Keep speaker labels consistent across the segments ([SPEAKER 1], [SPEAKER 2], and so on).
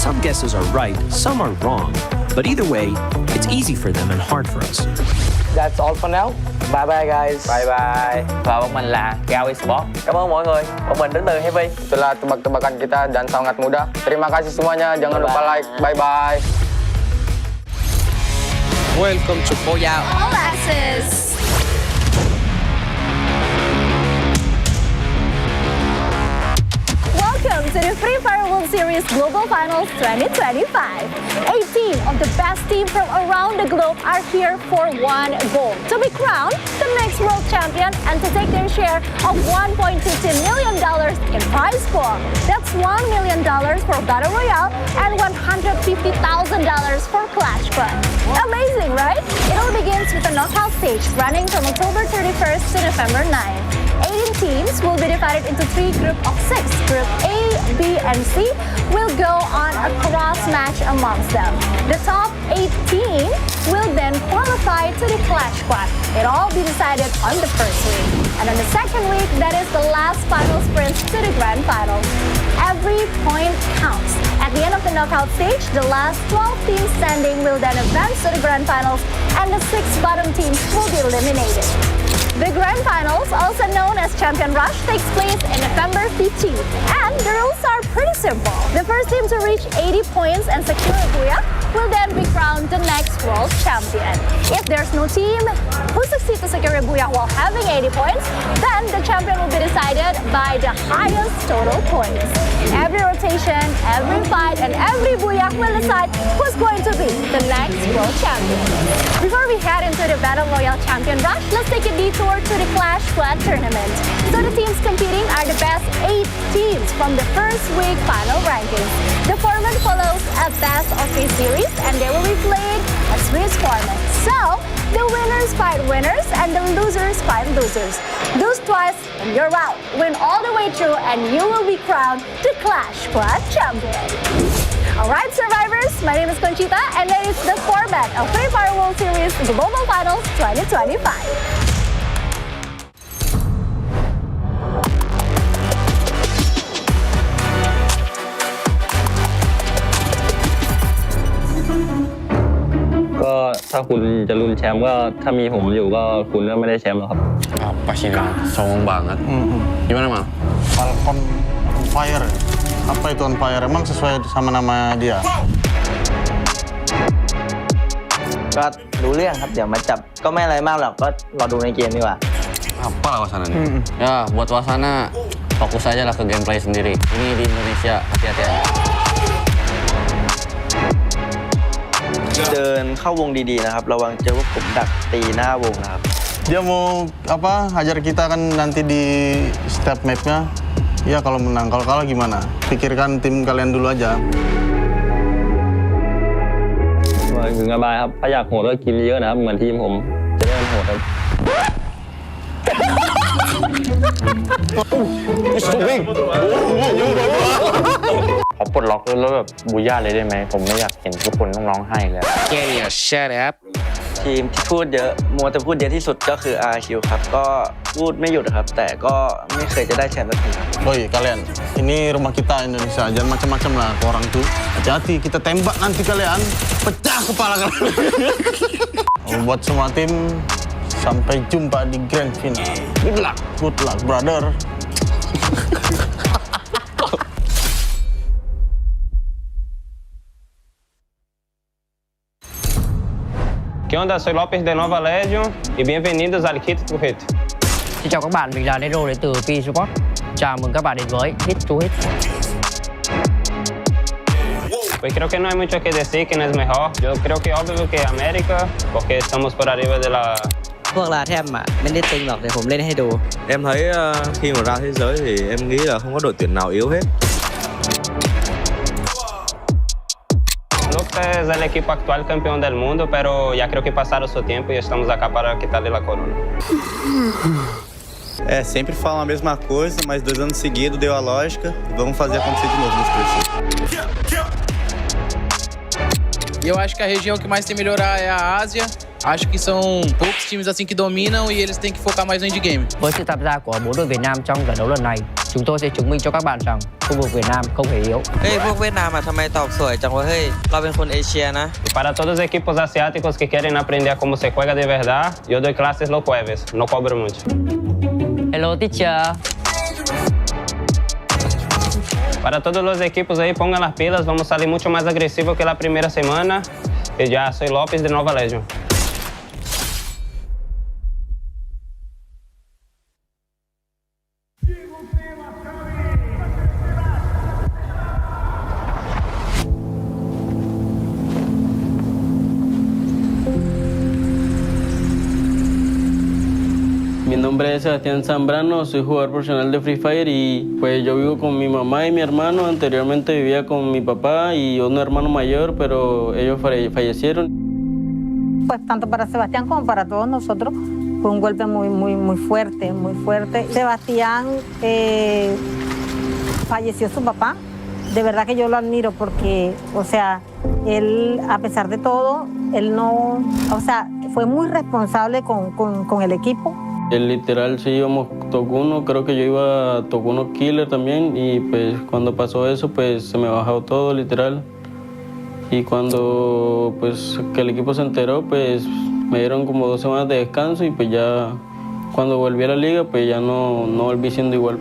[SPEAKER 1] Some guesses are right, some are wrong. But either way, it's easy for them and hard for us.
[SPEAKER 2] That's all for now. Bye bye guys.
[SPEAKER 3] Bye bye. Và bọn mình là Gao Esports.
[SPEAKER 2] Cảm ơn mọi người. Bọn mình đến từ Heavy. Itulah tebak-tebakan kita dan sangat mudah. Terima kasih semuanya. Jangan lupa like. Bye bye.
[SPEAKER 3] Welcome to Booyahs
[SPEAKER 4] All Access. Welcome to the Free Fire World Series Global Finals 2025. 18 of the best teams from around the globe are here for one goal: to be crowned the next world champion and to take their share of $1.22 million in prize pool. That's $1 million for Battle Royale and $150,000 for Clash Squad. Amazing, right? It all begins with a knockout stage running from October 31st to November 9th. 18 teams will be divided into 3 groups of 6. Group A, B, and C will go on a cross match amongst them. The top 18 will then qualify to the Clash Squad. It all be decided on the first week. And on the second week, that is the last final sprint to the grand finals. Every point counts. At the end of the knockout stage, the last 12 teams standing will then advance to the grand finals, and the 6 bottom teams will be eliminated. The Grand Finals, also known as Champion Rush, takes place in November 15th, and the rules are pretty simple. The first team to reach 80 points and secure a Booyah will then be crowned the next world champion. If there's no team who succeeds to secure a Booyah while having 80 points, then the champion will be decided by the highest total points. Every rotation, every fight, and every Booyah will decide who's going to be the next world champion. Before we head into the Battle Royale Champion Rush, let's take a detour to the Clash Squad tournament. So the teams competing are the best 8 teams from the first week final rankings. The format follows a best of 3 series, and they will be played as Swiss format. So the winners fight winners and the losers fight losers. Lose twice and you're out. Win all the way through and you will be crowned the Clash Squad champion. Alright survivors, my name is Conchita and that is the format of Free Fire World Series Global Finals 2025.
[SPEAKER 5] ก็ถ้าคุณจะลุ้นแชมป์ก็ถ้ามีผมอยู่ก็คุณก็ไม่ได้แชมป์หรอกครับ
[SPEAKER 6] Pastinya songong banget. Gimana, Mal?
[SPEAKER 7] Falcon on fire. Apa itu on fire? Emang sesuai sama nama dia?
[SPEAKER 2] ก็รู้เรื่องครับ เดี๋ยวมาจับก็ไม่อะไรมากหรอกก็รอดูในเกมดีกว่า
[SPEAKER 6] Apa lah wahana nih? Ya, buat wahana fokus aja lah ke gameplay sendiri. Ini di Indonesia, hati-hati aja.
[SPEAKER 2] เดินเข้าวงดีๆนะครับระวังเจอว่าผมดักตีหน้าวงนะครับ
[SPEAKER 7] Dia mau apa? Hajar kita kan nanti di step map-nya. Ya kalau menang, kalau kalah gimana? Pikirkan tim kalian dulu aja.
[SPEAKER 5] ถึงสบายครับถ้าอยากโหดก็กินเยอะนะครับเหมือนทีมผมจะได้โหดครับ
[SPEAKER 3] ขอปลดล็อกแล้วแบบบูย่าเลยได้ไหมผมไม่อยากเห็นทุกคนต้องร้องไห้เลย
[SPEAKER 6] Yeah, shut up.
[SPEAKER 2] ทีมที่พูดเยอะมัวแต่พูดเยอะที่สุดก็คือ RQ ครับก็พูดไม่หยุดครับแต่ก็ไม่เคยจะได้แชมป์สักทีครับ
[SPEAKER 7] Oi kalian, ini rumah kita Indonesia, jangan macam-macam lah ke orang tuh. Hati-hati, kita tembak nanti kalian, pecah kepala kalian. Buat semua tim, sampai jumpa di Grand Final. Good luck, brother.
[SPEAKER 8] Que onda, soy Lopez de Nova Legion e bem-vindos al Hit to Hit.
[SPEAKER 9] Xin chào các bạn, mình là Nero đến từ Esports. Chào mừng các bạn đến với Hit to Hit.
[SPEAKER 8] Pues creo que no hay mucho que decir quién es mejor. Yo creo que obvio que América, porque estamos por arriba de la...
[SPEAKER 2] พวกลาแทมไม่ได้ตึงหรอกเดี๋ยวผมเล่นให้ดู
[SPEAKER 10] Em thấy khi mà ra thế giới thì em nghĩ là không có đội tuyển nào yếu hết.
[SPEAKER 8] Lux es el equipo actual campeón del mundo, pero ya creo que pasaron su tiempo y estamos acá para quitarle la corona.
[SPEAKER 10] Sempre falam a mesma coisa, mas 2 anos seguidos deu a lógica. Vamos fazer acontecer de novo nesse processo.
[SPEAKER 11] Eu acho que a região que mais tem que melhorar é a Ásia. Acho que são poucos times assim que dominam e eles têm que focar mais no endgame.
[SPEAKER 9] Với sự tham gia của 4 đội Việt Nam trong giải đấu lần này, Chúng tôi sẽ chứng minh cho các bạn rằng khu vực Việt Nam không hề yếu.
[SPEAKER 2] เฮ้ยพวกเวียดนามทำไมตอบสวยจังวะเฮ้ยเราเป็นคนเอเชียนะ
[SPEAKER 8] Y para todos os equipos asiáticos que querem aprender cómo se juega de verdad, yo doy clases los jueves, no cobro mucho.
[SPEAKER 9] Hello teacher.
[SPEAKER 8] Para todos los equipos ahí, pongan las pilas, vamos a salir mucho más agresivo que la primera semana. Y ya, soy López de Nova Legion.
[SPEAKER 12] Mi nombre es Sebastián Zambrano, soy jugador profesional de Free Fire y pues yo vivo con mi mamá y mi hermano. Anteriormente vivía con mi papá y un hermano mayor, pero ellos fallecieron.
[SPEAKER 13] Pues tanto para Sebastián como para todos nosotros fue un golpe muy fuerte, muy fuerte. Sebastián falleció su papá. De verdad que yo lo admiro porque, o sea, él, a pesar de todo, él no, o sea, fue muy responsable con el equipo.
[SPEAKER 12] Literal, sí íbamos Tocuno, creo que yo iba a Tocuno Killer también y pues cuando pasó eso pues se me bajó todo literal y cuando pues que el equipo se enteró pues me dieron como 2 semanas de descanso y pues ya cuando volví a la liga pues ya no volví siendo igual.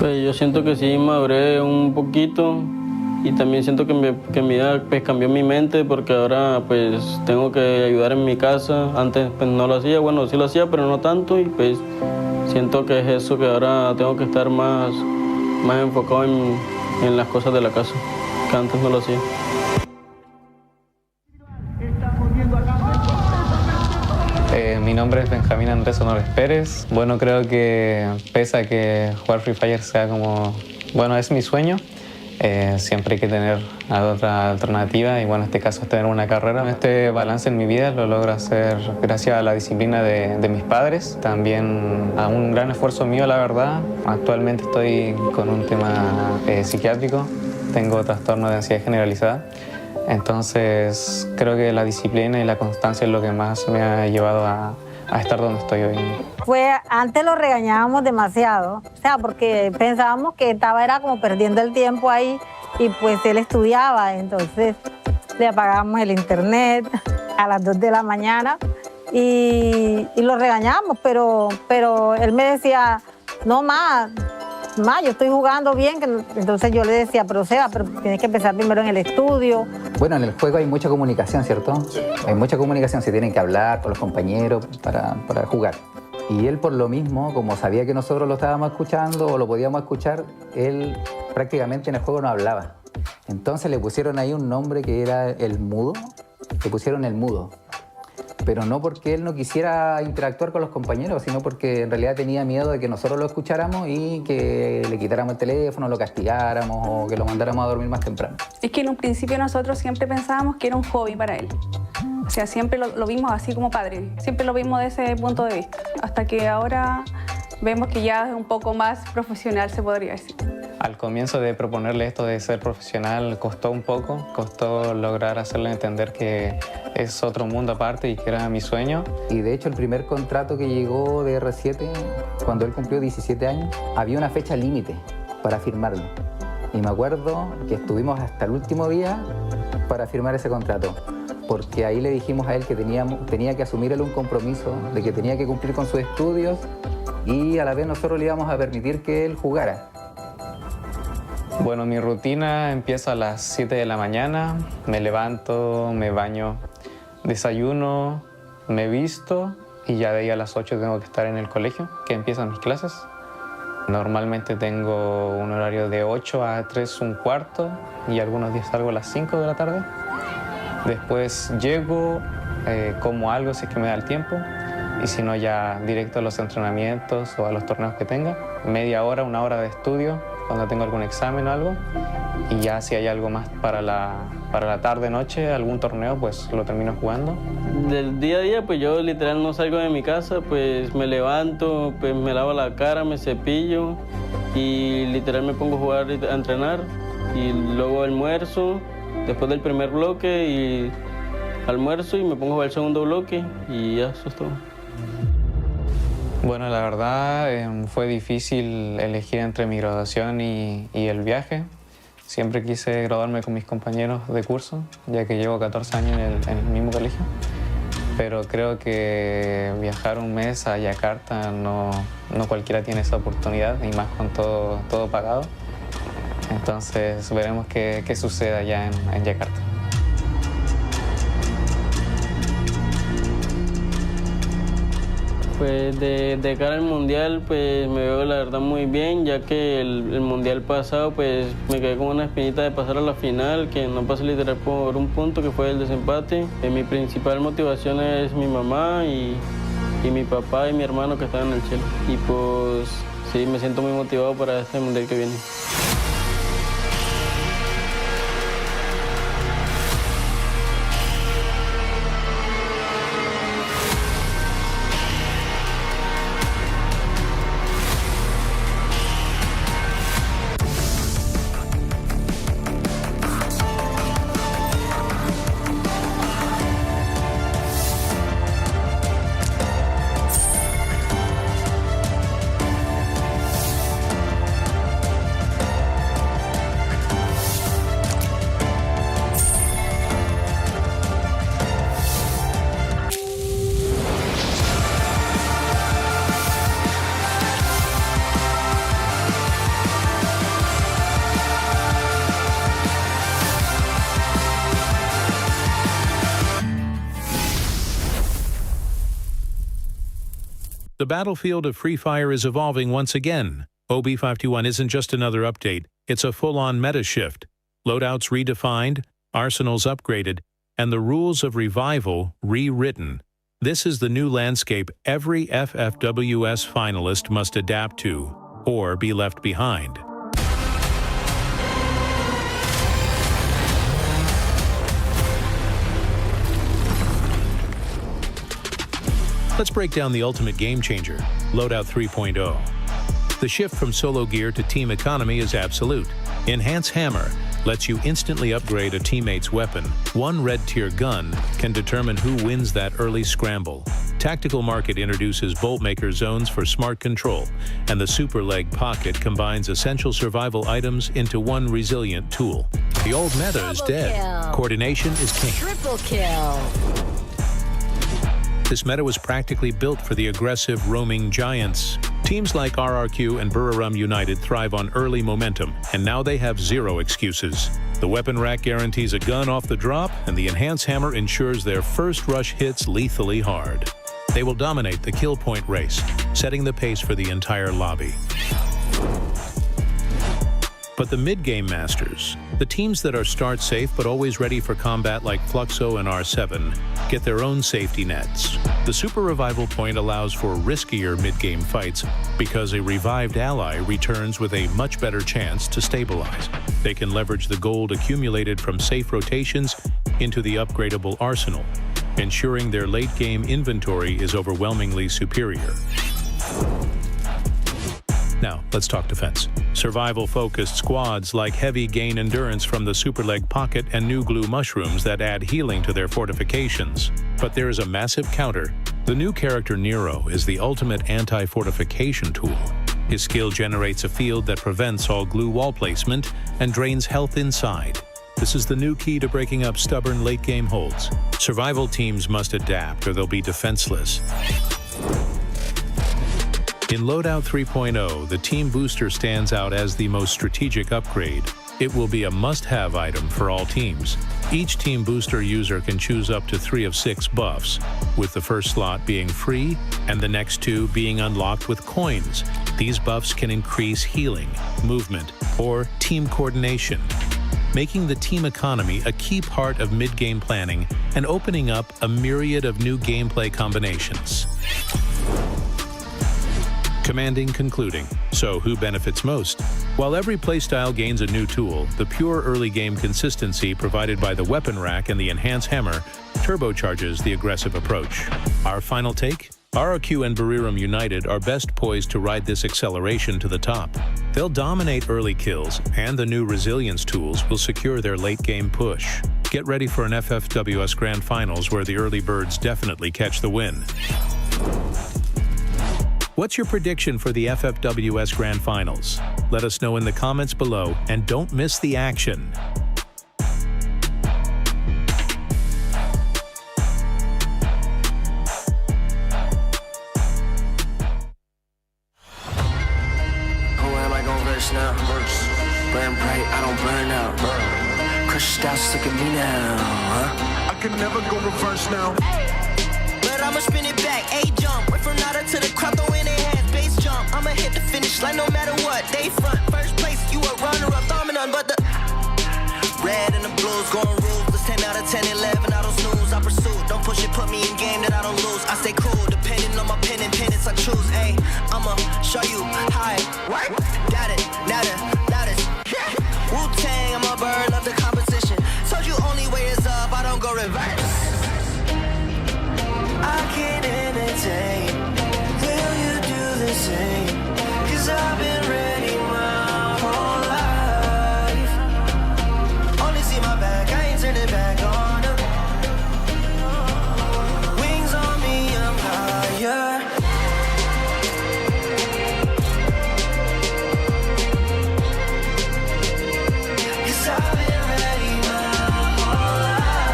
[SPEAKER 12] Pues yo siento que sí maduré un poquito. Y también siento que mi vida pues, cambió mi mente porque ahora pues tengo que ayudar en mi casa. Antes pues no lo hacía, bueno sí lo hacía pero no tanto y pues siento que es eso que ahora tengo que estar más enfocado en las cosas de la casa, que antes no lo hacía.
[SPEAKER 14] Mi nombre es Benjamín Andrés Honores Pérez. Bueno, creo que pese a que jugar Free Fire sea como, bueno, es mi sueño. Siempre hay que tener otra alternativa y bueno, en este caso es tener una carrera. Este balance en mi vida lo logro hacer gracias a la disciplina de mis padres, también a un gran esfuerzo mío, la verdad. Actualmente estoy con un tema psiquiátrico, tengo trastorno de ansiedad generalizada, entonces creo que la disciplina y la constancia es lo que más me ha llevado a estar donde estoy hoy.
[SPEAKER 13] Antes lo regañábamos demasiado, o sea, porque pensábamos que era como perdiendo el tiempo ahí y pues él estudiaba, entonces le apagábamos el internet a las 2 de la mañana y lo regañábamos, pero él me decía, no más, yo estoy jugando bien, entonces yo le decía, pero tienes que empezar primero en el estudio.
[SPEAKER 15] Bueno, en el juego hay mucha comunicación, ¿cierto? Sí. Hay mucha comunicación, se tienen que hablar con los compañeros para jugar. Y él por lo mismo, como sabía que nosotros lo estábamos escuchando o lo podíamos escuchar, él prácticamente en el juego no hablaba. Entonces le pusieron ahí un nombre que era el mudo, le pusieron el mudo. Pero no porque él no quisiera interactuar con los compañeros, sino porque en realidad tenía miedo de que nosotros lo escucháramos y que le quitáramos el teléfono, lo castigáramos o que lo mandáramos a dormir más temprano.
[SPEAKER 16] Es que en un principio nosotros siempre pensábamos que era un hobby para él. O sea, siempre lo vimos así como padre, siempre lo vimos desde ese punto de vista, hasta que ahora vemos que ya es un poco más profesional, se podría decir.
[SPEAKER 14] Al comienzo de proponerle esto de ser profesional costó un poco, costó lograr hacerle entender que es otro mundo aparte y que era mi sueño.
[SPEAKER 15] Y de hecho el primer contrato que llegó de R7, cuando él cumplió 17 años, había una fecha límite para firmarlo. Y me acuerdo que estuvimos hasta el último día para firmar ese contrato, porque ahí le dijimos a él que tenía que asumir él un compromiso, de que tenía que cumplir con sus estudios y a la vez nosotros le íbamos a permitir que él jugara.
[SPEAKER 14] Bueno, mi rutina empieza a las 7 de la mañana, me levanto, me baño, desayuno, me visto y ya de ahí a las 8 tengo que estar en el colegio, que empiezan mis clases. Normalmente tengo un horario de 8 a 3:15 y algunos días salgo a las 5 de la tarde. Después llego, como algo si es que me da el tiempo y si no ya directo a los entrenamientos o a los torneos que tenga. Media hora, 1 hora de estudio cuando tengo algún examen o algo y ya si hay algo más para la tarde-noche, algún torneo, pues lo termino jugando.
[SPEAKER 12] Del día a día pues yo literal no salgo de mi casa, pues me levanto, pues me lavo la cara, me cepillo y literal me pongo a jugar, a entrenar y luego almuerzo después del primer bloque y almuerzo y me pongo a ver el segundo bloque y ya, eso es todo.
[SPEAKER 14] Bueno, la verdad fue difícil elegir entre mi graduación y el viaje. Siempre quise graduarme con mis compañeros de curso, ya que llevo 14 años en el mismo colegio. Pero creo que viajar un mes a Yakarta no cualquiera tiene esa oportunidad, y más con todo pagado. Entonces veremos qué sucede allá en Yakarta.
[SPEAKER 12] Pues de cara al mundial, pues me veo la verdad muy bien, ya que el mundial pasado pues me quedé con una espinita de pasar a la final, que no pasé literal por un punto, que fue el desempate. Mi principal motivación es mi mamá y mi papá y mi hermano que están en el cielo. Y pues sí, me siento muy motivado para este mundial que viene.
[SPEAKER 17] The battlefield of Free Fire is evolving once again. OB521 isn't just another update, it's a full-on meta shift. Loadouts redefined, arsenals upgraded, and the rules of revival rewritten. This is the new landscape every FFWS finalist must adapt to, or be left behind. Let's break down the ultimate game changer, Loadout 3.0. The shift from solo gear to team economy is absolute. Enhance Hammer lets you instantly upgrade a teammate's weapon. One red tier gun can determine who wins that early scramble. Tactical Market introduces Boltmaker zones for smart control, and the Super Leg Pocket combines essential survival items into one resilient tool. The old meta is dead. Coordination is king.
[SPEAKER 4] Triple kill.
[SPEAKER 17] This meta was practically built for the aggressive roaming giants. Teams like RRQ and Buriram United thrive on early momentum, and now they have zero excuses. The weapon rack guarantees a gun off the drop, and the Enhance Hammer ensures their first rush hits lethally hard. They will dominate the kill point race, setting the pace for the entire lobby. But the mid-game masters, the teams that are start safe but always ready for combat like Fluxo and R7, get their own safety nets. The Super Revival Point allows for riskier mid-game fights because a revived ally returns with a much better chance to stabilize. They can leverage the gold accumulated from safe rotations into the upgradable arsenal, ensuring their late-game inventory is overwhelmingly superior. Now, let's talk defense. Survival-focused squads like Heavy gain endurance from the Super Leg Pocket and new glue mushrooms that add healing to their fortifications. But there is a massive counter. The new character Nero is the ultimate anti-fortification tool. His skill generates a field that prevents all glue wall placement and drains health inside. This is the new key to breaking up stubborn late-game holds. Survival teams must adapt or they'll be defenseless. In Loadout 3.0, the Team Booster stands out as the most strategic upgrade. It will be a must-have item for all teams. Each Team Booster user can choose up to 3 of 6 buffs, with the first slot being free and the next 2 being unlocked with coins. These buffs can increase healing, movement, or team coordination, making the team economy a key part of mid-game planning and opening up a myriad of new gameplay combinations. Commanding concluding. So who benefits most? While every playstyle gains a new tool, the pure early game consistency provided by the weapon rack and the Enhance Hammer turbocharges the aggressive approach. Our final take? RRQ and Buriram United are best poised to ride this acceleration to the top. They'll dominate early kills, and the new resilience tools will secure their late game push. get ready for an FFWS Grand Finals where the early birds definitely catch the win. What's your prediction for the FFWS Grand Finals? Let us know in the comments below, and don't miss the action.
[SPEAKER 18] Now. Burn bright, I don't burn out. Crush styles, look at me now, huh? I can never go reverse now. But I'ma spin it back, A-jump. Wait from nada to the crowd, throw in their hands, base jump. I'ma hit the finish line no matter what. They front, first place, you a runner-up, thumb none but the red and the blues, going rules. It's 10 out of 10, 11, I don't snooze. I pursue, don't push it, put me in game that I don't lose. I stay cool, depending on my pen and pennants I choose. Ayy, I'ma show you how it work. Got it, nada, loudest. Wu-Tang, I'm a bird, love the competition. Told you only way is up, I don't go reverse. I can't entertain. Will you do the same? Cause I've been ready my whole life. Only see my back, I ain't turning back on them. Wings on me, I'm higher. Cause I've been ready my whole life.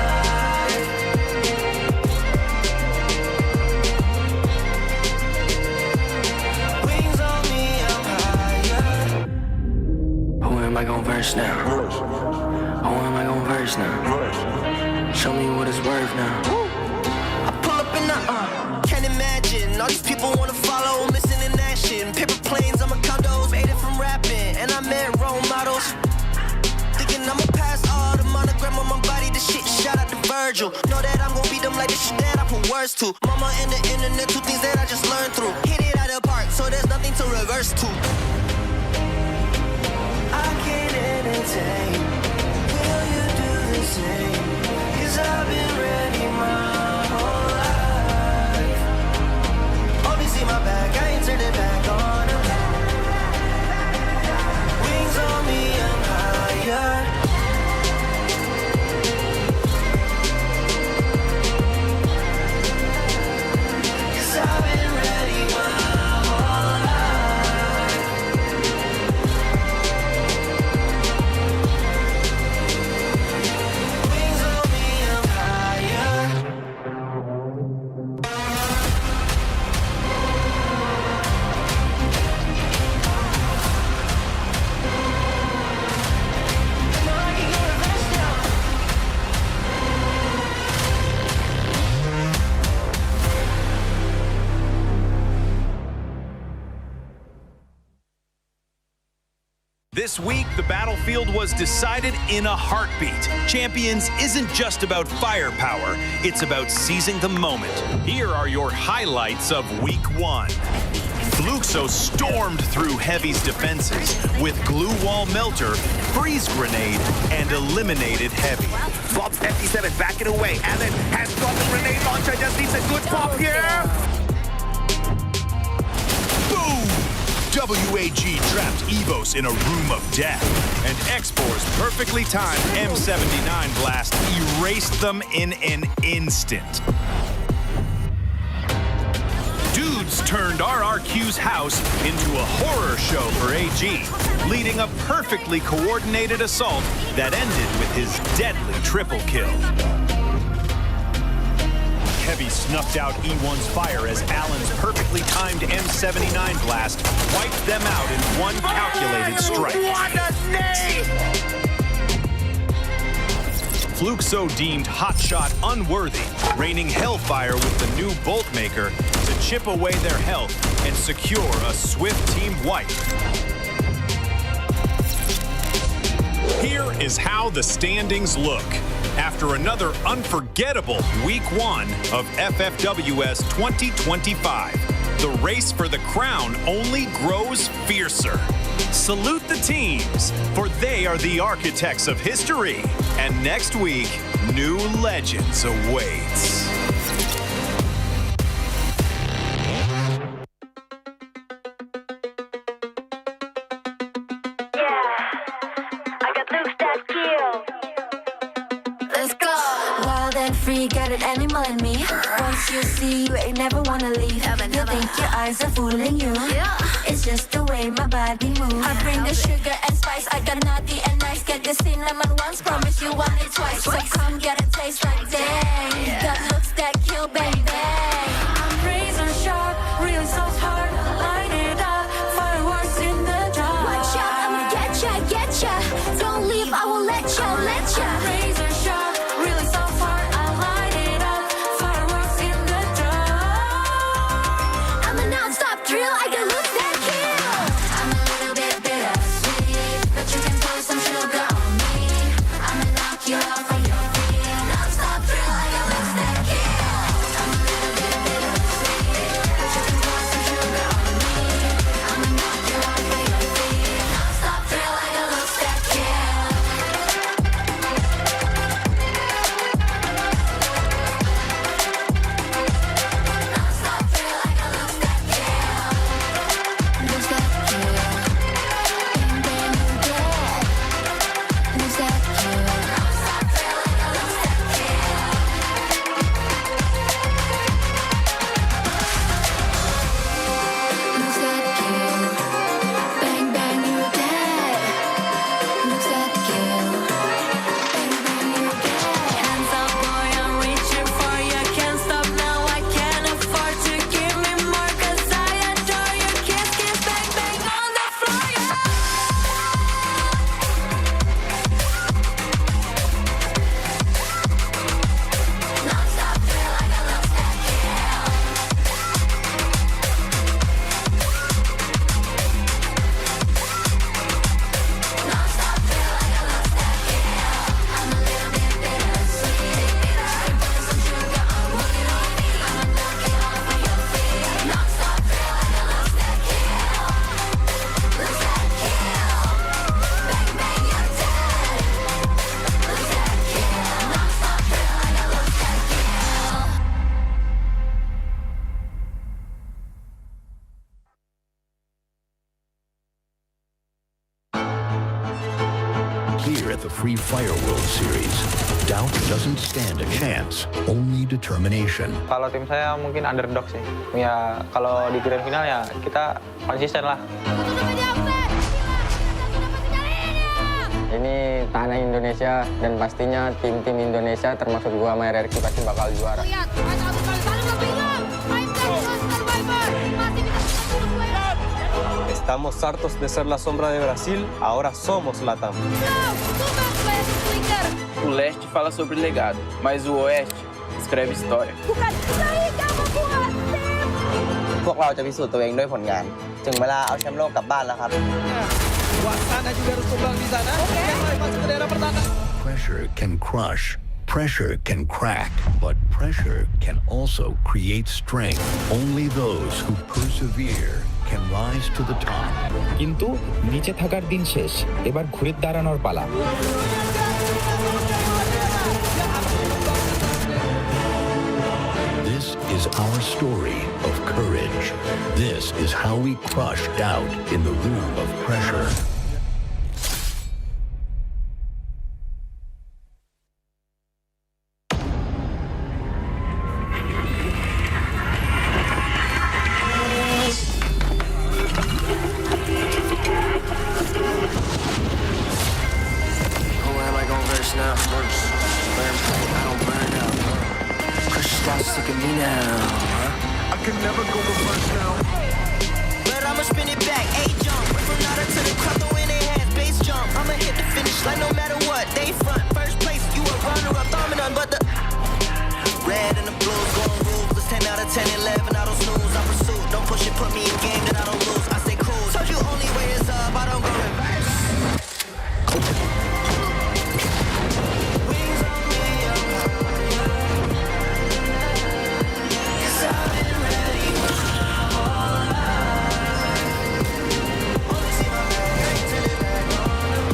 [SPEAKER 18] Wings on me, I'm higher. Who am I gon' verse now? Who am I gon' verse now? Show me what it's worth now. I pull up in the can't imagine. All these people wanna follow, missing in action. Paper planes, I'm a condos, made it from rapping. And I met role models. Thinking I'ma pass all the monogram on my body. This shit shout out to Virgil. Know that I'm gon' beat them like this shit that I put words to. Mama and the internet, two things that I just learned through. Hit it out of the park, so there's nothing to reverse to. I can't entertain. Will you do the same? Cause I've been ready my whole life. Only see my back, I ain't turning back on them. Wings on me, I'm higher. Cause I've been ready my whole life. Wings on me, I'm higher.
[SPEAKER 19] This week, the battlefield was decided in a heartbeat. Champions isn't just about firepower, it's about seizing the moment. Here are your highlights of Week 1. Fluxo stormed through Heavy's defenses with Glue Wall Melter, Freeze Grenade, and eliminated Heavy.
[SPEAKER 20] Bob's FD7 backing away. Allen has got the grenade launcher, just needs a good pop here.
[SPEAKER 19] Boom! WAG trapped Evos in a room of death, and X4's perfectly timed M79 blast erased them in an instant. Dudes turned RRQ's house into a horror show for AG, leading a perfectly coordinated assault that ended with his deadly triple kill. Heavy snuffed out E1's fire as Allen's perfectly timed M79 blast wiped them out in one calculated strike.
[SPEAKER 20] What a name!
[SPEAKER 19] Fluxo deemed Hotshot unworthy, raining Hellfire with the new Bolt Maker to chip away their health and secure a swift team wipe. Here is how the standings look. After another unforgettable Week 1 of FFWS 2025, the race for the crown only grows fiercer. Salute the teams, for they are the architects of history. And next week, new legends awaits.
[SPEAKER 18] Let's and free, got an animal in me. Once you see, you ain't never wanna leave. You think your eyes are fooling you. It's just the way my body moves. I bring the sugar and spice, I got naughty and nice. Get the cinnamon once, promise you want it twice. So come get a taste like dang. Got looks that kill, bang bang. I'm razor sharp, really soft hard. Light it up, fireworks in the dark. Watch out, I'm gonna get ya. Don't leave, I will let ya. I'm razor sharp, really soft hard. I light it up, fireworks in the dark. I'm a non-stop thrill, I got looks that kill. I'm a little bit bittersweet, but you can pour some sugar on me. I'ma knock you off of your feet. Non-stop thrill, I got looks that kill. I'm a little bit bittersweet, but you can pour some sugar on me. I'ma knock you off of your feet. Non-stop thrill, I got looks that kill. Non-stop thrill, I got looks that kill. Looks that kill. Bang bang, you dead. Looks that kill. Non-stop thrill, I got looks that kill. Looks that kill. Bang bang, you dead. Looks that kill. Bang bang, you dead. Hands up, boy, I'm reaching for you. Can't stop now, I can't afford to give me more. 'Cause I adore your kiss, kiss, bang bang on the floor. Non-stop thrill, I got looks that kill. Non-stop thrill, I got looks that kill. I'm a little bit bittersweet. Put some sugar on me. I'ma knock it off of your feet. Non-stop thrill, I got looks that kill. Looks that kill. Bang bang, you're dead. Looks that kill. Non-stop thrill, I got looks that kill.
[SPEAKER 21] Here at the Free Fire World Series, doubt doesn't stand a chance, only determination.
[SPEAKER 2] Kalau tim saya mungkin underdog sih. Ya kalau di grand final ya kita konsisten lah. Ini tanah Indonesia dan pastinya tim-tim Indonesia termasuk gua sama RRQ pasti bakal juara.
[SPEAKER 10] Estamos hartos de ser la sombra de Brasil, ahora somos Latam.
[SPEAKER 11] O leste fala sobre legado, mas o oeste escreve história.
[SPEAKER 2] พวกเราจะพิสูจน์ตัวเองด้วยผลงาน ถึงเวลาเอาแชมป์โลกกลับบ้านแล้วครับ
[SPEAKER 11] Wasana juga harus tumbang di sana. Masuk ke daerah pertahanan.
[SPEAKER 21] Pressure can crush, pressure can crack, but pressure can also create strength. Only those who persevere can rise to the top.
[SPEAKER 22] কিন্তু নিচে থাকার দিন শেষ, এবার ঘুরে দাঁড়ানোর পালা।
[SPEAKER 21] This is our story of courage. This is how we crush doubt in the room of pressure.
[SPEAKER 18] Who am I gonna verse now? Burn, I don't burn out. Crush doubts, look at me now. I can never go reverse now. But I'ma spin it back, A-jump. Right from Nada to the crowd, throw in their hands, base jump. I'ma hit the finish line no matter what. They front, first place, you a runner-up, dominant, but the red and the blues going ruthless. 10 out of 10, 11, I don't snooze, I pursue. Don't push it, put me in game that I don't lose. I stay cool. Told you only way is up, I don't go reverse. Wings on me, I'm higher. 'Cause I've been ready my whole life. Only see my back till it back on them.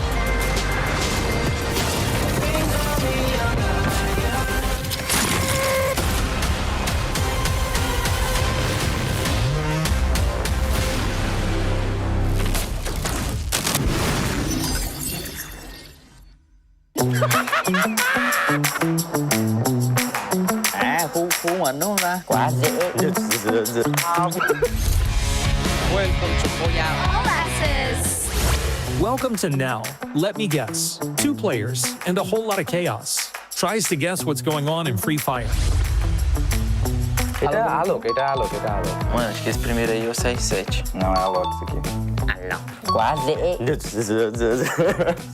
[SPEAKER 18] Wings on me, I'm higher.
[SPEAKER 15] mà đúng không ta?
[SPEAKER 9] Quá dễ.
[SPEAKER 11] Welcome to Booyahs.
[SPEAKER 4] All access.
[SPEAKER 1] Welcome to Now. Let me guess. 2 players and a whole lot of chaos. Tries to guess what's going on in Free Fire.
[SPEAKER 15] Alô.
[SPEAKER 2] Mano, acho que esse primeiro aí é o 6-7.
[SPEAKER 15] Não, é alô isso aqui.
[SPEAKER 9] Quá dễ.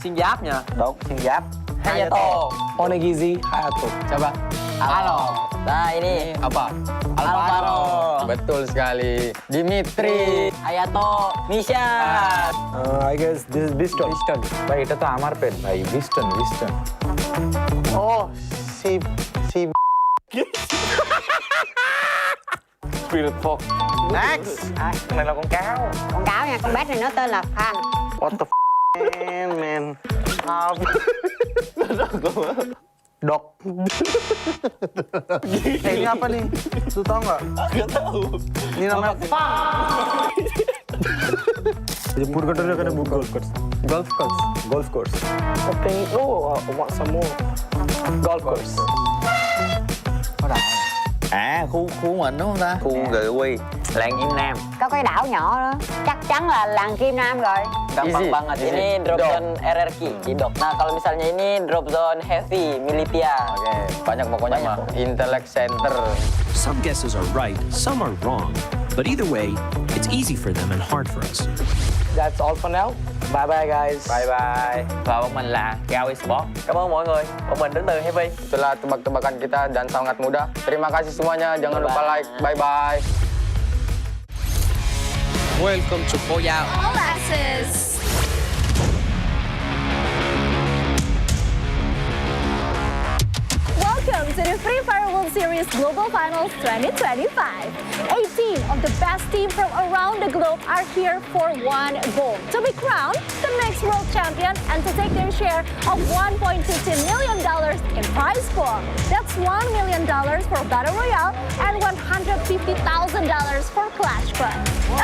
[SPEAKER 9] Xuyên giáp nha. Đúng, xuyên giáp. Hayato.
[SPEAKER 3] Onegizi Hayato.
[SPEAKER 9] Coba. Halo. Nah ini.
[SPEAKER 3] Apa?
[SPEAKER 9] Alvaro.
[SPEAKER 3] Betul sekali. Dimitri.
[SPEAKER 9] Hayato. Nisha.
[SPEAKER 3] I guess this is Biston.
[SPEAKER 15] ভাই এটা তো আমার pen ভাই বিস্টন
[SPEAKER 7] Oh, si
[SPEAKER 3] Spirit Fox.
[SPEAKER 7] Next.
[SPEAKER 3] Cái này là con cáo.
[SPEAKER 13] Con cáo nha, con bé này nó tên là Phan.
[SPEAKER 7] What the man? Dok. Ini apa nih? Lu tau nggak? Nggak tahu. Ini namanya Jepur kan dulu kan ada golf course. Okay. Oh, want some more. Golf course.
[SPEAKER 15] À khu mình đúng không ta?
[SPEAKER 2] Khu Gateway.
[SPEAKER 9] Làng Kim Nam.
[SPEAKER 13] Có cái đảo nhỏ đó. Chắc chắn là làng Kim Nam rồi.
[SPEAKER 9] Gampang banget. Ini drop zone RRQ, Cidok. Nah, kalau misalnya ini drop zone heavy, Militia.
[SPEAKER 3] Oke, banyak pokoknya mah. Intellect Center.
[SPEAKER 5] Some guesses are right, some are wrong. But either way, it's easy for them and hard for us.
[SPEAKER 3] That's all for now. Bye bye guys.
[SPEAKER 9] Bye bye. Và bọn mình là Gao Esports. Cảm ơn mọi người. Bọn mình đến từ Heavy.
[SPEAKER 3] Itulah tebak-tebakan kita dan sangat mudah. Terima kasih semuanya. Jangan lupa like. Bye bye.
[SPEAKER 11] Welcome to Booyahs.
[SPEAKER 4] All access. Welcome to the Free Fire World Series Global Finals 2025. 18 of the best teams from around the globe are here for one goal: to be crowned the next world champion and to take their share of $1.15 million in prize pool. That's $1 million for Battle Royale and $150,000 for Clash Squad.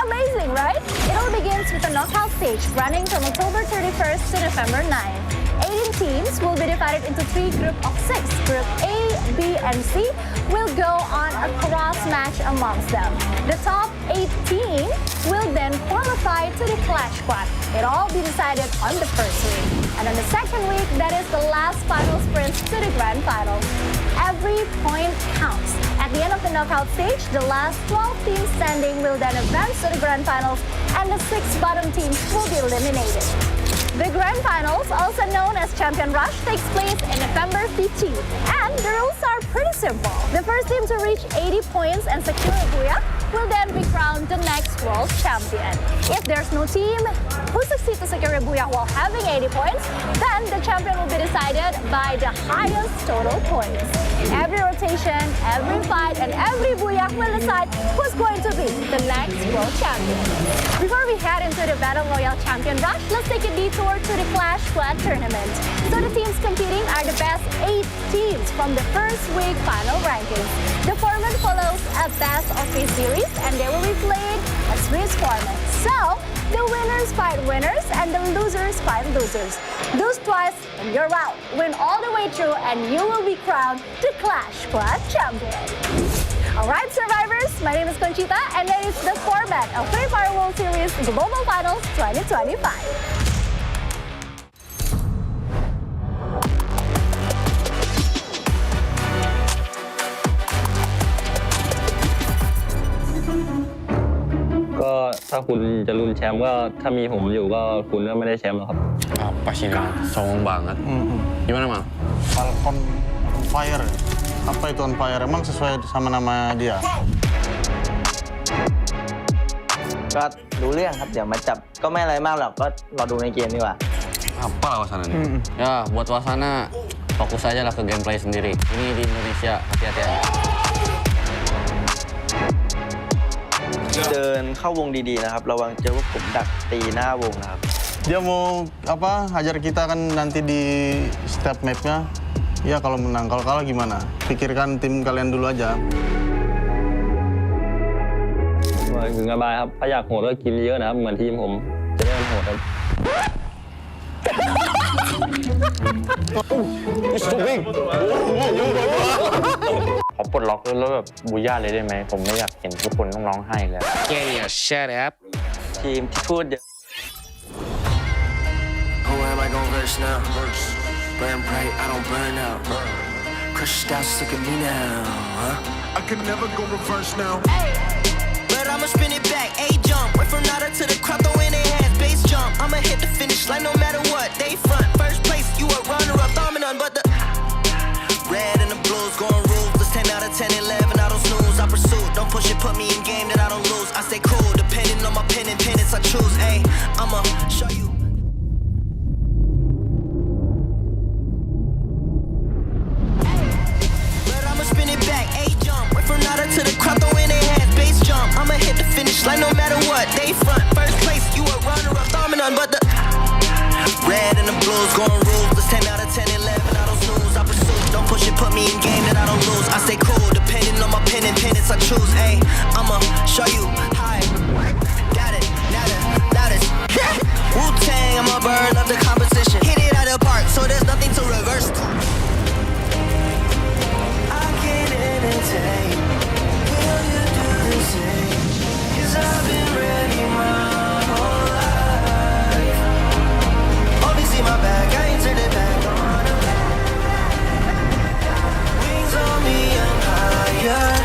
[SPEAKER 4] Amazing, right? It all begins with a knockout stage running from October 31st to November 9th. 18 teams will be divided into 3 groups of 6. Group A, B, and C will go on a cross match amongst them. The top 8 teams will then qualify to the Clash Squad. It all be decided on the first week. And on the second week, that is the last final sprint to the grand finals. Every point counts. At the end of the knockout stage, the last 12 teams standing will then advance to the grand finals, and the 6 bottom teams will be eliminated. The Grand Finals, also known as Champion Rush, takes place in November 15th. And the rules are pretty simple. The first team to reach 80 points and secure a Booyah will then be crowned the next world champion. If there's no team who succeeds to secure a Booyah while having 80 points, then the champion will be decided by the highest total points. Every rotation, every fight, and every Booyah will decide who's going to be the next world champion. Before we head into the Battle Royale Champion Rush, let's take a detour to the Clash Squad tournament. So the teams competing are the best 8 teams from the first week final rankings. The format follows a best of 3 series, and they will be played a Swiss format. So the winners fight winners and the losers fight losers. Lose twice and you're out. Win all the way through and you will be crowned the Clash Squad champion. Alright survivors, my name is Conchita and that is the format of Free Fire World Series Global Finals 2025.
[SPEAKER 3] ก็ถ้าคุณจะลุ้นแชมป์ก็ถ้ามีผมอยู่ก็คุณก็ไม่ได้แชมป์หรอกครับ
[SPEAKER 6] Apa sih nah, songong banget. Gimana Mang?
[SPEAKER 7] Falcon on fire. Apa itu on fire? Emang sesuai sama nama dia?
[SPEAKER 2] ก็รู้เรื่องครับ เดี๋ยวมาจับก็ไม่อะไรมากหรอกก็รอดูในเกมดีกว่า
[SPEAKER 6] Apa lah Wasana nih? Ya, buat Wasana fokus aja lah ke gameplay sendiri. Ini di Indonesia, hati-hati aja.
[SPEAKER 2] เดินเข้าวงดีๆนะครับ ระวังเจอว่าผมดักตีหน้าวงนะครับ
[SPEAKER 7] Dia mau apa? Hajar kita kan nanti di step map-nya. Ya kalau menang, kalau kalah gimana? Pikirkan tim kalian dulu aja.
[SPEAKER 3] ถึงสบายครับถ้าอยากโหดก็กินเยอะนะครับเหมือนทีมผมจะได้โหดครับ
[SPEAKER 7] It's too big.
[SPEAKER 3] ขอปลดล็อกแล้วแบบบูย่าเลยได้ไหมผมไม่อยากเห็นทุกคนต้องร้องไห้แล้ว
[SPEAKER 6] Yeah, shut up
[SPEAKER 2] ทีมที่พูดเยอะ
[SPEAKER 18] Who am I gon' verse now? Burn bright, I don't burn out. Crushed out, look at me now, huh? I can never go reverse now. But I'ma spin it back, A-jump. Went from nada to the crowd, throwing their hands, bass jump. I'ma hit the finish line no matter what. They front, first place, you a runner-up, dominant, but the red and the blues going ruthless. 10 out of 10, 11, I don't snooze. I pursue, don't push it, put me in game that I don't lose. I stay cool, depending on my pen and pennants I choose. Ayy, I'ma show you. But I'ma spin it back, A-jump. Went from nada to the crowd, throwing their hands, bass jump. I'ma hit the finish line no matter what. They front, first place, you a runner-up, dominant, but the red and the blues going ruthless. 10 out of 10, 11, I don't snooze. I pursue, don't push it, put me in game that I don't lose. I stay cool, depending on my pen and pennants I choose. Ayy, I'ma show you high. Got it, now this. Wu-Tang, I'm a bird of the competition. Hit it out of the park, so there's nothing to reverse. I can't entertain. Will you do the same? 'Cause I've been ready my whole life. Only see my back, I ain't turn it back. Wings on me, I'm higher.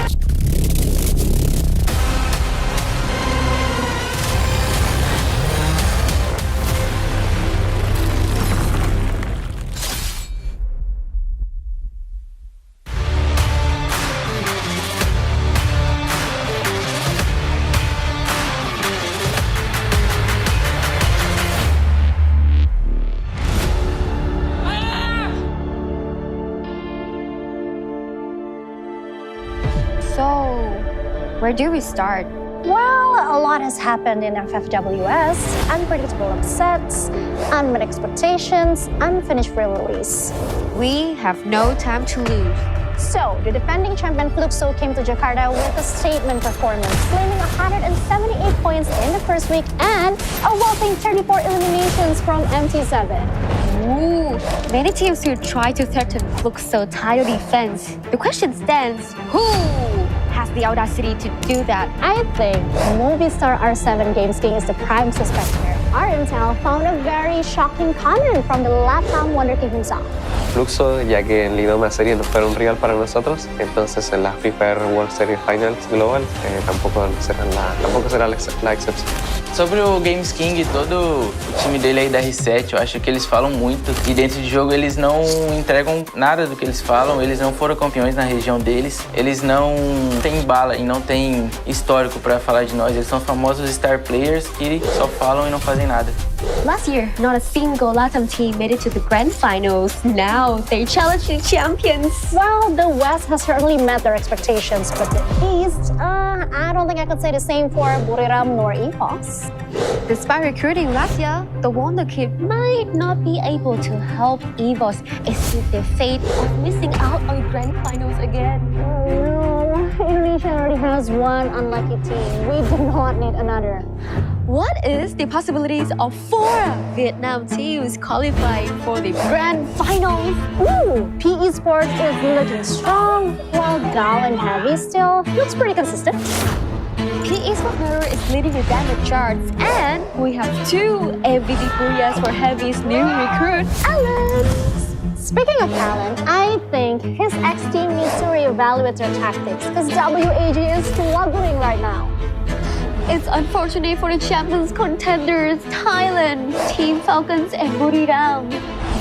[SPEAKER 4] So, where do we start? Well, a lot has happened in FFWS. Unpredictable upsets, unmet expectations, unfinished re-release.
[SPEAKER 8] We have no time to lose.
[SPEAKER 4] So, the defending champion Fluxo came to Jakarta with a statement performance, claiming 178 points in the first week and a whopping 34 eliminations from MT7.
[SPEAKER 8] Ooh, many teams will try to threaten Fluxo title defense. The question stands, who has the audacity to do that?
[SPEAKER 4] I think Movistar R7 Games King is the prime suspect here. Our intel found a very shocking comment from the LATAM Wonder King himself.
[SPEAKER 16] Fluxo, ya que en Liga una serie no fuera un rival para nosotros, entonces en la Free Fire World Series Finals Global tampoco será la excepção.
[SPEAKER 11] Sobre o Games King, todo o time dele aí da R7, eu acho que eles falam muito e dentro de jogo eles não entregam nada do que eles falam, eles não foram campeões na região deles, eles não têm bala e não têm histórico pra falar de nós, eles são famosos star players que só falam e não fazem nada.
[SPEAKER 8] Last year, not a single LATAM team made it to the grand finals. Now, they challenge the champions.
[SPEAKER 4] Well, the West has certainly met their expectations, but the East, I don't think I could say the same for Buriram nor EPOS.
[SPEAKER 8] Despite recruiting last year, the Wonder Kid might not be able to help EVOS escape their fate of missing out on grand finals again.
[SPEAKER 4] Oh no, Indonesia already has one unlucky team. We do not need another.
[SPEAKER 8] What is the possibilities of 4 Vietnam teams qualifying for the grand finals?
[SPEAKER 4] Ooh, PE Sports is looking strong, while Gal and Heavy still looks pretty consistent.
[SPEAKER 8] PE Sports Mirror is leading the Diamond charts, and we have 2 MVP Booyahs for Heavy's new recruit, Alan.
[SPEAKER 4] Speaking of talent, I think his ex-team needs to reevaluate their tactics because WAG is struggling right now.
[SPEAKER 8] It's unfortunate for the champions contenders, Thailand, Team Falcons, and Buriram.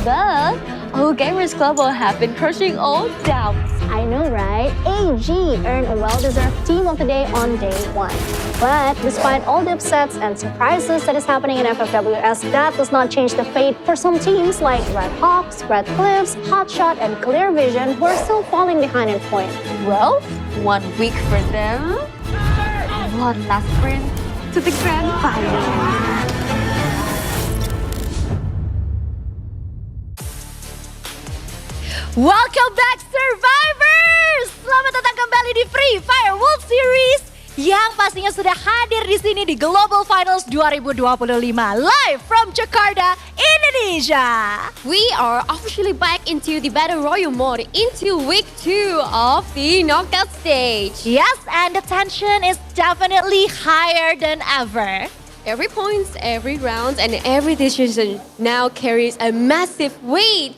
[SPEAKER 8] But all Gamers Global have been crushing all doubts.
[SPEAKER 4] I know, right? AG earned a well-deserved Team of the Day on day 1. But despite all the upsets and surprises that is happening in FFWS, that does not change the fate for some teams like Red Hawks, Red Cliffs, Hotshot, and Clear Vision who are still falling behind in point.
[SPEAKER 8] Well, 1 week for them. One last sprint to the grand final.
[SPEAKER 4] Welcome back, survivors! Selamat datang kembali di Free Fire World Series yang pastinya sudah hadir di sini di Global Finals 2025 live from Jakarta, Indonesia.
[SPEAKER 8] We are officially back into the Battle Royale mode into week 2 of the knockout stage.
[SPEAKER 4] Yes, and the tension is definitely higher than ever.
[SPEAKER 8] Every point, every round, and every decision now carries a massive weight.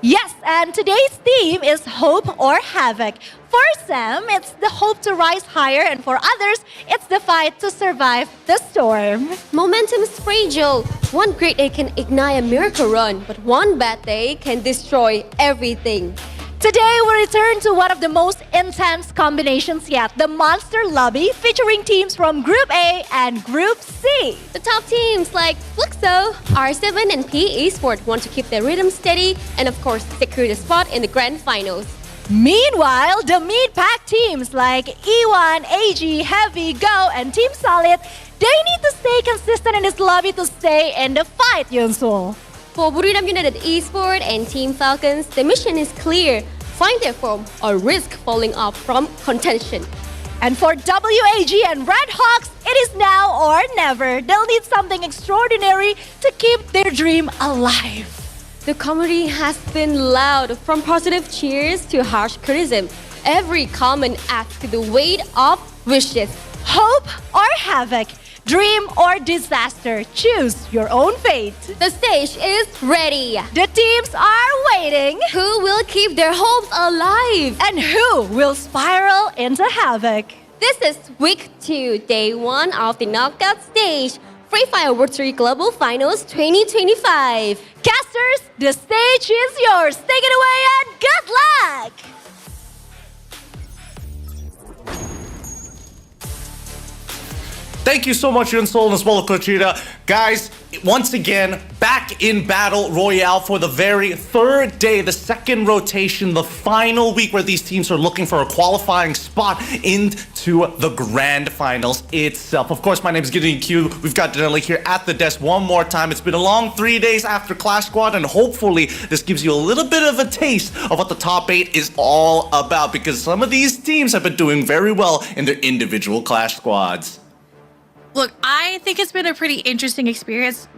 [SPEAKER 4] Yes, and today's theme is Hope or Havoc. For some, it's the hope to rise higher, and for others, it's the fight to survive the storm.
[SPEAKER 8] Momentum is fragile. One great day can ignite a miracle run, but one bad day can destroy everything.
[SPEAKER 4] Today, we return to one of the most intense combinations yet, the Monster Lobby, featuring teams from Group A and Group C.
[SPEAKER 8] The top teams like Fluxo, R7, and P Esports want to keep their rhythm steady and of course secure the spot in the grand finals.
[SPEAKER 4] Meanwhile, the mid-pack teams like E1, AG, Heavy, Go, and Team Solid, they need to stay consistent in this lobby to stay in the fight, Yunsul.
[SPEAKER 8] For Booyahs United Esports and Team Falcons, the mission is clear. Find their form or risk falling off from contention.
[SPEAKER 4] And for WAG and Red Hawks, it is now or never. They'll need something extraordinary to keep their dream alive.
[SPEAKER 8] The community has been loud, from positive cheers to harsh criticism. Every comment adds to the weight of wishes.
[SPEAKER 4] Hope or havoc, dream or disaster, choose your own fate.
[SPEAKER 8] The stage is ready.
[SPEAKER 4] The teams are waiting.
[SPEAKER 8] Who will keep their hopes alive?
[SPEAKER 4] And who will spiral into havoc?
[SPEAKER 8] This is week 2, day 1 of the knockout stage. Free Fire World 3 Global Finals 2025.
[SPEAKER 4] Casters, the stage is yours. Take it away and good luck!
[SPEAKER 12] Thank you so much, Yunsul, as well as Cochita. Guys, once again, back in Battle Royale for the very third day, the second rotation, the final week where these teams are looking for a qualifying spot into the grand finals itself. Of course, my name is Gideon Q. We've got Denali here at the desk one more time. It's been a long 3 days after Clash Squad, and hopefully this gives you a little bit of a taste of what the top 8 is all about, because some of these teams have been doing very well in their individual Clash Squads.
[SPEAKER 14] Look, I think it's been a pretty interesting experience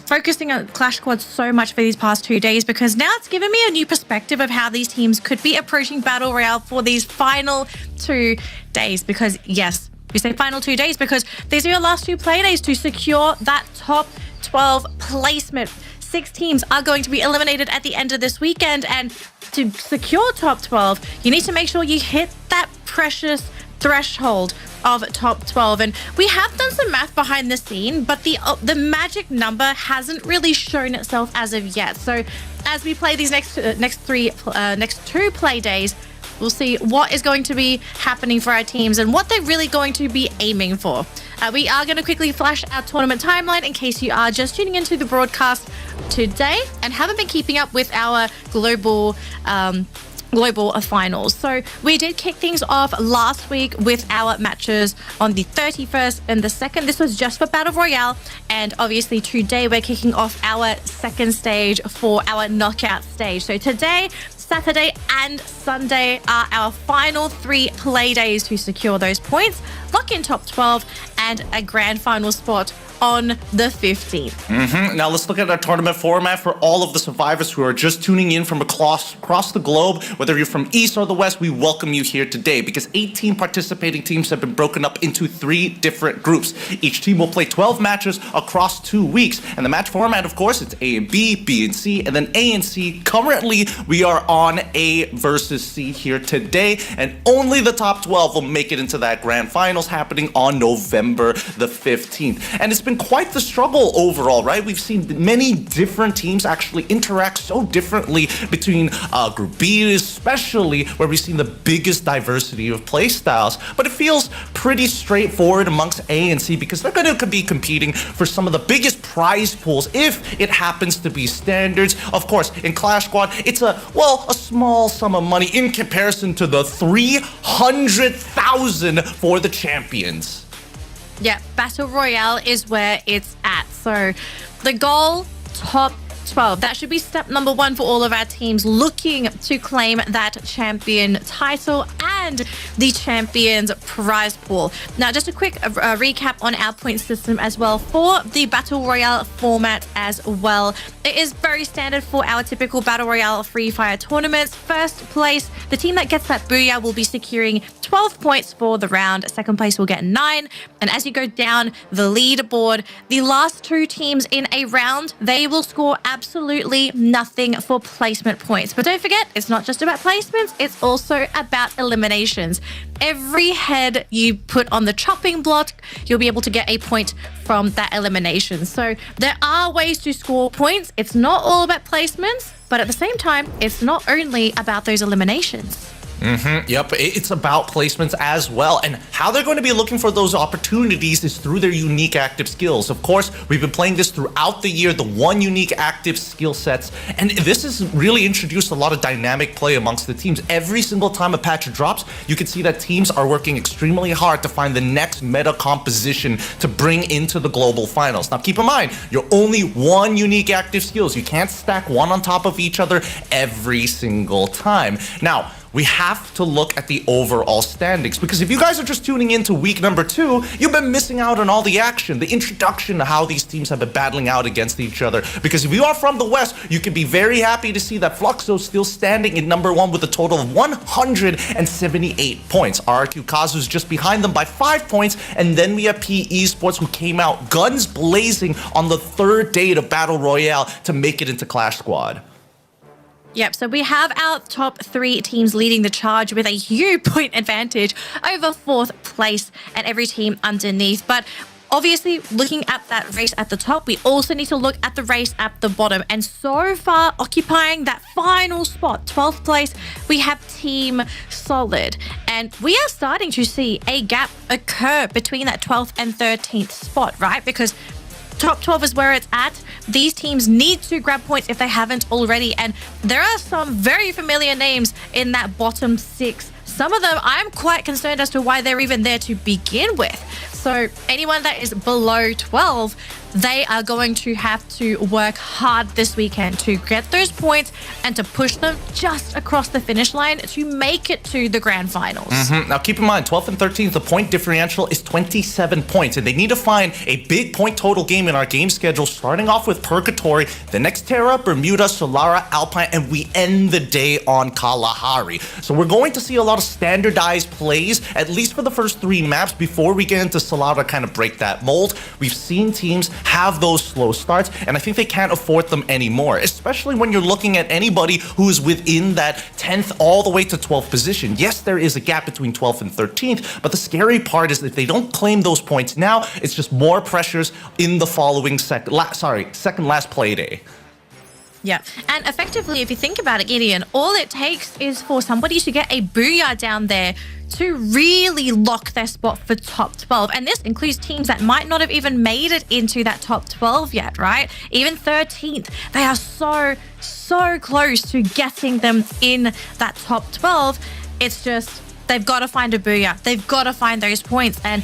[SPEAKER 14] focusing on Clash Squad so much for these past 2 days, because now it's given me a new perspective of how these teams could be approaching Battle Royale for these final 2 days. Because yes, we say final 2 days because these are your last 2 play days to secure that top 12 placement. 6 teams are going to be eliminated at the end of this weekend, and to secure top 12, you need to make sure you hit that precious threshold of top 12. And we have done some math behind the scene, but the magic number hasn't really shown itself as of yet. So as we play these next 2 play days, we'll see what is going to be happening for our teams and what they're really going to be aiming for. We are going to quickly flash our tournament timeline in case you are just tuning into the broadcast today and haven't been keeping up with our global finals. So we did kick things off last week with our matches on the 31st and the 2nd. This was just for Battle Royale, and obviously today we're kicking off our second stage for our knockout stage. So today, Saturday and Sunday are our final 3 play days to secure those points, lock in top 12 and a grand final spot on the 15th.
[SPEAKER 12] Now let's look at our tournament format for all of the survivors who are just tuning in from across the globe. Whether you're from East or the West, we welcome you here today, because 18 participating teams have been broken up into 3 different groups. Each team will play 12 matches across 2 weeks. And the match format, of course, it's A and B, B and C, and then A and C. Currently, we are on A versus C here today, and only the top 12 will make it into that grand finals happening on November the 15th. And it's been quite the struggle overall, right? We've seen many different teams actually interact so differently between Group B, especially where we've seen the biggest diversity of play styles. But it feels pretty straightforward amongst A and C, because they're going to be competing for some of the biggest prize pools if it happens to be standards. Of course, in Clash Squad, it's a small sum of money in comparison to the 300,000 for the champions.
[SPEAKER 14] Yeah, Battle Royale is where it's at. So the goal, top 12. That should be step number 1 for all of our teams looking to claim that champion title. and the Champions prize pool. Now, just a quick recap on our point system as well for the Battle Royale format as well. It is very standard for our typical Battle Royale Free Fire tournaments. First place, the team that gets that Booyah will be securing 12 points for the round. Second place will get 9. And as you go down the leaderboard, the last 2 teams in a round, they will score absolutely nothing for placement points. But don't forget, it's not just about placements, it's also about eliminations. Every head you put on the chopping block, you'll be able to get a point from that elimination. So there are ways to score points. It's not all about placements, but at the same time, it's not only about those eliminations.
[SPEAKER 12] Yep, it's about placements as well. And how they're going to be looking for those opportunities is through their unique active skills. Of course, we've been playing this throughout the year, the one unique active skill sets. And this has really introduced a lot of dynamic play amongst the teams. Every single time a patch drops, you can see that teams are working extremely hard to find the next meta composition to bring into the global finals. Now, keep in mind, you're only one unique active skills. You can't stack one on top of each other every single time. Now, we have to look at the overall standings, because if you guys are just tuning into week number 2, you've been missing out on all the action, the introduction to how these teams have been battling out against each other. Because if you are from the West, you can be very happy to see that Fluxo is still standing in number 1 with a total of 178 points. RRQ Kazu's just behind them by 5 points, and then we have P Esports, who came out guns blazing on the 3rd day to Battle Royale to make it into Clash Squad.
[SPEAKER 14] Yep, so we have our top 3 teams leading the charge with a huge point advantage over 4th place and every team underneath. But obviously, looking at that race at the top, we also need to look at the race at the bottom. And so far, occupying that final spot, 12th place, we have Team Solid. And we are starting to see a gap occur between that 12th and 13th spot, right? Because top 12 is where it's at. These teams need to grab points if they haven't already. And there are some very familiar names in that bottom 6. Some of them I'm quite concerned as to why they're even there to begin with. So anyone that is below 12, they are going to have to work hard this weekend to get those points and to push them just across the finish line to make it to the grand finals.
[SPEAKER 12] Now keep in mind, 12th and 13th, the point differential is 27 points, and they need to find a big point total game in our game schedule, starting off with Purgatory, the next Terra, Bermuda, Solara, Alpine, and we end the day on Kalahari. So we're going to see a lot of standardized plays, at least for the first 3 maps, before we get into Solara, kind of break that mold. We've seen teams have those slow starts, and I think they can't afford them anymore, especially when you're looking at anybody who is within that 10th all the way to 12th position. Yes, there is a gap between 12th and 13th, but the scary part is that if they don't claim those points now, it's just more pressures in the following second last play day.
[SPEAKER 14] Yeah, and effectively, if you think about it, Gideon, all it takes is for somebody to get a Booyah down there to really lock their spot for top 12. And this includes teams that might not have even made it into that top 12 yet, right? Even 13th, they are so close to getting them in that top 12. It's just, they've got to find a Booyah. They've got to find those points. And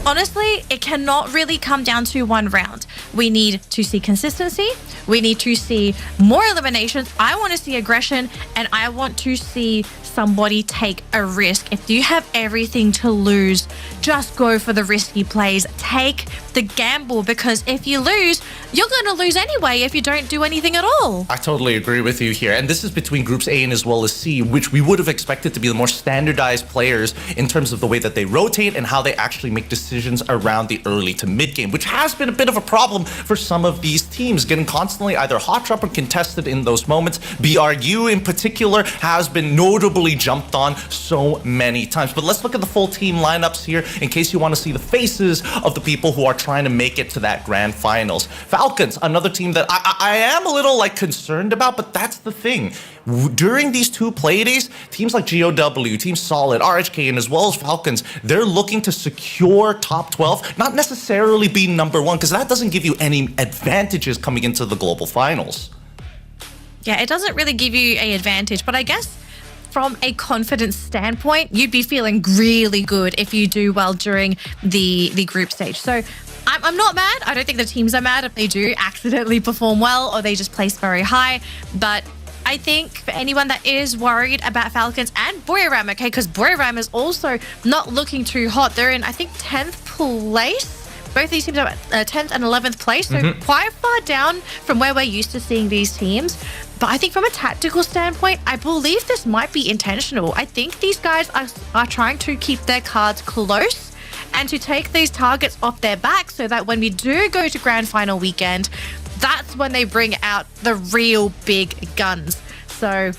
[SPEAKER 14] honestly, it cannot really come down to one round. We need to see consistency. We need to see more eliminations. I want to see aggression, and I want to see somebody take a risk. If you have everything to lose, just go for the risky plays. Take the gamble, because if you lose, you're going to lose anyway if you don't do anything at all.
[SPEAKER 12] I totally agree with you here. And this is between groups A and as well as C, which we would have expected to be the more standardized players in terms of the way that they rotate and how they actually make decisions around the early to mid game, which has been a bit of a problem for some of these teams, getting constantly either hot drop or contested in those moments. BRU in particular has been notably jumped on so many times. But let's look at the full team lineups here in case you want to see the faces of the people who are trying to make it to that grand finals. Falcons, another team that I am a little concerned about, but that's the thing. During these 2 play days, teams like GOW, Team Solid, RHK, and as well as Falcons, they're looking to secure top 12, not necessarily be number 1, because that doesn't give you any advantages coming into the global finals.
[SPEAKER 14] Yeah, it doesn't really give you an advantage, but I guess from a confidence standpoint, you'd be feeling really good if you do well during the group stage. So I'm not mad. I don't think the teams are mad if they do accidentally perform well or they just place very high. But I think for anyone that is worried about Falcons and Booyahs, okay, because Booyahs is also not looking too hot. They're in, I think, 10th place. Both these teams are at 10th and 11th place, so quite far down from where we're used to seeing these teams. But I think from a tactical standpoint, I believe this might be intentional. I think these guys are trying to keep their cards close and to take these targets off their back so that when we do go to grand final weekend, that's when they bring out the real big guns. So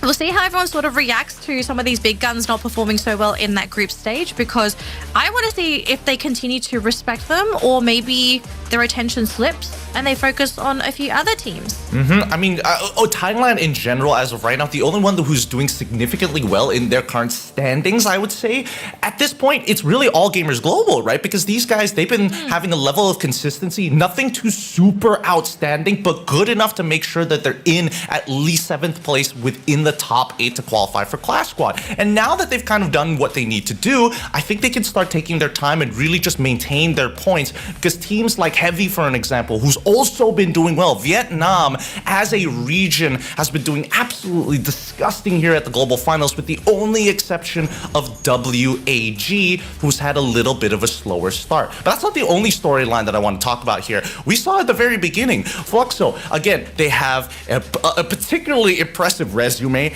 [SPEAKER 14] we'll see how everyone sort of reacts to some of these big guns not performing so well in that group stage, because I want to see if they continue to respect them or maybe their attention slips and they focus on a few other teams.
[SPEAKER 12] I mean, Thailand in general, as of right now, the only one who's doing significantly well in their current standings, I would say. At this point, it's really all Gamers Global, right? Because these guys, they've been having a level of consistency, nothing too super outstanding, but good enough to make sure that they're in at least 7th place within the top 8 to qualify for Clash Squad. And now that they've kind of done what they need to do, I think they can start taking their time and really just maintain their points, because teams like Heavy, for an example, who's also been doing well. Vietnam, as a region, has been doing absolutely disgusting here at the Global Finals, with the only exception of WAG, who's had a little bit of a slower start. But that's not the only storyline that I want to talk about here. We saw at the very beginning, Fluxo, again, they have a particularly impressive resume,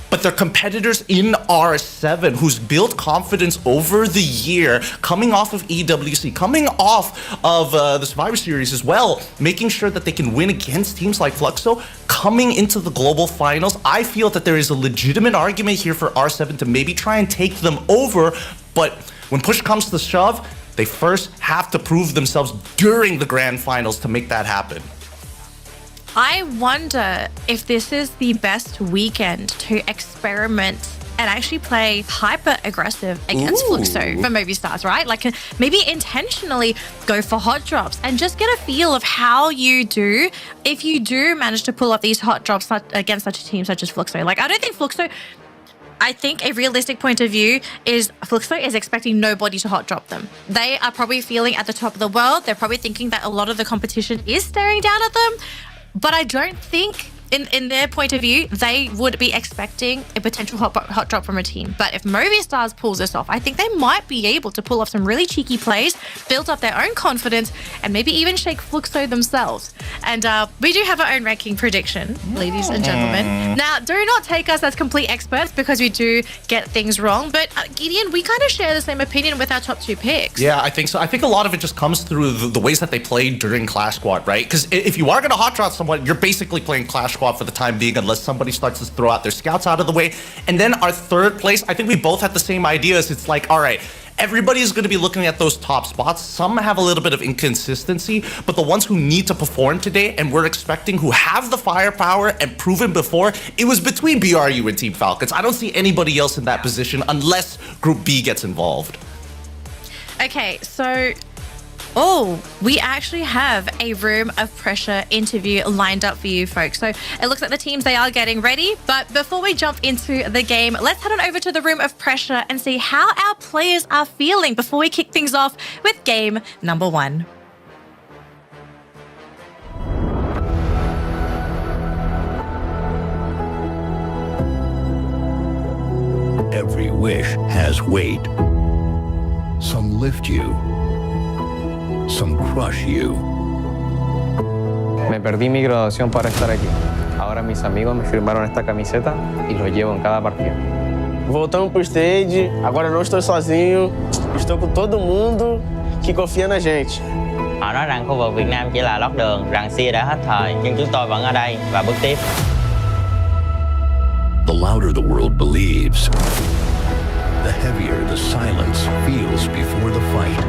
[SPEAKER 12] but they're competitors in R7 who's built confidence over the year, coming off of EWC, coming off of the Survivor Series as well, making sure that they can win against teams like Fluxo, coming into the global finals. I feel that there is a legitimate argument here for R7 to maybe try and take them over, but when push comes to shove, they first have to prove themselves during the grand finals to make that happen.
[SPEAKER 14] I wonder if this is the best weekend to experiment and actually play hyper aggressive against Fluxo for movie stars, right? Like maybe intentionally go for hot drops and just get a feel of how you do if you do manage to pull up these hot drops against such a team such as Fluxo. Like, I don't think Fluxo, I think a realistic point of view is Fluxo is expecting nobody to hot drop them. They are probably feeling at the top of the world. They're probably thinking that a lot of the competition is staring down at them. But I don't think, in their point of view, they would be expecting a potential hot drop from a team. But if Movistar pulls this off, I think they might be able to pull off some really cheeky plays, build up their own confidence, and maybe even shake Fluxo themselves. And we do have our own ranking prediction, ladies and gentlemen. Now, do not take us as complete experts because we do get things wrong. But Gideon, we kind of share the same opinion with our top 2 picks.
[SPEAKER 12] Yeah, I think so. I think a lot of it just comes through the ways that they played during Clash Squad, right? Because if you are going to hot drop someone, you're basically playing Clash Squad for the time being, unless somebody starts to throw out their scouts out of the way. And then our 3rd place, I think we both had the same ideas. It's like, all right, everybody's going to be looking at those top spots. Some have a little bit of inconsistency, but the ones who need to perform today and we're expecting, who have the firepower and proven before, it was between BRU and Team Falcons. I don't see anybody else in that position unless Group B gets involved.
[SPEAKER 14] Okay, so we actually have a Room of Pressure interview lined up for you folks. So it looks like the teams, they are getting ready. But before we jump into the game, let's head on over to the Room of Pressure and see how our players are feeling before we kick things off with game number 1.
[SPEAKER 21] Every wish has weight. Some lift you. Some crush you.
[SPEAKER 16] Me perdí mi graduación para estar aquí. Ahora mis amigos me firmaron esta camiseta y lo llevo em cada partida.
[SPEAKER 17] Voltamos pro stage, agora não estou sozinho, estou com todo mundo que confia na gente.
[SPEAKER 9] Họ nói rằng khu vực Việt Nam chỉ là lót đường, rằng SEA đã hết thời, nhưng chúng tôi vẫn ở đây và bước tiếp.
[SPEAKER 21] The louder the world believes, the heavier the silence feels before the fight.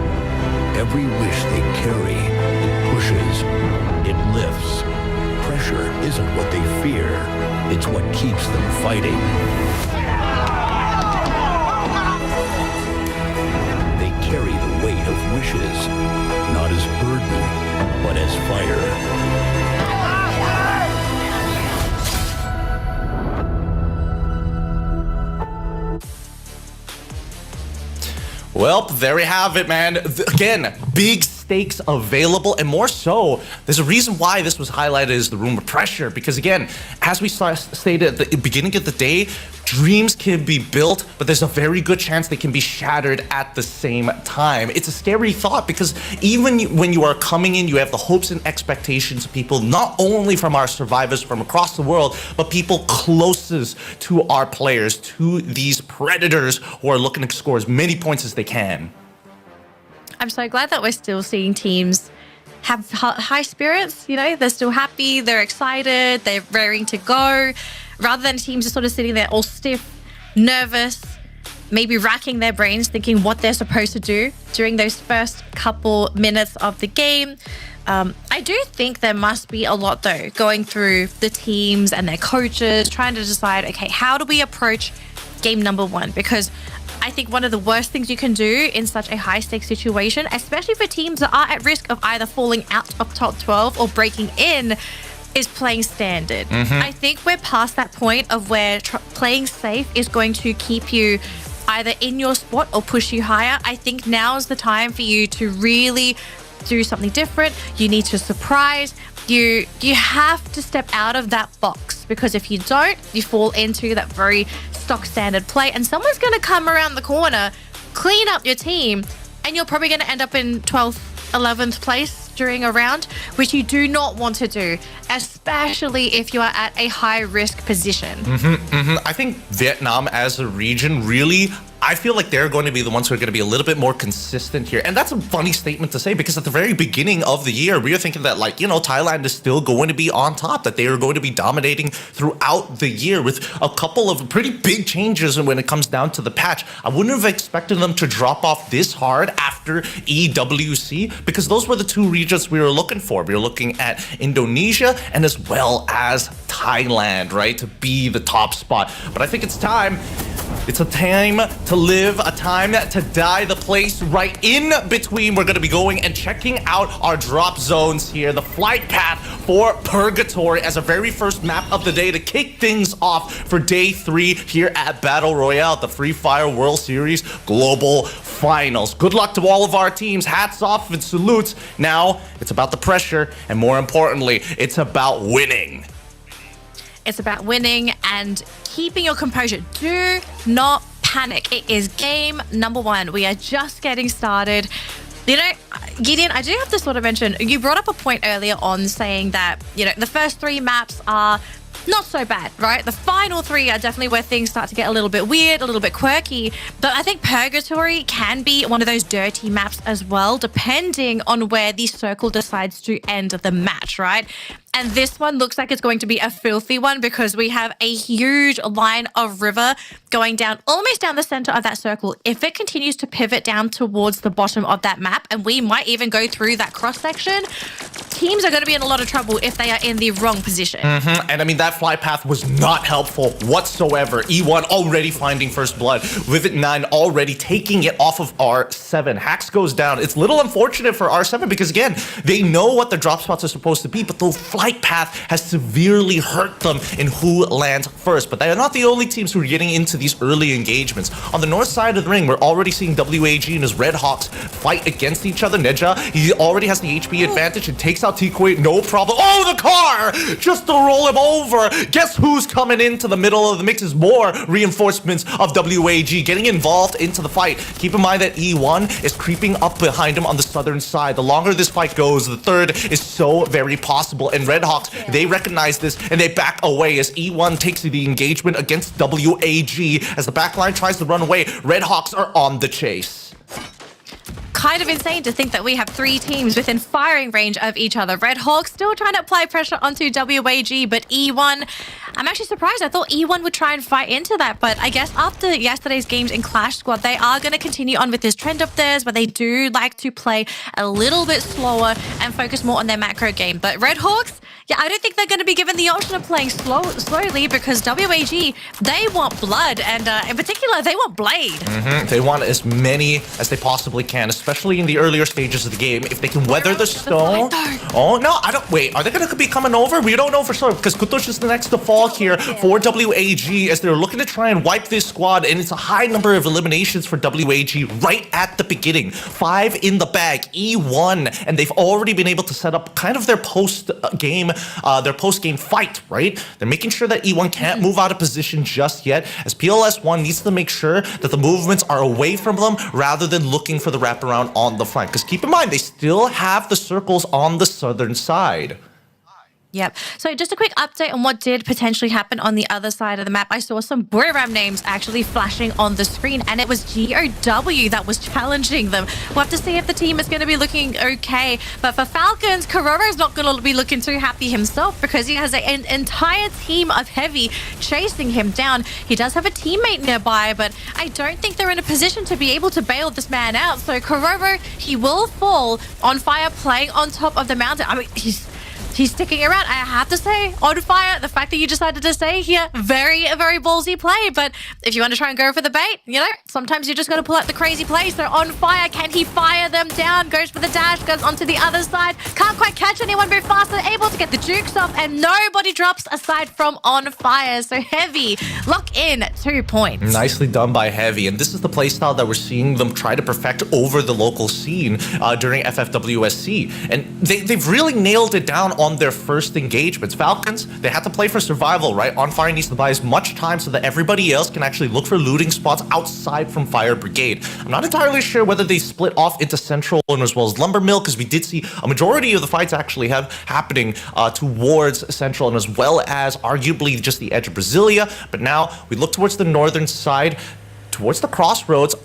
[SPEAKER 21] Every wish they carry, it pushes, it lifts. Pressure isn't what they fear, it's what keeps them fighting. They carry the weight of wishes, not as burden, but as fire.
[SPEAKER 12] Well, there we have it, man. Again, big stakes available, and more so, there's a reason why this was highlighted as the room of pressure, because again, as we stated at the beginning of the day, dreams can be built, but there's a very good chance they can be shattered at the same time. It's a scary thought, because even when you are coming in, you have the hopes and expectations of people, not only from our survivors from across the world, but people closest to our players, to these predators who are looking to score as many points as they can.
[SPEAKER 14] I'm so glad that we're still seeing teams have high spirits. You know, they're still happy, they're excited, they're raring to go, rather than teams just sort of sitting there all stiff, nervous, maybe racking their brains thinking what they're supposed to do during those first couple minutes of the game. I do think there must be a lot, though, going through the teams and their coaches, trying to decide, okay, how do we approach game number one? Because I think one of the worst things you can do in such a high-stakes situation, especially for teams that are at risk of either falling out of top 12 or breaking in, is playing standard. I think we're past that point of where playing safe is going to keep you either in your spot or push you higher. I think now is the time for you to really do something different. You need to surprise. You have to step out of that box, because if you don't, you fall into that very stock standard play, and someone's going to come around the corner, clean up your team, and you're probably going to end up in 12th, 11th place during a round, which you do not want to do, especially if you are at a high-risk position.
[SPEAKER 12] I think Vietnam as a region really, I feel like they're going to be the ones who are going to be a little bit more consistent here. And that's a funny statement to say, because at the very beginning of the year, we were thinking that, like, you know, Thailand is still going to be on top, that they are going to be dominating throughout the year with a couple of pretty big changes when it comes down to the patch. I wouldn't have expected them to drop off this hard after EWC, because those were the two regions we were looking for. We were looking at Indonesia and as well as Thailand, right, to be the top spot. But I think it's time. It's a time to live, a time to die, the place right in between. We're going to be going and checking out our drop zones here, the flight path for Purgatory as a very first map of the day to kick things off for day 3 here at Battle Royale, the Free Fire World Series Global Finals. Good luck to all of our teams. Hats off and salutes. Now, it's about the pressure, and more importantly, it's about winning.
[SPEAKER 14] It's about winning and keeping your composure. Do not panic. It is game number 1. We are just getting started. You know, Gideon, I do have to sort of mention, you brought up a point earlier on saying that, you know, the first 3 maps are not so bad, right? The final 3 are definitely where things start to get a little bit weird, a little bit quirky. But I think Purgatory can be one of those dirty maps as well, depending on where the circle decides to end the match, right? And this one looks like it's going to be a filthy one, because we have a huge line of river going down, almost down the center of that circle. If it continues to pivot down towards the bottom of that map, and we might even go through that cross section, teams are going to be in a lot of trouble if they are in the wrong position.
[SPEAKER 12] And I mean, that fly path was not helpful whatsoever. E1 already finding first blood. Vivid 9 already taking it off of R7. Hax goes down. It's a little unfortunate for R7, because again, they know what the drop spots are supposed to be, but the flight path has severely hurt them in who lands first. But they are not the only teams who are getting into these early engagements. On the north side of the ring, we're already seeing WAG and his Red Hawks fight against each other. Neja, he already has the HP advantage and takes out Tikoi, no problem. Oh, the car! Just to roll him over. Guess who's coming into the middle of the mix is more reinforcements of WAG getting involved into the fight. Keep in mind that E1 is creeping up behind him on the southern side. The longer this fight goes, the third is so very possible. And Red Hawks, they recognize this and they back away as E1 takes the engagement against WAG. As the backline tries to run away, Red Hawks are on the chase.
[SPEAKER 14] Kind of insane to think that we have 3 teams within firing range of each other. Red Hawks still trying to apply pressure onto WAG, but E1, I'm actually surprised. I thought E1 would try and fight into that, but I guess after yesterday's games in Clash Squad, they are going to continue on with this trend of theirs, where they do like to play a little bit slower and focus more on their macro game. But Red Hawks, yeah, I don't think they're going to be given the option of playing slowly, because WAG, they want blood, and in particular, they want Blade.
[SPEAKER 12] They want as many as they possibly can, especially especially in the earlier stages of the game. If they can weather the stone. Oh, no, I don't. Wait, are they going to be coming over? We don't know for sure because Kutosh is the next to fall here for WAG as they're looking to try and wipe this squad. And it's a high number of eliminations for WAG right at the beginning. 5 in the bag, E1. And they've already been able to set up kind of their post-game fight, right? They're making sure that E1 can't move out of position just yet as PLS1 needs to make sure that the movements are away from them rather than looking for the wraparound on the flank. Because keep in mind, they still have the circles on the southern side.
[SPEAKER 14] Yep. So just a quick update on what did potentially happen on the other side of the map. I saw some Booyah names actually flashing on the screen, and it was GOW that was challenging them. We'll have to see if the team is going to be looking okay. But for Falcons, Kororo is not going to be looking too happy himself because he has an entire team of Heavy chasing him down. He does have a teammate nearby, but I don't think they're in a position to be able to bail this man out. So Kororo, he will fall. On Fire playing on top of the mountain. I mean, He's sticking around. I have to say, On Fire, the fact that you decided to stay here, very ballsy play. But if you want to try and go for the bait, you know, sometimes you just got to pull out the crazy play. So On Fire, can he fire them down? Goes for the dash, goes onto the other side. Can't quite catch anyone very fast. Able to get the jukes off, and nobody drops aside from On Fire. So Heavy, lock in 2 points.
[SPEAKER 12] Nicely done by Heavy. And this is the playstyle that we're seeing them try to perfect over the local scene during FFWSC. And they've really nailed it down on their first engagements. Falcons, they had to play for survival, right? On Fire needs to buy as much time so that everybody else can actually look for looting spots outside from Fire Brigade. I'm not entirely sure whether they split off into Central and as well as Lumber Mill, because we did see a majority of the fights actually happening towards Central and as well as arguably just the edge of Brasilia. But now we look towards the northern side, towards the crossroads.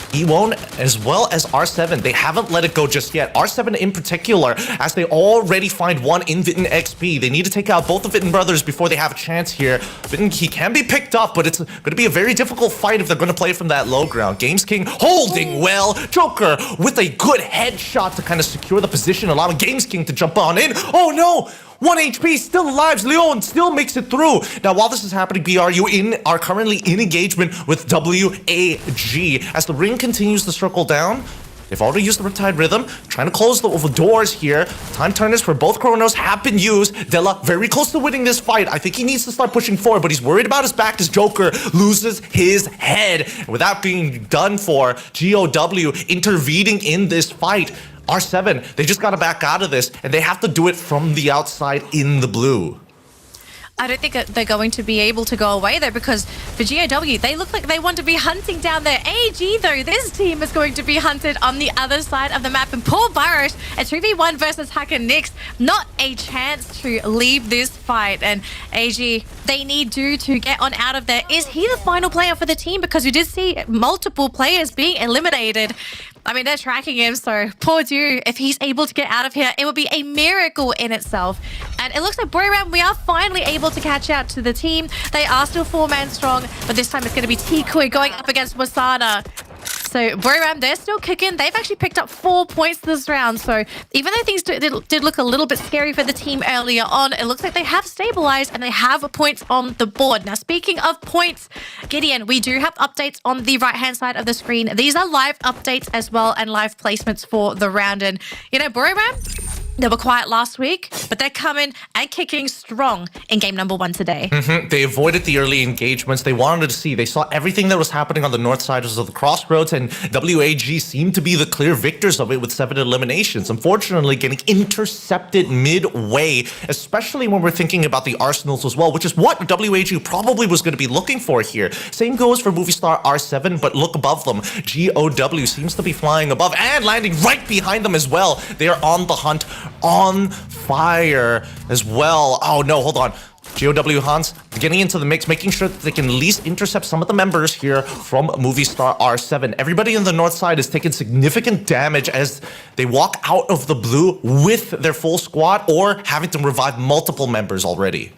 [SPEAKER 12] E1 as well as R7, they haven't let it go just yet. R7 in particular, as they already find one in Vitten XP. They need to take out both the Vitten brothers before they have a chance here. Vitten, he can be picked up, but it's going to be a very difficult fight if they're going to play from that low ground. Games King holding well. Joker with a good headshot to kind of secure the position, allowing Games King to jump on in. Oh no! 1 HP, still alive. Leon still makes it through. Now, while this is happening, BRU are currently in engagement with WAG. As the ring continues to circle down, they've already used the Riptide Rhythm, trying to close the doors here. Time turners for both Chronos have been used. Della very close to winning this fight. I think he needs to start pushing forward, but he's worried about his back as Joker loses his head. Without being done for, GOW intervening in this fight. R7, they just got to back out of this, and they have to do it from the outside in the blue.
[SPEAKER 14] I don't think they're going to be able to go away though, because for GOW, they look like they want to be hunting down there. AG though, this team is going to be hunted on the other side of the map. And Paul Burrows, a 2v1 versus Hacker Nix, not a chance to leave this fight. And AG, they need Dew to get on out of there. Is he the final player for the team? Because we did see multiple players being eliminated. I mean, they're tracking him, so poor Dew, if he's able to get out of here, it would be a miracle in itself. And it looks like Booyah, we are finally able to catch out to the team. They are still 4-man strong, but this time it's going to be Tikui going up against Wasana. So Booyah, they're still kicking. They've actually picked up 4 points this round. So even though things did look a little bit scary for the team earlier on, it looks like they have stabilized and they have points on the board. Now, speaking of points, Gideon, we do have updates on the right-hand side of the screen. These are live updates as well and live placements for the round. And, you know, Booyah, they were quiet last week, but they're coming and kicking strong in game number 1 today.
[SPEAKER 12] They avoided the early engagements. They wanted to see. They saw everything that was happening on the north side of the crossroads, and WAG seemed to be the clear victors of it with 7 eliminations. Unfortunately, getting intercepted midway, especially when we're thinking about the arsenals as well, which is what WAG probably was going to be looking for here. Same goes for movie star R7, but look above them. GOW seems to be flying above and landing right behind them as well. They are on the hunt. On Fire as well. Oh no, hold on. GOW Hans getting into the mix, making sure that they can at least intercept some of the members here from movie star R7. Everybody on the north side is taking significant damage as they walk out of the blue with their full squad or having to revive multiple members already.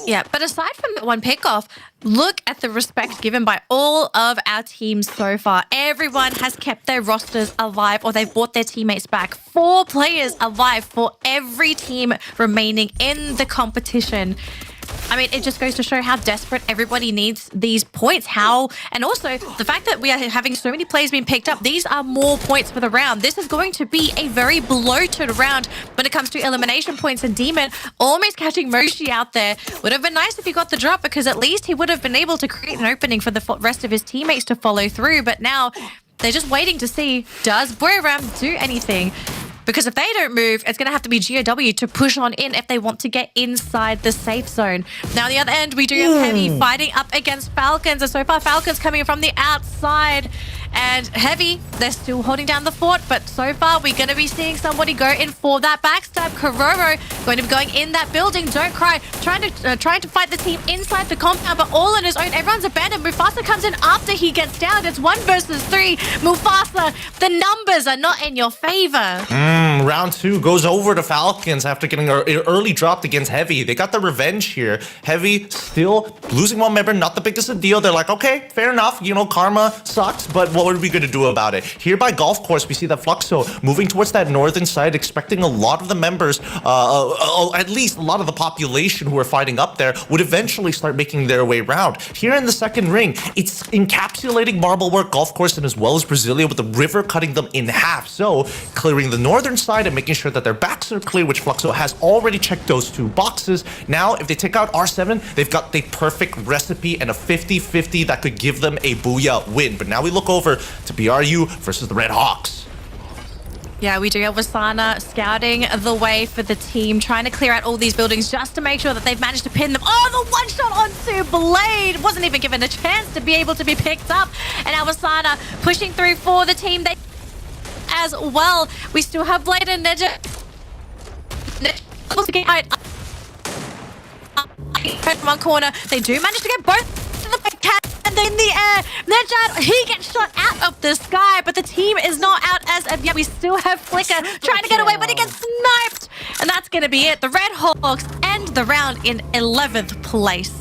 [SPEAKER 14] Yeah, but aside from that one pickoff, look at the respect given by all of our teams so far. Everyone has kept their rosters alive or they've brought their teammates back. 4 players alive for every team remaining in the competition. I mean, it just goes to show how desperate everybody needs these points. And also the fact that we are having so many plays being picked up. These are more points for the round. This is going to be a very bloated round when it comes to elimination points. And Demon almost catching Moshi out there. Would have been nice if he got the drop, because at least he would have been able to create an opening for the rest of his teammates to follow through. But now they're just waiting to see, does Booyahs do anything? Because if they don't move, it's going to have to be GOW to push on in if they want to get inside the safe zone. Now, on the other end, we do have Heavy fighting up against Falcons. And so far, Falcons coming from the outside. And Heavy, they're still holding down the fort. But so far, we're going to be seeing somebody go in for that backstab. Kororo going to be going in that building. Don't cry. Trying to fight the team inside the compound, but all on his own. Everyone's abandoned. Mufasa comes in after he gets down. It's 1 versus 3. Mufasa, the numbers are not in your favor.
[SPEAKER 12] Round 2 goes over to Falcons after getting an early drop against Heavy. They got the revenge here. Heavy still losing one member, not the biggest of deal. They're like, okay, fair enough. You know, karma sucks, but what are we going to do about it? Here by Golf Course, we see that Fluxo moving towards that northern side, expecting a lot of the members, at least a lot of the population who are fighting up there, would eventually start making their way around. Here in the second ring, it's encapsulating Marble Work, Golf Course, and as well as Brasilia, with the river cutting them in half. So, clearing the northern side and making sure that their backs are clear, which Fluxo has already checked those 2 boxes. Now, if they take out R7, they've got the perfect recipe and a 50-50 that could give them a Booyah win. But now we look over to BRU versus the Red Hawks.
[SPEAKER 14] Yeah, we do have Wasana scouting the way for the team, trying to clear out all these buildings just to make sure that they've managed to pin them. Oh, the one shot onto Blade! Wasn't even given a chance to be able to be picked up. And now Wasana pushing through for the team. They as well. We still have Blade and Ninja. To get out. In one corner. They do manage to get both of the cat and in the air. Ninja, he gets shot out of the sky, but the team is not out as of yet. We still have Flicker trying to get away, but he gets sniped. And that's going to be it. The Red Hawks end the round in 11th place.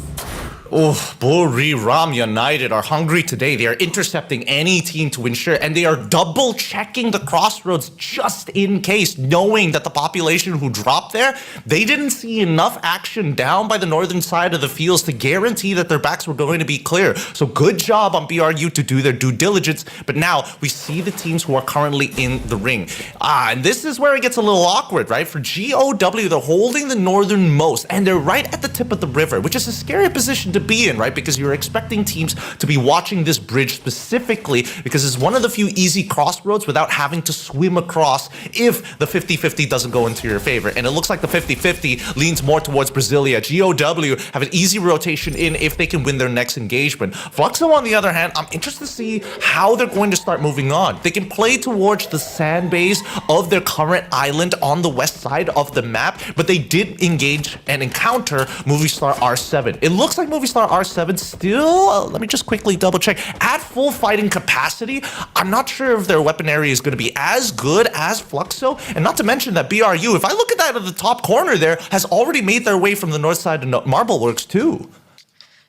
[SPEAKER 12] Oh, Booyahs United are hungry today. They are intercepting any team to ensure, and they are double checking the crossroads just in case, knowing that the population who dropped there, they didn't see enough action down by the northern side of the fields to guarantee that their backs were going to be clear. So good job on BRU to do their due diligence. But now we see the teams who are currently in the ring. And this is where it gets a little awkward, right? For GOW, they're holding the northernmost, and they're right at the tip of the river, which is a scary position to be in, right? Because you're expecting teams to be watching this bridge specifically because it's one of the few easy crossroads without having to swim across if the 50-50 doesn't go into your favor. And it looks like the 50-50 leans more towards Brasilia. GOW have an easy rotation in if they can win their next engagement. Fluxo, on the other hand, I'm interested to see how they're going to start moving on. They can play towards the sand base of their current island on the west side of the map, but they did engage and encounter Movistar R7. It looks like Movistar R7 still, let me just quickly double check, at full fighting capacity. I'm not sure if their weapon area is going to be as good as Fluxo, and not to mention that BRU, if I look at that at the top corner there, has already made their way from the north side of Marble Works too.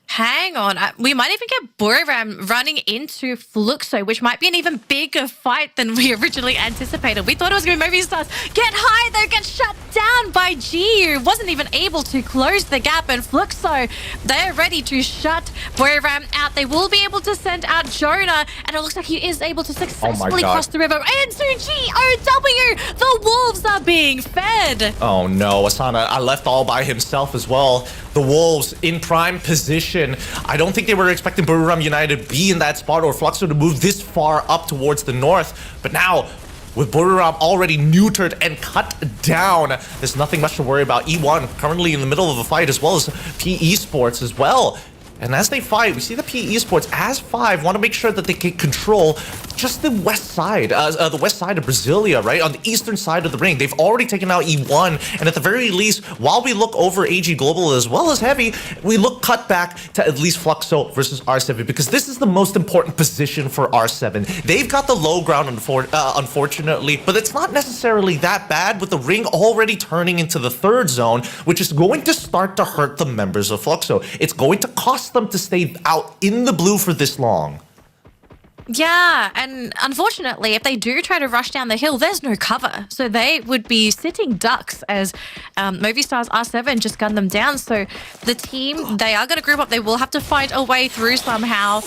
[SPEAKER 14] Hang on, we might even get Booyahs running into Fluxo, which might be an even bigger fight than we originally anticipated. We thought it was going to be Movistar's get high, though, get shut down by GU. Wasn't even able to close the gap, and Fluxo, they're ready to shut Booyahs out. They will be able to send out Jonah, and it looks like he is able to successfully cross the river into GOW. The Wolves are being fed.
[SPEAKER 12] Oh no, Asana left all by himself as well. The Wolves in prime position. I don't think they were expecting Booyahs United to be in that spot or Fluxo to move this far up towards the north. But now, with Booyahs already neutered and cut down, there's nothing much to worry about. E1 currently in the middle of a fight, as well as P Esports as well. And as they fight, we see the P Esports as 5 want to make sure that they can control just the west side of Brasilia, right? On the eastern side of the ring. They've already taken out E1, and at the very least, while we look over AG Global as well as Heavy, we look cut back to at least Fluxo versus R7, because this is the most important position for R7. They've got the low ground, unfortunately, but it's not necessarily that bad with the ring already turning into the third zone, which is going to start to hurt the members of Fluxo. It's going to cost them to stay out in the blue for this long.
[SPEAKER 14] Yeah, and unfortunately, if they do try to rush down the hill, there's no cover. So they would be sitting ducks as Movistar's R7 just gunned them down. So the team, they are going to group up. They will have to find a way through somehow.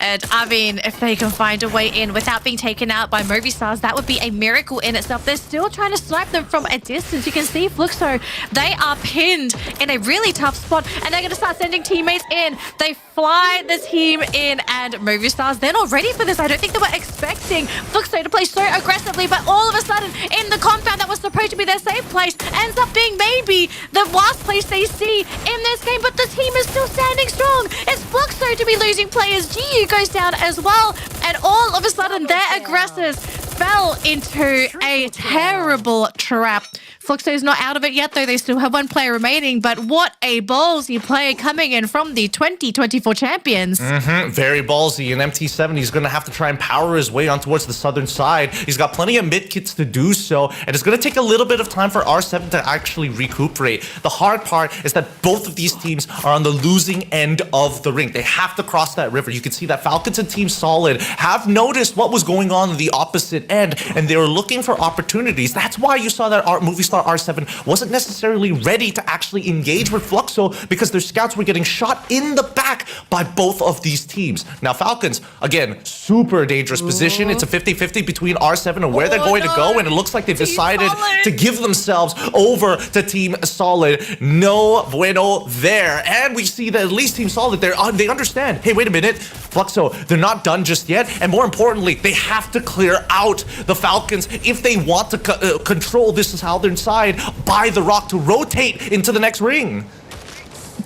[SPEAKER 14] And I mean, if they can find a way in without being taken out by Movistars, that would be a miracle in itself. They're still trying to snipe them from a distance. You can see Fluxo, they are pinned in a really tough spot, and they're going to start sending teammates in. They fly the team in, and Movistars, they're not ready for this. I don't think they were expecting Fluxo to play so aggressively, but all of a sudden, in the compound that was supposed to be their safe place, ends up being maybe the worst place they see in this game, but the team is still standing strong. It's Fluxo to be losing players. GU goes down as well, and all of a sudden their aggressors fell into a terrible trap. Fluxo's not out of it yet, though. They still have one player remaining, but what a ballsy play coming in from the 2024 champions.
[SPEAKER 12] Very ballsy. In MT7, he's going to have to try and power his way on towards the southern side. He's got plenty of mid kits to do so, and it's going to take a little bit of time for R7 to actually recuperate. The hard part is that both of these teams are on the losing end of the ring. They have to cross that river. You can see that Falcons and Team Solid have noticed what was going on the opposite end, and they were looking for opportunities. That's why you saw that Movistar R7 wasn't necessarily ready to actually engage with Fluxo, because their scouts were getting shot in the back by both of these teams. Now Falcons, again, super dangerous position. It's a 50-50 between R7 and where they're going to go, and it looks like they've decided to give themselves over to Team Solid. No bueno there. And we see that at least Team Solid, they understand, hey, wait a minute, Fluxo, they're not done just yet, and more importantly, they have to clear out the Falcons if they want to control this southern side by the rock to rotate into the next ring.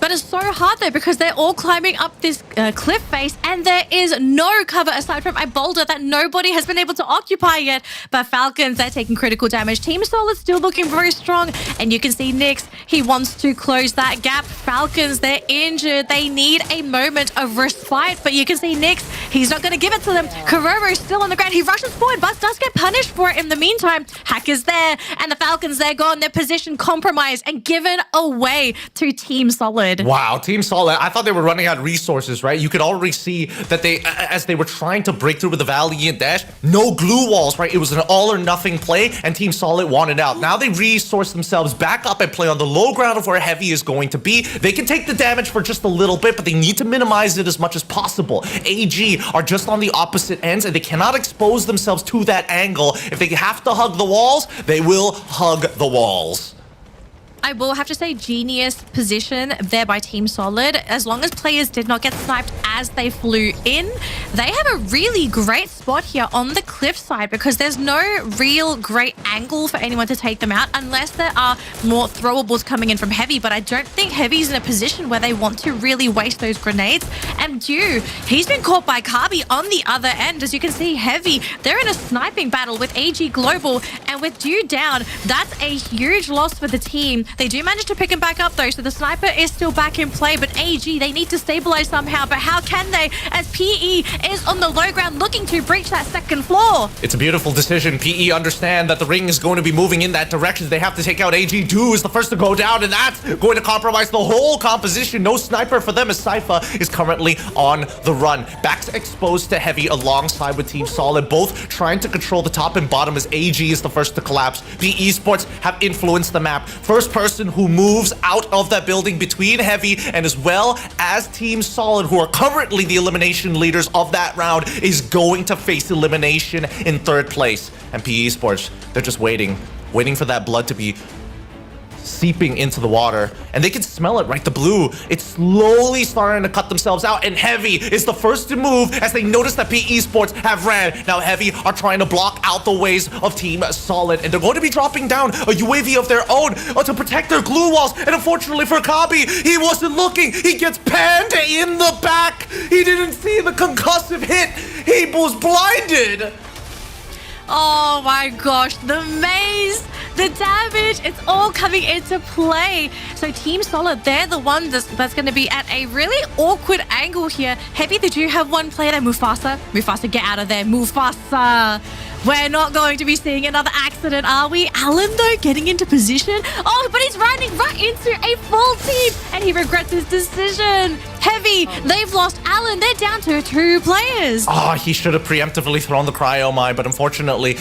[SPEAKER 14] But it's so hard though, because they're all climbing up this cliff face, and there is no cover aside from a boulder that nobody has been able to occupy yet. But Falcons, they're taking critical damage. Team Solid's still looking very strong, and you can see Nyx, he wants to close that gap. Falcons, they're injured. They need a moment of respite, but you can see Nyx, he's not going to give it to them. Kororo's still on the ground. He rushes forward, but does get punished for it in the meantime. Hack is there, and the Falcons, they're gone. Their position compromised and given away to Team Solid.
[SPEAKER 12] Wow, Team Solid, I thought they were running out of resources, right? You could already see that they, as they were trying to break through with the Valiant Dash, no glue walls, right? It was an all or nothing play, and Team Solid wanted out. Now they resource themselves back up and play on the low ground of where Heavy is going to be. They can take the damage for just a little bit, but they need to minimize it as much as possible. AG are just on the opposite ends, and they cannot expose themselves to that angle. If they have to hug the walls, they will hug the walls.
[SPEAKER 14] I will have to say, genius position there by Team Solid. As long as players did not get sniped as they flew in, they have a really great spot here on the cliff side, because there's no real great angle for anyone to take them out unless there are more throwables coming in from Heavy. But I don't think Heavy's in a position where they want to really waste those grenades. And Dew, he's been caught by Kabi on the other end. As you can see, Heavy, they're in a sniping battle with AG Global, and with Dew down, that's a huge loss for the team. They do manage to pick him back up though, so the sniper is still back in play, but AG, they need to stabilize somehow. But how can they, as PE is on the low ground looking to breach that second floor?
[SPEAKER 12] It's a beautiful decision. PE understand that the ring is going to be moving in that direction. They have to take out AG. Dew is the first to go down, and that's going to compromise the whole composition. No sniper for them, as Cypher is currently on the run. Backs exposed to Heavy alongside with Team Solid, both trying to control the top and bottom, as AG is the first to collapse. The Esports have influenced the map. First person who moves out of that building between Heavy and as well as Team Solid, who are currently the elimination leaders of that round, is going to face elimination in third place. And PE Esports, they're just waiting for that blood to be seeping into the water, and they can smell it, right? The blue, it's slowly starting to cut themselves out, and Heavy is the first to move as they notice that PE Sports have ran. Now Heavy are trying to block out the ways of Team Solid, and they're going to be dropping down a UAV of their own to protect their glue walls. And unfortunately for Kabi, he wasn't looking. He gets panned in the back. He didn't see the concussive hit. He was blinded.
[SPEAKER 14] Oh my gosh, the maze, the damage, it's all coming into play. So Team Solid, they're the one that's going to be at a really awkward angle here. Heavy, they do have one player there, Mufasa. Mufasa, get out of there, Mufasa. We're not going to be seeing another accident, are we? Alan, though, getting into position. Oh, but he's running right into a full team, and he regrets his decision. Heavy, they've lost Alan. They're down to 2 players.
[SPEAKER 12] He should have preemptively thrown the cryo mine, but unfortunately,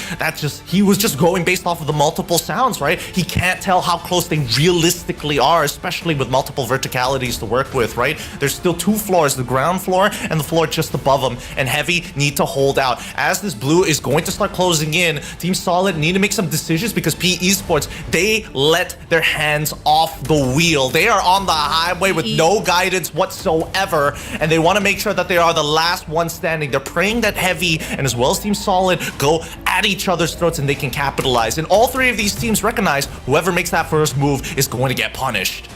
[SPEAKER 12] he was just going based off of the multiple sounds, right? He can't tell how close they realistically are, especially with multiple verticalities to work with, right? There's still 2 floors, the ground floor and the floor just above them, and Heavy need to hold out. As this blue is going to start closing in, Team Solid need to make some decisions because PE Esports, they let their hands off the wheel. They are on the highway with no guidance whatsoever, and they want to make sure that they are the last one standing. They're praying that Heavy and as well as Team Solid go at each other's throats and they can capitalize. And all 3 of these teams recognize whoever makes that first move is going to get punished.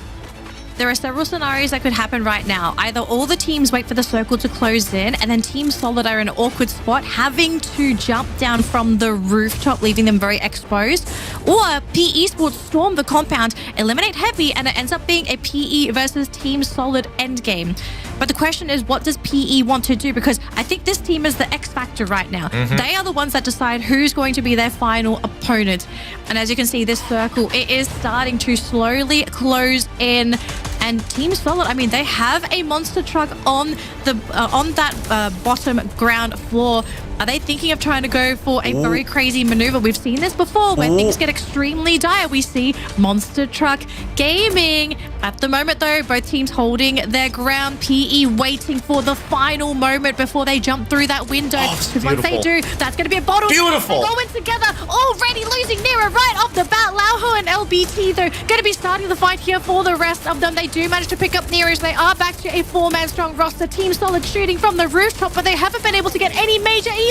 [SPEAKER 14] There are several scenarios that could happen right now. Either all the teams wait for the circle to close in, and then Team Solid are in an awkward spot, having to jump down from the rooftop, leaving them very exposed. Or PE Esports storm the compound, eliminate Heavy, and it ends up being a PE versus Team Solid endgame. But the question is, what does PE want to do? Because I think this team is the X factor right now. They are the ones that decide who's going to be their final opponent. And as you can see, this circle, it is starting to slowly close in. And Team Solid, I mean, they have a monster truck on that bottom ground floor. Are they thinking of trying to go for a very crazy maneuver? We've seen this before where things get extremely dire. We see Monster Truck Gaming. At the moment, though, both teams holding their ground. PE waiting for the final moment before they jump through that window. Because once they do, that's going to be a bottle.
[SPEAKER 12] Beautiful.
[SPEAKER 14] They're going together. Already losing Nira right off the bat. Lauho and LBT, though, going to be starting the fight here for the rest of them. They do manage to pick up Nira as they are back to a 4-man strong roster. Team Solid shooting from the rooftop, but they haven't been able to get any major elims.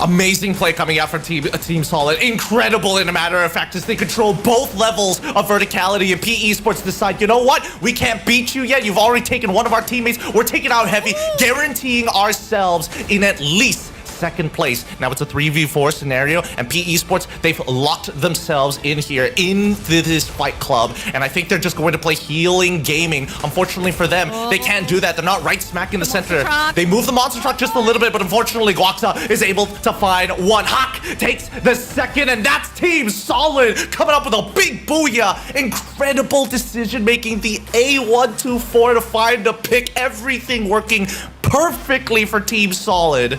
[SPEAKER 12] Amazing play coming out from Team Solid. Incredible, in a matter of fact, as they control both levels of verticality, and PE Esports decide, you know what? We can't beat you yet. You've already taken one of our teammates. We're taking out Heavy, guaranteeing ourselves in at least second place. Now it's a 3v4 scenario, and PE Esports, they've locked themselves in here into this fight club, and I think they're just going to play healing gaming. Unfortunately for them, they can't do that. They're not right smack in the center. They move the monster truck just a little bit, but unfortunately Guaxa is able to find one. Hawk takes the second, and that's Team Solid coming up with a big booyah. Incredible decision making, the A124 to find a pick, everything working perfectly for Team Solid.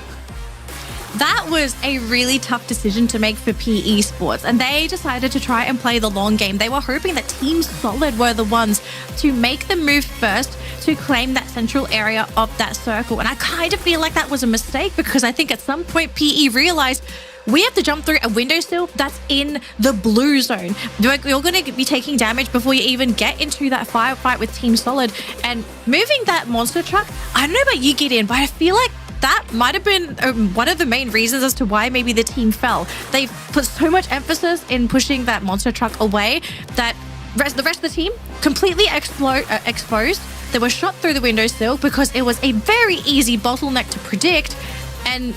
[SPEAKER 14] That was a really tough decision to make for PE Esports, and they decided to try and play the long game. They were hoping that Team Solid were the ones to make the move first to claim that central area of that circle. And I kind of feel like that was a mistake, because I think at some point PE realized we have to jump through a windowsill that's in the blue zone. You're going to be taking damage before you even get into that firefight with Team Solid. And moving that monster truck, I don't know about you, Gideon, but I feel like that might have been one of the main reasons as to why maybe the team fell. They put so much emphasis in pushing that monster truck away that the rest of the team completely exposed. They were shot through the windowsill because it was a very easy bottleneck to predict, and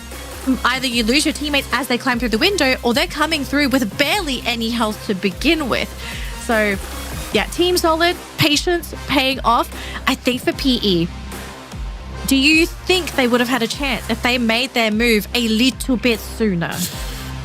[SPEAKER 14] either you lose your teammates as they climb through the window, or they're coming through with barely any health to begin with. So yeah, Team Solid, patience paying off. I think for PE, do you think they would have had a chance if they made their move a little bit sooner?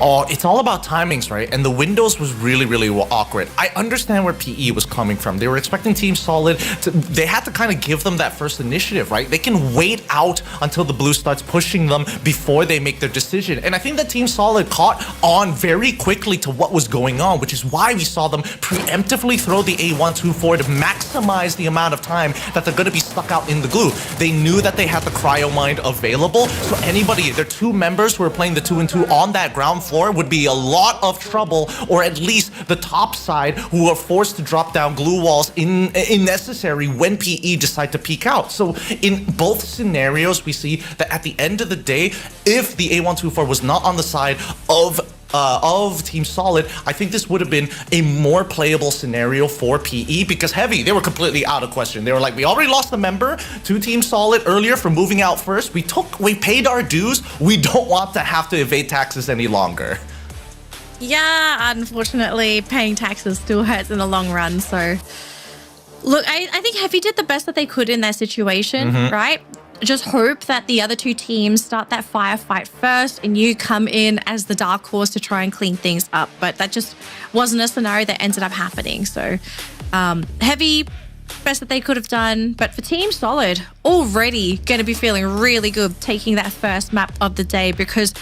[SPEAKER 12] Oh, it's all about timings, right? And the windows was really, really awkward. I understand where PE was coming from. They were expecting Team Solid they had to kind of give them that first initiative, right? They can wait out until the blue starts pushing them before they make their decision. And I think that Team Solid caught on very quickly to what was going on, which is why we saw them preemptively throw the A124 to maximize the amount of time that they're going to be stuck out in the glue. They knew that they had the cryo mine available, so anybody, their 2 members who are playing the 2-2 on that ground floor would be a lot of trouble, or at least the top side who are forced to drop down glue walls unnecessary when PE decide to peek out. So in both scenarios, we see that at the end of the day, if the A124 was not on the side of Team Solid, I think this would have been a more playable scenario for PE, because Heavy, they were completely out of question. They were like, we already lost a member to Team Solid earlier for moving out first. We paid our dues. We don't want to have to evade taxes any longer.
[SPEAKER 14] Yeah, unfortunately, paying taxes still hurts in the long run. So look, I think Heavy did the best that they could in that situation, right? Just hope that the other 2 teams start that firefight first and you come in as the dark horse to try and clean things up. But that just wasn't a scenario that ended up happening. So Heavy best that they could have done. But for Team Solid, already going to be feeling really good taking that first map of the day, because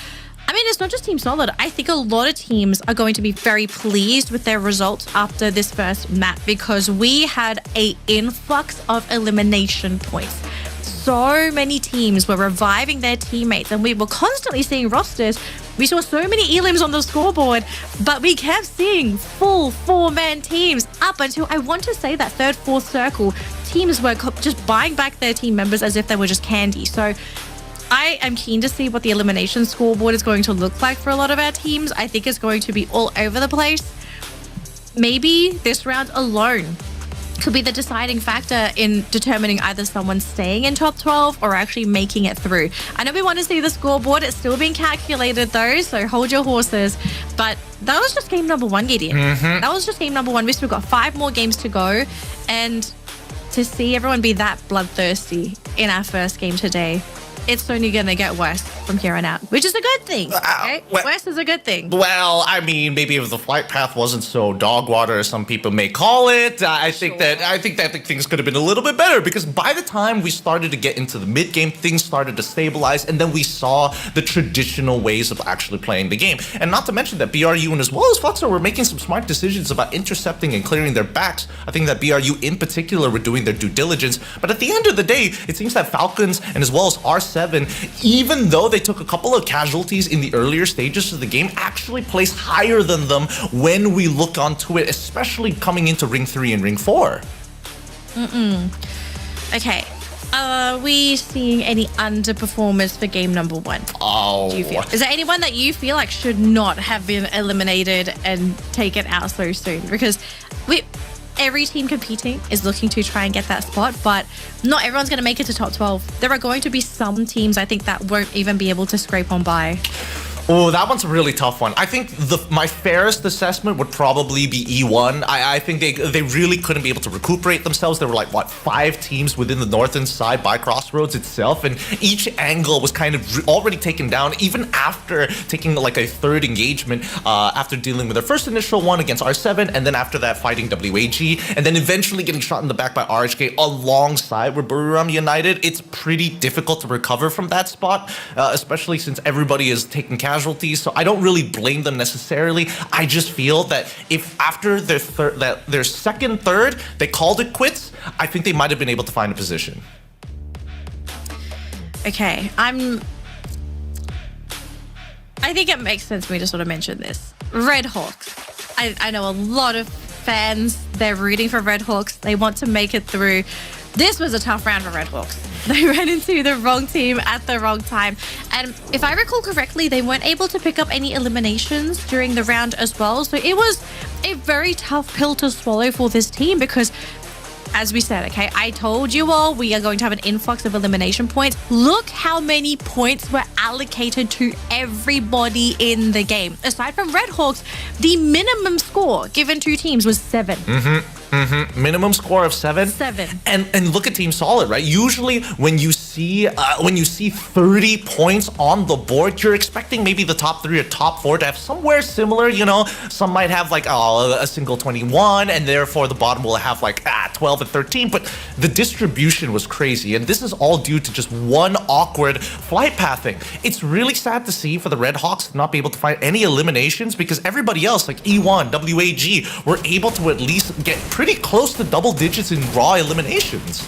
[SPEAKER 14] I mean, it's not just Team Solid. I think a lot of teams are going to be very pleased with their results after this first map, because we had an influx of elimination points. So many teams were reviving their teammates, and we were constantly seeing rosters. We saw so many elims on the scoreboard, but we kept seeing full 4-man teams up until, I want to say, that third, fourth circle. Teams were just buying back their team members as if they were just candy. So I am keen to see what the elimination scoreboard is going to look like for a lot of our teams. I think it's going to be all over the place. Maybe this round alone could be the deciding factor in determining either someone staying in top 12 or actually making it through. I know we want to see the scoreboard. It's still being calculated though, so hold your horses. But that was just game number 1, Gideon. That was just game number 1. We still got 5 more games to go. And to see everyone be that bloodthirsty in our first game today, it's only going to get worse from here on out, which is a good thing. Okay? Worse is a good thing.
[SPEAKER 12] Well, I mean, maybe if the flight path wasn't so dog water, as some people may call it, I think that things could have been a little bit better, because by the time we started to get into the mid game, things started to stabilize, and then we saw the traditional ways of actually playing the game. And not to mention that BRU and as well as Fluxo were making some smart decisions about intercepting and clearing their backs. I think that BRU in particular were doing their due diligence. But at the end of the day, it seems that Falcons and as well as R7, even though they took a couple of casualties in the earlier stages of the game, actually placed higher than them when we look onto it, especially coming into Ring 3 and Ring 4.
[SPEAKER 14] Okay. Are we seeing any underperformers for game number 1?
[SPEAKER 12] Oh.
[SPEAKER 14] Do you feel? Is there anyone that you feel like should not have been eliminated and taken out so soon? Because every team competing is looking to try and get that spot, but not everyone's going to make it to top 12. There are going to be some teams, I think, that won't even be able to scrape on by.
[SPEAKER 12] Oh, that one's a really tough one. I think my fairest assessment would probably be E1. I think they really couldn't be able to recuperate themselves. There were like, what, 5 teams within the northern side by Crossroads itself, and each angle was kind of already taken down, even after taking like a third engagement, after dealing with their first initial one against R7, and then after that fighting WAG, and then eventually getting shot in the back by RHK alongside with Booyahs United. It's pretty difficult to recover from that spot, especially since everybody is taking casualties, so I don't really blame them necessarily. I just feel that if after their second, third, they called it quits, I think they might have been able to find a position.
[SPEAKER 14] Okay, I think it makes sense for me to sort of mention this. Red Hawks. I know a lot of fans, they're rooting for Red Hawks. They want to make it through. This was a tough round for Red Hawks. They ran into the wrong team at the wrong time. And if I recall correctly, they weren't able to pick up any eliminations during the round as well. So it was a very tough pill to swallow for this team, because as we said, okay, I told you all we are going to have an influx of elimination points. Look how many points were allocated to everybody in the game. Aside from Red Hawks, the minimum score given to teams was 7.
[SPEAKER 12] Minimum score of 7.
[SPEAKER 14] 7.
[SPEAKER 12] And look at Team Solid, right? Usually when you see 30 points on the board, you're expecting maybe the top 3 or top 4 to have somewhere similar. You know, some might have like a single 21, and therefore the bottom will have like 12 and 13. But the distribution was crazy, and this is all due to just one awkward flight pathing. It's really sad to see for the Red Hawks to not be able to find any eliminations, because everybody else like E1, WAG were able to at least get pretty close to double digits in raw eliminations.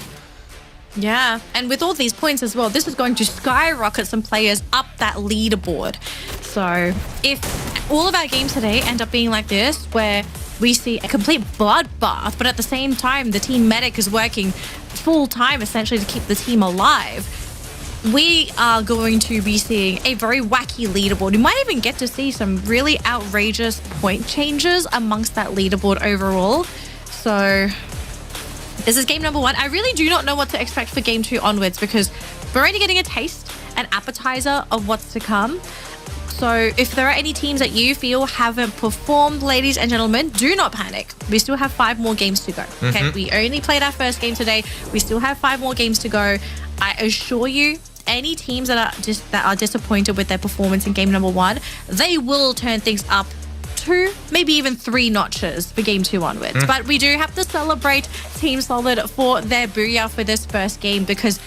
[SPEAKER 14] Yeah, and with all these points as well, this is going to skyrocket some players up that leaderboard. So if all of our games today end up being like this, where we see a complete bloodbath, but at the same time, the team medic is working full time essentially to keep the team alive, we are going to be seeing a very wacky leaderboard. You might even get to see some really outrageous point changes amongst that leaderboard overall. So this is game number 1. I really do not know what to expect for game 2 onwards, because we're only getting a taste, an appetizer of what's to come. So if there are any teams that you feel haven't performed, ladies and gentlemen, do not panic. We still have 5 more games to go. Okay, we only played our first game today. We still have 5 more games to go. I assure you, any teams that are disappointed with their performance in game number 1, they will turn things up 2, maybe even 3 notches for game 2 onwards. But we do have to celebrate Team Solid for their Booyah for this first game because,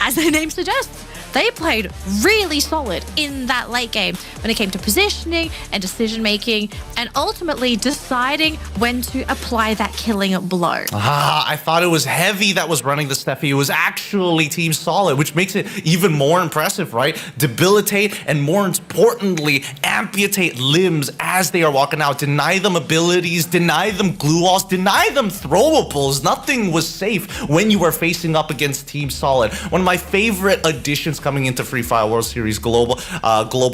[SPEAKER 14] as the name suggests, they played really solid in that late game when it came to positioning and decision making and ultimately deciding when to apply that killing blow.
[SPEAKER 12] I thought it was Heavy that was running the Steffi. It was actually Team Solid, which makes it even more impressive, right? Debilitate and more importantly, amputate limbs as they are walking out. Deny them abilities, deny them glue walls, deny them throwables. Nothing was safe when you were facing up against Team Solid. One of my favorite additions coming into Free Fire World Series Global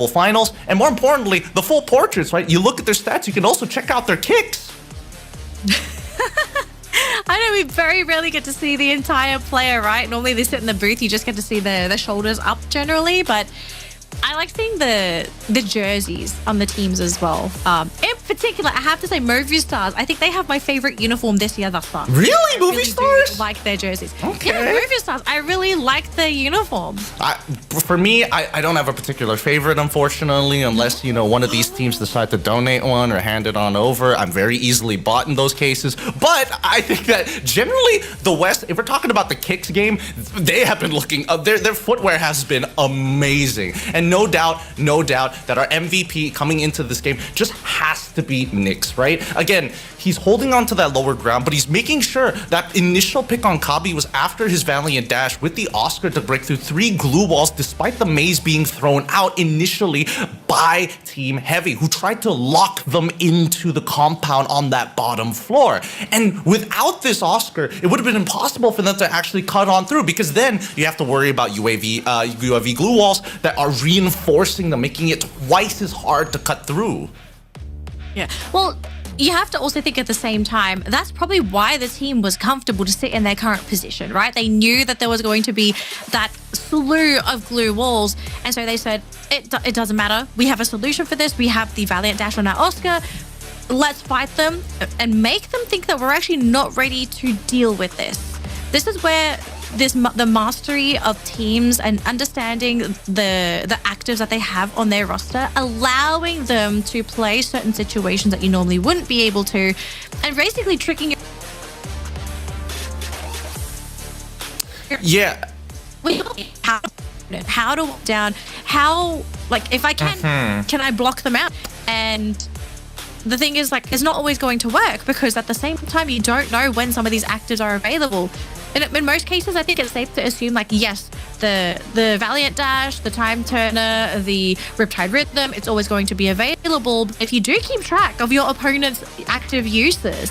[SPEAKER 12] Finals, and more importantly, the full portraits, right? You look at their stats, you can also check out their kicks.
[SPEAKER 14] I know we very rarely get to see the entire player, right? Normally they sit in the booth, you just get to see the shoulders up generally, but I like seeing the jerseys on the teams as well. In particular, I have to say Movie Stars. I think they have my favorite uniform this year thus far.
[SPEAKER 12] Really? Movie Stars?
[SPEAKER 14] Like their jerseys.
[SPEAKER 12] Okay.
[SPEAKER 14] Yeah, Movie Stars. I really like their uniforms.
[SPEAKER 12] For me, I don't have a particular favorite, unfortunately, unless, you know, one of these teams decide to donate one or hand it on over. I'm very easily bought in those cases. But I think that generally the West, if we're talking about the kicks game, they have been looking up. Their footwear has been amazing. And no doubt that our MVP coming into this game just has to be Nyx, right? Again, he's holding on to that lower ground, but he's making sure that initial pick on Kabi was after his Valiant dash with the Oscar to break through 3 glue walls despite the maze being thrown out initially by Team Heavy, who tried to lock them into the compound on that bottom floor. And without this Oscar, it would have been impossible for them to actually cut on through, because then you have to worry about UAV glue walls that are reinforcing them, making it twice as hard to cut through.
[SPEAKER 14] Yeah. Well, you have to also think at the same time, that's probably why the team was comfortable to sit in their current position, right? They knew that there was going to be that slew of glue walls. And so they said, it doesn't matter. We have a solution for this. We have the Valiant dash on our Oscar. Let's fight them and make them think that we're actually not ready to deal with this. This is where the mastery of teams and understanding the actives that they have on their roster, allowing them to play certain situations that you normally wouldn't be able to, and basically tricking you.
[SPEAKER 12] Yeah.
[SPEAKER 14] How to walk down, how, like, if I can I block them out? And the thing is, like, it's not always going to work, because at the same time, you don't know when some of these actives are available. And in most cases, I think it's safe to assume, like, yes, the Valiant dash, the Time Turner, the Riptide Rhythm, it's always going to be available. But if you do keep track of your opponent's active uses,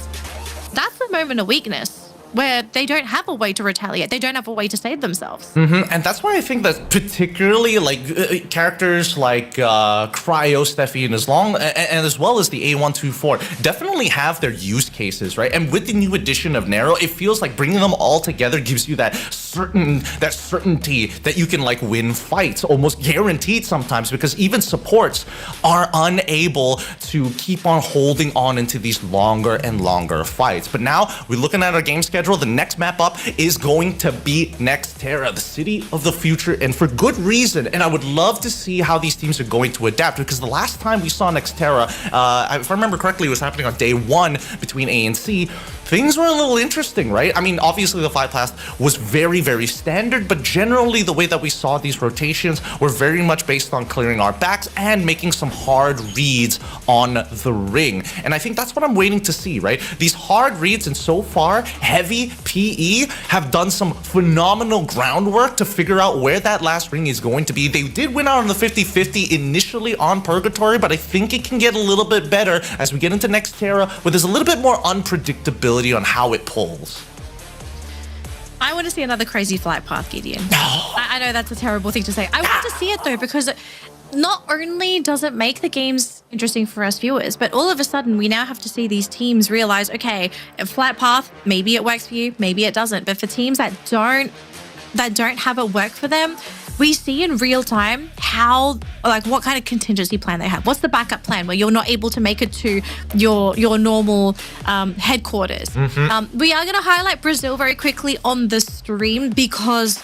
[SPEAKER 14] that's the moment of weakness, where they don't have a way to retaliate. They don't have a way to save themselves.
[SPEAKER 12] And that's why I think that particularly like characters like Cryo, Steffi, and as well as the A124 definitely have their use cases, right? And with the new addition of Narrow, it feels like bringing them all together gives you that certainty that you can like win fights, almost guaranteed sometimes, because even supports are unable to keep on holding on into these longer and longer fights. But now we're looking at our game schedule. The next map up is going to be Nextera, the city of the future, and for good reason. And I would love to see how these teams are going to adapt, because the last time we saw Nextera, if I remember correctly, it was happening on day 1 between A and C. Things were a little interesting, right? I mean, obviously the fight path was very, very standard, but generally the way that we saw these rotations were very much based on clearing our backs and making some hard reads on the ring. And I think that's what I'm waiting to see, right? These hard reads, and so far, Heavy, PE have done some phenomenal groundwork to figure out where that last ring is going to be. They did win out on the 50-50 initially on Purgatory, but I think it can get a little bit better as we get into Nextera, where there's a little bit more unpredictability on how it pulls.
[SPEAKER 14] I want to see another crazy flight path, Gideon. I know that's a terrible thing to say. I want to see it though, because not only does it make the games interesting for us viewers, but all of a sudden we now have to see these teams realize, okay, a flight path, maybe it works for you, maybe it doesn't. But for teams that don't have it work for them, we see in real time how, like, what kind of contingency plan they have. What's the backup plan where you're not able to make it to your normal headquarters? We are going to highlight Brazil very quickly on the stream, because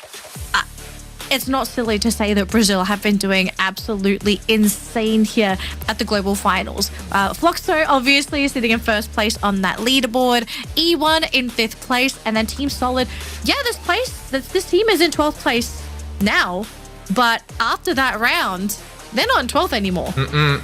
[SPEAKER 14] it's not silly to say that Brazil have been doing absolutely insane here at the global finals. Fluxo obviously is sitting in first place on that leaderboard, E1 in 5th place, and then Team Solid. Yeah, this team is in 12th place now, but after that round, they're not in 12th anymore.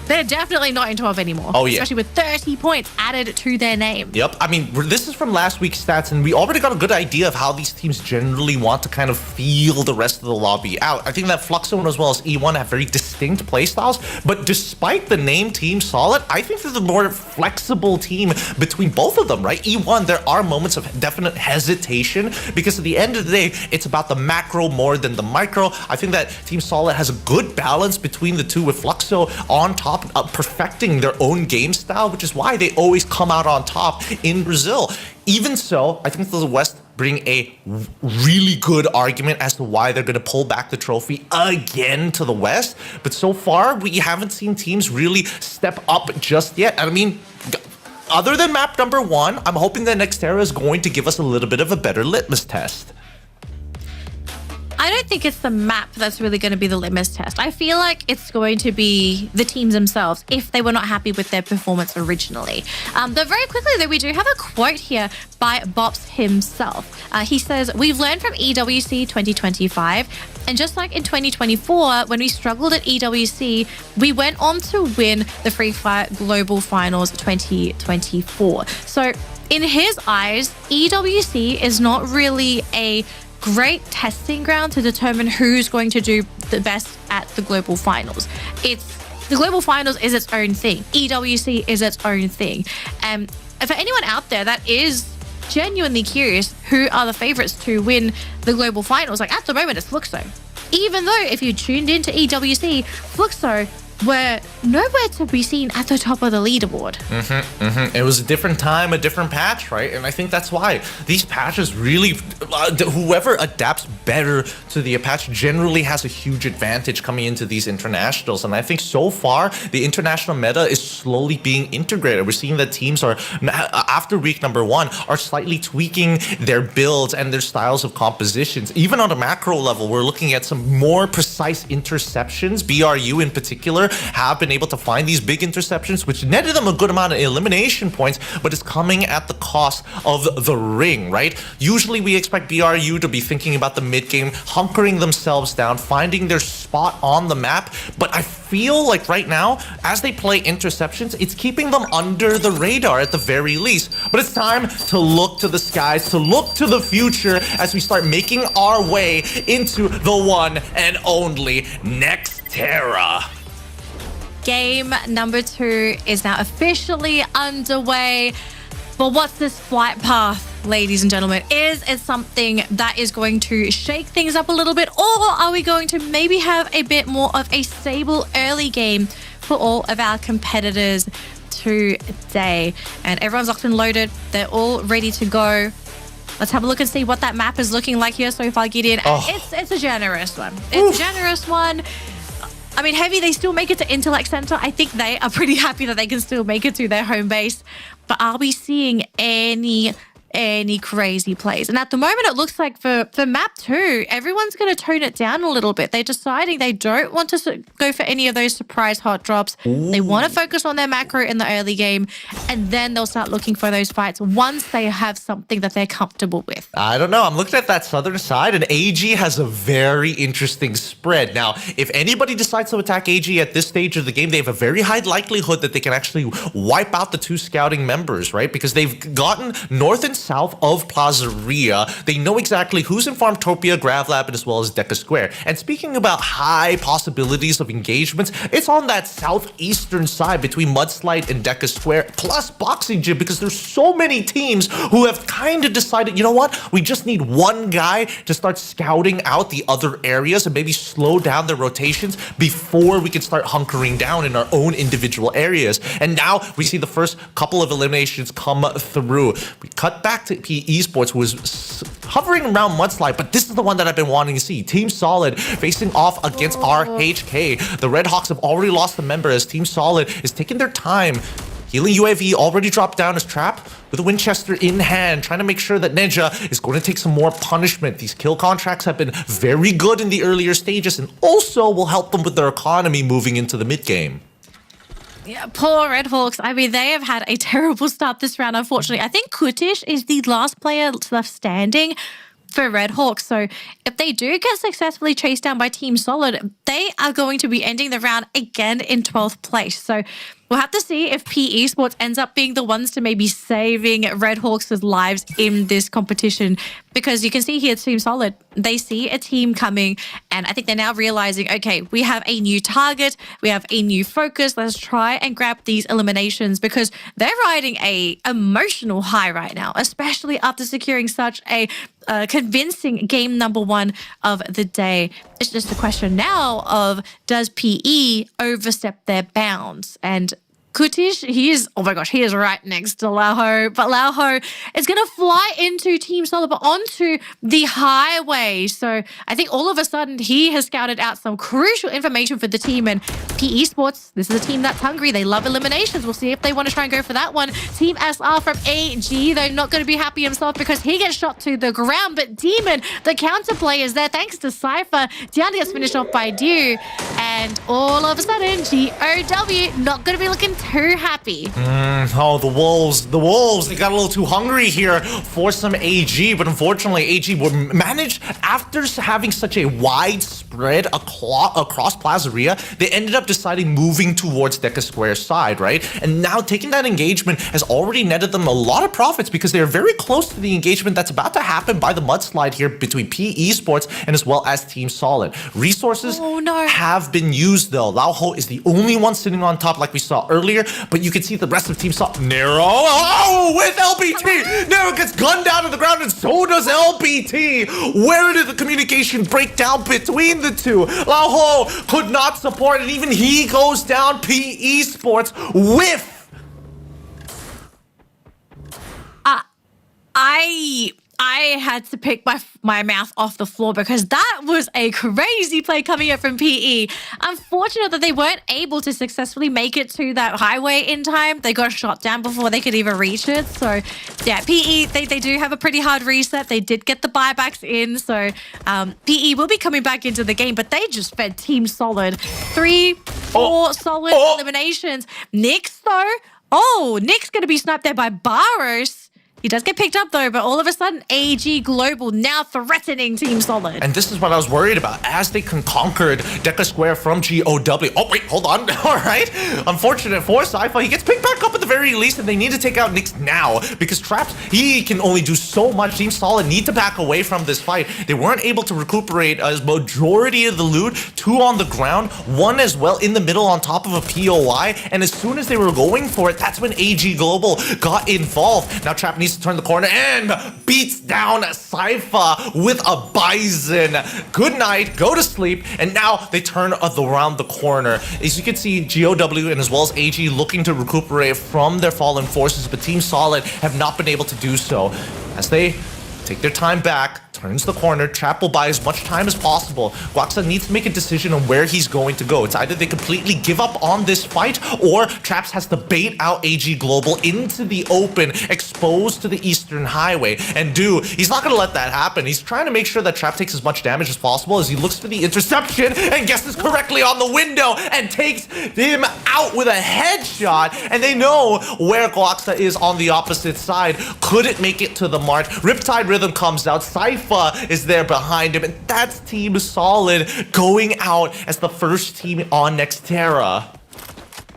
[SPEAKER 14] They're definitely not in 12th anymore.
[SPEAKER 12] Oh, yeah.
[SPEAKER 14] Especially with 30 points added to their name.
[SPEAKER 12] Yep. I mean, this is from last week's stats, and we already got a good idea of how these teams generally want to kind of feel the rest of the lobby out. I think that Fluxo as well as E1 have very distinct playstyles, but despite the name Team Solid, I think they're the more flexible team between both of them, right? E1, there are moments of definite hesitation because at the end of the day, it's about the macro more than the micro. I think that Team Solid has a good balance between the two, with Fluxo on top, perfecting their own game style, which is why they always come out on top in Brazil. Even so, I think the West bring a really good argument as to why they're going to pull back the trophy again to the West. But so far, we haven't seen teams really step up just yet. I mean, other than map number 1, I'm hoping that Nextera is going to give us a little bit of a better litmus test.
[SPEAKER 14] I don't think it's the map that's really going to be the litmus test. I feel like it's going to be the teams themselves if they were not happy with their performance originally. But very quickly, though, we do have a quote here by Bops himself. He says, "We've learned from EWC 2025, and just like in 2024, when we struggled at EWC, we went on to win the Free Fire Global Finals 2024. So in his eyes, EWC is not really a great testing ground to determine who's going to do the best at the global finals. The global finals is its own thing. EWC is its own thing. And for anyone out there that is genuinely curious, who are the favorites to win the global finals? Like at the moment, it's Fluxo. Even though if you tuned into EWC, Fluxo were nowhere to be seen at the top of the leaderboard.
[SPEAKER 12] It was a different time, a different patch, right? And I think that's why these patches really, whoever adapts better to the patch generally has a huge advantage coming into these internationals. And I think so far, the international meta is slowly being integrated. We're seeing that teams are, after week number 1, are slightly tweaking their builds and their styles of compositions. Even on a macro level, we're looking at some more precise interceptions. BRU in particular have been able to find these big interceptions, which netted them a good amount of elimination points, but it's coming at the cost of the ring, right? Usually we expect BRU to be thinking about the mid game, hunkering themselves down, finding their spot on the map, but I feel like right now, as they play interceptions, it's keeping them under the radar at the very least. But it's time to look to the skies, to look to the future as we start making our way into the one and only Nextera.
[SPEAKER 14] Game number 2 is now officially underway. But what's this flight path, ladies and gentlemen? Is it something that is going to shake things up a little bit? Or are we going to maybe have a bit more of a stable early game for all of our competitors today? And everyone's locked and loaded. They're all ready to go. Let's have a look and see what that map is looking like here so far, Gideon. And it's a generous one. It's a generous one. I mean, Heavy, they still make it to Intellect Center. I think they are pretty happy that they can still make it to their home base. But are we seeing any crazy plays? And at the moment, it looks like for map 2, everyone's going to tone it down a little bit. They're deciding they don't want to go for any of those surprise hot drops. Ooh. They want to focus on their macro in the early game, and then they'll start looking for those fights once they have something that they're comfortable with.
[SPEAKER 12] I don't know. I'm looking at that southern side, and AG has a very interesting spread. Now, if anybody decides to attack AG at this stage of the game, they have a very high likelihood that they can actually wipe out the 2 scouting members, right? Because they've gotten north and south of Plazaria. They know exactly who's in Farmtopia, Gravlab, and as well as Deca Square. And speaking about high possibilities of engagements, it's on that southeastern side between Mudslide and Deca Square, plus Boxing Gym, because there's so many teams who have kind of decided, you know what, we just need one guy to start scouting out the other areas and maybe slow down their rotations before we can start hunkering down in our own individual areas. And now we see the first couple of eliminations come through. We cut back to Esports, who was hovering around Mudslide, but this is the one that I've been wanting to see. Team Solid facing off against RHK. The Red Hawks have already lost a member as Team Solid is taking their time Healing UAV already dropped down as Trap with a Winchester in hand, trying to make sure that Ninja is going to take some more punishment. These kill contracts have been very good in the earlier stages and also will help them with their economy moving into the mid game.
[SPEAKER 14] Yeah, poor Red Hawks. I mean, they have had a terrible start this round, unfortunately. I think Kutish is the last player left standing for Red Hawks. So if they do get successfully chased down by Team Solid, they are going to be ending the round again in 12th place. So we'll have to see if PE Esports ends up being the ones to maybe saving Red Hawks' lives in this competition. Because you can see here, Team Solid, they see a team coming, and I think they're now realizing, okay, we have a new target, we have a new focus, let's try and grab these eliminations, because they're riding a emotional high right now, especially after securing such a convincing game number 1 of the day. It's just a question now of, does PE overstep their bounds? And Kutish, he is right next to Lauho. But Lauho is going to fly into Team Solid, but onto the highway. So I think all of a sudden he has scouted out some crucial information for the team. And PE Esports, this is a team that's hungry. They love eliminations. We'll see if they want to try and go for that one. Team SR from AG, though, not going to be happy himself because he gets shot to the ground. But Demon, the counterplay, is there thanks to Cypher. Diana gets finished off by Dew. And all of a sudden, GOW not going to be looking too happy.
[SPEAKER 12] Oh, the Wolves, they got a little too hungry here for some AG, but unfortunately AG were managed, after having such a wide spread across Plazaria, they ended up deciding moving towards Deca Square's side, right? And now taking that engagement has already netted them a lot of profits because they're very close to the engagement that's about to happen by the mudslide here between PE Esports and as well as Team Solid. Resources have been used though. Lauho is the only one sitting on top like we saw earlier, but you can see the rest of Team Solid. Nero, with LBT! Nero gets gunned down to the ground and so does LBT! Where did the communication break down between the two? Lauho could not support and even he goes down. PE Esports with...
[SPEAKER 14] I had to pick my mouth off the floor because that was a crazy play coming up from PE. Unfortunate that they weren't able to successfully make it to that highway in time. They got shot down before they could even reach it. So yeah, PE, they do have a pretty hard reset. They did get the buybacks in. So PE will be coming back into the game, but they just fed Team Solid 3-4 solid eliminations. Nyx though, Nyx going to be sniped there by Baros. He does get picked up though, but all of a sudden, AG Global now threatening Team Solid.
[SPEAKER 12] And this is what I was worried about as they conquered Deca Square from GOW. Oh wait, hold on. All right. Unfortunate for Cypher, he gets picked back up at the very least, and they need to take out Nyx now because Traps, he can only do so much. Team Solid need to back away from this fight. They weren't able to recuperate a majority of the loot. 2 on the ground, 1 as well in the middle on top of a POI. And as soon as they were going for it, that's when AG Global got involved. Now Trap needs to turn the corner and beats down Cypher with a Bison. Good night, go to sleep, and now they turn around the corner. As you can see, GOW and as well as AG looking to recuperate from their fallen forces, but Team Solid have not been able to do so. As they take their time back, turns the corner, Trap will buy as much time as possible. Guaxa needs to make a decision on where he's going to go. It's either they completely give up on this fight, or Traps has to bait out AG Global into the open, exposed to the Eastern Highway. And he's not going to let that happen. He's trying to make sure that Trap takes as much damage as possible as he looks for the interception and guesses correctly on the window and takes him out with a headshot. And they know where Guaxa is on the opposite side. Couldn't make it to the mark. Riptide Rhythm comes out. Cypher is there behind him, and that's Team Solid going out as the first team on Nextera.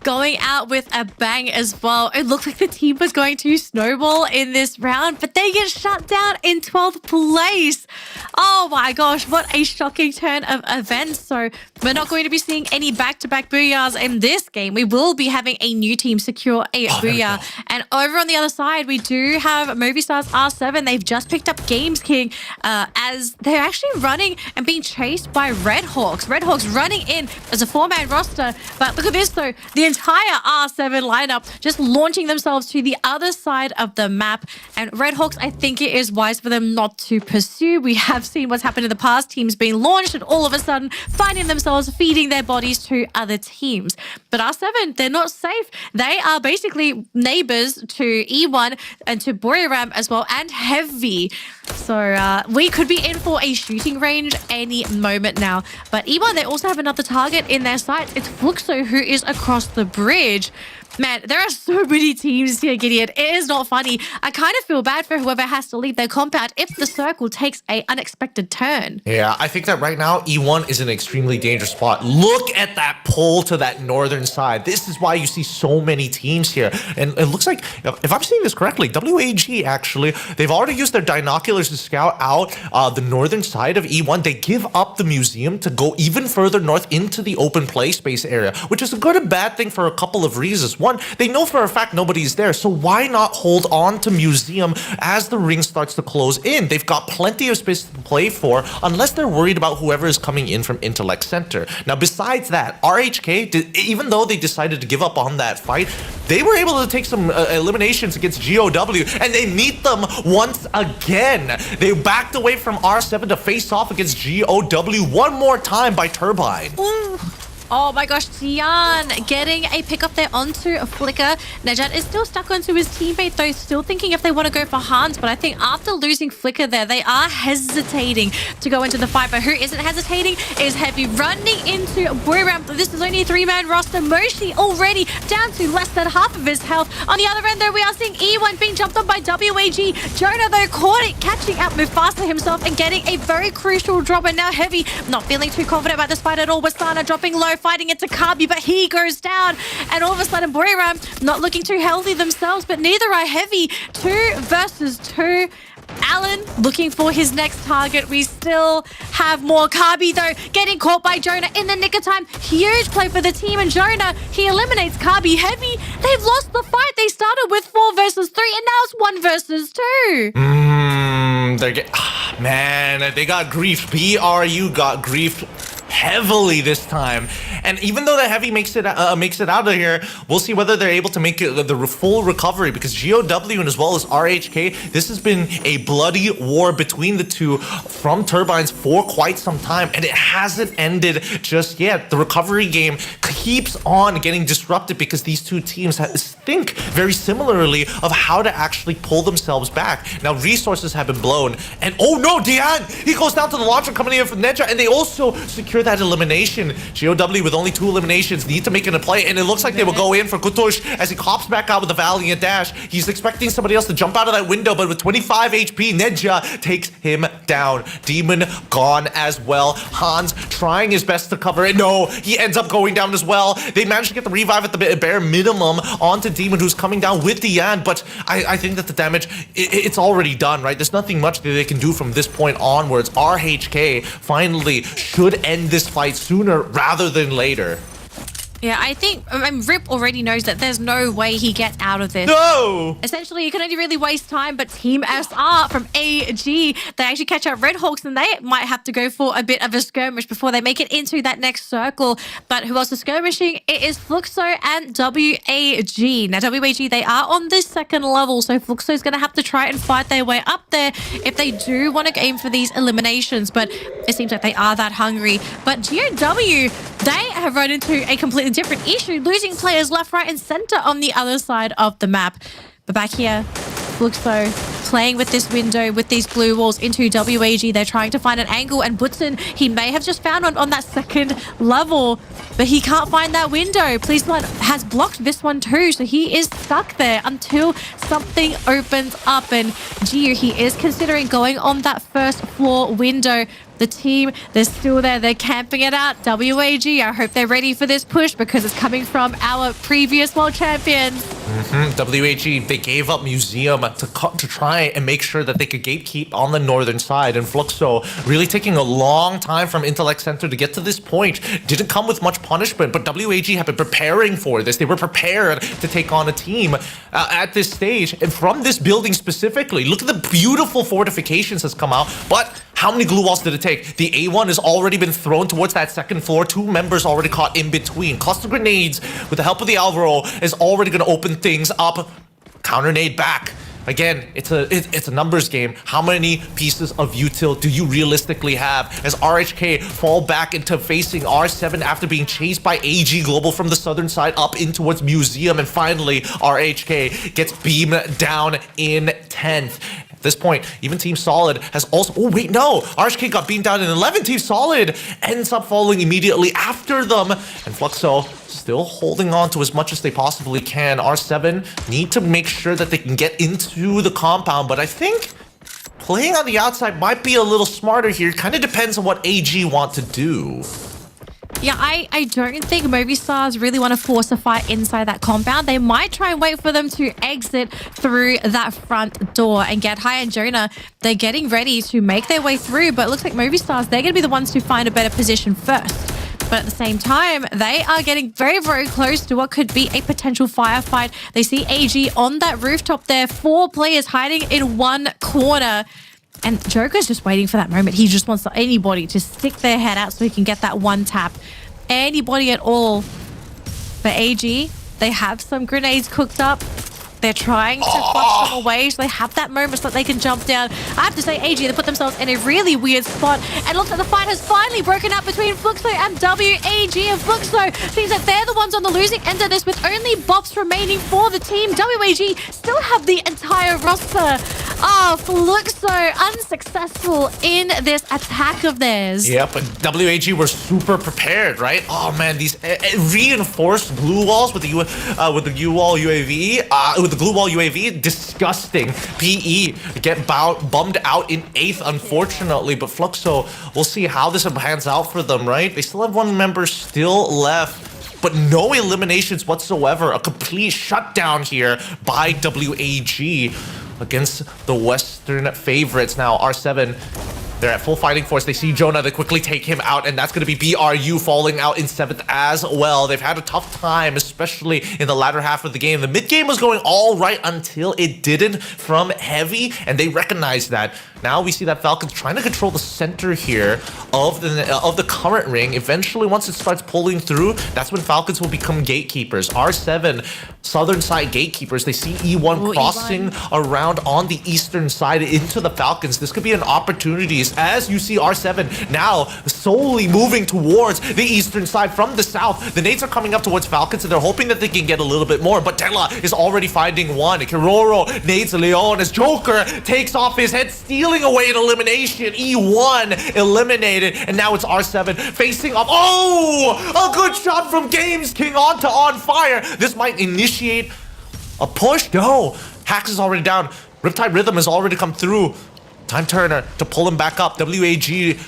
[SPEAKER 14] Going out with a bang as well. It looked like the team was going to snowball in this round, but they get shut down in 12th place. Oh my gosh, what a shocking turn of events. So we're not going to be seeing any back-to-back Booyahs in this game. We will be having a new team secure a Booyah. And over on the other side, we do have Movistar's R7. They've just picked up Games King as they're actually running and being chased by Red Hawks. Red Hawks running in as a 4-man roster. But look at this though, the entire R7 lineup just launching themselves to the other side of the map. And Red Hawks, I think it is wise for them not to pursue. We have seen what's happened in the past, teams being launched and all of a sudden finding themselves feeding their bodies to other teams. But R7, they're not safe. They are basically neighbors to E1 and to Booyahs as well, and Heavy. So we could be in for a shooting range any moment now. But E1, they also have another target in their sights. It's Fluxo, who is across the bridge. Man, there are so many teams here, Gideon. It is not funny. I kind of feel bad for whoever has to leave their compound if the circle takes an unexpected turn.
[SPEAKER 12] Yeah, I think that right now, E1 is an extremely dangerous spot. Look at that pull to that northern side. This is why you see so many teams here. And it looks like, if I'm seeing this correctly, WAG actually, they've already used their binoculars to scout out the northern side of E1. They give up the museum to go even further north into the open play space area, which is a good and bad thing for a couple of reasons. One, they know for a fact nobody's there, so why not hold on to museum as the ring starts to close in? They've got plenty of space to play for, unless they're worried about whoever is coming in from Intellect Center. Now, besides that, RHK, even though they decided to give up on that fight, they were able to take some eliminations against GOW, and they meet them once again. They backed away from R7 to face off against GOW one more time by Turbine.
[SPEAKER 14] Ooh. Oh my gosh, Tian getting a pick up there onto a Flicker. Nejat is still stuck onto his teammate though, still thinking if they want to go for Hans, but I think after losing Flicker there, they are hesitating to go into the fight. But who isn't hesitating is Heavy running into Booyahs. This is only a 3-man roster. Moshi already down to less than half of his health. On the other end though, we are seeing E1 being jumped on by WAG. Jonah though catching out Mufasa himself and getting a very crucial drop. And now Heavy not feeling too confident about this fight at all. Wasana dropping low, fighting into Kabi, but he goes down. And all of a sudden, Booyahs not looking too healthy themselves, but neither are Heavy. 2 versus 2. Alan looking for his next target. We still have more. Kabi, though, getting caught by Jonah in the nick of time. Huge play for the team, and Jonah, he eliminates Kabi. Heavy, they've lost the fight. They started with 4 versus 3, and now it's 1 versus 2.
[SPEAKER 12] Man, they got grief. BRU got grief heavily this time, and even though the Heavy makes it out of here, we'll see whether they're able to make the full recovery, because GOW and as well as RHK, this has been a bloody war between the two from Turbines for quite some time, and it hasn't ended just yet. The recovery game keeps on getting disrupted because these two teams think very similarly of how to actually pull themselves back. Now resources have been blown, and oh no, Dian, he goes down to the launcher coming in from Nedja, and they also secure that elimination. GOW with only 2 eliminations need to make it a play, and it looks like they will go in for Kutush as he hops back out with a valiant dash. He's expecting somebody else to jump out of that window, but with 25 HP, Nedja takes him down. Demon gone as well. Hans trying his best to cover it. No, he ends up going down as well. They managed to get the revive at the bare minimum onto Demon, who's coming down with Dian, but I think that the damage, it's already done, right? There's nothing much that they can do from this point onwards. RHK finally should end this fight sooner rather than later.
[SPEAKER 14] Yeah, I think Rip already knows that there's no way he gets out of this.
[SPEAKER 12] No!
[SPEAKER 14] Essentially, you can only really waste time, but Team SR from AG, they actually catch out Red Hawks, and they might have to go for a bit of a skirmish before they make it into that next circle. But who else is skirmishing? It is Fluxo and WAG. Now, WAG, they are on this 2nd level, so Fluxo is going to have to try and fight their way up there if they do want to aim for these eliminations. But it seems like they are that hungry. But GOW, they have run into a completely different issue, losing players left, right, and center on the other side of the map. But back here, Fluxo playing with this window, with these blue walls into WAG. They're trying to find an angle, and Butson, he may have just found one on that 2nd level, but he can't find that window. Policeman has blocked this one too, so he is stuck there until something opens up. And Gio, he is considering going on that 1st floor window. The team, they're still there. They're camping it out. WAG, I hope they're ready for this push because it's coming from our previous world champions.
[SPEAKER 12] WAG, they gave up Museum to try and make sure that they could gatekeep on the northern side. And Fluxo really taking a long time from Intellect Center to get to this point. Didn't come with much punishment, but WAG have been preparing for this. They were prepared to take on a team at this stage. And from this building specifically, look at the beautiful fortifications that's come out. But how many glue walls did it take? The A1 has already been thrown towards that 2nd floor. 2 members already caught in between. Cluster grenades, with the help of the Alvaro, is already going to open things up. Counter nade back. Again, it's a numbers game. How many pieces of util do you realistically have as RHK fall back into facing R7 after being chased by AG Global from the southern side up in towards Museum, and finally RHK gets beamed down in 10th. At this point, even Team Solid has also... Oh, wait, no! RHK got beamed down in 11. Team Solid ends up falling immediately after them. And Fluxo still holding on to as much as they possibly can. R7 need to make sure that they can get into the compound, but I think playing on the outside might be a little smarter here. Kind of depends on what AG want to do.
[SPEAKER 14] Yeah, I don't think Movistar really want to force a fight inside that compound. They might try and wait for them to exit through that front door and get high. And Jonah, they're getting ready to make their way through, but it looks like Movistar, they're going to be the ones to find a better position first. But at the same time, they are getting very, very close to what could be a potential firefight. They see AG on that rooftop there, 4 players hiding in one corner. And Joker's just waiting for that moment. He just wants anybody to stick their head out so he can get that one tap. Anybody at all. But AG, they have some grenades cooked up. They're trying to flush them away, so they have that moment so that they can jump down. I have to say, AG, they put themselves in a really weird spot. And it looks like the fight has finally broken up between Fluxo and WAG. And Fluxo seems like they're the ones on the losing end of this, with only bops remaining for the team. WAG still have the entire roster. Fluxo unsuccessful in this attack of theirs.
[SPEAKER 12] Yeah, but WAG were super prepared, right? Oh man, these reinforced glue walls with the glue wall UAV, with the glue wall UAV, disgusting. PE get bummed out in 8th, unfortunately, but Fluxo, we'll see how this pans out for them, right? They still have one member still left, but no eliminations whatsoever. A complete shutdown here by WAG against the Western favorites. Now, R7, they're at full fighting force. They see Jonah. They quickly take him out, and that's going to be BRU falling out in 7th as well. They've had a tough time, especially in the latter half of the game. The mid game was going all right until it didn't from Heavy, and they recognize that. Now we see that Falcons trying to control the center here of the current ring. Eventually, once it starts pulling through, that's when Falcons will become gatekeepers. R7, southern side gatekeepers. They see E1 crossing around on the eastern side into the Falcons. This could be an opportunity, as you see R7 now solely moving towards the eastern side from the south. The nades are coming up towards Falcons, and they're hoping that they can get a little bit more, but Della is already finding one. Kiroro nades Leon as Joker takes off his head, stealing away an elimination. E1 eliminated, and now it's R7 facing up. Oh, a good shot from Games King onto On Fire. This might initiate a push. No, Hax is already down. Riptide Rhythm has already come through. Time Turner to pull him back up. WAG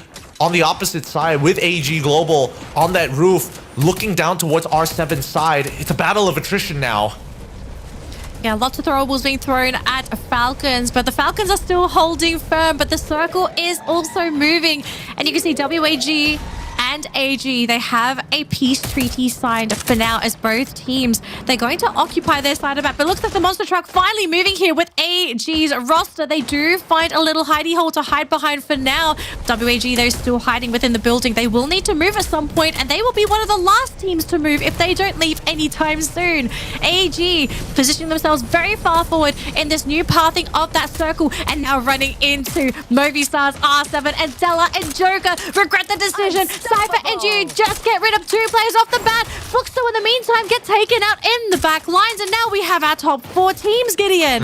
[SPEAKER 12] on the opposite side with AG Global on that roof, looking down towards R7's side. It's a battle of attrition now.
[SPEAKER 14] Yeah, lots of throwables being thrown at Falcons, but the Falcons are still holding firm, but the circle is also moving. And you can see WAG and AG, they have a peace treaty signed for now as both teams. They're going to occupy their side of the map, but it looks like the monster truck finally moving here with AG's roster. They do find a little hidey hole to hide behind for now. WAG, they're still hiding within the building. They will need to move at some point, and they will be one of the last teams to move if they don't leave anytime soon. AG positioning themselves very far forward in this new pathing of that circle, and now running into Movistar's R7 and Della and Joker. Regret the decision. Cypher and you just get rid of 2 players off the bat. Fluxo in the meantime get taken out in the back lines, and now we have our top 4 teams, Gideon.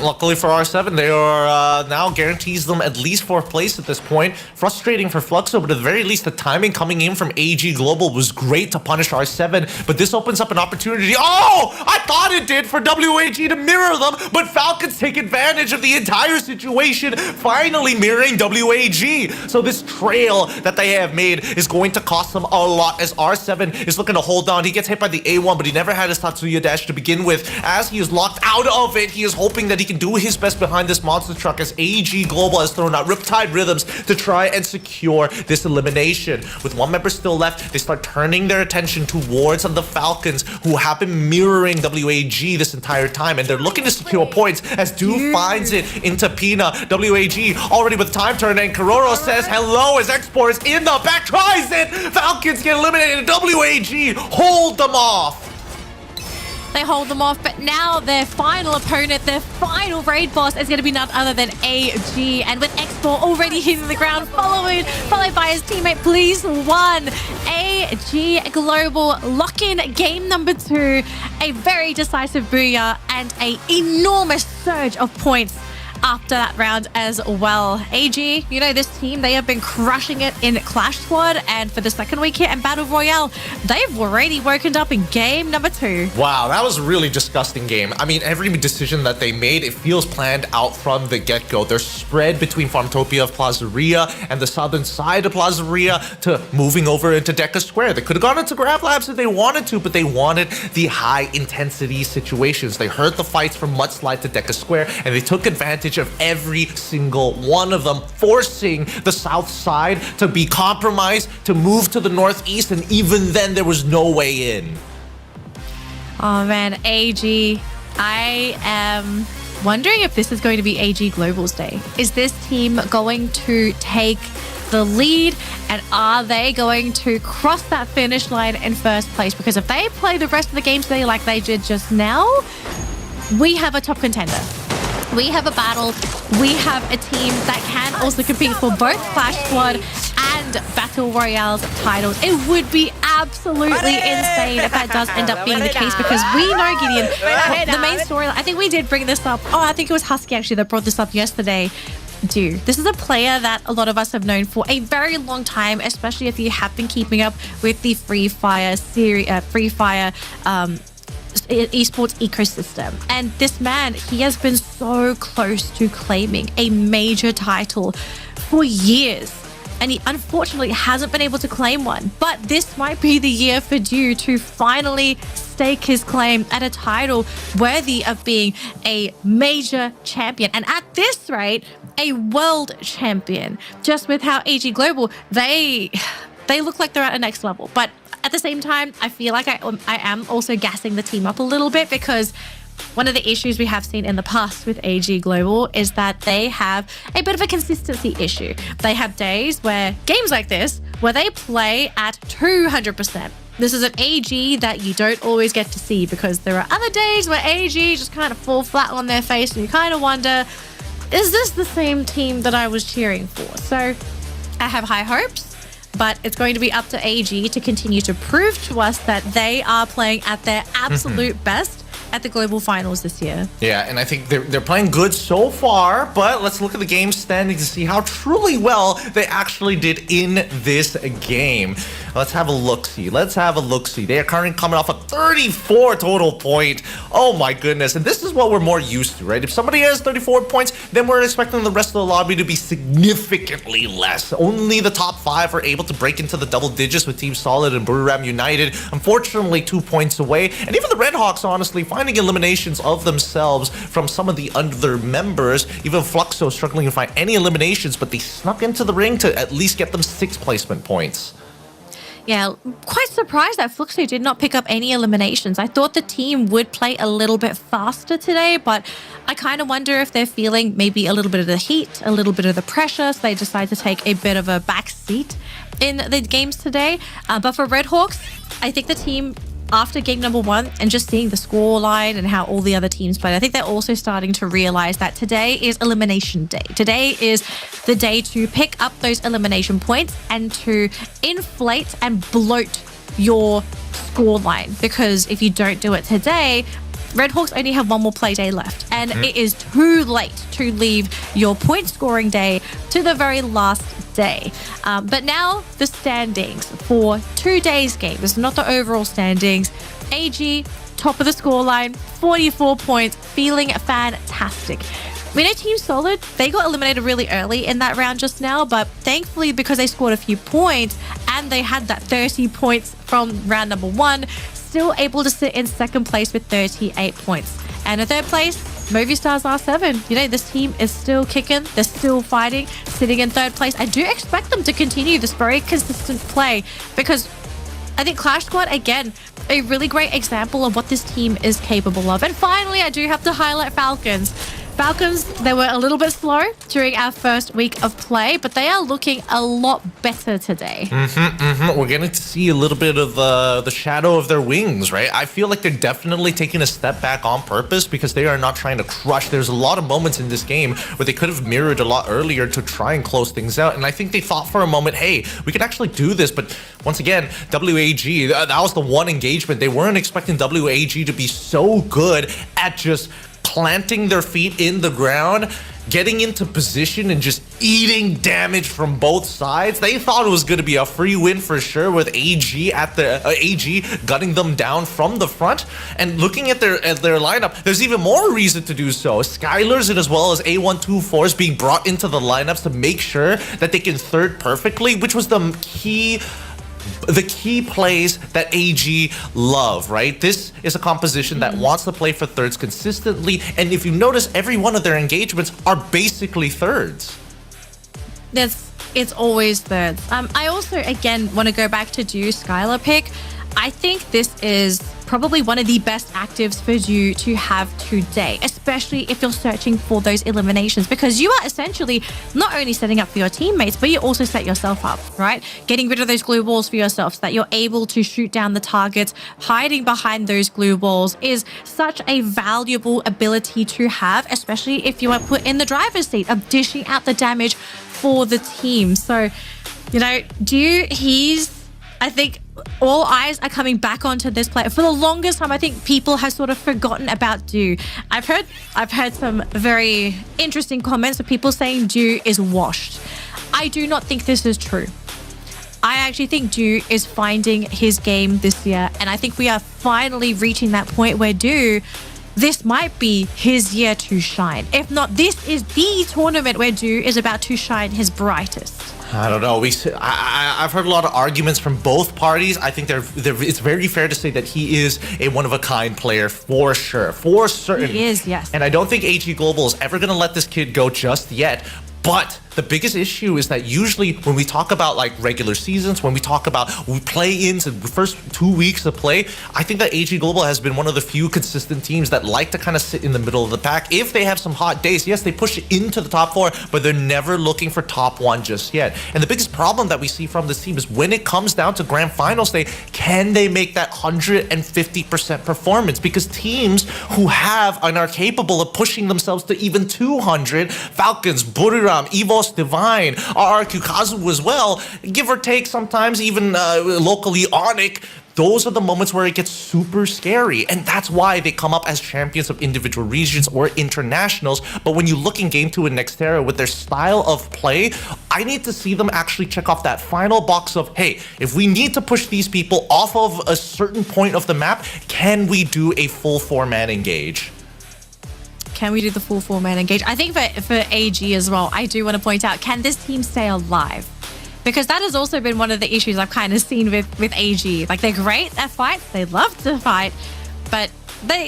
[SPEAKER 12] Luckily for R7, they are now guarantees them at least 4th place at this point. Frustrating for Fluxo, but at the very least, the timing coming in from AG Global was great to punish R7, but this opens up an opportunity. Oh, I thought it did for WAG to mirror them, but Falcons take advantage of the entire situation, finally mirroring WAG. So this trail that they have made is going to cost them a lot, as R7 is looking to hold on. He gets hit by the A1, but he never had his Tatsuya dash to begin with. As he is locked out of it, he is hoping that he can do his best behind this monster truck, as AG Global has thrown out Riptide Rhythms to try and secure this elimination. With one member still left, they start turning their attention towards the Falcons, who have been mirroring WAG this entire time, and they're looking to secure points as Do finds it into Pina. WAG already with time turn, and Kiroro says hello as Exports in the back tries it. Falcons get eliminated. WAG hold them off.
[SPEAKER 14] They hold them off, but now their final opponent, their final raid boss is going to be none other than AG. And with X4 already hitting the ground, followed by his teammate Please One, AG Global lock in game number 2, a very decisive Booyah and an enormous surge of points after that round as well. AG, you know, this team, they have been crushing it in Clash Squad, and for the second week here in Battle Royale, they've already woken up in game number 2.
[SPEAKER 12] Wow, that was a really disgusting game. I mean, every decision that they made, it feels planned out from the get-go. They're spread between Farmtopia of Plazaria and the southern side of Plazaria to moving over into Deca Square. They could have gone into Grab Labs if they wanted to, but they wanted the high-intensity situations. They heard the fights from Mudslide to Deca Square, and they took advantage of every single one of them, forcing the south side to be compromised, to move to the northeast, and even then there was no way in.
[SPEAKER 14] Oh man, AG, I am wondering if this is going to be AG Global's day. Is this team going to take the lead, and are they going to cross that finish line in first place? Because if they play the rest of the games today like they did just now, we have a top contender. We have a battle. We have a team that can also compete for both Clash Squad and Battle Royale's titles. It would be absolutely insane if that does end up being the case, because we know, Gideon, the main story, I think we did bring this up. Oh, I think it was Husky actually that brought this up yesterday. Dude, this is a player that a lot of us have known for a very long time, especially if you have been keeping up with the Free Fire series, esports ecosystem. And this man, he has been so close to claiming a major title for years, and he unfortunately hasn't been able to claim one. But this might be the year for Dew to finally stake his claim at a title worthy of being a major champion, and at this rate, a world champion. Just with how AG Global, they look like they're at a next level. But at the same time, I feel like I am also gassing the team up a little bit, because one of the issues we have seen in the past with AG Global is that they have a bit of a consistency issue. They have days where games like this, where they play at 200%. This is an AG that you don't always get to see, because there are other days where AG just kind of fall flat on their face, and you kind of wonder, is this the same team that I was cheering for? So I have high hopes, but it's going to be up to AG to continue to prove to us that they are playing at their absolute best at the global finals this year.
[SPEAKER 12] Yeah, and I think they're playing good so far, but let's look at the game standing to see how truly well they actually did in this game. Let's have a look-see. They are currently coming off a 34 total point. Oh my goodness. And this is what we're more used to, right? If somebody has 34 points, then we're expecting the rest of the lobby to be significantly less. Only the top 5 are able to break into the double digits, with Team Solid and Buriram United, unfortunately 2 points away. And even the Red Hawks, honestly, finding eliminations of themselves from some of the other members. Even Fluxo struggling to find any eliminations, but they snuck into the ring to at least get them 6 placement points.
[SPEAKER 14] Yeah, quite surprised that Fluxo did not pick up any eliminations. I thought the team would play a little bit faster today, but I kind of wonder if they're feeling maybe a little bit of the heat, a little bit of the pressure, so they decide to take a bit of a back seat in the games today. But for Red Hawks, I think the team, after game number 1 and just seeing the score line and how all the other teams played, I think they're also starting to realize that today is elimination day. Today is the day to pick up those elimination points and to inflate and bloat your score line. Because if you don't do it today, Red Hawks only have 1 more play day left, and it is too late to leave your point scoring day to the very last day. But now the standings for today's game. This is not the overall standings. AG, top of the scoreline, 44 points, feeling fantastic. We know Team Solid, they got eliminated really early in that round just now, but thankfully, because they scored a few points and they had that 30 points from round number 1, still able to sit in second place with 38 points. And in third place, Movistar's R7. You know, this team is still kicking. They're still fighting, sitting in third place. I do expect them to continue this very consistent play, because I think Clash Squad, again, a really great example of what this team is capable of. And finally, I do have to highlight Falcons. Falcons, they were a little bit slow during our first week of play, but they are looking a lot better today.
[SPEAKER 12] We're getting to see a little bit of the shadow of their wings, right? I feel like they're definitely taking a step back on purpose because they are not trying to crush. There's a lot of moments in this game where they could have mirrored a lot earlier to try and close things out. And I think they thought for a moment, hey, we could actually do this. But once again, WAG, that was the one engagement. They weren't expecting WAG to be so good at just planting their feet in the ground, getting into position and just eating damage from both sides. They thought it was going to be a free win for sure with AG at the AG gutting them down from the front. And looking at their lineup, there's even more reason to do so. Skylers and as well as A124s being brought into the lineups to make sure that they can third perfectly, which was the key plays that AG love, right? This is a composition that wants to play for thirds consistently, and if you notice, every one of their engagements are basically thirds.
[SPEAKER 14] It's always thirds. I also, again, want to go back to Dew's Skylar pick. I think this is probably one of the best actives for you to have today, especially if you're searching for those eliminations, because you are essentially not only setting up for your teammates, but you also set yourself up, right? Getting rid of those glue walls for yourself so that you're able to shoot down the targets. Hiding behind those glue walls is such a valuable ability to have, especially if you are put in the driver's seat of dishing out the damage for the team. So, you know, I think all eyes are coming back onto this player. For the longest time, I think people have sort of forgotten about Dew. I've heard some very interesting comments of people saying Dew is washed. I do not think this is true. I actually think Dew is finding his game this year, and I think we are finally reaching that point where Dew, this might be his year to shine. If not, this is the tournament where Dew is about to shine his brightest.
[SPEAKER 12] I don't know. I've heard a lot of arguments from both parties. I think it's very fair to say that he is a one-of-a-kind player for sure, for certain.
[SPEAKER 14] He is, yes.
[SPEAKER 12] And I don't think AG Global is ever going to let this kid go just yet. But the biggest issue is that usually when we talk about like regular seasons, when we talk about play-ins and the first 2 weeks of play, I think that AG Global has been one of the few consistent teams that like to kind of sit in the middle of the pack. If they have some hot days, yes, they push it into the top 4, but they're never looking for top 1 just yet. And the biggest problem that we see from this team is when it comes down to grand finals day, can they make that 150% performance? Because teams who have and are capable of pushing themselves to even 200, Falcons, Buriram, EVOS, Divine, RRQ, Kazu as well, give or take sometimes even locally Onyx, those are the moments where it gets super scary. And that's why they come up as champions of individual regions or internationals. But when you look in Game 2 in Nextera with their style of play, I need to see them actually check off that final box of, hey, if we need to push these people off of a certain point of the map, can we do a full 4-man engage?
[SPEAKER 14] Can we do the full 4-man engage? I think for AG as well, I do want to point out, can this team stay alive? Because that has also been one of the issues I've kind of seen with AG. Like, they're great at fights, they love to fight, but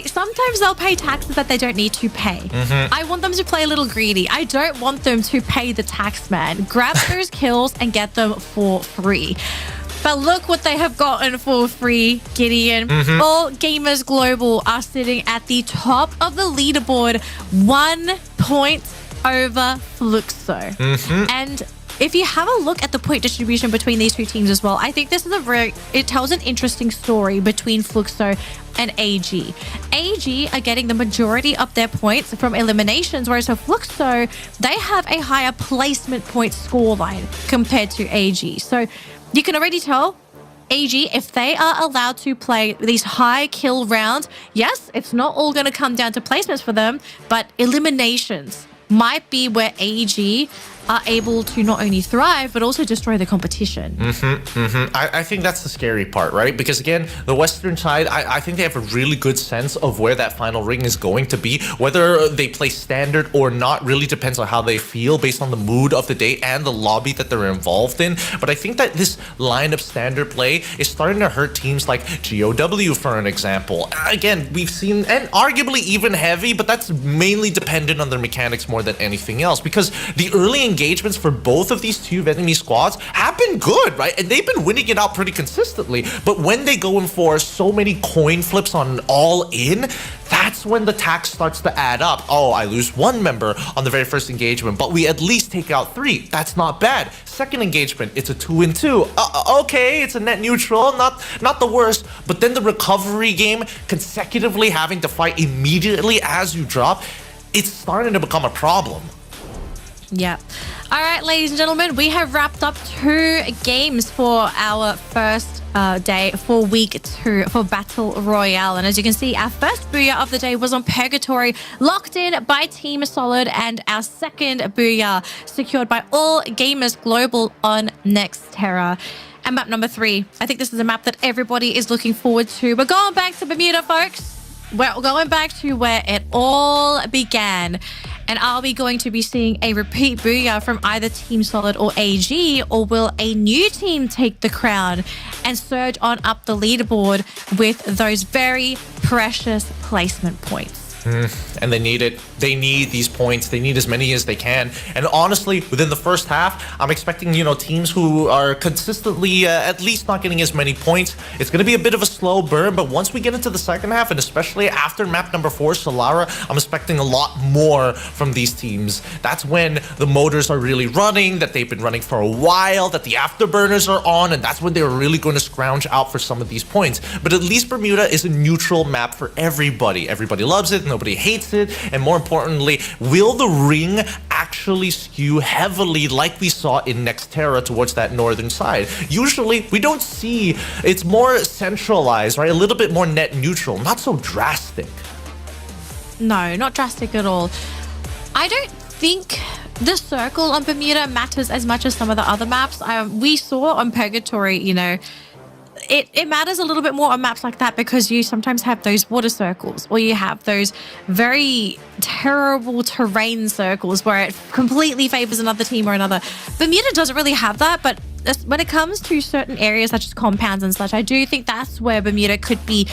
[SPEAKER 14] sometimes they'll pay taxes that they don't need to pay. I want them to play a little greedy. I don't want them to pay the tax man. Grab those kills and get them for free. But look what they have gotten for free, Gideon. All Gamers Global are sitting at the top of the leaderboard, 1 point over Fluxo. And if you have a look at the point distribution between these two teams as well, I think this is it tells an interesting story between Fluxo and AG. AG are getting the majority of their points from eliminations, whereas for Fluxo, they have a higher placement point scoreline compared to AG. So you can already tell AG, if they are allowed to play these high kill rounds, yes, it's not all going to come down to placements for them, but eliminations might be where AG are able to not only thrive, but also destroy the competition.
[SPEAKER 12] I think that's the scary part, right? Because again, the Western side, I think they have a really good sense of where that final ring is going to be. Whether they play standard or not really depends on how they feel based on the mood of the day and the lobby that they're involved in. But I think that this lineup standard play is starting to hurt teams like GOW, for an example. Again, we've seen, and arguably even Heavy, but that's mainly dependent on their mechanics more than anything else. Because the early engagements for both of these two enemy squads have been good, right? And they've been winning it out pretty consistently. But when they go in for so many coin flips on all in, that's when the tax starts to add up. Oh, I lose one member on the very first engagement, but we at least take out 3. That's not bad. Second engagement, it's a 2-2. Okay, it's a net neutral, not the worst, but then the recovery game, consecutively having to fight immediately as you drop, it's starting to become a problem.
[SPEAKER 14] Yeah. All right, ladies and gentlemen, we have wrapped up 2 games for our first day for week 2 for Battle Royale. And as you can see, our first Booyah of the day was on Purgatory, locked in by Team Solid, and our second Booyah secured by All Gamers Global on Nextera. And map number 3, I think this is a map that everybody is looking forward to. We're going back to Bermuda, folks. We're going back to where it all began. And are we going to be seeing a repeat Booyah from either Team Solid or AG, or will a new team take the crown and surge on up the leaderboard with those very precious placement points?
[SPEAKER 12] And they need it. They need these points. They need as many as they can. And honestly, within the first half, I'm expecting, teams who are consistently at least not getting as many points. It's going to be a bit of a slow burn, but once we get into the second half, and especially after map number 4, Solara, I'm expecting a lot more from these teams. That's when the motors are really running, that they've been running for a while, that the afterburners are on, and that's when they're really going to scrounge out for some of these points. But at least Bermuda is a neutral map for everybody. Everybody loves it. Nobody hates it. And more importantly, will the ring actually skew heavily like we saw in Nextera towards that northern side? Usually we don't see, it's more centralized, right? A little bit more net neutral, not so drastic.
[SPEAKER 14] No, not drastic at all. I don't think the circle on Bermuda matters as much as some of the other maps. We saw on Purgatory, it matters a little bit more on maps like that because you sometimes have those water circles, or you have those very terrible terrain circles where it completely favors another team or another. Bermuda doesn't really have that, but when it comes to certain areas such as compounds and such, I do think that's where Bermuda could be,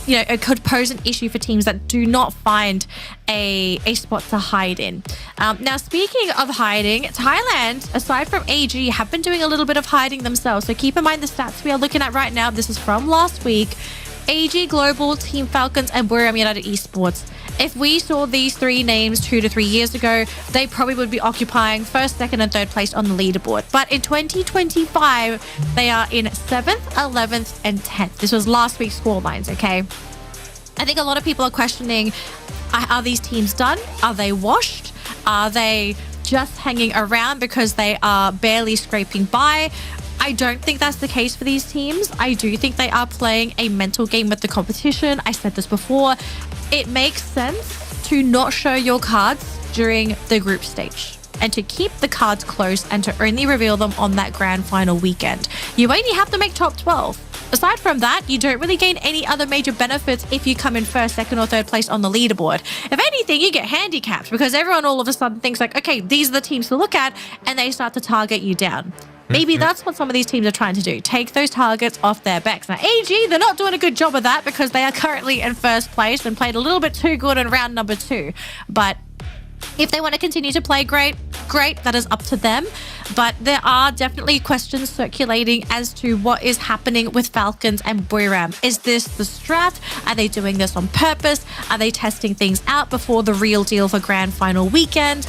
[SPEAKER 14] it could pose an issue for teams that do not find a spot to hide in. Now, speaking of hiding, Thailand, aside from AG, have been doing a little bit of hiding themselves. So keep in mind the stats we are looking at right now. This is from last week. AG Global, Team Falcons, and Booyahs United Esports. If we saw these 3 names 2 to 3 years ago, they probably would be occupying 1st, 2nd, and 3rd place on the leaderboard. But in 2025, they are in 7th, 11th, and 10th. This was last week's score lines, okay? I think a lot of people are questioning, are these teams done? Are they washed? Are they just hanging around because they are barely scraping by? I don't think that's the case for these teams. I do think they are playing a mental game with the competition. I said this before. It makes sense to not show your cards during the group stage and to keep the cards close and to only reveal them on that grand final weekend. You only have to make top 12. Aside from that, you don't really gain any other major benefits if you come in 1st, 2nd, or 3rd place on the leaderboard. If anything, you get handicapped because everyone all of a sudden thinks like, okay, these are the teams to look at, and they start to target you down. Maybe that's what some of these teams are trying to do. Take those targets off their backs. Now, AG, they're not doing a good job of that because they are currently in 1st place and played a little bit too good in round number 2. But if they want to continue to play great, that is up to them. But there are definitely questions circulating as to what is happening with Falcons and Booyahs. Is this the strat? Are they doing this on purpose? Are they testing things out before the real deal for grand final weekend?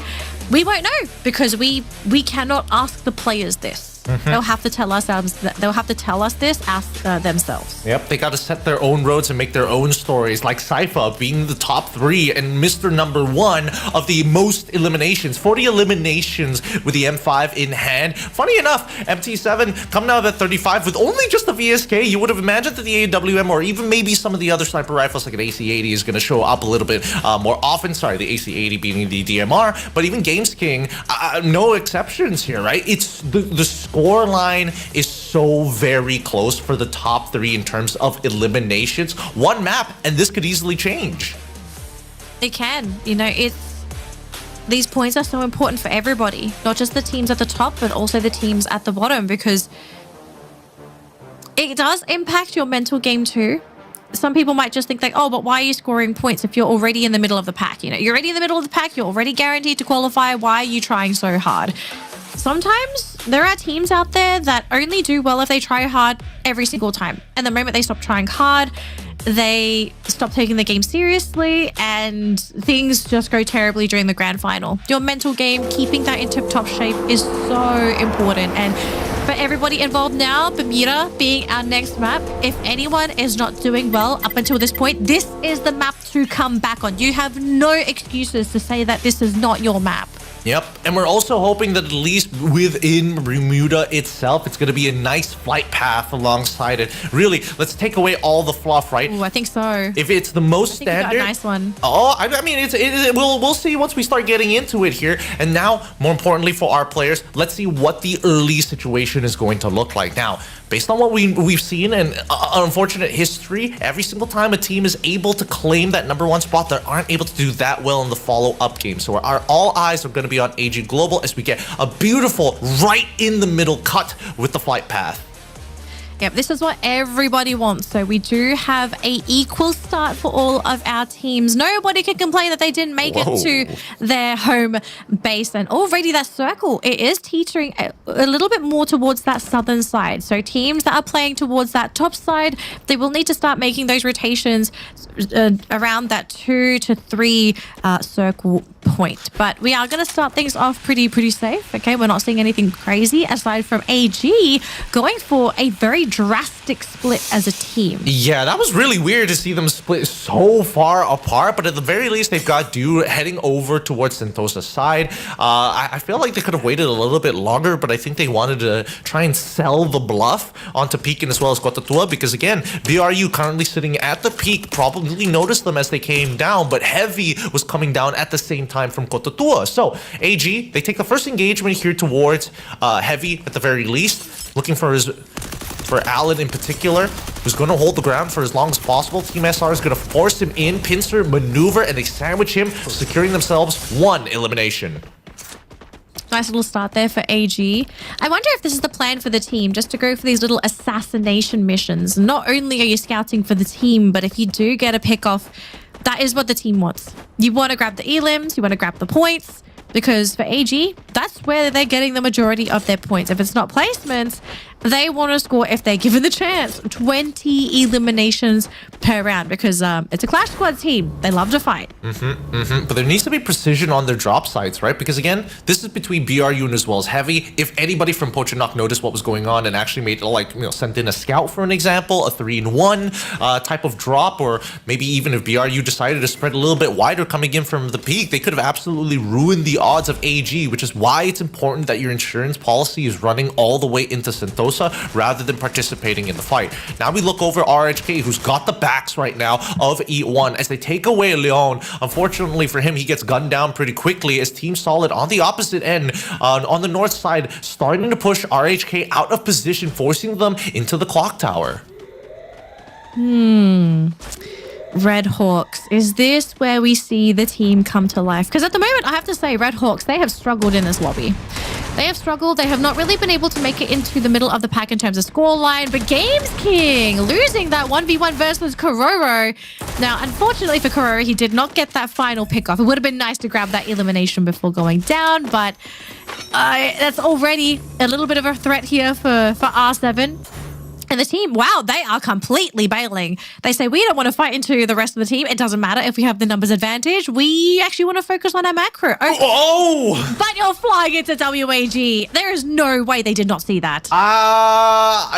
[SPEAKER 14] We won't know because we cannot ask the players this. They'll have to tell us. They'll have to tell us this themselves.
[SPEAKER 12] Yep, they got to set their own roads and make their own stories. Like Sypha being the top 3 and Mr. Number 1 of the most eliminations, 40 eliminations with the M5 in hand. Funny enough, MT7 coming out at 35 with only just the VSK. You would have imagined that the AWM or even maybe some of the other sniper rifles like an AC80 is going to show up a little bit more often. Sorry, the AC80 being the DMR, but even Games King, no exceptions here, right? It's the score line is so very close for the top 3 in terms of eliminations. One map, and this could easily change.
[SPEAKER 14] It can. These points are so important for everybody, not just the teams at the top, but also the teams at the bottom, because it does impact your mental game too. Some people might just think like, oh, but why are you scoring points if you're already in the middle of the pack? You're already in the middle of the pack. You're already guaranteed to qualify. Why are you trying so hard? Sometimes there are teams out there that only do well if they try hard every single time. And the moment they stop trying hard, they stop taking the game seriously and things just go terribly during the grand final. Your mental game, keeping that in tip-top shape is so important. And for everybody involved now, Bermuda being our next map, if anyone is not doing well up until this point, this is the map to come back on. You have no excuses to say that this is not your map.
[SPEAKER 12] Yep, and we're also hoping that at least within Bermuda itself, it's going to be a nice flight path alongside it. Really, let's take away all the fluff, right?
[SPEAKER 14] Ooh, I think so.
[SPEAKER 12] If it's the most standard,
[SPEAKER 14] you got a nice one.
[SPEAKER 12] Oh, I mean, we'll see once we start getting into it here. And now, more importantly for our players, let's see what the early situation is going to look like. Now, based on what we've seen and unfortunate history, every single time a team is able to claim that #1 spot, they aren't able to do that well in the follow-up game. So all eyes are going to be on AG Global as we get a beautiful right in the middle cut with the flight path.
[SPEAKER 14] Yep, this is what everybody wants. So we do have a equal start for all of our teams. Nobody can complain that they didn't make it to their home base. And already that circle, it is teetering a little bit more towards that southern side. So teams that are playing towards that top side, they will need to start making those rotations around that 2 to 3 circle point. But we are going to start things off pretty safe. Okay, we're not seeing anything crazy aside from AG going for a very drastic split as a team.
[SPEAKER 12] Yeah, that was really weird to see them split so far apart, but at the very least, they've got Dew heading over towards Sentosa's side. I feel like they could have waited a little bit longer, but I think they wanted to try and sell the bluff onto Pekin as well as Kotatua, because again, BRU currently sitting at the peak, probably noticed them as they came down, but Heavy was coming down at the same time from Kotatua. So AG, they take the first engagement here towards Heavy at the very least, looking for Alan in particular, who's going to hold the ground for as long as possible. Team SR is going to force him in, pincer, maneuver, and they sandwich him, securing themselves 1 elimination.
[SPEAKER 14] Nice little start there for AG. I wonder if this is the plan for the team, just to go for these little assassination missions. Not only are you scouting for the team, but if you do get a pick off, that is what the team wants. You want to grab the elims, you want to grab the points, because for AG, that's where they're getting the majority of their points. If it's not placements, they want to score, if they're given the chance, 20 eliminations per round, because it's a Clash Squad team. They love to fight.
[SPEAKER 12] But there needs to be precision on their drop sites, right? Because again, this is between BRU and as well as Heavy. If anybody from Pochinok noticed what was going on and actually made, like, sent in a scout, for an example, a 3-in-1 type of drop, or maybe even if BRU decided to spread a little bit wider coming in from the peak, they could have absolutely ruined the odds of AG, which is why it's important that your insurance policy is running all the way into Sentosa rather than participating in the fight. Now we look over RHK, who's got the backs right now of E1 as they take away Leon. Unfortunately for him, he gets gunned down pretty quickly as Team Solid on the opposite end, on the north side, starting to push RHK out of position, forcing them into the clock tower.
[SPEAKER 14] Red Hawks, is this where we see the team come to life? Because at the moment, I have to say, Red Hawks, they have struggled in this lobby. They have struggled. They have not really been able to make it into the middle of the pack in terms of scoreline. But Games King losing that 1v1 versus Kororo. Now, unfortunately for Kororo, he did not get that final pick off. It would have been nice to grab that elimination before going down, but that's already a little bit of a threat here for R7. And the team, wow, they are completely bailing. They say, we don't want to fight into the rest of the team. It doesn't matter if we have the numbers advantage. We actually want to focus on our macro.
[SPEAKER 12] Oh!
[SPEAKER 14] But you're flying into WAG. There is no way they did not see that.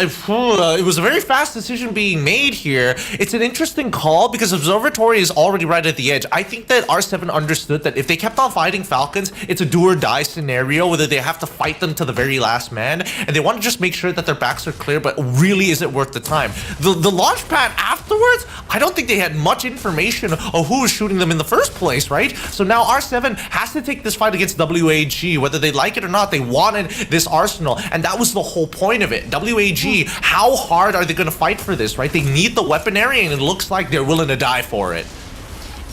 [SPEAKER 12] It was a very fast decision being made here. It's an interesting call because Observatory is already right at the edge. I think that R7 understood that if they kept on fighting Falcons, it's a do or die scenario, whether they have to fight them to the very last man. And they want to just make sure that their backs are clear, but really is it worth the time? The launch pad afterwards, I don't think they had much information of who was shooting them in the first place, right? So now R7 has to take this fight against WAG, whether they like it or not. They wanted this arsenal, and that was the whole point of it. WAG, how hard are they going to fight for this, right? They need the weaponry, and it looks like they're willing to die for it.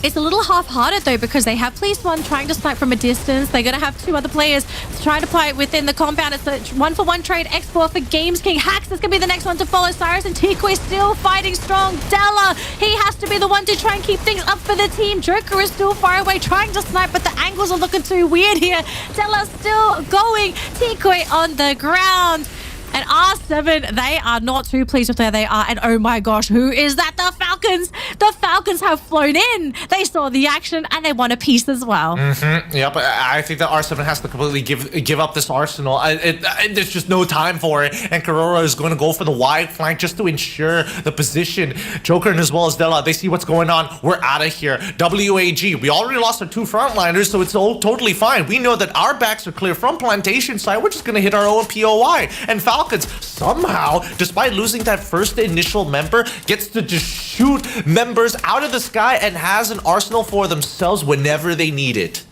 [SPEAKER 14] It's a little half-hearted though, because they have Police One trying to snipe from a distance. They're going to have 2 other players trying to play within the compound. It's a 1-for-1 trade export for Games King. Hax is going to be the next one to follow. Cyrus and Tikoi still fighting strong. Della, he has to be the one to try and keep things up for the team. Joker is still far away trying to snipe, but the angles are looking too weird here. Della still going. Tikoi on the ground. And R7, they are not too pleased with where they are. And oh my gosh, who is that? The Falcon Falcons. The Falcons have flown in. They saw the action and they want a piece as well.
[SPEAKER 12] Yep, I think that R7 has to completely give up this arsenal. There's just no time for it. And Karora is going to go for the wide flank just to ensure the position. Joker and as well as Della, they see what's going on. We're out of here. WAG, we already lost our 2 frontliners, so it's all totally fine. We know that our backs are clear from Plantation side. We're just going to hit our own POI. And Falcons, somehow, despite losing that first initial member, gets to just shoot members out of the sky and has an arsenal for themselves whenever they need it.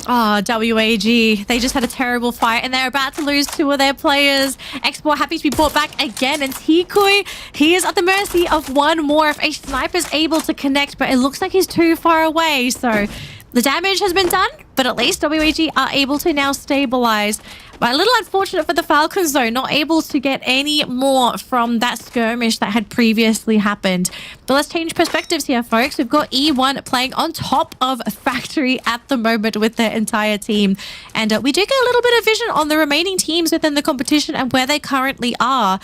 [SPEAKER 14] Oh, WAG. They just had a terrible fight and they're about to lose 2 of their players. Export happy to be brought back again. And Tikui, he is at the mercy of one more if a sniper is able to connect, but it looks like he's too far away. So the damage has been done, but at least WAG are able to now stabilize. But a little unfortunate for the Falcons, though, not able to get any more from that skirmish that had previously happened. But let's change perspectives here, folks. We've got E1 playing on top of Factory at the moment with their entire team. And we do get a little bit of vision on the remaining teams within the competition and where they currently are.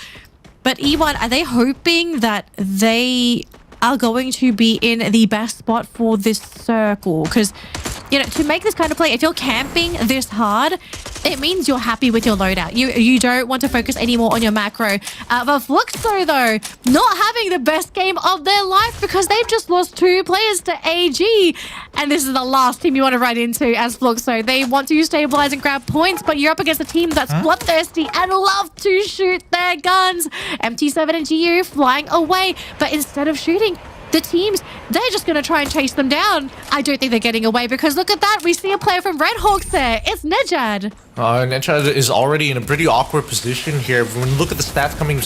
[SPEAKER 14] But E1, are they hoping that they are going to be in the best spot for this circle? Because, you know, to make this kind of play, if you're camping this hard, it means you're happy with your loadout. You don't want to focus anymore on your macro. But Fluxo, though, not having the best game of their life because they've just lost 2 players to AG. And this is the last team you want to run into as Fluxo. They want to stabilize and grab points, but you're up against a team that's bloodthirsty and love to shoot their guns. MT7 and GU flying away, but instead of shooting, the teams, they're just going to try and chase them down. I don't think they're getting away because look at that. We see a player from Red Hawks there. It's Nejad.
[SPEAKER 12] Nejad is already in a pretty awkward position here. When you look at the stats coming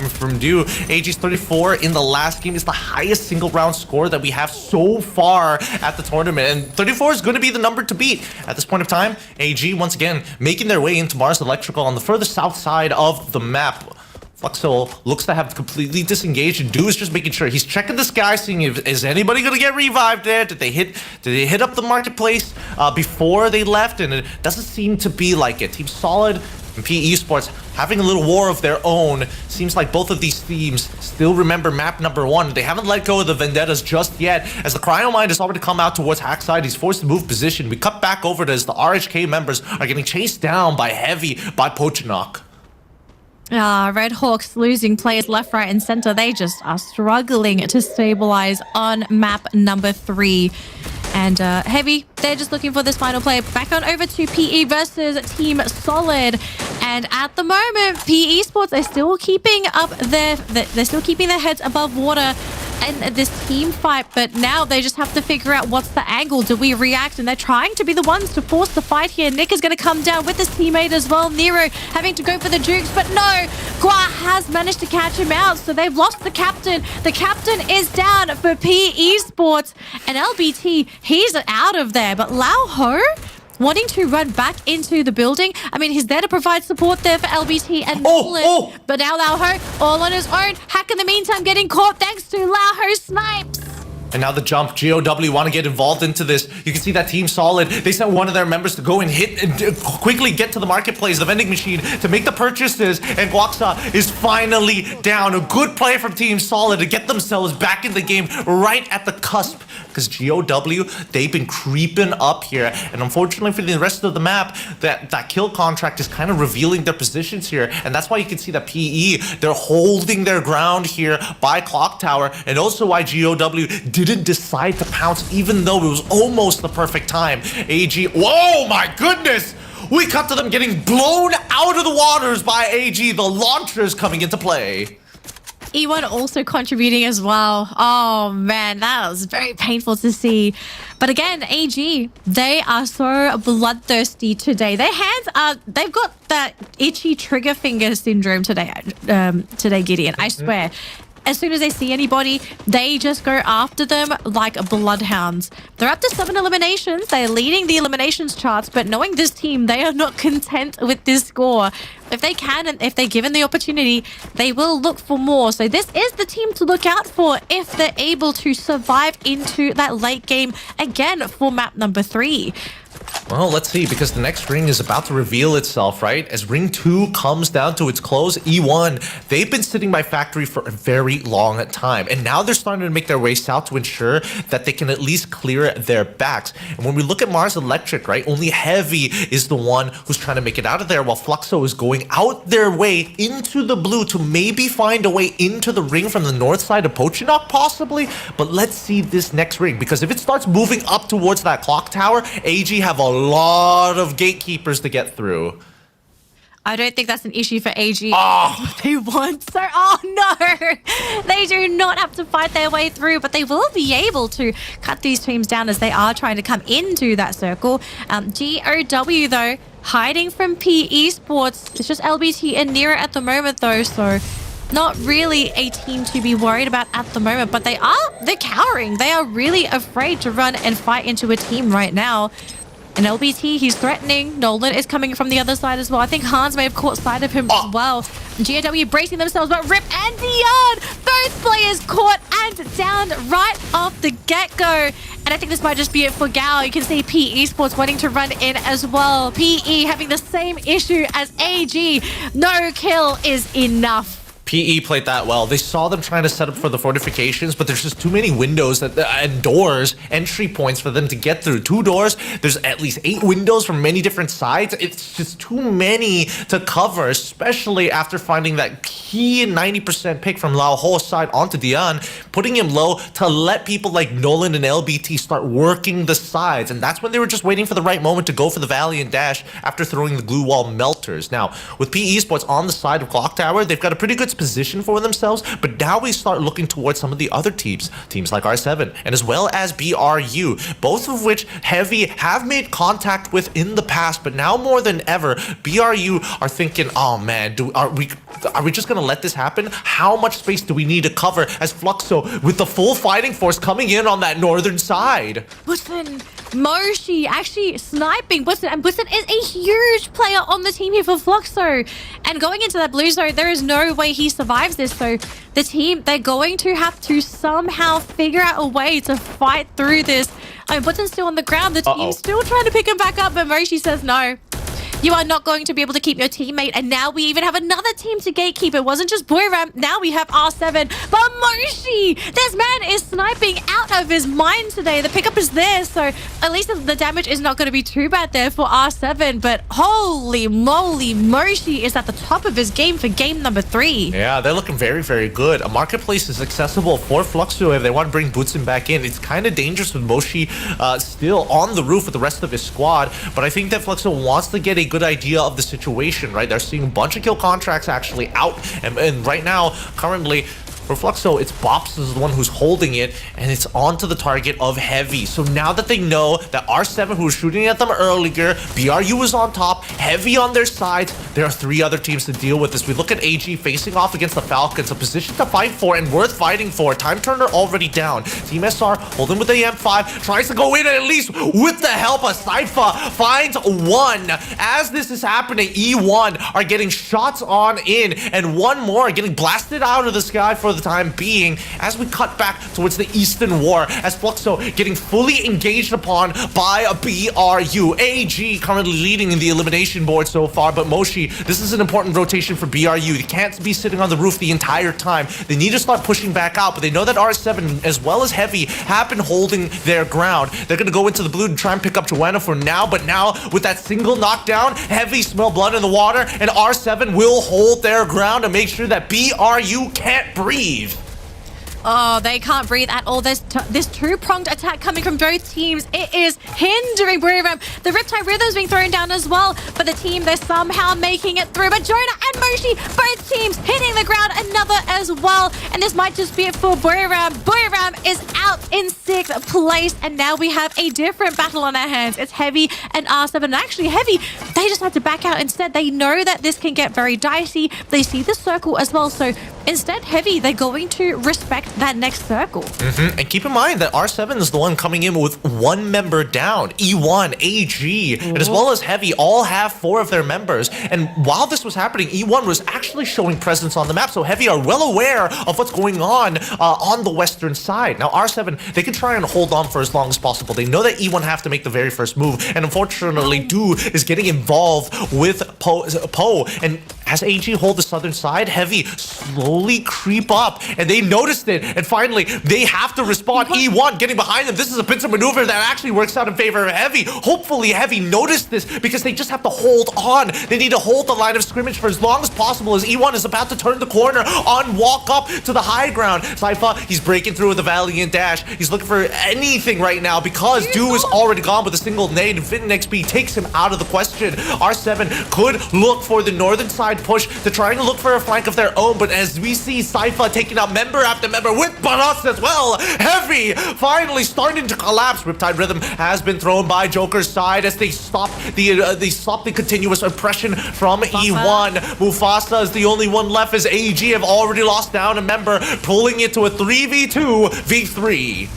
[SPEAKER 12] from Dew, AG's 34 in the last game is the highest single round score that we have so far at the tournament. And 34 is going to be the number to beat. At this point of time, AG once again making their way into Mars Electrical on the further south side of the map. Fluxo looks to have completely disengaged, and Dew is just making sure he's checking the sky, seeing if is anybody gonna get revived there. Did they hit up the marketplace before they left? And it doesn't seem to be like it. Team Solid and PE Esports having a little war of their own. Seems like both of these teams still remember map number 1. They haven't let go of the vendettas just yet, as the Cryomine has already come out towards Hackside. He's forced to move position. We cut back over to as the RHK members are getting chased down by Heavy by Pochinok.
[SPEAKER 14] Red Hawks losing players left, right, and center. They just are struggling to stabilize on map number 3. And Heavy, they're just looking for this final play. Back on over to PE versus Team Solid. And at the moment, PE Esports are still keeping up they're still keeping their heads above water in this team fight, but now they just have to figure out what's the angle. Do we react? And they're trying to be the ones to force the fight here. Nick is going to come down with his teammate as well. Nero having to go for the jukes, but no, Gua has managed to catch him out, so they've lost the captain. The captain is down for PE Esports, and LBT, he's out of there, but Lao Ho wanting to run back into the building. I mean, he's there to provide support there for LBT and Nolan. But now Lao Ho all on his own. Hack in the meantime getting caught thanks to Lao Ho snipes.
[SPEAKER 12] And now the jump, GOW want to get involved into this. You can see that Team Solid, they sent one of their members to go and hit and quickly get to the marketplace, the vending machine, to make the purchases. And Guaxa is finally down. A good play from Team Solid to get themselves back in the game right at the cusp. Because GOW, they've been creeping up here. And unfortunately for the rest of the map, that kill contract is kind of revealing their positions here. And that's why you can see that PE, they're holding their ground here by Clock Tower. And also why GOW didn't decide to pounce even though it was almost the perfect time. AG, whoa, my goodness! We cut to them getting blown out of the waters by AG. The launchers coming into play.
[SPEAKER 14] E1 also contributing as well. Oh man, that was very painful to see. But again, AG, they are so bloodthirsty today. Their hands are, they've got that itchy trigger finger syndrome today, Gideon, I swear. As soon as they see anybody, they just go after them like bloodhounds. They're up to 7 eliminations. They're leading the eliminations charts, but knowing this team, they are not content with this score. If they can and if they're given the opportunity, they will look for more. So this is the team to look out for if they're able to survive into that late game again for map number 3.
[SPEAKER 12] Well, let's see, because the next ring is about to reveal itself, right? As ring 2 comes down to its close, E1, they've been sitting by factory for a very long time. And now they're starting to make their way south to ensure that they can at least clear their backs. And when we look at Mars Electric, right, only Heavy is the one who's trying to make it out of there, while Fluxo is going out their way into the blue to maybe find a way into the ring from the north side of Pochinok, possibly. But let's see this next ring, because if it starts moving up towards that clock tower, AG have a lot of gatekeepers to get through.
[SPEAKER 14] I don't think that's an issue for AG.
[SPEAKER 12] Oh.
[SPEAKER 14] They want so. Oh no! They do not have to fight their way through, but they will be able to cut these teams down as they are trying to come into that circle. GOW though, hiding from P Esports. It's just LBT and Nira at the moment though, so not really a team to be worried about at the moment, but they're cowering. They are really afraid to run and fight into a team right now. And LBT, he's threatening. Nolan is coming from the other side as well. I think Hans may have caught sight of him as well. GOW bracing themselves, but Rip and Dion, both players caught and down right off the get-go. And I think this might just be it for Gal. You can see P Esports wanting to run in as well. PE having the same issue as AG. No kill is enough.
[SPEAKER 12] PE played that well. They saw them trying to set up for the fortifications, but there's just too many windows and doors, entry points for them to get through. 2 doors, there's at least 8 windows from many different sides. It's just too many to cover, especially after finding that key 90% pick from Lao Ho's side onto Dion, putting him low to let people like Nolan and LBT start working the sides. And that's when they were just waiting for the right moment to go for the Valiant Dash after throwing the glue wall melters. Now, with PE Esports on the side of Clock Tower, they've got a pretty good position for themselves, but now we start looking towards some of the other teams like R7 and as well as BRU, both of which Heavy have made contact with in the past, but now more than ever BRU are thinking, oh man, are we just gonna let this happen? How much space do we need to cover as Fluxo with the full fighting force coming in on that northern side?
[SPEAKER 14] Listen, Moshi actually sniping Bussen, and Bussen is a huge player on the team here for Fluxo. And going into that blue zone, there is no way he survives this. So the team, they're going to have to somehow figure out a way to fight through this. I mean, Bussen's still on the ground. The team's still trying to pick him back up, but Moshi says no. You are not going to be able to keep your teammate. And now we even have another team to gatekeep. It wasn't just Booyahs. Now we have R7. But Moshi, this man is sniping out of his mind today. The pickup is there. So at least the damage is not going to be too bad there for R7. But holy moly, Moshi is at the top of his game for game number 3.
[SPEAKER 12] Yeah, they're looking very, very good. A marketplace is accessible for Fluxo if they want to bring Bootsin back in. It's kind of dangerous with Moshi still on the roof with the rest of his squad. But I think that Fluxo wants to get a good idea of the situation, right? They're seeing a bunch of kill contracts actually out, and right now, currently, for Fluxo, it's Bops is the one who's holding it, and it's onto the target of Heavy. So now that they know that R7, who was shooting at them earlier, BRU is on top, Heavy on their side, there are 3 other teams to deal with this. We look at AG facing off against the Falcons, a position to fight for and worth fighting for. Time Turner already down. Team SR holding with the M5, tries to go in at least with the help of Cypher, finds 1. As this is happening, E1 are getting shots on in, and 1 more are getting blasted out of the sky for the time being as we cut back towards the Eastern War as Fluxo getting fully engaged upon by a BRU. AG currently leading in the elimination board so far, but Moshi, this is an important rotation for BRU. They can't be sitting on the roof the entire time. They need to start pushing back out, but they know that R7 as well as Heavy have been holding their ground. They're going to go into the blue to try and pick up Joanna for now, but now with that single knockdown, Heavy smell blood in the water, and R7 will hold their ground to make sure that BRU can't breathe.
[SPEAKER 14] Oh, they can't breathe at all. There's this two-pronged attack coming from both teams. It is hindering Booyahs. The Riptide Rhythm's being thrown down as well, but the team, they're somehow making it through. But Jonah and Moshi, both teams hitting the ground, another as well. And this might just be it for Booyahs. Booyahs is out in 6th place, and now we have a different battle on our hands. It's Heavy and R7. And actually, Heavy, they just had to back out instead. They know that this can get very dicey. They see the circle as well, so Instead, Heavy, they're going to respect that next circle.
[SPEAKER 12] And keep in mind that R7 is the one coming in with one member down. E1, AG, and as well as Heavy all have 4 of their members. And while this was happening, E1 was actually showing presence on the map. So Heavy are well aware of what's going on the western side. Now R7, they can try and hold on for as long as possible. They know that E1 have to make the very first move. And unfortunately, Do is getting involved with Poe. And as AG hold the southern side, Heavy slowly creep up, and they noticed it, and finally they have to respond. E1 getting behind them. This is a pincer maneuver that actually works out in favor of Heavy. Hopefully Heavy noticed this, because they just have to hold on. They need to hold the line of scrimmage for as long as possible, as E1 is about to turn the corner on walk up to the high ground. Sypha, he's breaking through with a valiant dash. He's looking for anything right now, because Do is already gone with a single nade, and Finn XP takes him out of the question. R7 could look for the northern side push to try and look for a flank of their own, but as we see Sypha taking out member after member with Baras as well, Heavy finally starting to collapse. Riptide Rhythm has been thrown by Joker's side as they stop the continuous oppression from E1. Mufasa is the only one left, as AG have already lost down a member, pulling it to a 3v2 v3.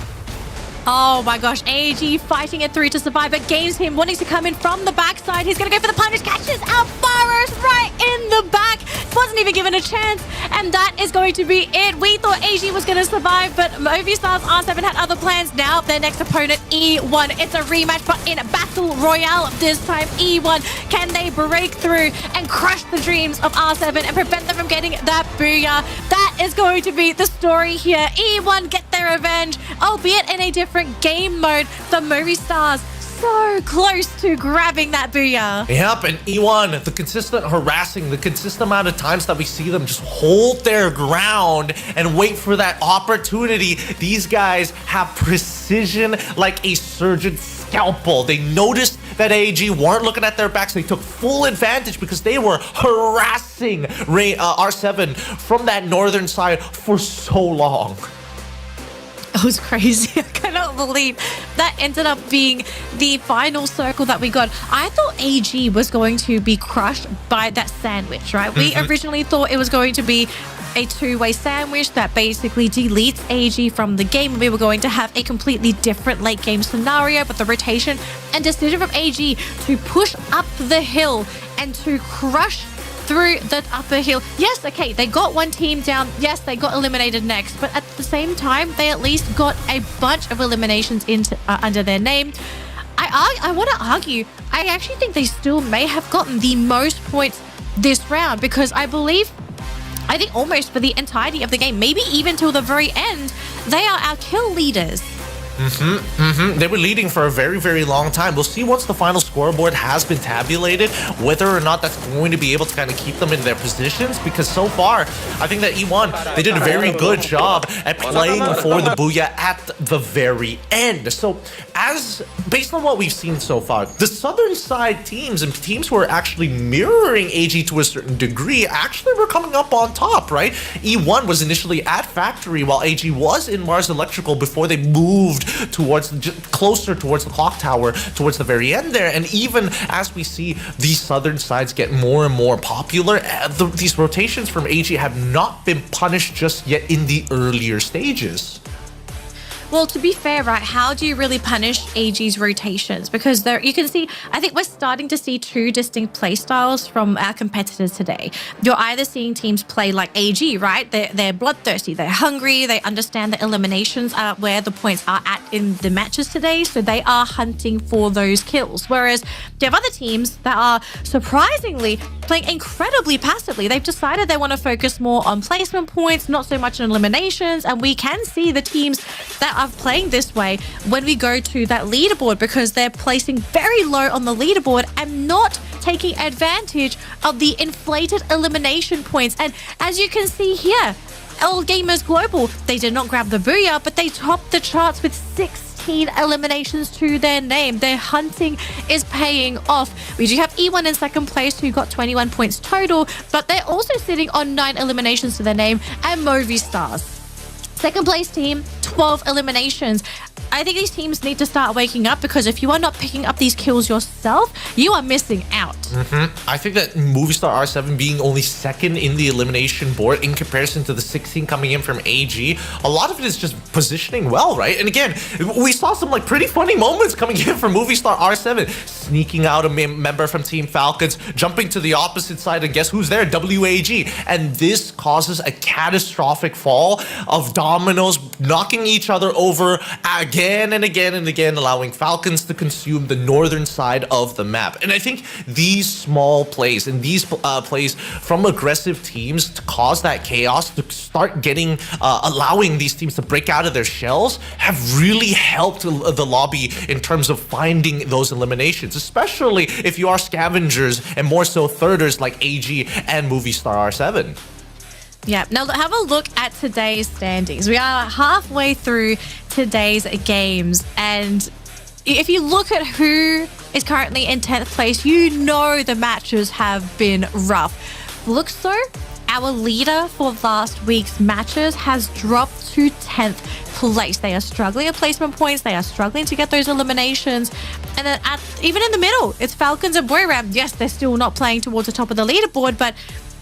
[SPEAKER 14] Oh my gosh, AG fighting it through to survive, but gains him wanting to come in from the backside. He's going to go for the punish, catches out Baras right in the back. Wasn't even given a chance, and that is going to be it. We thought AG was going to survive, but Movistar's R7 had other plans. Now their next opponent, E1. It's a rematch, but in a battle royale this time. E1, can they break through and crush the dreams of R7 and prevent them from getting that Booyah? That is going to be the story here. E1 get their revenge, albeit in a different game mode. The Movistars so close to grabbing that Booyah.
[SPEAKER 12] Yep, and E1, the consistent harassing, the consistent amount of times that we see them just hold their ground and wait for that opportunity. These guys have precision like a surgeon's scalpel. They noticed that AG weren't looking at their backs. They took full advantage because they were harassing R7 from that northern side for so long.
[SPEAKER 14] It was crazy. I cannot believe that ended up being the final circle that we got. I thought AG was going to be crushed by that sandwich, right? We originally thought it was going to be a two-way sandwich that basically deletes AG from the game. We were going to have a completely different late game scenario, but the rotation and decision from AG to push up the hill and to crush through that upper hill. Yes, okay, they got one team down. Yes, they got eliminated next, but at the same time, they at least got a bunch of eliminations into under their name. I want to argue, I actually think they still may have gotten the most points this round, because I think almost for the entirety of the game, maybe even till the very end, they are our kill leaders.
[SPEAKER 12] They were leading for a very, very long time. We'll see once the final scoreboard has been tabulated whether or not that's going to be able to kind of keep them in their positions, because so far, I think that E1, they did a very good job at playing for the Booyah at the very end. So, based on what we've seen so far, the southern side teams and teams who are actually mirroring AG to a certain degree actually were coming up on top, right? E1 was initially at Factory while AG was in Mars Electrical before they moved closer towards the clock tower towards the very end there. And even as we see these southern sides get more and more popular, these rotations from AG have not been punished just yet in the earlier stages.
[SPEAKER 14] Well, to be fair, right, how do you really punish AG's rotations? Because you can see, I think we're starting to see two distinct play styles from our competitors today. You're either seeing teams play like AG, right? They're bloodthirsty, they're hungry, they understand that eliminations are where the points are at in the matches today, so they are hunting for those kills. Whereas you have other teams that are surprisingly playing incredibly passively. They've decided they want to focus more on placement points, not so much on eliminations, and we can see the teams that are playing this way when we go to that leaderboard, because they're placing very low on the leaderboard and not taking advantage of the inflated elimination points. And as you can see here, All Gamers Global, they did not grab the Booyah, but they topped the charts with 16 eliminations to their name. Their hunting is paying off. We do have E1 in second place, who got 21 points total, but they're also sitting on 9 eliminations to their name, and Movistars, second place team, 12 eliminations. I think these teams need to start waking up, because if you are not picking up these kills yourself, you are missing out.
[SPEAKER 12] I think that Movistar R7 being only second in the elimination board in comparison to the 16 coming in from AG, a lot of it is just positioning well, right? And again, we saw some like pretty funny moments coming in from Movistar R7, sneaking out a member from Team Falcons, jumping to the opposite side, and guess who's there? WAG. And this causes a catastrophic fall of dominoes, knocking each other over again and again and again, allowing Falcons to consume the northern side of the map. And I think these small plays and these plays from aggressive teams to cause that chaos, to start getting, allowing these teams to break out of their shells, have really helped the lobby in terms of finding those eliminations, especially if you are scavengers and more so thirders like AG and Movistar R7.
[SPEAKER 14] Yeah, now have a look at today's standings. We are halfway through today's games, and if you look at who is currently in 10th place, you know the matches have been rough. Fluxo, our leader for last week's matches, has dropped to 10th place. They are struggling at placement points. They are struggling to get those eliminations. And then even in the middle, it's Falcons and Booyahs. Yes, they're still not playing towards the top of the leaderboard, but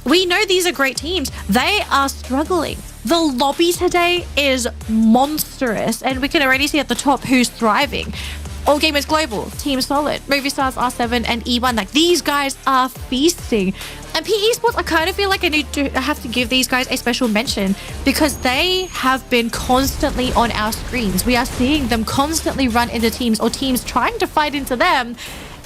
[SPEAKER 14] we know these are great teams. They are struggling. The lobby today is monstrous, and we can already see at the top who's thriving. All Gamers Global, Team Solid, Movistars R7 and E1. Like, these guys are feasting. And PE Esports, I kind of feel like I have to give these guys a special mention, because they have been constantly on our screens. We are seeing them constantly run into teams, or teams trying to fight into them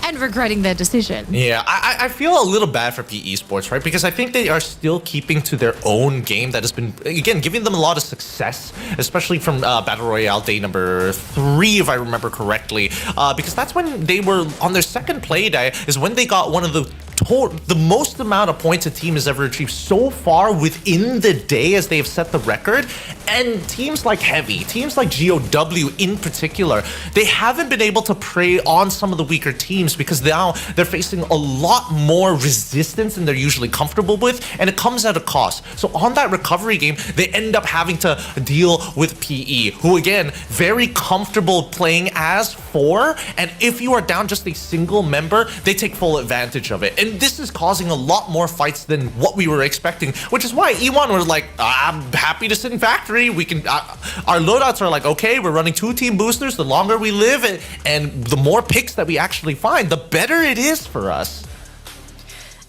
[SPEAKER 14] and regretting their decision.
[SPEAKER 12] Yeah, I feel a little bad for PE Sports, right? Because I think they are still keeping to their own game that has been, again, giving them a lot of success, especially from Battle Royale day number 3, if I remember correctly. Because that's when they were on their second play day, is when they got one of the most amount of points a team has ever achieved so far within the day, as they have set the record. And teams like Heavy, teams like GOW in particular, they haven't been able to prey on some of the weaker teams, because now they're facing a lot more resistance than they're usually comfortable with, and it comes at a cost. So on that recovery game, they end up having to deal with PE, who again, very comfortable playing as 4, and if you are down just a single member, they take full advantage of it. And this is causing a lot more fights than what we were expecting, which is why E1 was like, I'm happy to sit in factory. We can, our loadouts are like, okay, we're running 2 team boosters. The longer we live, and the more picks that we actually find, the better it is for us.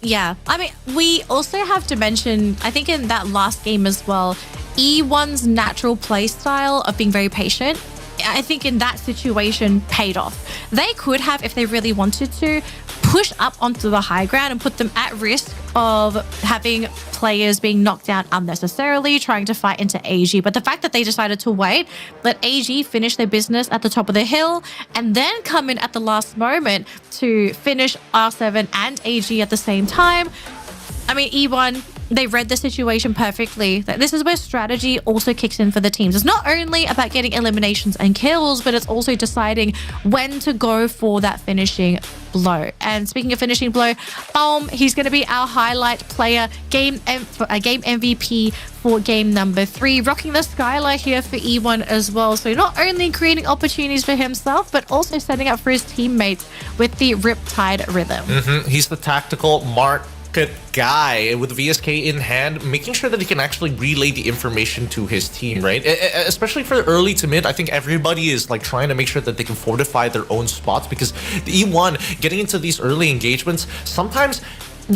[SPEAKER 14] Yeah, I mean, we also have to mention, I think in that last game as well, E1's natural play style of being very patient, I think in that situation paid off. They could have, if they really wanted to, push up onto the high ground and put them at risk of having players being knocked down unnecessarily, trying to fight into AG. But the fact that they decided to wait, let AG finish their business at the top of the hill, and then come in at the last moment to finish R7 and AG at the same time. I mean, E1, they read the situation perfectly. This is where strategy also kicks in for the teams. It's not only about getting eliminations and kills, but it's also deciding when to go for that finishing blow. And speaking of finishing blow, he's going to be our highlight player, game MVP for game number 3, rocking the skylight here for E1 as well. So not only creating opportunities for himself, but also setting up for his teammates with the Riptide rhythm.
[SPEAKER 12] He's the tactical market guy with VSK in hand, making sure that he can actually relay the information to his team, right? Especially for early to mid, I think everybody is like trying to make sure that they can fortify their own spots, because the E1 getting into these early engagements, sometimes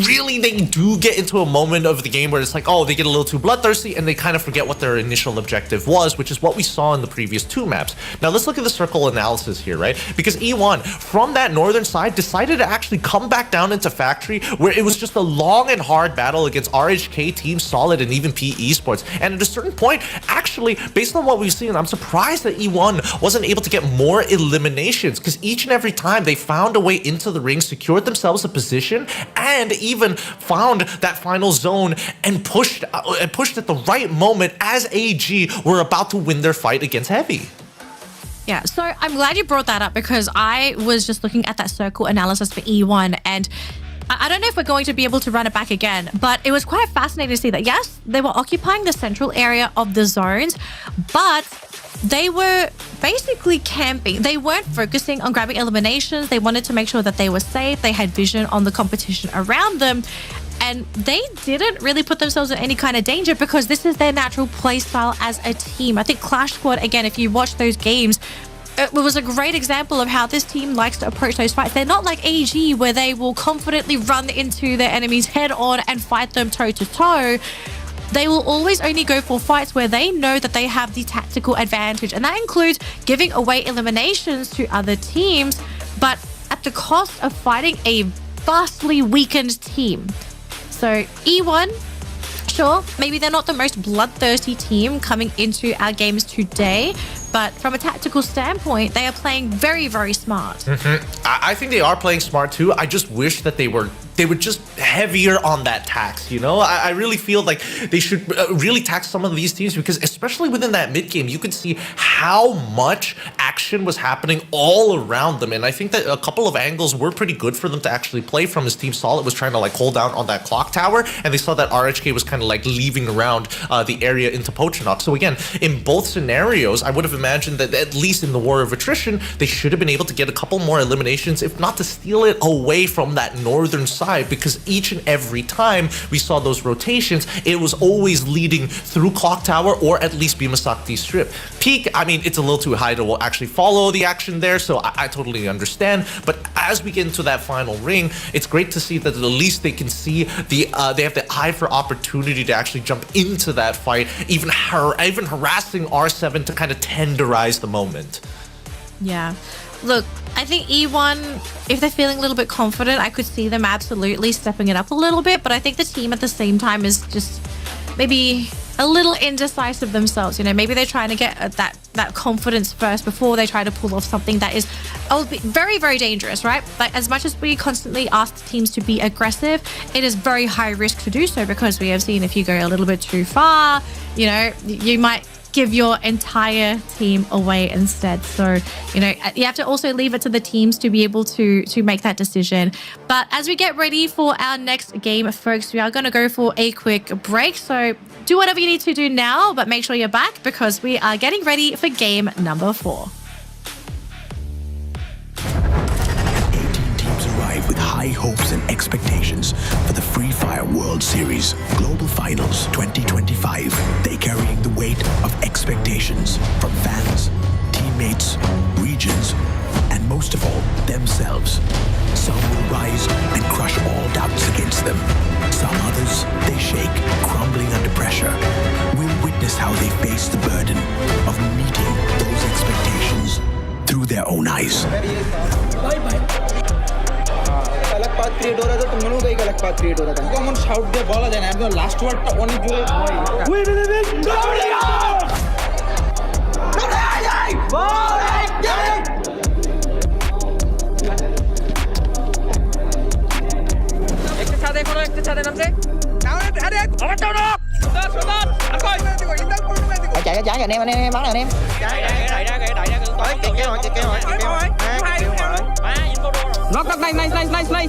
[SPEAKER 12] really they do get into a moment of the game where it's like, oh, they get a little too bloodthirsty and they kind of forget what their initial objective was, which is what we saw in the previous 2 maps. Now let's look at the circle analysis here, right? Because E1 from that northern side decided to actually come back down into factory, where it was just a long and hard battle against RHK, Team Solid, and even PE Esports. And at a certain point, actually, based on what we've seen, I'm surprised that E1 wasn't able to get more eliminations, because each and every time they found a way into the ring, secured themselves a position, and even found that final zone and pushed at the right moment as AG were about to win their fight against Heavy.
[SPEAKER 14] Yeah, so I'm glad you brought that up, because I was just looking at that circle analysis for E1, and I don't know if we're going to be able to run it back again, but it was quite fascinating to see that, yes, they were occupying the central area of the zones, but they were basically camping. They weren't focusing on grabbing eliminations. They wanted to make sure that they were safe. They had vision on the competition around them. And they didn't really put themselves in any kind of danger because this is their natural play style as a team. I think Clash Squad, again, if you watch those games, it was a great example of how this team likes to approach those fights. They're not like AG where they will confidently run into their enemies head on and fight them toe to toe. They will always only go for fights where they know that they have the tactical advantage. And that includes giving away eliminations to other teams, but at the cost of fighting a vastly weakened team. So E1, sure, maybe they're not the most bloodthirsty team coming into our games today, but from a tactical standpoint, they are playing very, very smart.
[SPEAKER 12] I think they are playing smart too. I just wish that they were just heavier on that tax, you know? I really feel like they should really tax some of these teams because especially within that mid game, you could see how much action was happening all around them. And I think that a couple of angles were pretty good for them to actually play from. His team Solid was trying to like hold down on that clock tower and they saw that RHK was kind of like leaving around the area into Pochinok. So again, in both scenarios, I would have imagined that at least in the War of Attrition, they should have been able to get a couple more eliminations, if not to steal it away from that northern side, because each and every time we saw those rotations, it was always leading through Clock Tower or at least Bimasakti Strip. Peak, I mean, it's a little too high to actually follow the action there, so I totally understand. But as we get into that final ring, it's great to see that at least they can see they have the eye for opportunity to actually jump into that fight, even harassing R7 to kind of tenderize the moment.
[SPEAKER 14] Yeah. Look, I think E1, if they're feeling a little bit confident, I could see them absolutely stepping it up a little bit. But I think the team at the same time is just maybe a little indecisive themselves. You know, maybe they're trying to get that confidence first before they try to pull off something that is very, very dangerous, right? Like as much as we constantly ask teams to be aggressive, it is very high risk to do so because we have seen if you go a little bit too far, you know, you might give your entire team away instead. So, you know, you have to also leave it to the teams to be able to make that decision. But as we get ready for our next game, folks, we are going to go for a quick break. So do whatever you need to do now, but make sure you're back because we are getting ready for game number 4.
[SPEAKER 22] 18 teams arrive with high hopes and expectations for the Free Fire World Series Global Finals 2025. They carrying the weight of expectations from fans, teammates, regions, and most of all, themselves. Some will rise and crush all doubts against them. Some others, they shake, crumbling under pressure. We'll witness how they face the burden of meeting those expectations through their own eyes.
[SPEAKER 19] अलग बात create हो रहा था तो मनु का एक अलग बात क्रिएट हो रहा था कॉमन शाउट दे बोला जाना है लास्ट वर्ड तो ओनली जुड़े वी बिलीव इन एक साथ देखो ना एक साथ हमसे अरे अरे जाओ chạy chạy anh em bắn anh em nó tắt nice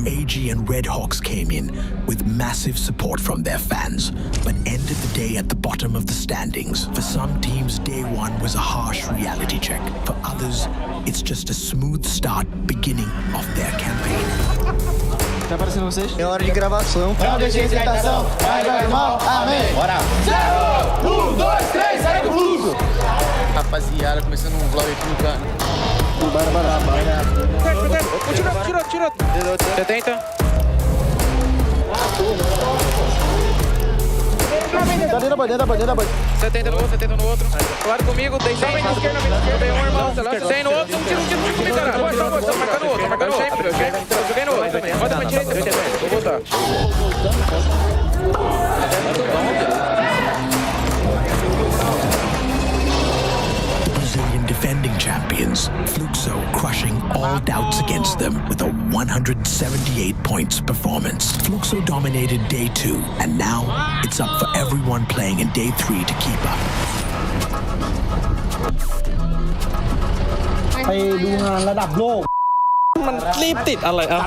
[SPEAKER 22] WAG and Red Hawks came in with massive support from their fans, but ended the day at the bottom of the standings. For some teams, day one was a harsh reality check. For others, it's just a smooth start beginning of their campaign.
[SPEAKER 19] Tá aparecendo vocês? É hora de gravação. Não deixe tentação. Vai, irmão. Amém. Bora. 0, 1, 2, 3, sai do fluxo. Rapaziada, começando um vlog aqui no canto. Bora. Tira. 70. Tá dentro da bandeira. 70 no outro. Claro comigo, tem 100 na esquerda, tem um irmão, 100 no outro, tira comigo, cara. Tô marcando o outro. Eu joguei no outro. Bota pra direita, vou voltar.
[SPEAKER 22] Brazilian defending champions, Fluxo crushing all doubts against them with a 178 points performance. Fluxo dominated day 2, and now it's up for everyone playing in day 3 to keep up.
[SPEAKER 19] ไปดูงานระดับโลกมันรีบติดอะไรอ่ะ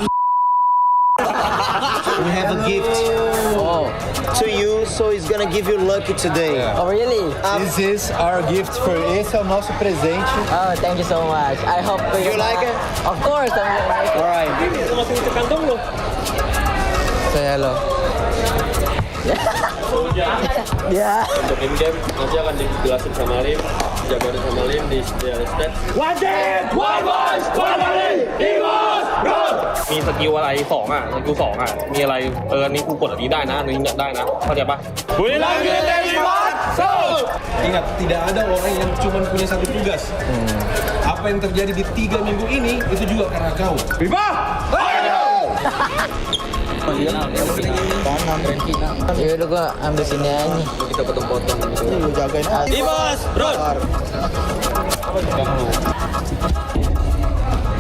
[SPEAKER 19] We have a gift to you, so it's gonna give you lucky today.
[SPEAKER 9] Oh, really?
[SPEAKER 19] This is our gift for you. Esse é o nosso presente.
[SPEAKER 9] Oh, thank you so much. I hope
[SPEAKER 19] You like it?
[SPEAKER 9] Of course.
[SPEAKER 19] All right.
[SPEAKER 9] Say hello. Ya.
[SPEAKER 3] Untuk in-game nanti akan dijelasin sama Lim, jabarin sama Lim di stat.
[SPEAKER 18] One day, one voice, one body, Eagles, go!
[SPEAKER 3] มีสกิลอะไร2อ่ะสกิล2อ่ะมีอะไรนี่กูกดอันนี้ได้นะอันนี้ได้นะเข้าใจปะ
[SPEAKER 18] Bilang kita lewat, so!
[SPEAKER 19] Ingat, tidak ada orang yang cuma punya satu tugas. Apa yang terjadi di 3 minggu ini itu juga karena kau.
[SPEAKER 18] Viva! Ayo!
[SPEAKER 9] Ya udah gua ambil sini aja.
[SPEAKER 3] Kita potong-potong gitu.
[SPEAKER 19] Lu jagain aja.
[SPEAKER 3] Dimas, bro.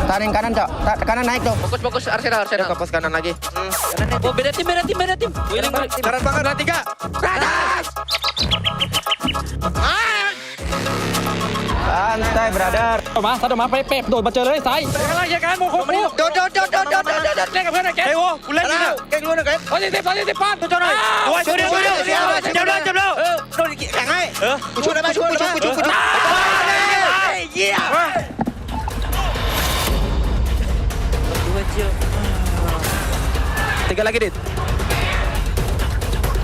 [SPEAKER 9] Tarik kanan, Cok. Kanan naik, Cok.
[SPEAKER 3] Fokus Arsenal.
[SPEAKER 9] Fokus kanan lagi.
[SPEAKER 3] Oh, beda tim. Winning kanan banget 3. Atas.
[SPEAKER 9] Santai, brother.
[SPEAKER 3] มาซัดออกมาเป๊ะโดดมาเจอเลยซ้ายอะไรอย่างกันโมโหโดดเล่นกับเพื่อนหน่อยแกเฮ้ยโว้กูเล่นอยู่แกกูเล่นหน่อยแกพอดีป้านตัวหน่อยช่วยเดี๋ยวจับแล้วโดนแข่งให้กูช่วยได้ไหมช่วยเยี่ยtiga lagi dit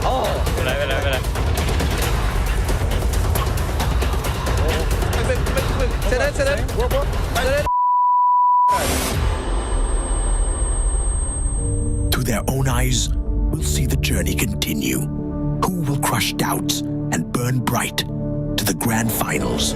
[SPEAKER 3] oh benar Sedang.
[SPEAKER 22] To their own eyes, we'll see the journey continue. Who will crush doubts and burn bright to the grand finals?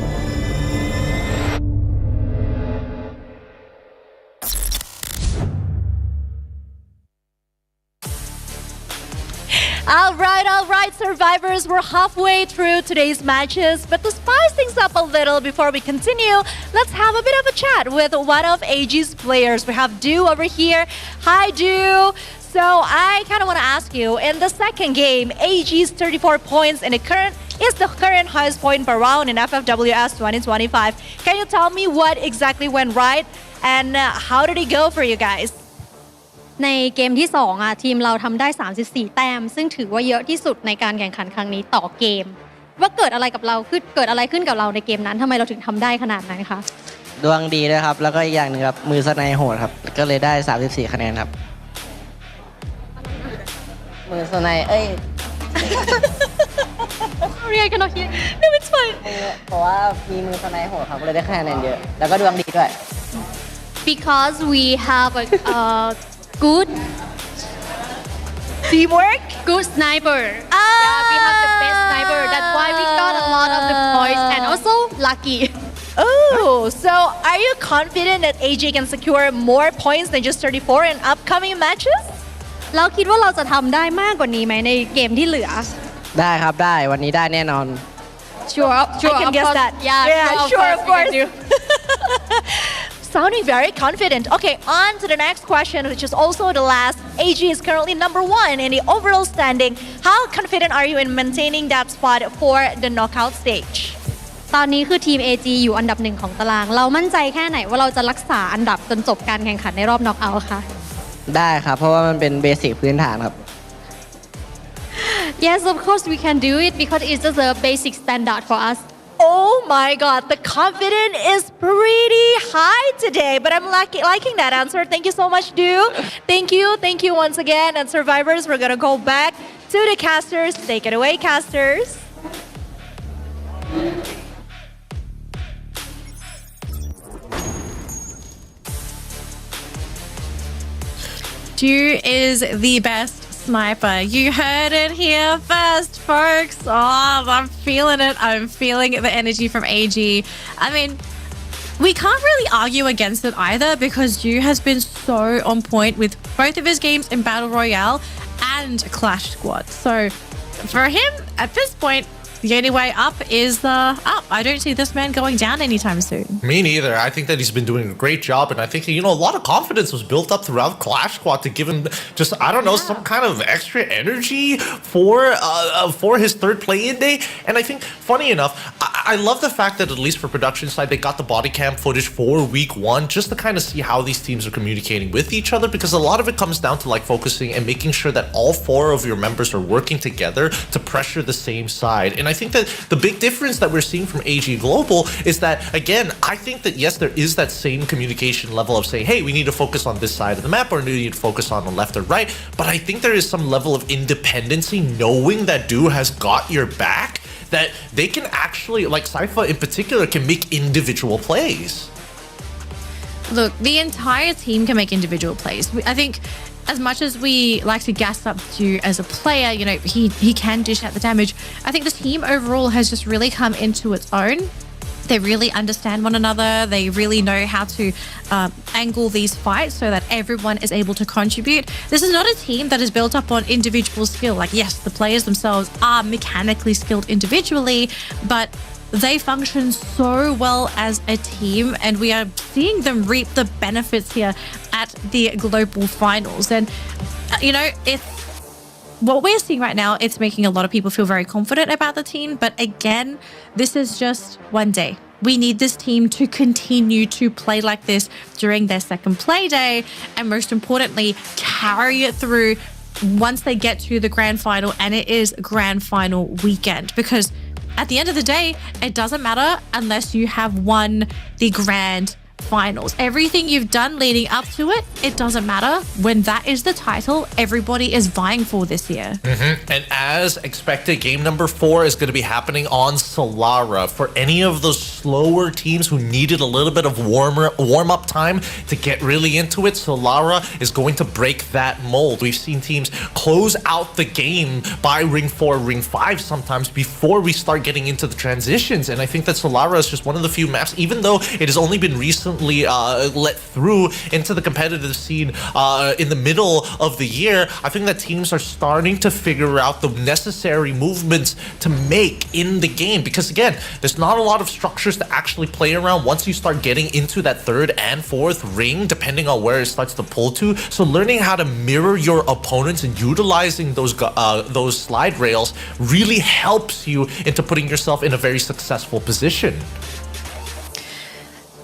[SPEAKER 4] All right, survivors, we're halfway through today's matches, but to spice things up a little before we continue, let's have a bit of a chat with one of AG's players. We have Du over here. Hi, Du. So I kind of want to ask you, in the second game, AG's 34 points is the current highest point per round in FFWS 2025. Can you tell me what exactly went right and how did it go for you guys?
[SPEAKER 8] ในเกมที่2อ่ะทีมเราทำได้34แต้มซึ่งถือว่าเยอะที่สุดในการแข่งขันครั้งนี้ต่อเกมว่าเกิดอะไรกับเราเกิดอะไรขึ้นกับเราในเกมนั้นทำไมเราถึงทำได้ขนาดนั้นคะ
[SPEAKER 9] ดวงดีด้วยครับแล้วก็อีกอย่างนึงครับมือสไนโหดครับก็เลยได้34คะแนนครับมือสไน
[SPEAKER 8] Sorry, I cannot hear. No, it's fine.
[SPEAKER 9] เพราะว่ามีมือสไนโหดครับก็เลยได้คะแนนเยอะแล้วก็ดวงดีด้วย
[SPEAKER 8] Because we have a good
[SPEAKER 4] teamwork,
[SPEAKER 8] good sniper. Yeah, we have the best sniper. That's why we got a lot of the points and also lucky.
[SPEAKER 4] Oh, so are you confident that AG can secure more points than just 34 in upcoming matches?
[SPEAKER 8] เราคิดว่าเราจะทำได้มากกว่านี้ไหมในเกมที่เหลือ
[SPEAKER 9] ได้ครับได้วันนี้ได้แน่นอน
[SPEAKER 8] Sure,
[SPEAKER 4] I can guess that.
[SPEAKER 8] Yeah,
[SPEAKER 4] sure, of course. Sounding very confident. Okay, on to the next question, which is also the last. AG is currently number 1 in the overall standing. How confident are you in maintaining that spot for the knockout stage?
[SPEAKER 8] ตอนนี้คือทีม AG อยู่อันดับ1ของตารางเรามั่นใจแค่ไหนว่าเราจะรักษาอันดับจนจบการแข่งขันในรอบน็อกเอาท์คะ
[SPEAKER 9] ได้ครับเพราะว่ามันเป็นเบสิกพื้นฐานครับ
[SPEAKER 8] Yes, of course we can do it because it's just a basic standard for us.
[SPEAKER 4] Oh my God, the confidence is pretty high today, but I'm liking that answer. Thank you so much, Du. Thank you once again. And survivors, we're gonna go back to the casters. Take it away, casters.
[SPEAKER 14] Du is the best sniper. You heard it here first, folks. Oh, I'm feeling it. I'm feeling the energy from AG. I mean, we can't really argue against it either because Du has been so on point with both of his games in Battle Royale and Clash Squad. So for him, at this point, the only way up is up. I don't see this man going down anytime soon.
[SPEAKER 12] Me neither. I think that he's been doing a great job, and I think, a lot of confidence was built up throughout Clash Squad to give him just, I don't know, some kind of extra energy for his third play-in day. And I think, funny enough, I love the fact that at least for production side, they got the body cam footage for week 1 just to kind of see how these teams are communicating with each other, because a lot of it comes down to like focusing and making sure that all 4 of your members are working together to pressure the same side. And I think that the big difference that we're seeing from AG Global is that, again, I think that yes, there is that same communication level of saying, hey, we need to focus on this side of the map, or we need to focus on the left or right. But I think there is some level of independency, knowing that Do has got your back, that they can actually, like Sypha in particular, can make individual plays.
[SPEAKER 14] Look, the entire team can make individual plays. I think as much as we like to gas up Do as a player, you know, he can dish out the damage. I think the team overall has just really come into its own. They really understand one another. They really know how to angle these fights so that everyone is able to contribute. This is not a team that is built up on individual skill. Like, yes, the players themselves are mechanically skilled individually, but they function so well as a team, and we are seeing them reap the benefits here at the global finals. And, you know, what we're seeing right now, it's making a lot of people feel very confident about the team. But again, this is just one day. We need this team to continue to play like this during their second play day, and most importantly, carry it through once they get to the grand final, and it is grand final weekend. Because at the end of the day, it doesn't matter unless you have won the grand finals. Everything you've done leading up to it, it doesn't matter. When that is the title everybody is vying for this year.
[SPEAKER 12] And as expected, game number 4 is going to be happening on Solara. For any of those slower teams who needed a little bit of warm-up time to get really into it, Solara is going to break that mold. We've seen teams close out the game by ring 4, ring 5 sometimes before we start getting into the transitions. And I think that Solara is just one of the few maps, even though it has only been recently let through into the competitive scene in the middle of the year, I think that teams are starting to figure out the necessary movements to make in the game. Because again, there's not a lot of structures to actually play around once you start getting into that 3rd and 4th ring, depending on where it starts to pull to. So learning how to mirror your opponents and utilizing those slide rails really helps you into putting yourself in a very successful position.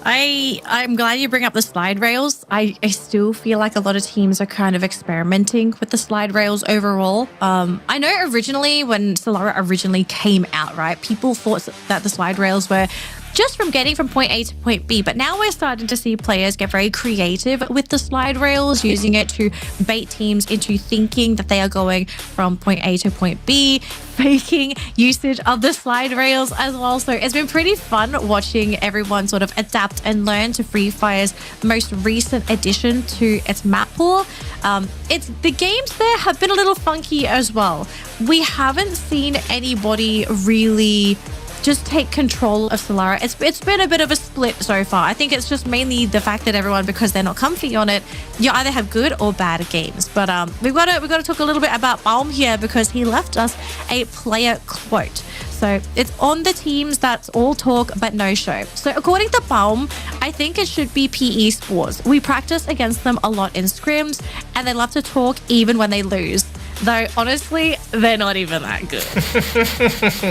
[SPEAKER 14] I'm glad you bring up the slide rails. I still feel like a lot of teams are kind of experimenting with the slide rails overall. I know originally when Solara originally came out, right, people thought that the slide rails were just from getting from point A to point B. But now we're starting to see players get very creative with the slide rails, using it to bait teams into thinking that they are going from point A to point B, faking usage of the slide rails as well. So it's been pretty fun watching everyone sort of adapt and learn to Free Fire's most recent addition to its map pool. The games there have been a little funky as well. We haven't seen anybody really just take control of Solara. It's been a bit of a split so far. I think it's just mainly the fact that everyone, because they're not comfy on it, you either have good or bad games. But we've got to talk a little bit about Baum here, because he left us a player quote. So it's on the teams that's all talk but no show. So according to Baum, I think it should be PE Sports. We practice against them a lot in scrims, and they love to talk even when they lose. Though, honestly, they're not even that good.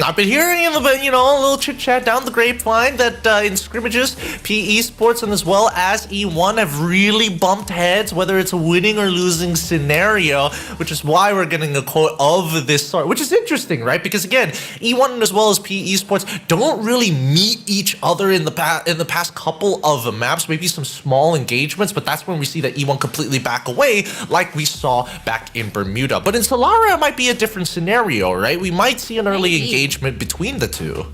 [SPEAKER 12] I've been hearing a little chit-chat down the grapevine that in scrimmages, PE Sports and as well as E1 have really bumped heads, whether it's a winning or losing scenario, which is why we're getting a quote of this sort, which is interesting, right? Because again, E1 as well as PE Sports don't really meet each other in the past couple of maps, maybe some small engagements, but that's when we see that E1 completely back away, like we saw back in Bermuda. But in Solara, it might be a different scenario, right? We might see an early engagement between the two.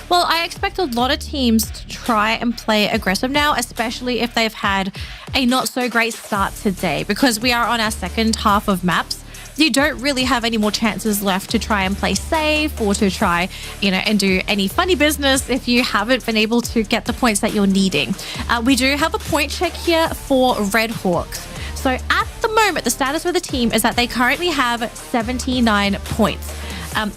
[SPEAKER 14] Well, I expect a lot of teams to try and play aggressive now, especially if they've had a not so great start today, because we are on our second half of maps. You don't really have any more chances left to try and play safe or to try, and do any funny business if you haven't been able to get the points that you're needing. We do have a point check here for Red Hawks. So at the moment, the status for the team is that they currently have 79 points.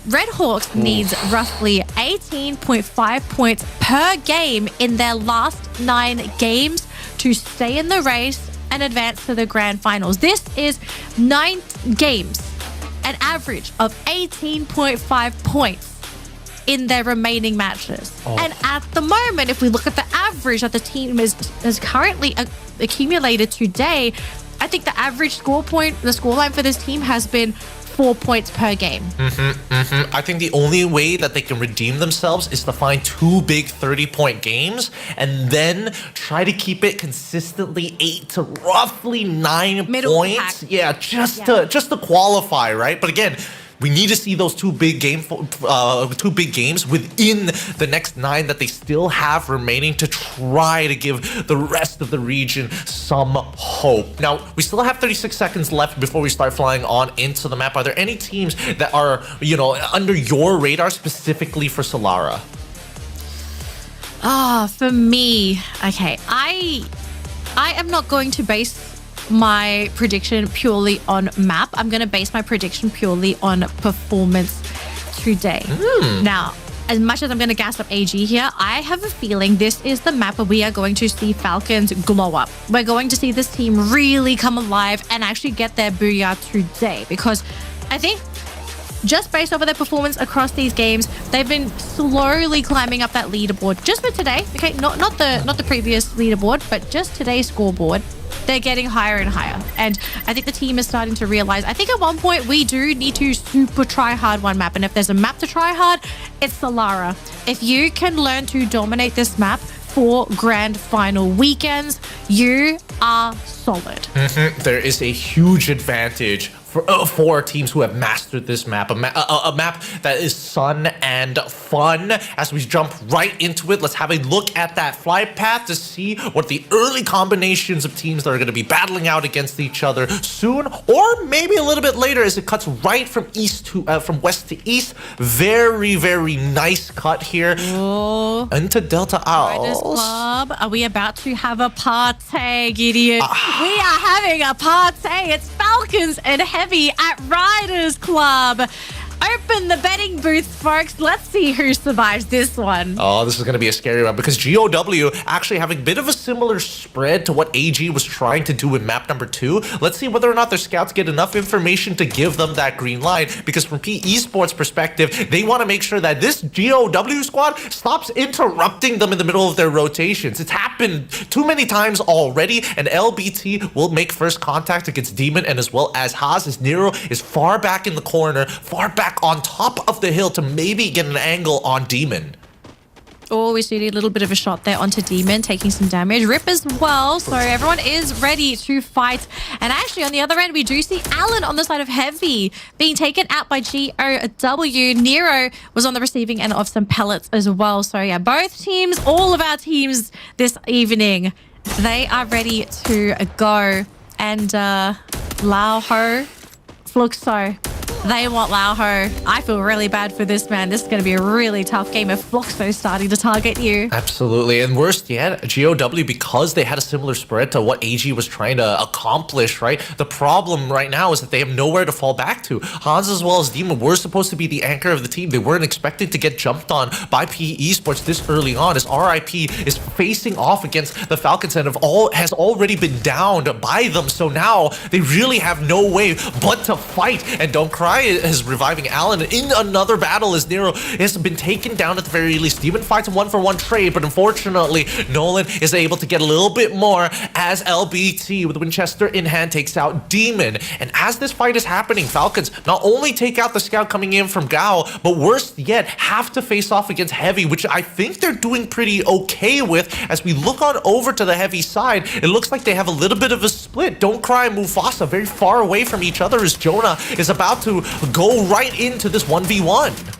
[SPEAKER 14] Red Hawks needs roughly 18.5 points per game in their last 9 games to stay in the race and advance to the grand finals. This is 9 games, an average of 18.5 points. in their remaining matches. And at the moment, if we look at the average that the team has currently accumulated today, I think the average the scoreline for this team has been 4 points per game.
[SPEAKER 12] I think the only way that they can redeem themselves is to find 2 big 30-point games and then try to keep it consistently 8 to roughly 9
[SPEAKER 14] Middle
[SPEAKER 12] points.
[SPEAKER 14] pack.
[SPEAKER 12] Yeah, just to qualify, right? But again, we need to see those 2 big games within the next 9 that they still have remaining to try to give the rest of the region some hope. Now, we still have 36 seconds left before we start flying on into the map. Are there any teams that are, under your radar specifically for Solara?
[SPEAKER 14] For me, okay, I am not going to base my prediction purely on map. I'm going to base my prediction purely on performance today. Now, as much as I'm going to gas up AG here, I have a feeling this is the map where we are going to see Falcons glow up. We're going to see this team really come alive and actually get their Booyah today, because I think just based off of their performance across these games, they've been slowly climbing up that leaderboard. Just for today, okay, not the previous leaderboard, but just today's scoreboard. They're getting higher and higher. And I think the team is starting to realize, I think at one point we do need to super try hard one map. And if there's a map to try hard, it's Solara. If you can learn to dominate this map for grand final weekends, you are solid.
[SPEAKER 12] There is a huge advantage for teams who have mastered this map, a map that is sun and fun. As we jump right into it, let's have a look at that flight path to see what the early combinations of teams that are going to be battling out against each other soon, or maybe a little bit later, as it cuts right from west to east. Very, very nice cut here into Delta Owls.
[SPEAKER 14] Club, are we about to have a party, Gideon? We are having a party. It's Falcons and Heavy at Riders Club. Open the betting booth, folks. Let's see who survives this one.
[SPEAKER 12] Oh, this is going to be a scary one, because GOW actually having a bit of a similar spread to what AG was trying to do in map number 2. Let's see whether or not their scouts get enough information to give them that green light, because from P Esports perspective, they want to make sure that this GOW squad stops interrupting them in the middle of their rotations. It's happened too many times already, and LBT will make first contact against Demon, and as well as Haas, as Nero is far back in the corner, far back on top of the hill to maybe get an angle on Demon.
[SPEAKER 14] Oh, we see a little bit of a shot there onto Demon, taking some damage. Rip as well, so everyone is ready to fight. And actually, on the other end, we do see Alan on the side of Heavy being taken out by GOW. Nero was on the receiving end of some pellets as well. So yeah, both teams, all of our teams this evening, they are ready to go. And Lauho, Fluxo, they want Lauho. I feel really bad for this, man. This is going to be a really tough game if Fluxo starting to target you.
[SPEAKER 12] Absolutely. And worst yet, GOW, because they had a similar spread to what AG was trying to accomplish, right? The problem right now is that they have nowhere to fall back to. Hans as well as Demon were supposed to be the anchor of the team. They weren't expected to get jumped on by PE Esports this early on, as RIP is facing off against the Falcons and has already been downed by them. So now they really have no way but to fight. And Don't Cry is reviving Alan in another battle, as Nero has been taken down at the very least. Demon fights a 1-for-1 trade, but unfortunately, Nolan is able to get a little bit more as LBT with Winchester in hand takes out Demon. And as this fight is happening, Falcons not only take out the scout coming in from Gao, but worse yet, have to face off against Heavy, which I think they're doing pretty okay with. As we look on over to the Heavy side, it looks like they have a little bit of a split. Don't Cry and Mufasa very far away from each other, as Jonah is about to go right into this 1v1.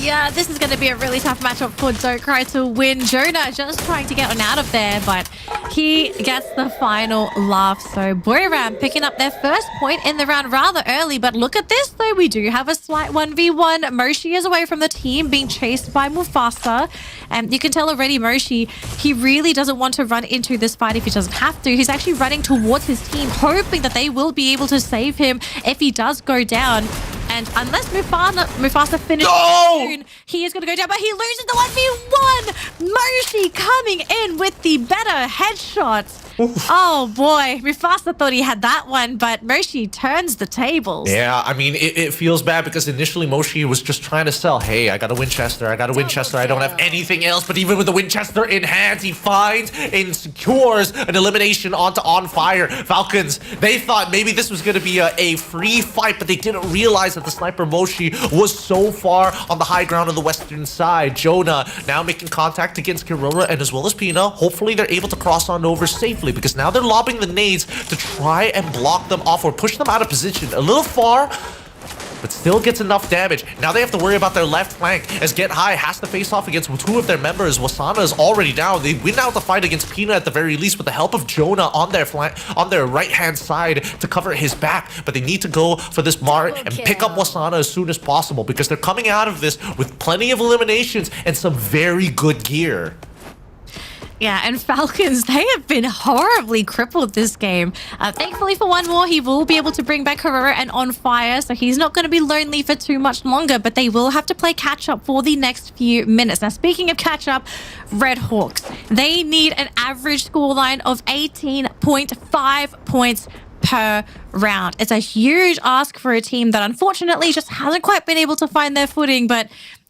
[SPEAKER 14] Yeah, this is going to be a really tough matchup for Don't Cry to win. Jonah just trying to get on out of there, but he gets the final laugh. So Booyahs picking up their first point in the round rather early, but look at this though. We do have a slight 1v1. Moshi is away from the team, being chased by Mufasa. And you can tell already Moshi, he really doesn't want to run into this fight if he doesn't have to. He's actually running towards his team, hoping that they will be able to save him if he does go down. And unless Mufasa finishes soon, he is going to go down, but he loses the 1v1. Moshi coming in with the better headshot. Oh boy, Mufasa thought he had that one, but Moshi turns the tables.
[SPEAKER 12] Yeah, I mean, it feels bad because initially Moshi was just trying to sell, hey, I got a Winchester, I don't have anything else, but even with the Winchester in hand, he finds and secures an elimination onto On Fire. Falcons, they thought maybe this was going to be a free fight, but they didn't realize that the sniper Moshi was so far on the high ground on the western side. Jonah now making contact against Kirora and as well as Pina. Hopefully they're able to cross on over safely because now they're lobbing the nades to try and block them off or push them out of position a little far, but still gets enough damage. Now they have to worry about their left flank as Get High has to face off against two of their members. Wasana is already down. They win out the fight against Pina at the very least with the help of Jonah on their flank, on their right-hand side to cover his back. But they need to go for this Mart and pick up Wasana as soon as possible because they're coming out of this with plenty of eliminations and some very good gear.
[SPEAKER 14] Yeah, and Falcons, they have been horribly crippled this game. Thankfully for one more, he will be able to bring back Herrera and On Fire, so he's not going to be lonely for too much longer, but they will have to play catch-up for the next few minutes. Now, speaking of catch-up, Red Hawks, they need an average scoreline of 18.5 points per round. It's a huge ask for a team that unfortunately just hasn't quite been able to find their footing, but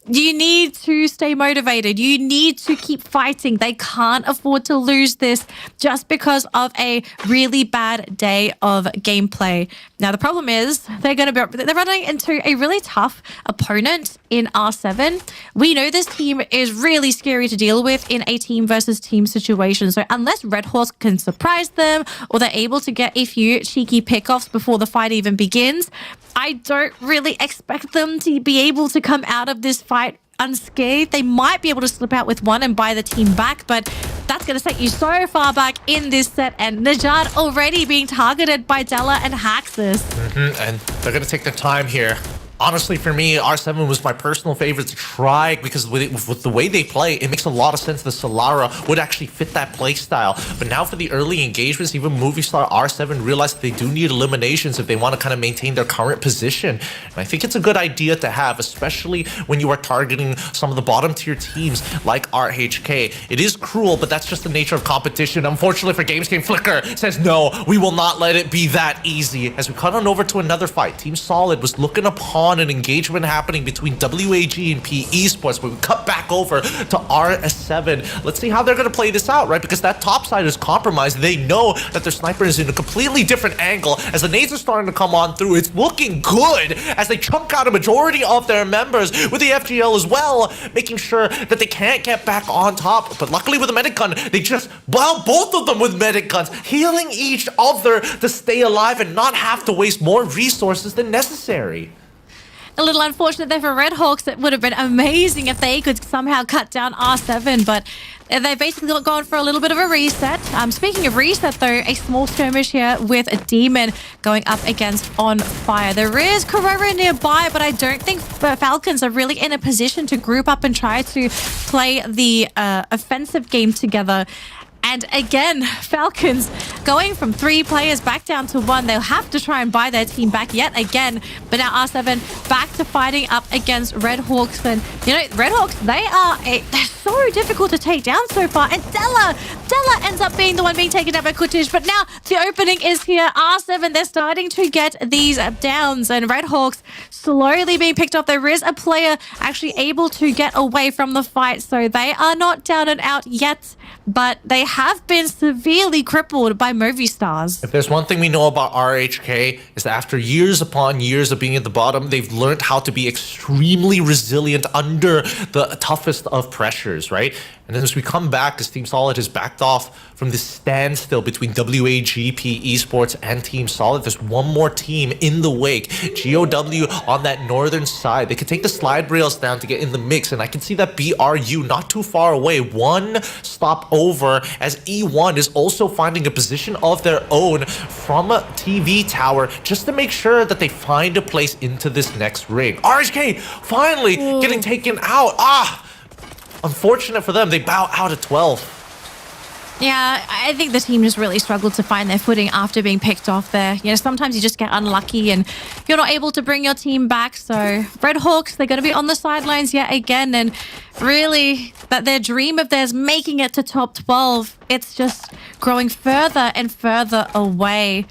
[SPEAKER 14] you need to stay motivated. You need to keep fighting. They can't afford to lose this just because of a really bad day of gameplay. Now, the problem is they're running into a really tough opponent in R7. We know this team is really scary to deal with in a team versus team situation. So unless Red Horse can surprise them or they're able to get a few cheeky pickoffs before the fight even begins, I don't really expect them to be able to come out of this fight unscathed. They might be able to slip out with one and buy the team back, but that's going to set you so far back in this set. And Najad already being targeted by Della and Haxus.
[SPEAKER 12] And they're going to take their time here. Honestly, for me, R7 was my personal favorite to try because with the way they play, it makes a lot of sense that Solara would actually fit that play style. But now for the early engagements, even Movistar R7 realized that they do need eliminations if they want to kind of maintain their current position. And I think it's a good idea to have, especially when you are targeting some of the bottom tier teams like RHK. It is cruel, but that's just the nature of competition. Unfortunately for Gamescom, Flicker says, no, we will not let it be that easy. As we cut on over to another fight, Team Solid was looking upon an engagement happening between WAG and P Esports, but we cut back over to R7. Let's see how they're going to play this out, right? Because that top side is compromised. They know that their sniper is in a completely different angle. As the nades are starting to come on through, it's looking good as they chunk out a majority of their members with the FGL as well, making sure that they can't get back on top. But luckily with the medic gun, they just, well, both of them with medic guns, healing each other to stay alive and not have to waste more resources than necessary.
[SPEAKER 14] A little unfortunate there for Red Hawks. It would have been amazing if they could somehow cut down R7, but they basically got going for a little bit of a reset. Speaking of reset, though, a small skirmish here with a Demon going up against On Fire. There is Carrera nearby, but I don't think Falcons are really in a position to group up and try to play the offensive game together. And again, Falcons going from 3 players back down to 1. They'll have to try and buy their team back yet again. But now R7 back to fighting up against Red Hawks. And, you know, Red Hawks, they're so difficult to take down so far. And Della ends up being the one being taken down by Kutish. But now the opening is here. R7, they're starting to get these downs. And Red Hawks slowly being picked off. There is a player actually able to get away from the fight. So they are not down and out yet. But they have been severely crippled by Movistars.
[SPEAKER 12] If there's one thing we know about RHK is that after years upon years of being at the bottom, they've learned how to be extremely resilient under the toughest of pressures, right? And then as we come back, as Team Solid has backed off from this standstill between WAGP Esports and Team Solid, there's one more team in the wake. GOW on that northern side. They can take the slide rails down to get in the mix, and I can see that BRU not too far away. One stop over as E1 is also finding a position of their own from a TV tower just to make sure that they find a place into this next ring. RHK finally getting taken out. Unfortunate for them, they bow out at 12.
[SPEAKER 14] Yeah, I think the team just really struggled to find their footing after being picked off there. You know, sometimes you just get unlucky and you're not able to bring your team back. So Red Hawks, they're going to be on the sidelines yet again. And really, that their dream of theirs making it to top 12, it's just growing further and further away.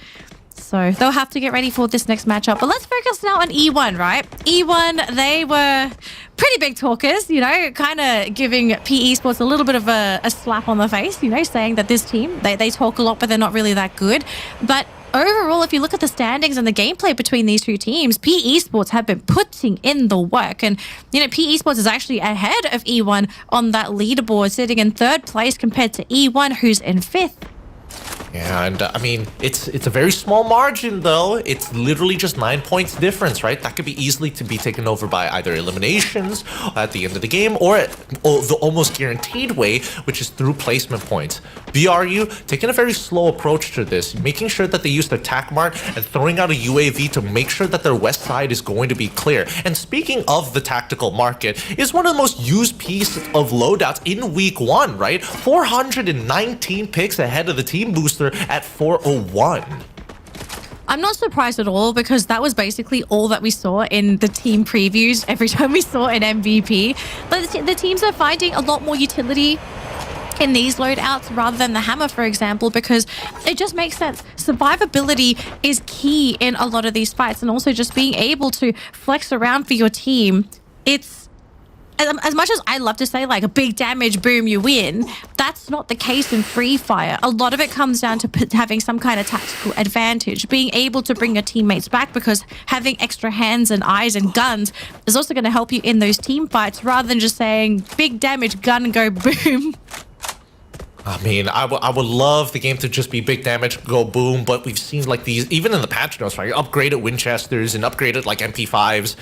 [SPEAKER 14] So they'll have to get ready for this next matchup. But let's focus now on E1, right? E1, they were pretty big talkers, you know, kind of giving PE Esports a little bit of a slap on the face, you know, saying that this team, they talk a lot, but they're not really that good. But overall, if you look at the standings and the gameplay between these two teams, PE Esports have been putting in the work. And, you know, PE Esports is actually ahead of E1 on that leaderboard, sitting in 3rd place compared to E1, who's in 5th.
[SPEAKER 12] Yeah, and I mean, it's a very small margin, though. It's literally just 9 points difference, right? That could be easily to be taken over by either eliminations at the end of the game or the almost guaranteed way, which is through placement points. BRU taking a very slow approach to this, making sure that they use their tac mark and throwing out a UAV to make sure that their west side is going to be clear. And speaking of the tactical market, is one of the most used pieces of loadouts in week 1, right? 419 picks ahead of the team booster at 401.
[SPEAKER 14] I'm not surprised at all because that was basically all that we saw in the team previews every time we saw an MVP. But the teams are finding a lot more utility in these loadouts rather than the hammer, for example, because it just makes sense. Survivability is key in a lot of these fights, and also just being able to flex around for your team. It's as much as I love to say like a big damage, boom, you win, that's not the case in Free Fire. A lot of it comes down to having some kind of tactical advantage, being able to bring your teammates back, because having extra hands and eyes and guns is also going to help you in those team fights rather than just saying big damage, gun, go boom.
[SPEAKER 12] I mean, I would love the game to just be big damage, go boom, but we've seen like these, even in the patch notes, right? Upgraded Winchesters and upgraded like MP5s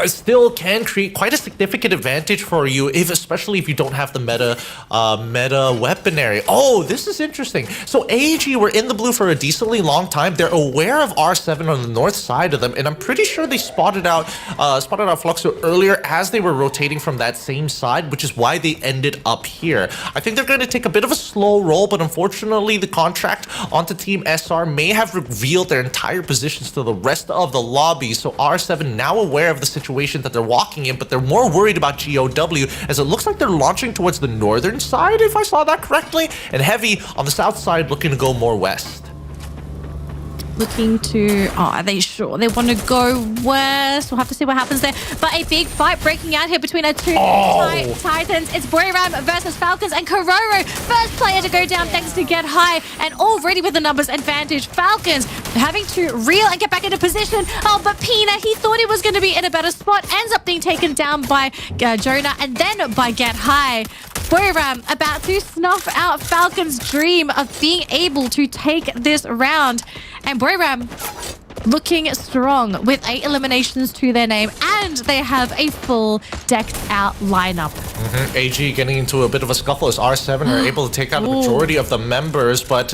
[SPEAKER 12] still can create quite a significant advantage for you, especially if you don't have the meta weaponry. Oh, this is interesting. So AEG were in the blue for a decently long time. They're aware of R7 on the north side of them, and I'm pretty sure they spotted out Fluxo earlier as they were rotating from that same side, which is why they ended up here. I think they're going to take a bit of a slow roll, but unfortunately the contract onto Team SR may have revealed their entire positions to the rest of the lobby. So R7 now aware of the situation that they're walking in, but they're more worried about GOW, as it looks like they're launching towards the northern side, if I saw that correctly, and Heavy on the south side looking to go more west.
[SPEAKER 14] Looking to, are they sure they want to go west? We'll have to see what happens there. But a big fight breaking out here between our two Titans. It's Booyahs versus Falcons, and Kororo, first player to go down thanks to Get High, and already with the numbers advantage. Falcons having to reel and get back into position. Oh, but Pina, he thought he was going to be in a better spot, ends up being taken down by Jonah and then by Get High. Booyahs about to snuff out Falcon's dream of being able to take this round. And Booyahs looking strong with 8 eliminations to their name, and they have a full decked out lineup.
[SPEAKER 12] AG getting into a bit of a scuffle as R7 are able to take out the majority of the members, but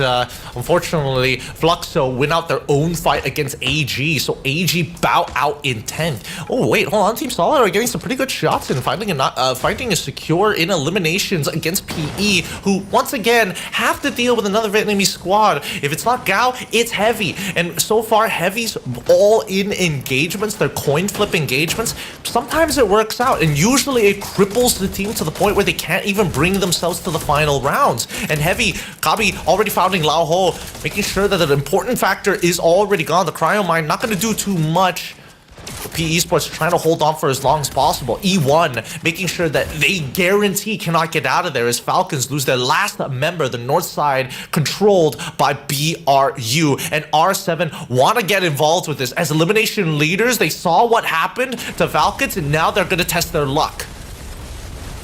[SPEAKER 12] unfortunately Fluxo win out their own fight against AG, so AG bow out in 10th. Oh wait, hold on, Team Solid are getting some pretty good shots and finding a secure in eliminations against PE, who once again have to deal with another Vietnamese squad. If it's not Gao, it's Heavy, and so far Heavy's all in engagements, their coin flip engagements, sometimes it works out, and usually it cripples the team to the point where they can't even bring themselves to the final rounds. And Heavy, Kabi already founding Lao Ho, making sure that an important factor is already gone. The cryo mine not going to do too much. PE Esports trying to hold on for as long as possible. E1 making sure that they guarantee cannot get out of there as Falcons lose their last member, the north side, controlled by BRU. And R7 want to get involved with this. As elimination leaders, they saw what happened to Falcons, and now they're going to test their luck.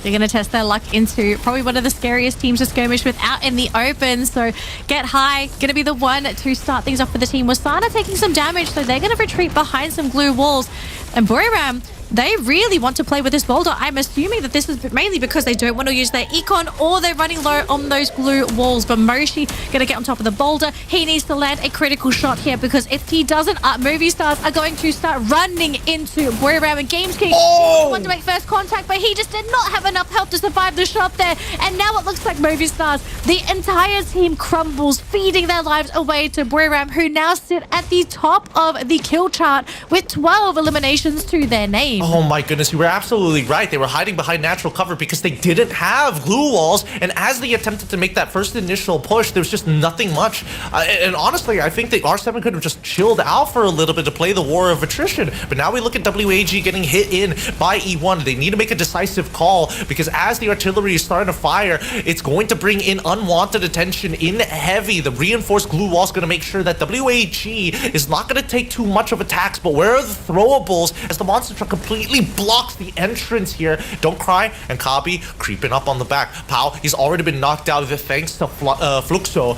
[SPEAKER 14] They're going to test their luck into probably one of the scariest teams to skirmish with out in the open. So Get High going to be the one to start things off for the team. Wasana taking some damage, so they're going to retreat behind some glue walls. And Booyahs, they really want to play with this boulder. I'm assuming that this is mainly because they don't want to use their econ or they're running low on those glue walls. But Moshi going to get on top of the boulder. He needs to land a critical shot here because if he doesn't, Movie Stars are going to start running into Booyahs and Games King. He wanted to make first contact, but he just did not have enough help to survive the shot there. And now it looks like Movie Stars, the entire team crumbles, feeding their lives away to Booyahs, who now sit at the top of the kill chart with 12 eliminations to their name.
[SPEAKER 12] Oh my goodness, you were absolutely right. They were hiding behind natural cover because they didn't have glue walls, and as they attempted to make that first initial push, there was just nothing much. And honestly, I think that R7 could have just chilled out for a little bit to play the war of attrition. But now we look at WAG getting hit in by E1. They need to make a decisive call because as the artillery is starting to fire, it's going to bring in unwanted attention in heavy. The reinforced glue wall is going to make sure that WAG is not going to take too much of attacks, but where are the throwables as the monster truck completely blocks the entrance here? Don't Cry and Kabi creeping up on the back. Pao, he's already been knocked out thanks to Fluxo.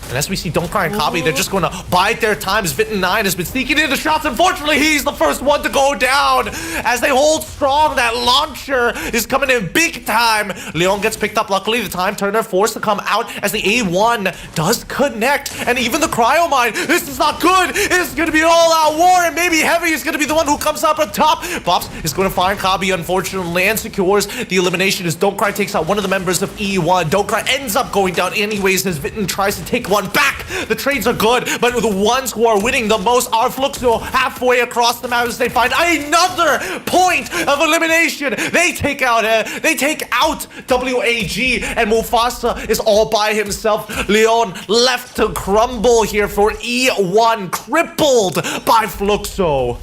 [SPEAKER 12] And as we see Don't Cry and Kabi, they're just going to bide their time as Vitten9 has been sneaking in the shots. Unfortunately, he's the first one to go down. As they hold strong, that launcher is coming in big time. Leon gets picked up. Luckily, the Time Turner forced to come out as the A1 does connect. And even the Cryo Mine, this is not good. It's going to be an all-out war, and maybe Heavy is going to be the one who comes up on top. Bops is going to find Kabi, unfortunately, and secures the elimination as Don't Cry takes out one of the members of E1. Don't Cry ends up going down anyways as Vitten tries to take one back. The trades are good, but the ones who are winning the most are Fluxo halfway across the map as they find another point of elimination. They take out WAG, and Mufasa is all by himself. Leon left to crumble here for E1, crippled by Fluxo.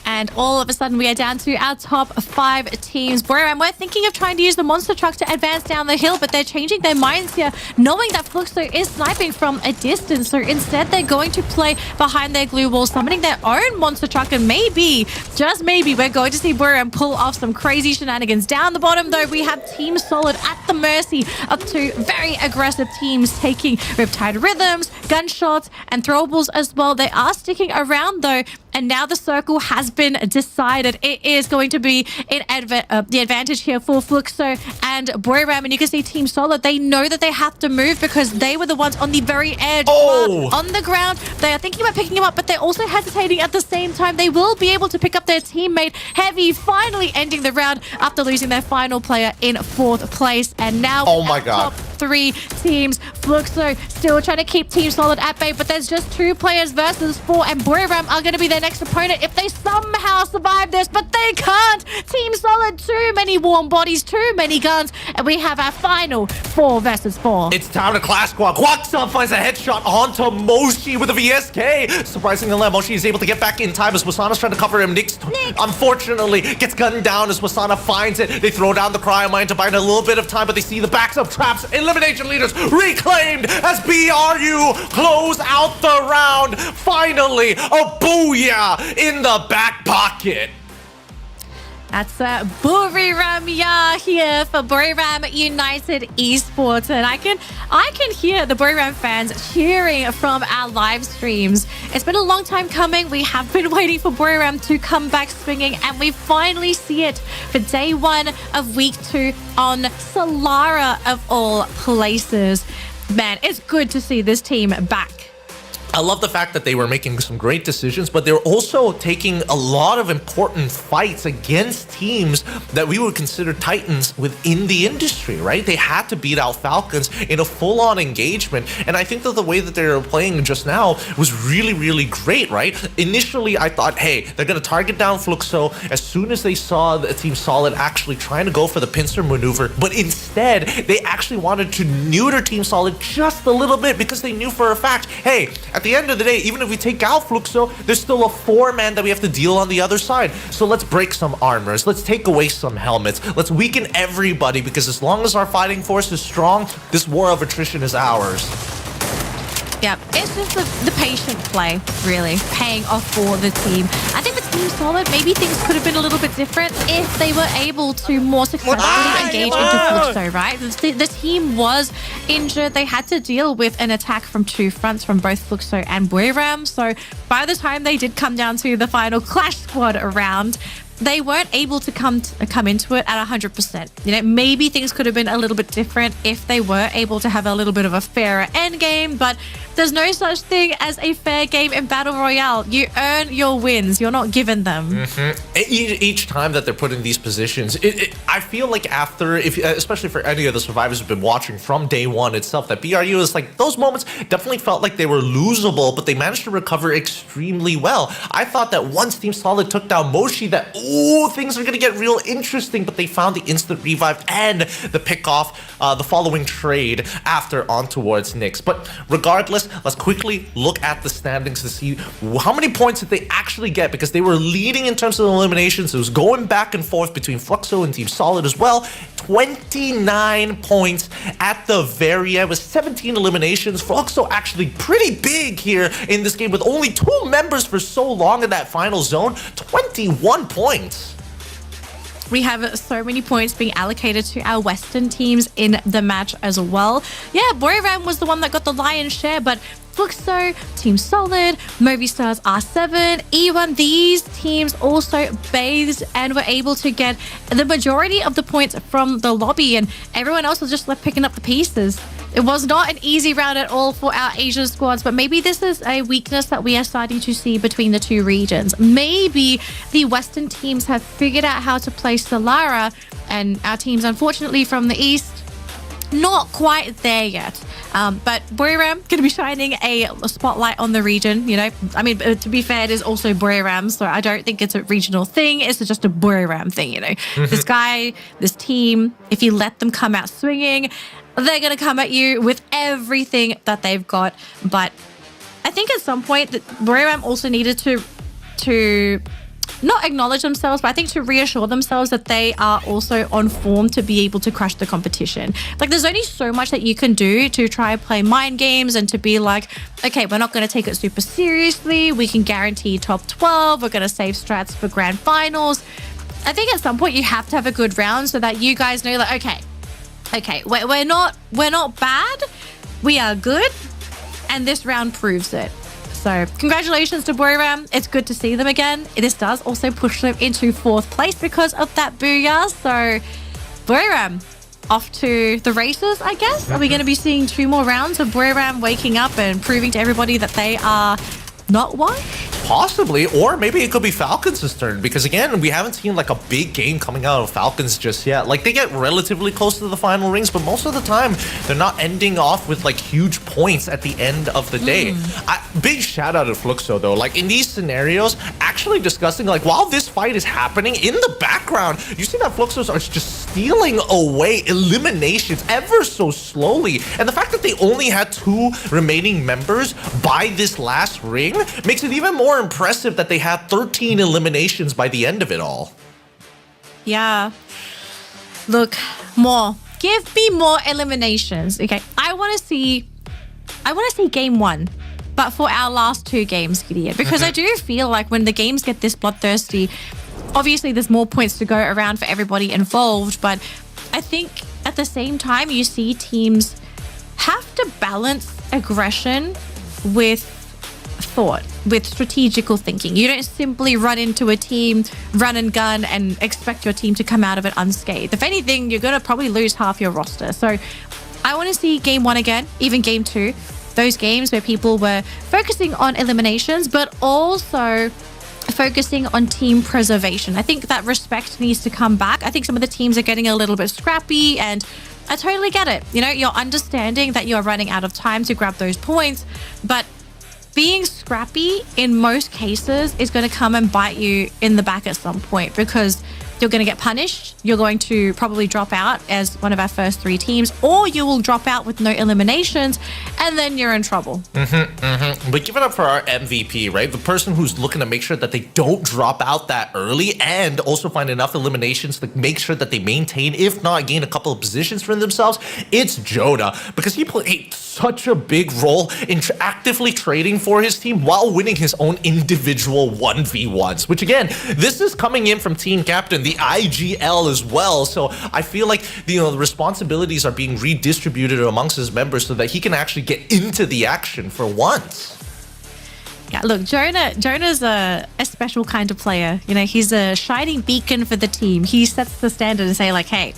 [SPEAKER 14] And all of a sudden, we are down to our top 5 teams. Booyahs, we're thinking of trying to use the monster truck to advance down the hill, but they're changing their minds here, knowing that Fluxo is sniping from a distance. So instead, they're going to play behind their glue wall, summoning their own monster truck. And maybe, just maybe, we're going to see Booyahs pull off some crazy shenanigans. Down the bottom, though, we have Team Solid at the mercy of 2 very aggressive teams taking Riptide Rhythms, Gunshots, and Throwables as well. They are sticking around, though. And now the circle has been decided. It is going to be the advantage here for Fluxo and Booyahs. And you can see Team Solid, they know that they have to move because they were the ones on the very edge. On the ground, they are thinking about picking him up, but they're also hesitating at the same time. They will be able to pick up their teammate. Heavy finally ending the round after losing their final player in 4th place. And now top 3 teams. Fluxo still trying to keep Team Solid at bay, but there's just 2 players versus 4, and Booyahs are going to be their next opponent if they somehow survive this, but they can't. Team Solid, too many warm bodies, too many guns, and we have our final 4 versus 4.
[SPEAKER 12] It's time to clash squad. Quackson finds a headshot onto Moshi with a VSK. Surprisingly, Moshi is able to get back in time as Wasana's trying to cover him. Nick unfortunately gets gunned down as Wasana finds it. They throw down the Cryo Mine to buy a little bit of time, but they see the backs of traps. Elimination leaders reclaimed as BRU close out the round. Finally, a booyah in the back pocket.
[SPEAKER 14] That's Booyahs here for Booyahs United Esports, and I can hear the Booyahs fans cheering from our live streams. It's been a long time coming. We have been waiting for Booyahs to come back swinging, and we finally see it for day 1 of week 2 on Solara of all places. Man, it's good to see this team back.
[SPEAKER 12] I love the fact that they were making some great decisions, but they were also taking a lot of important fights against teams that we would consider titans within the industry, right? They had to beat out Falcons in a full-on engagement, and I think that the way that they were playing just now was really, really great, right? Initially, I thought, hey, they're going to target down Fluxo as soon as they saw the Team Solid actually trying to go for the pincer maneuver, but instead, they actually wanted to neuter Team Solid just a little bit because they knew for a fact, hey, at the end of the day, even if we take out Fluxo, there's still a 4-man that we have to deal on the other side. So let's break some armors. Let's take away some helmets. Let's weaken everybody, because as long as our fighting force is strong, this war of attrition is ours.
[SPEAKER 14] Yeah, it's just the patient play, really, paying off for the team. I think the Team Solid, maybe things could have been a little bit different if they were able to more successfully engage into Fluxo, right? The team was injured. They had to deal with an attack from two fronts from both Fluxo and Booyahs. So by the time they did come down to the final Clash Squad round, they weren't able to come into it at 100%. You know, maybe things could have been a little bit different if they were able to have a little bit of a fairer end game, but there's no such thing as a fair game in Battle Royale. You earn your wins. You're not given them.
[SPEAKER 12] Each time that they're put in these positions, I feel like after, especially for any of the survivors who've been watching from day one itself, that BRU is like, those moments definitely felt like they were losable, but they managed to recover extremely well. I thought that once Team Solid took down Moshi, that things are going to get real interesting, but they found the instant revive and the pick off the following trade after on towards Nyx. But regardless, let's quickly look at the standings to see how many points did they actually get, because they were leading in terms of eliminations. It was going back and forth between Fluxo and Team Solid as well. 29 points at the very end with 17 eliminations. Fluxo actually pretty big here in this game with only 2 members for so long in that final zone. 21 points.
[SPEAKER 14] We have so many points being allocated to our Western teams in the match as well. Yeah, Booyahs was the one that got the lion's share, but Fluxo, Team Solid, Movistar's R7, E1, these teams also bathed and were able to get the majority of the points from the lobby, and everyone else was just left picking up the pieces. It was not an easy round at all for our Asian squads, but maybe this is a weakness that we are starting to see between the two regions. Maybe the Western teams have figured out how to play Solara, and our teams, unfortunately, from the East, not quite there yet. But Booyahs going to be shining a spotlight on the region, you know. I mean, to be fair, it is also Booyahs, so I don't think it's a regional thing. It's just a Booyahs thing, you know. This guy, this team, if you let them come out swinging, they're going to come at you with everything that they've got. But I think at some point, Booyahs also needed to not acknowledge themselves, but I think to reassure themselves that they are also on form to be able to crush the competition. Like, there's only so much that you can do to try and play mind games and to be like, okay, we're not going to take it super seriously. We can guarantee top 12. We're going to save strats for grand finals. I think at some point you have to have a good round so that you guys know, like, okay, we're not bad. We are good, and this round proves it. So congratulations to Booyahs. It's good to see them again. This does also push them into 4th place because of that Booyah. So Booyahs off to the races, I guess. Are we going to be seeing 2 more rounds of Booyahs waking up and proving to everybody that they are not washed?
[SPEAKER 12] Possibly, or maybe it could be Falcons' turn, because again, we haven't seen like a big game coming out of Falcons just yet. Like, they get relatively close to the final rings, but most of the time they're not ending off with like huge points at the end of the day. Big shout out to Fluxo though. Like, in these scenarios, actually discussing, like, while this fight is happening in the background, you see that Fluxos are just stealing away eliminations ever so slowly, and the fact that they only had 2 remaining members by this last ring makes it even more impressive that they had 13 eliminations by the end of it all.
[SPEAKER 14] Yeah. Look, more. Give me more eliminations. Okay, I want to see game 1, but for our last 2 games, Gideon, because I do feel like when the games get this bloodthirsty, obviously there's more points to go around for everybody involved, but I think at the same time you see teams have to balance aggression with thought, with strategical thinking. You don't simply run into a team, run and gun, and expect your team to come out of it unscathed. If anything, you're going to probably lose half your roster. So I want to see game 1 again, even game 2. Those games where people were focusing on eliminations, but also focusing on team preservation. I think that respect needs to come back. I think some of the teams are getting a little bit scrappy, and I totally get it. You know, you're understanding that you're running out of time to grab those points, but being scrappy in most cases is going to come and bite you in the back at some point, because you're going to get punished. You're going to probably drop out as one of our first 3 teams, or you will drop out with no eliminations, and then you're in trouble.
[SPEAKER 12] But give it up for our MVP, right? The person who's looking to make sure that they don't drop out that early and also find enough eliminations to make sure that they maintain, if not gain a couple of positions for themselves. It's Joda, because he played such a big role in actively trading for his team while winning his own individual 1v1s, which again, this is coming in from team captain, the IGL as well. So I feel like the responsibilities are being redistributed amongst his members so that he can actually get into the action for once.
[SPEAKER 14] Yeah, look, Jonah's a special kind of player. You know, he's a shining beacon for the team. He sets the standard and say like, hey,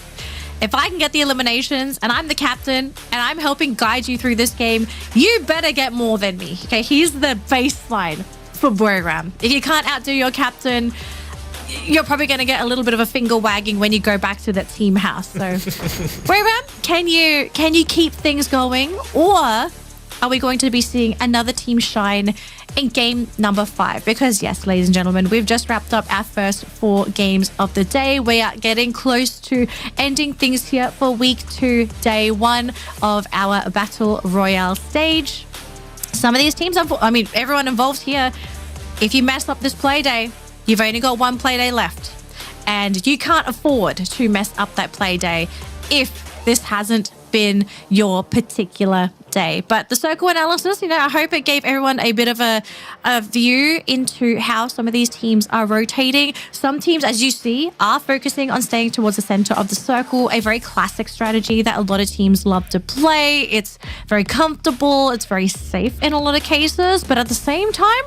[SPEAKER 14] if I can get the eliminations and I'm the captain and I'm helping guide you through this game, you better get more than me. Okay, he's the baseline for Booyahs. If you can't outdo your captain, you're probably going to get a little bit of a finger wagging when you go back to that team house. So, Booyahs, can you keep things going, or are we going to be seeing another team shine in game number 5? Because yes, ladies and gentlemen, we've just wrapped up our first 4 games of the day. We are getting close to ending things here for week 2, day 1 of our Battle Royale stage. Some of these teams, I mean, everyone involved here, if you mess up this play day, you've only got 1 play day left. And you can't afford to mess up that play day if this hasn't been your particular day. But the circle analysis, I hope it gave everyone a bit of a view into how some of these teams are rotating. Some teams, as you see, are focusing on staying towards the center of the circle, a very classic strategy that a lot of teams love to play. It's very comfortable, it's very safe in a lot of cases, but at the same time,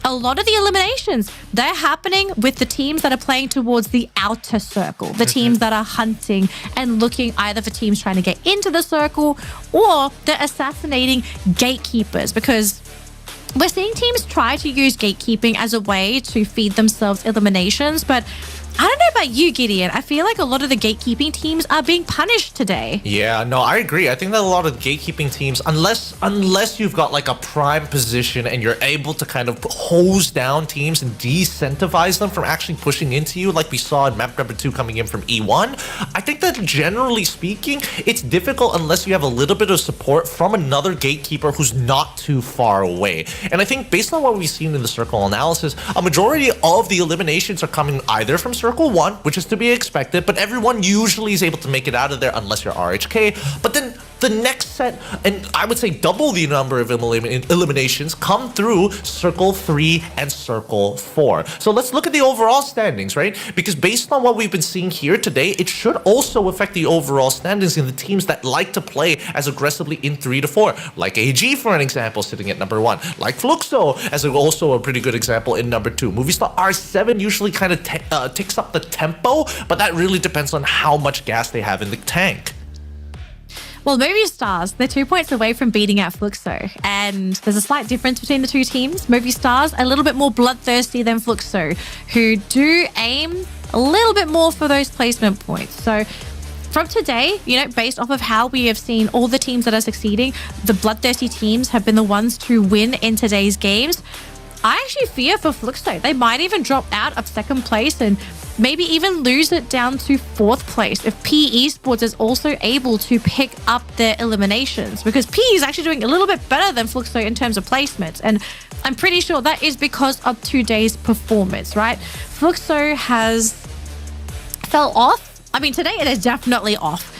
[SPEAKER 14] a lot of the eliminations, they're happening with the teams that are playing towards the outer circle, the teams that are hunting and looking either for teams trying to get into the circle, or they're assassinating gatekeepers, because we're seeing teams try to use gatekeeping as a way to feed themselves eliminations. But I don't know about you, Gideon. I feel like a lot of the gatekeeping teams are being punished today.
[SPEAKER 12] Yeah, no, I agree. I think that a lot of gatekeeping teams, unless you've got like a prime position and you're able to kind of hose down teams and decentivize them from actually pushing into you, like we saw in map number 2 coming in from E1, I think that generally speaking, it's difficult unless you have a little bit of support from another gatekeeper who's not too far away. And I think based on what we've seen in the circle analysis, a majority of the eliminations are coming either from Circle 1, which is to be expected, but everyone usually is able to make it out of there unless you're RHK. But then the next set, and I would say double the number of eliminations, come through Circle 3 and Circle 4. So let's look at the overall standings, right? Because based on what we've been seeing here today, it should also affect the overall standings in the teams that like to play as aggressively in 3 to 4, like AG for an example, sitting at number 1, like Fluxo as also a pretty good example in number 2. Movistar R7 usually kind of ticks up the tempo, but that really depends on how much gas they have in the tank.
[SPEAKER 14] Well, Movistars, they're 2 points away from beating out Fluxo, and there's a slight difference between the 2 teams. Movistars, a little bit more bloodthirsty than Fluxo, who do aim a little bit more for those placement points. So from today, based off of how we have seen all the teams that are succeeding, the bloodthirsty teams have been the ones to win in today's games. I actually fear for Fluxo. They might even drop out of 2nd place and maybe even lose it down to 4th place if P Esports is also able to pick up their eliminations, because P is actually doing a little bit better than Fluxo in terms of placements, and I'm pretty sure that is because of today's performance, right? Fluxo has fell off. I mean, today it is definitely off.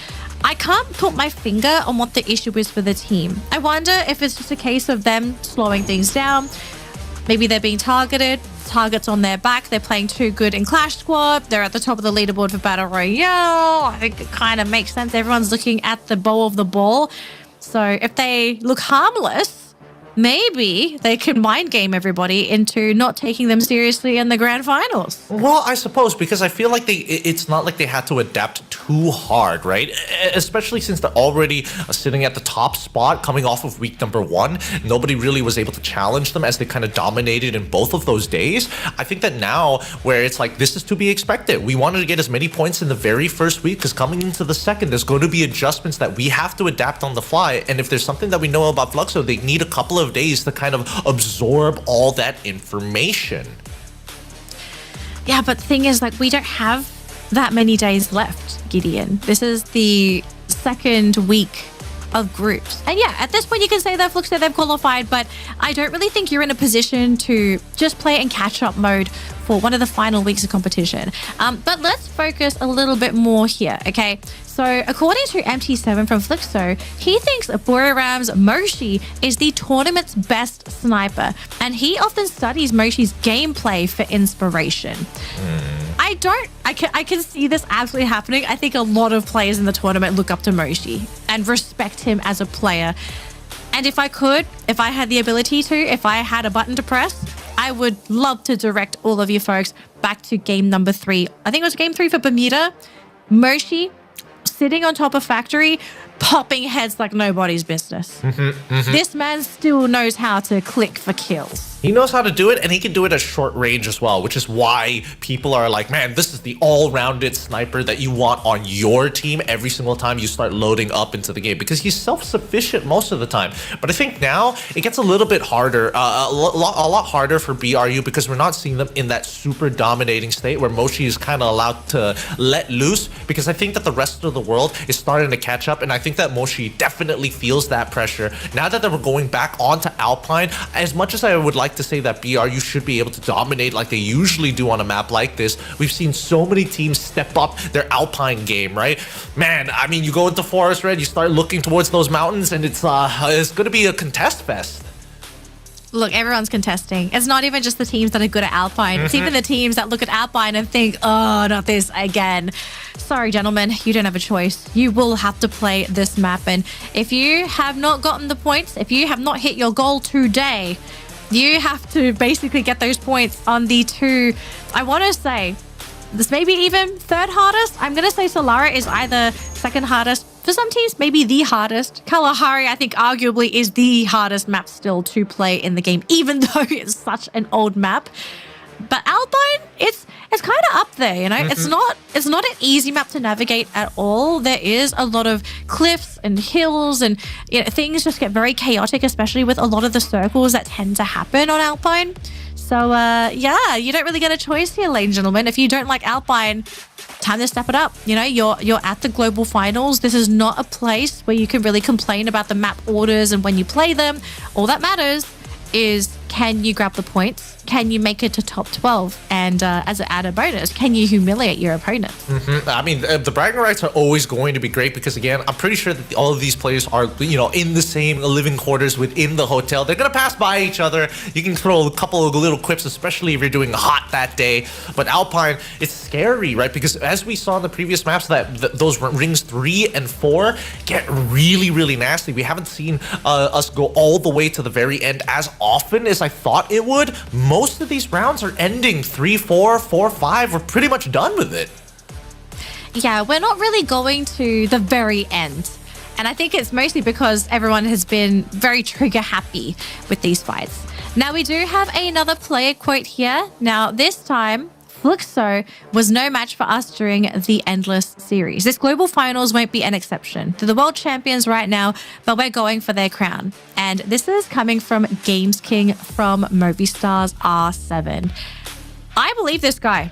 [SPEAKER 14] I can't put my finger on what the issue is for the team. I wonder if it's just a case of them slowing things down. Maybe they're being targeted, targets on their back. They're playing too good in Clash Squad. They're at the top of the leaderboard for Battle Royale. I think it kind of makes sense. Everyone's looking at the bow of the ball. So if they look harmless, maybe they can mind game everybody into not taking them seriously in the grand finals.
[SPEAKER 12] Well, I suppose, because I feel like it's not like they had to adapt too hard, right? Especially since they're already sitting at the top spot coming off of week number 1. Nobody really was able to challenge them as they kind of dominated in both of those days. I think that now, where it's like, this is to be expected. We wanted to get as many points in the very first week, because coming into the second, there's going to be adjustments that we have to adapt on the fly. And if there's something that we know about Fluxo, they need a couple of days to kind of absorb all that information.
[SPEAKER 14] Yeah, but the thing is, like, we don't have that many days left, Gideon. This is the second week of groups. And yeah, at this point you can say that Fluxo, they've qualified, but I don't really think you're in a position to just play in catch-up mode for one of the final weeks of competition. But let's focus a little bit more here, okay? So according to MT7 from Fluxo, he thinks Booyahs Moshi is the tournament's best sniper, and he often studies Moshi's gameplay for inspiration. I can see this absolutely happening. I think a lot of players in the tournament look up to Moshi and respect him as a player. And if I had the ability to, if I had a button to press, I would love to direct all of you folks back to game number 3. I think it was game 3 for Bermuda. Moshi sitting on top of Factory, popping heads like nobody's business. This man still knows how to click for kills.
[SPEAKER 12] He knows how to do it, and he can do it at short range as well, which is why people are like, man, this is the all-rounded sniper that you want on your team every single time you start loading up into the game, because he's self-sufficient most of the time. But I think now it gets a little bit harder, a lot harder for BRU, because we're not seeing them in that super dominating state where Moshi is kind of allowed to let loose, because I think that the rest of the world is starting to catch up, and I think that Moshi definitely feels that pressure. Now that we're going back onto Alpine, as much as I would like to say that BRU should be able to dominate like they usually do on a map like this, we've seen so many teams step up their Alpine game, right? Man, I mean, you go into Forest Red, you start looking towards those mountains, and it's going to be a contest fest.
[SPEAKER 14] Look, everyone's contesting. It's not even just the teams that are good at Alpine. It's even the teams that look at Alpine and think, oh, not this again. Sorry, gentlemen, you don't have a choice. You will have to play this map. And if you have not gotten the points, if you have not hit your goal today, you have to basically get those points on the 2, I want to say, this may be even third hardest. I'm going to say Solara is either second hardest. For some teams, maybe the hardest. Kalahari, I think, arguably is the hardest map still to play in the game, even though it's such an old map. But Alpine, it's kind of up there, you know? It's not an easy map to navigate at all. There is a lot of cliffs and hills, and you know, things just get very chaotic, especially with a lot of the circles that tend to happen on Alpine. So yeah, you don't really get a choice here, ladies and gentlemen. If you don't like Alpine, time to step it up. You know, you're at the global finals. This is not a place where you can really complain about the map orders and when you play them. All that matters is, can you grab the points? Can you make it to top 12? And as an added bonus, can you humiliate your opponent?
[SPEAKER 12] I mean, the bragging rights are always going to be great, because again, I'm pretty sure that all of these players are, you know, in the same living quarters within the hotel. They're going to pass by each other. You can throw a couple of little quips, especially if you're doing hot that day. But Alpine, it's scary, right? Because as we saw in the previous maps, those rings 3 and 4 get really, really nasty. We haven't seen us go all the way to the very end as often as I thought it would. Most of these rounds are ending 3-4, 4-5. We're pretty much done with it.
[SPEAKER 14] Yeah, we're not really going to the very end. And I think it's mostly because everyone has been very trigger happy with these fights. Now, we do have another player quote here. Now, this time, Fluxo was no match for us during the Endless series. This global finals won't be an exception. They're the world champions right now, but we're going for their crown. And this is coming from Games King from Movistar's R7. I believe this guy.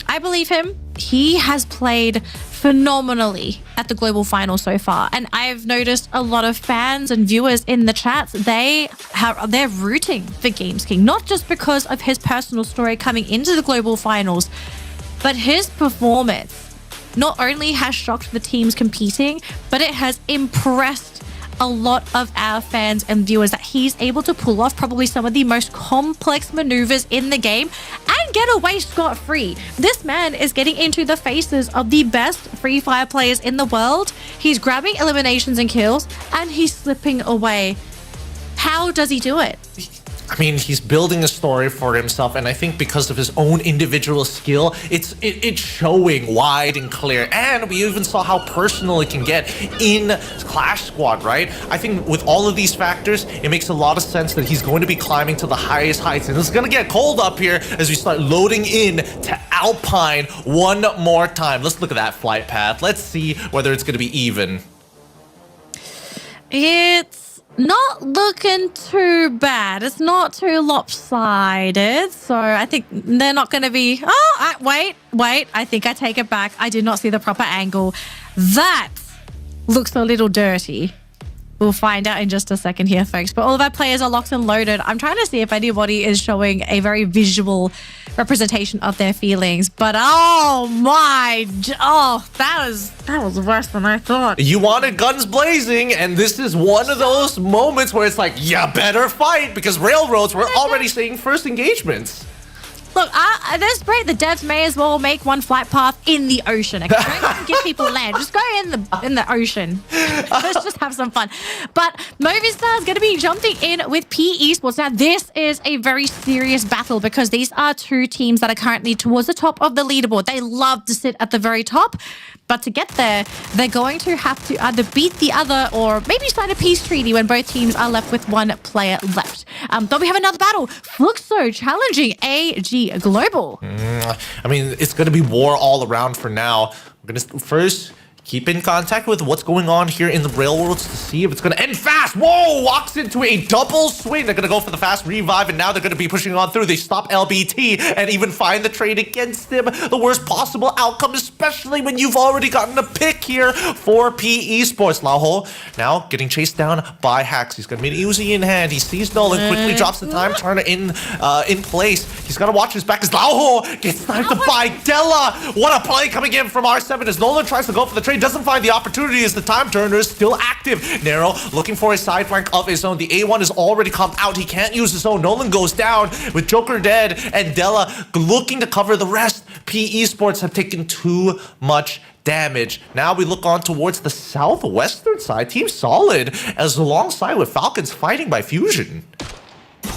[SPEAKER 14] I believe him. He has played phenomenally at the global final so far, and I've noticed a lot of fans and viewers in the chats, they're rooting for Games King, not just because of his personal story coming into the global finals, but his performance not only has shocked the teams competing, but it has impressed a lot of our fans and viewers that he's able to pull off probably some of the most complex maneuvers in the game and get away scot-free. This man is getting into the faces of the best Free Fire players in the world. He's grabbing eliminations and kills, and he's slipping away. How does he do it?
[SPEAKER 12] I mean, he's building a story for himself, and I think because of his own individual skill, it's showing wide and clear. And we even saw how personal it can get in Clash Squad, right? I think with all of these factors, it makes a lot of sense that he's going to be climbing to the highest heights. And it's going to get cold up here as we start loading in to Alpine one more time. Let's look at that flight path. Let's see whether it's going to be even.
[SPEAKER 14] not looking too bad. It's not too lopsided. So I think they're not going to be... Oh, wait. I think I take it back. I did not see the proper angle. That looks a little dirty. We'll find out in just a second here, folks. But all of our players are locked and loaded. I'm trying to see if anybody is showing a very visual representation of their feelings. But that was worse than I thought.
[SPEAKER 12] You wanted guns blazing, and this is one of those moments where it's like, you better fight, because Railroads were already seeing first engagements.
[SPEAKER 14] Look, at this rate, the devs may as well make one flight path in the ocean. Okay? Don't give people land. Just go in the ocean. Let's just have some fun. But Movistar is going to be jumping in with P Esports. Now, this is a very serious battle because these are two teams that are currently towards the top of the leaderboard. They love to sit at the very top. But to get there, they're going to have to either beat the other or maybe sign a peace treaty when both teams are left with one player left. But we have another battle. Fluxo challenging AG Global.
[SPEAKER 12] I mean, it's going to be war all around for now. We're going to first keep in contact with what's going on here in the Railroads to see if it's going to end fast. Whoa, walks into a double swing. They're going to go for the fast revive, and now they're going to be pushing on through. They stop LBT and even find the trade against him. The worst possible outcome, especially when you've already gotten a pick here for P Esports. Laoho now getting chased down by Hacks. He's going to be an Uzi in hand. He sees Nolan, quickly drops the time turner in place. He's got to watch his back as Laoho gets sniped by Della. What a play coming in from R7 as Nolan tries to go for the trade. Doesn't find the opportunity as the time turner is still active. Nero looking for a side flank of his own. The A1 is already come out. He can't use his own. Nolan goes down with Joker dead and Della looking to cover the rest. P Esports have taken too much damage. Now we look on towards the southwestern side. Team Solid as alongside with Falcons fighting by Fusion.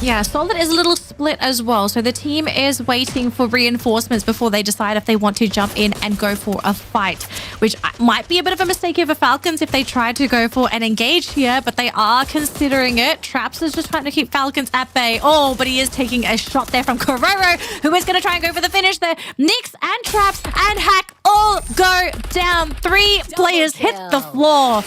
[SPEAKER 14] Yeah, Solid is a little split as well. So the team is waiting for reinforcements before they decide if they want to jump in and go for a fight, which might be a bit of a mistake here for Falcons if they try to go for an engage here, but they are considering it. Traps is just trying to keep Falcons at bay. Oh, but he is taking a shot there from Kororo, who is going to try and go for the finish there. Nyx and Traps and Hack all go down. 3 players hit the floor.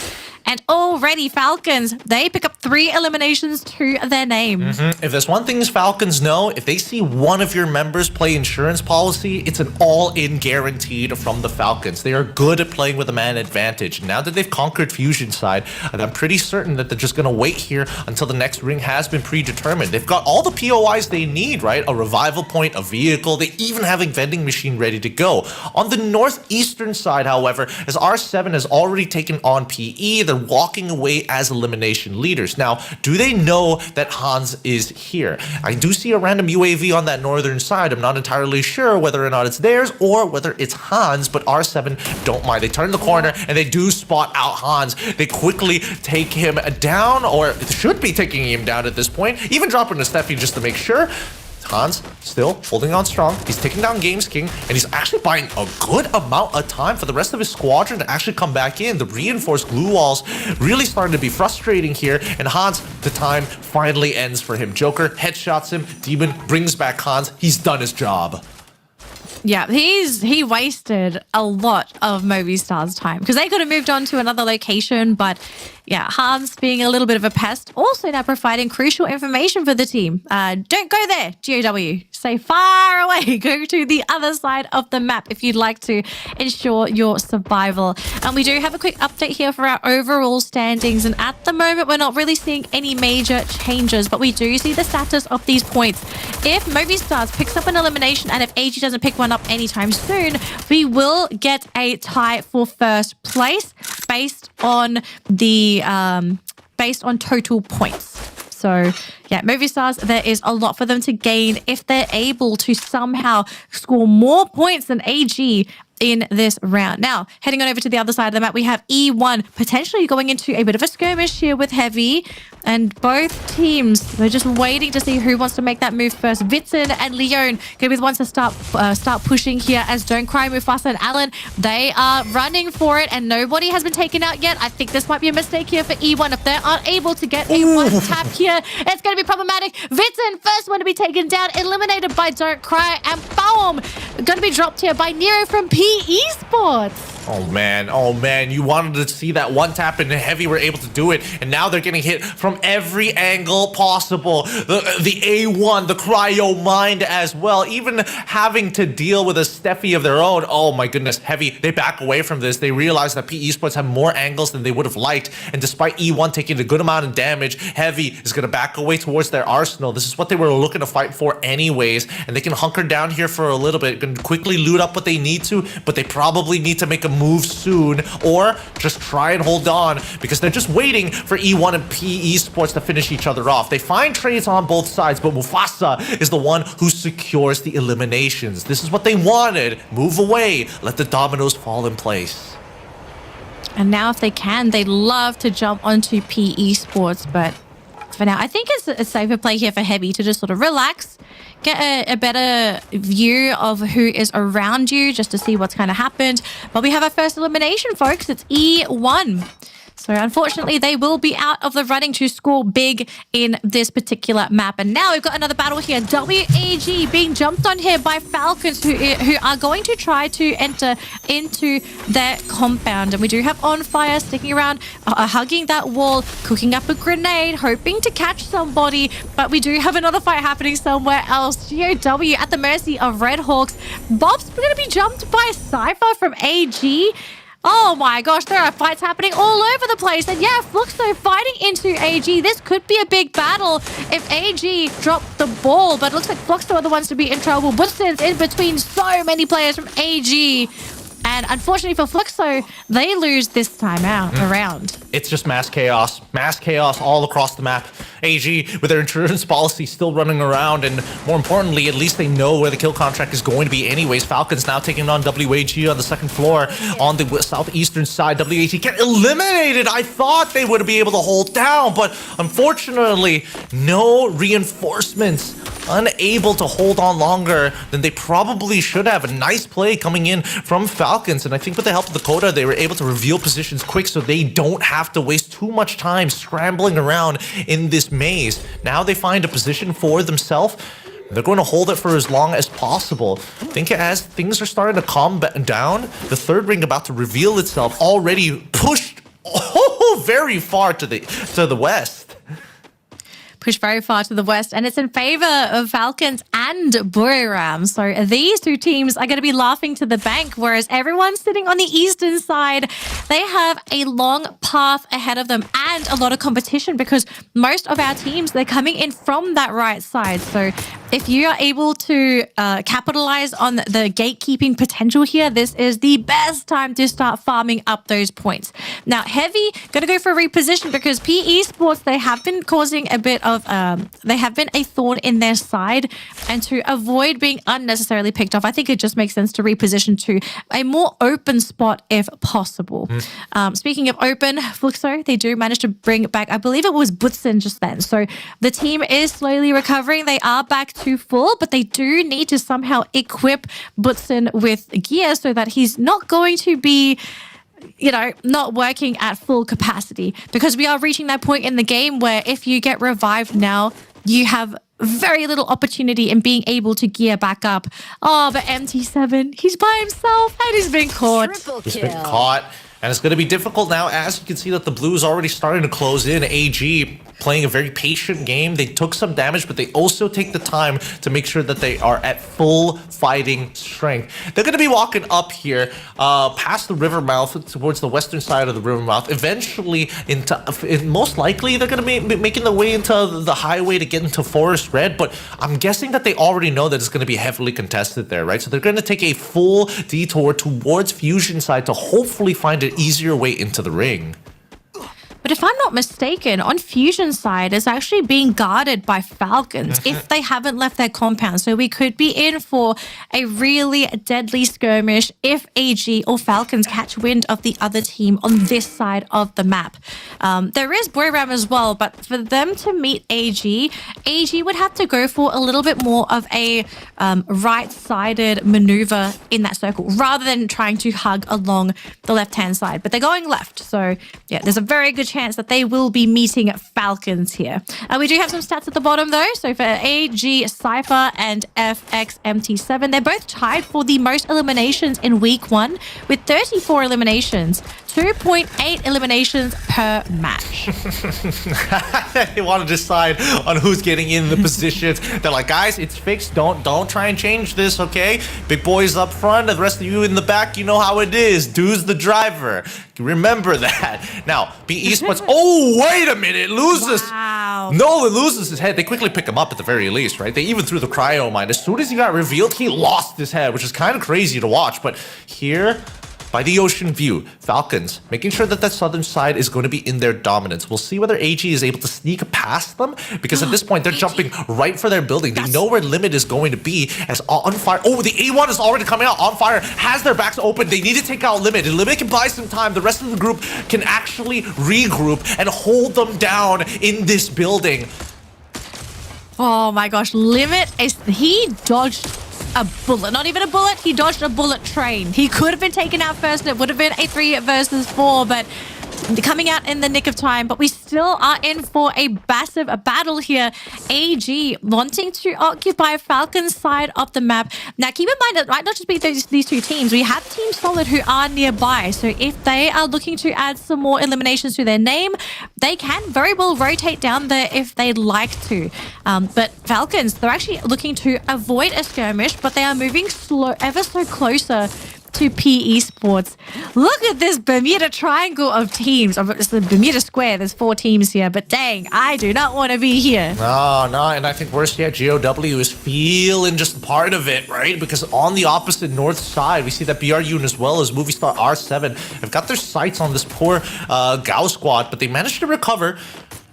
[SPEAKER 14] And already Falcons, they pick up 3 eliminations to their name.
[SPEAKER 12] If there's one thing Falcons know, if they see one of your members play insurance policy, it's an all-in guaranteed from the Falcons. They are good at playing with a man advantage. Now that they've conquered Fusion side, I'm pretty certain that they're just going to wait here until the next ring has been predetermined. They've got all the POIs they need, right? A revival point, a vehicle. They even have a vending machine ready to go. On the northeastern side, however, as R7 has already taken on PE, they're walking away as elimination leaders. Now, do they know that Hans is here? I do see a random UAV on that northern side. I'm not entirely sure whether or not it's theirs or whether it's Hans, but R7 don't mind. They turn the corner and they do spot out Hans. They quickly take him down, or should be taking him down at this point, even dropping a Steffi just to make sure. Hans still holding on strong. He's taking down Games King, and he's actually buying a good amount of time for the rest of his squadron to actually come back in. The reinforced glue walls really starting to be frustrating here, and Hans, the time finally ends for him. Joker headshots him. Demon brings back Hans. He's done his job.
[SPEAKER 14] Yeah, he wasted a lot of Movistar's time because they could have moved on to another location, but yeah, Hans being a little bit of a pest, also now providing crucial information for the team. Don't go there, GOW. Stay far away. Go to the other side of the map if you'd like to ensure your survival. And we do have a quick update here for our overall standings. And at the moment, we're not really seeing any major changes, but we do see the status of these points. If Movistars picks up an elimination and if AG doesn't pick one up anytime soon, we will get a tie for first place based on the total points. So yeah, Movistars, there is a lot for them to gain if they're able to somehow score more points than AG in this round. Now, heading on over to the other side of the map, we have E1 potentially going into a bit of a skirmish here with Heavy. And both teams, they're just waiting to see who wants to make that move first. Vitzen and Leon going to be the ones to start pushing here as Don't Cry, Mufasa and Alan. They are running for it and nobody has been taken out yet. I think this might be a mistake here for E1. If they aren't able to get a one tap here, it's going to be problematic. Vitzen, first one to be taken down, eliminated by Don't Cry, and boom, going to be dropped here by Nero from P Esports.
[SPEAKER 12] Oh man, you wanted to see that one tap and Heavy were able to do it, and now they're getting hit from every angle possible. The A1, the cryo mind as well, even having to deal with a Steffi of their own. Oh my goodness, Heavy, they back away from this. They realize that P Esports have more angles than they would have liked, and despite E1 taking a good amount of damage, Heavy is going to back away towards their arsenal. This is what they were looking to fight for anyways, and they can hunker down here for a little bit, can quickly loot up what they need to, but they probably need to make a move soon, or just try and hold on, because they're just waiting for E1 and P Esports to finish each other off. They find trades on both sides, but Mufasa is the one who secures the eliminations. This is what they wanted. Move away, let the dominoes fall in place.
[SPEAKER 14] And now if they can, they'd love to jump onto P Esports, but for now, I think it's a safer play here for Heavy to just sort of relax, get a better view of who is around you just to see what's kind of happened. But we have our first elimination, folks. It's E1. So unfortunately, they will be out of the running to score big in this particular map. And now we've got another battle here. WAG being jumped on here by Falcons who are going to try to enter into their compound. And we do have On Fire sticking around, hugging that wall, cooking up a grenade, hoping to catch somebody. But we do have another fight happening somewhere else. GOW at the mercy of Red Hawks. Bob's going to be jumped by Cypher from AG. Oh my gosh, there are fights happening all over the place. And yeah, Fluxo fighting into AG. This could be a big battle if AG drop the ball. But it looks like Fluxo are the ones to be in trouble. Butson's in between so many players from AG. And unfortunately for Fluxo, they lose this time around.
[SPEAKER 12] It's just mass chaos all across the map. AG with their insurance policy still running around, and more importantly, at least they know where the kill contract is going to be anyways. Falcons now taking on WAG on the second floor on the southeastern side. WAG get eliminated. I thought they would be able to hold down, but unfortunately, no reinforcements. Unable to hold on longer than they probably should have. A nice play coming in from Falcons, and I think with the help of the Coda, they were able to reveal positions quick so they don't have to waste too much time scrambling around in this maze. Now they find a position for themselves. They're going to hold it for as long as possible. I think as things are starting to calm down, the third ring about to reveal itself, already pushed very far to the west.
[SPEAKER 14] Pushed very far to the west, and it's in favor of Falcons and Booyahs. So these two teams are going to be laughing to the bank, whereas everyone sitting on the eastern side, they have a long path ahead of them and a lot of competition because most of our teams, they're coming in from that right side. So if you are able to capitalize on the gatekeeping potential here, this is the best time to start farming up those points. Now, Heavy going to go for a reposition because P Esports, they have been causing a bit of, they have been a thorn in their side, and to avoid being unnecessarily picked off, I think it just makes sense to reposition to a more open spot if possible. Speaking of open, Fluxo, they do manage to bring back, I believe it was Butson just then. So the team is slowly recovering. They are back to full, but they do need to somehow equip Butson with gear so that he's not going to be, you know, not working at full capacity, because we are reaching that point in the game where if you get revived now, you have very little opportunity in being able to gear back up. Oh, but MT7, he's by himself and he's been caught.
[SPEAKER 12] He's been caught. And it's going to be difficult now, as you can see that the blue is already starting to close in. AG playing a very patient game. They took some damage, but they also take the time to make sure that they are at full fighting strength. They're going to be walking up here, past the river mouth, towards the western side of the river mouth. Eventually, most likely, they're going to be making their way into the highway to get into Forest Red, but I'm guessing that they already know that it's going to be heavily contested there, right? So they're going to take a full detour towards Fusion side to hopefully find an easier way into the ring.
[SPEAKER 14] But if I'm not mistaken, on Fusion side, it's actually being guarded by Falcons if they haven't left their compound. So we could be in for a really deadly skirmish if AG or Falcons catch wind of the other team on this side of the map. There is Booyahs as well, but for them to meet AG would have to go for a little bit more of a right-sided maneuver in that circle rather than trying to hug along the left-hand side. But they're going left. So yeah, there's a very good chance that they will be meeting Falcons here. We do have some stats at the bottom though. So for AG Cypher and FXMT7, they're both tied for the most eliminations in week 1 with 34 eliminations, 2.8 eliminations per match.
[SPEAKER 12] They want to decide on who's getting in the positions. They're like, guys, it's fixed. Don't try and change this, okay? Big boys up front, the rest of you in the back, you know how it is. Dude's the driver. Remember that. Now, be Esports. Oh, wait a minute. Loses.
[SPEAKER 14] Wow.
[SPEAKER 12] No, it loses his head. They quickly pick him up at the very least, right? They even threw the cryo mine. As soon as he got revealed, he lost his head, which is kind of crazy to watch. But here, by the ocean view, Falcons making sure that southern side is going to be in their dominance. We'll see whether AG is able to sneak past them, because at this point they're jumping right for their building. They know where Limit is going to be. As On Fire, oh, the A1 is already coming out. On Fire has their backs open. They need to take out Limit, and Limit can buy some time. The rest of the group can actually regroup and hold them down in this building.
[SPEAKER 14] Oh my gosh, Limit he dodged a bullet. Not even a bullet, he dodged a bullet train. He could have been taken out first. It would have been a 3 versus 4, but coming out in the nick of time. But we still are in for a massive battle here. AG wanting to occupy Falcon's side of the map. Now, keep in mind that might not just be these two teams. We have Team Solid who are nearby. So if they are looking to add some more eliminations to their name, they can very well rotate down there if they'd like to. But Falcons, they're actually looking to avoid a skirmish, but they are moving slow, ever so closer to P Esports. Look at this Bermuda triangle of teams. It's the Bermuda square. There's 4 teams here, but dang, I do not want to be here.
[SPEAKER 12] No, and I think worse yet, GOW is feeling just part of it, right? Because on the opposite north side, we see that BRU as well as Movie Star R7 have got their sights on this poor Gao squad, but they managed to recover.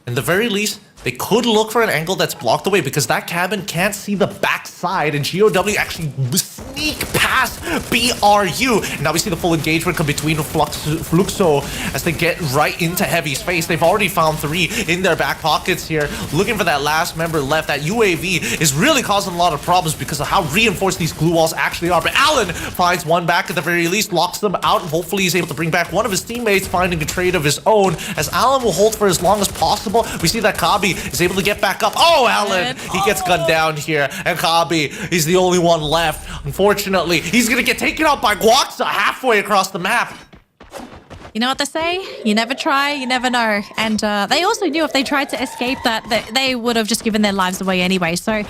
[SPEAKER 12] In the very least, they could look for an angle that's blocked away, because that cabin can't see the backside, and GOW actually sneak past BRU. Now we see the full engagement come between Fluxo as they get right into Heavy's face. They've already found 3 in their back pockets here, looking for that last member left. That UAV is really causing a lot of problems because of how reinforced these glue walls actually are. But Allen finds one back at the very least, locks them out, and hopefully he's able to bring back one of his teammates, finding a trade of his own, as Allen will hold for as long as possible. We see that Kabi is able to get back up. Oh, Allen! He gets gunned down here, and Kabi is the only one left. Unfortunately, he's gonna get taken out by Guaxa halfway across the map.
[SPEAKER 14] You know what they say? You never try, you never know. And they also knew if they tried to escape that they would have just given their lives away anyway. So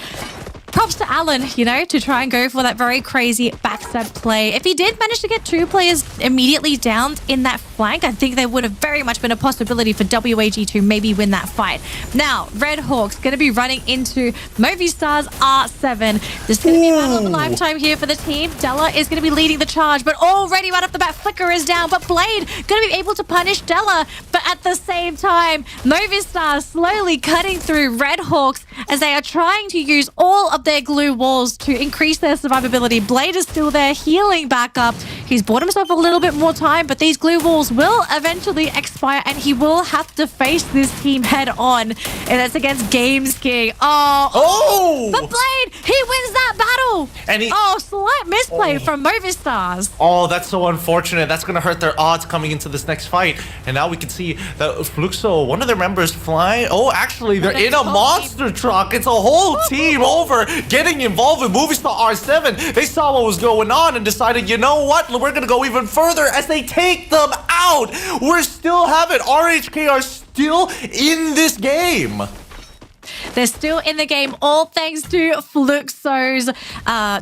[SPEAKER 14] props to Allen, you know, to try and go for that very crazy backstab play. If he did manage to get 2 players immediately down in that flank, I think there would have very much been a possibility for WAG to maybe win that fight. Now, Red Hawk's going to be running into Movistar's R7. There's going to be a battle of a lifetime here for the team. Della is going to be leading the charge, but already right off the bat, Flicker is down, but Blade going to be able to punish Della. But at the same time, Movistar slowly cutting through Red Hawks as they are trying to use all of their glue walls to increase their survivability. Blade is still there, healing back up. He's bought himself a little bit more time, but these glue walls will eventually expire, and he will have to face this team head on. And that's against Games King. Oh! But Blade, he wins that battle!
[SPEAKER 12] And
[SPEAKER 14] slight misplay from Movistars.
[SPEAKER 12] Oh, that's so unfortunate. That's going to hurt their odds coming into this next fight. And now we can see that Fluxo, one of their members flying. Oh, actually, they're in a monster truck. It's a whole team over getting involved with Movistar R7. They saw what was going on and decided, you know what? We're going to go even further as they take them out. We're still having RHK are still in this game.
[SPEAKER 14] They're still in the game, all thanks to Fluxo's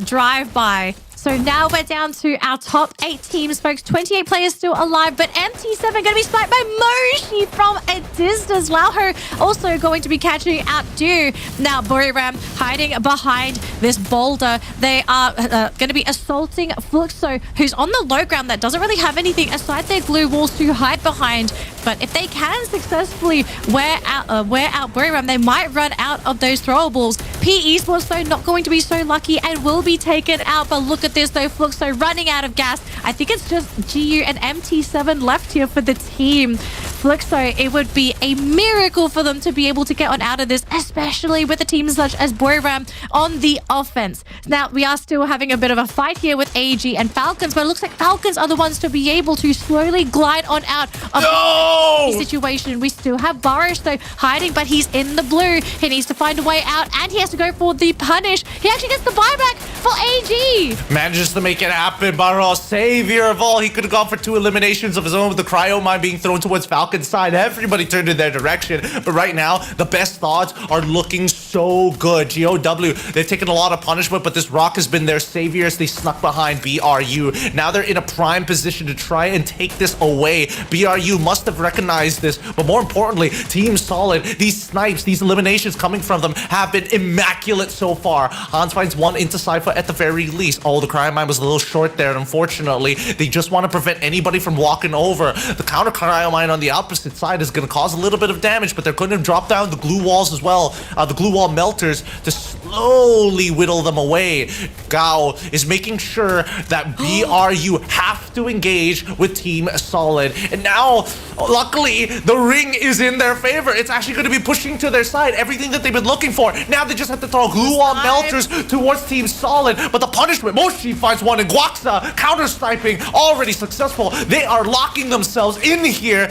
[SPEAKER 14] drive-by. So now we're down to our top 8 teams, folks. 28 players still alive, but MT7 going to be spiked by Moshi from a distance. Lauho also going to be catching out Dew. Now Booyahs hiding behind this boulder. They are going to be assaulting Fluxo, who's on the low ground that doesn't really have anything aside their glue walls to hide behind. But if they can successfully wear out Booyahs, they might run out of those throwables. P Esports, though, not going to be so lucky and will be taken out. But look at this, though. Fluxo running out of gas. I think it's just GU and MT7 left here for the team. Fluxo, it would be a miracle for them to be able to get on out of this, especially with a team such as Booyahs on the offense. Now, we are still having a bit of a fight here with AG and Falcons, but it looks like Falcons are the ones to be able to slowly glide on out of the situation. We still have Barish, though, hiding, but he's in the blue. He needs to find a way out, and he has to go for the punish. He actually gets the buyback for AG.
[SPEAKER 12] Manages to make it happen. Barros, savior of all. He could have gone for 2 eliminations of his own with the cryo mine being thrown towards Falcon's side. Everybody turned in their direction. But right now, the best odds are looking so good. GOW, they've taken a lot of punishment, but this rock has been their savior as they snuck behind BRU. Now they're in a prime position to try and take this away. BRU must have recognized this, but more importantly, Team Solid, these snipes, these eliminations coming from them have been immaculate so far. Hans finds one into Cypher at the very least. Oh, the cryo mine was a little short there, and unfortunately, they just want to prevent anybody from walking over. The counter cryo mine on the opposite side is going to cause a little bit of damage, but they're going to drop down the glue walls as well, the glue wall melters, to slowly whittle them away. Gao is making sure that BRU have to engage with Team Solid. And now, luckily, the ring is in their favor. It's actually going to be pushing to their side everything that they've been looking for. Now they just have to throw glue wall melters towards Team Solid. But the punishment, Moshi finds one, and Guaxa counter sniping already successful. They are locking themselves in here.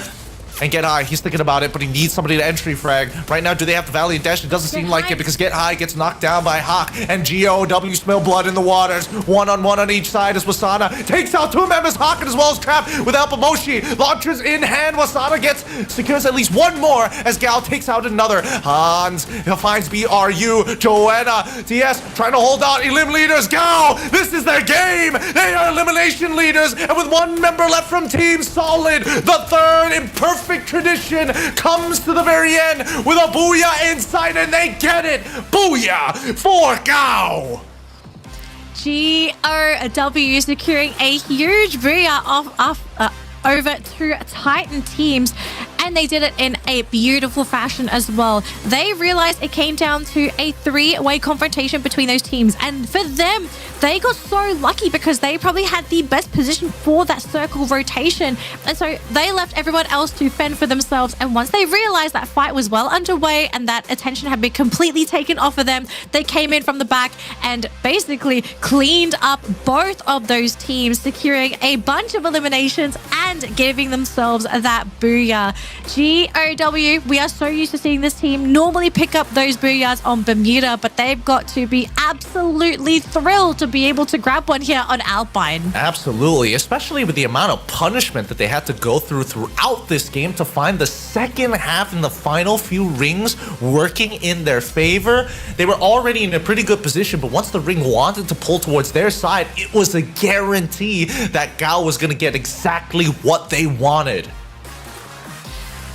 [SPEAKER 12] And Get High, he's thinking about it, but he needs somebody to entry frag. Right now, do they have the Valiant Dash? It doesn't seem like it, because Get High gets knocked down by Hawk, and GOW smell blood in the waters. 1-on-1 on each side as Wasana takes out 2 members, Hawk as well as Trap with help of Moshi. Launchers in hand, Wasana secures at least one more as Gal takes out another. Hans finds BRU, Joanna, TS trying to hold out Elim leaders. Gal, this is their game. They are elimination leaders, and with 1 member left from Team Solid, the third imperfect tradition comes to the very end with a Booyah inside, and they get it. Booyah for Gao.
[SPEAKER 14] GOW securing a huge Booyah over 2 Titan teams, and they did it in a beautiful fashion as well. They realized it came down to a 3-way confrontation between those teams, and for them, they got so lucky because they probably had the best position for that circle rotation, and so they left everyone else to fend for themselves. And once they realized that fight was well underway and that attention had been completely taken off of them, they came in from the back and basically cleaned up both of those teams, securing a bunch of eliminations and giving themselves that Booyah. GOW, we are so used to seeing this team normally pick up those Booyahs on Bermuda, but they've got to be absolutely thrilled to be able to grab one here on Alpine.
[SPEAKER 12] Absolutely, especially with the amount of punishment that they had to go throughout this game to find the second half and the final few rings working in their favor. They were already in a pretty good position, but once the ring wanted to pull towards their side, it was a guarantee that Gao was going to get exactly what they wanted.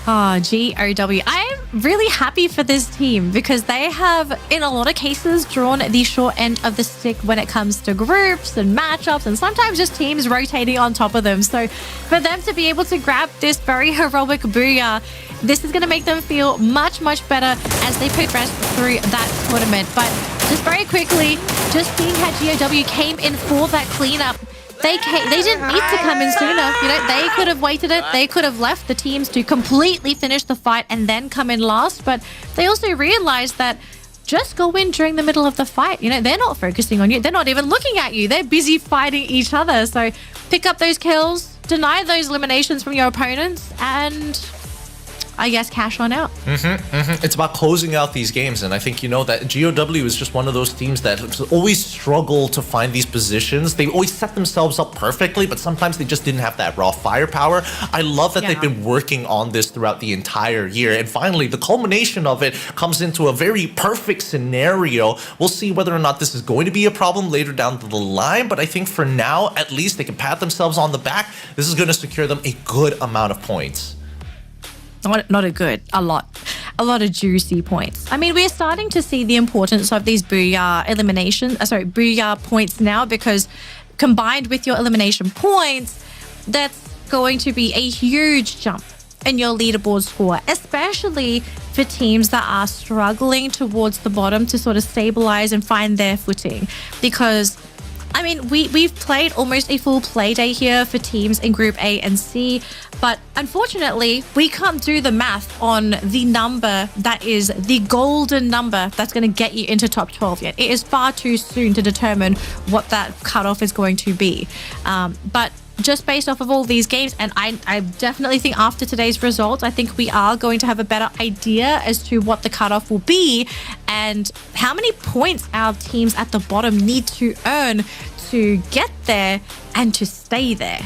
[SPEAKER 14] GOW. I'm really happy for this team because they have, in a lot of cases, drawn the short end of the stick when it comes to groups and matchups, and sometimes just teams rotating on top of them. So for them to be able to grab this very heroic Booyah, this is going to make them feel much, much better as they progress through that tournament. But just very quickly, just seeing how GOW came in for that cleanup, they didn't need to come in sooner. You know, they could have waited it. They could have left the teams to completely finish the fight and then come in last. But they also realized that just go in during the middle of the fight. You know, they're not focusing on you. They're not even looking at you. They're busy fighting each other. So pick up those kills, deny those eliminations from your opponents, and I guess cash on out.
[SPEAKER 12] It's about closing out these games, and I think you know that GOW is just one of those teams that always struggle to find these positions. They always set themselves up perfectly, but sometimes they just didn't have that raw firepower. I love that they've been working on this throughout the entire year, and finally the culmination of it comes into a very perfect scenario. We'll see whether or not this is going to be a problem later down the line, but I think for now, at least they can pat themselves on the back. This is going to secure them a good amount of points.
[SPEAKER 14] Not a good, a lot of juicy points. I mean, we're starting to see the importance of these Booyah Booyah points now, because combined with your elimination points, that's going to be a huge jump in your leaderboard score, especially for teams that are struggling towards the bottom to sort of stabilize and find their footing. Because I mean, we've played almost a full play day here for teams in Group A and C, but unfortunately, we can't do the math on the number that is the golden number that's going to get you into top 12 yet. It is far too soon to determine what that cutoff is going to be. But just based off of all these games, and I definitely think after today's results, I think we are going to have a better idea as to what the cutoff will be and how many points our teams at the bottom need to earn to get there and to stay there.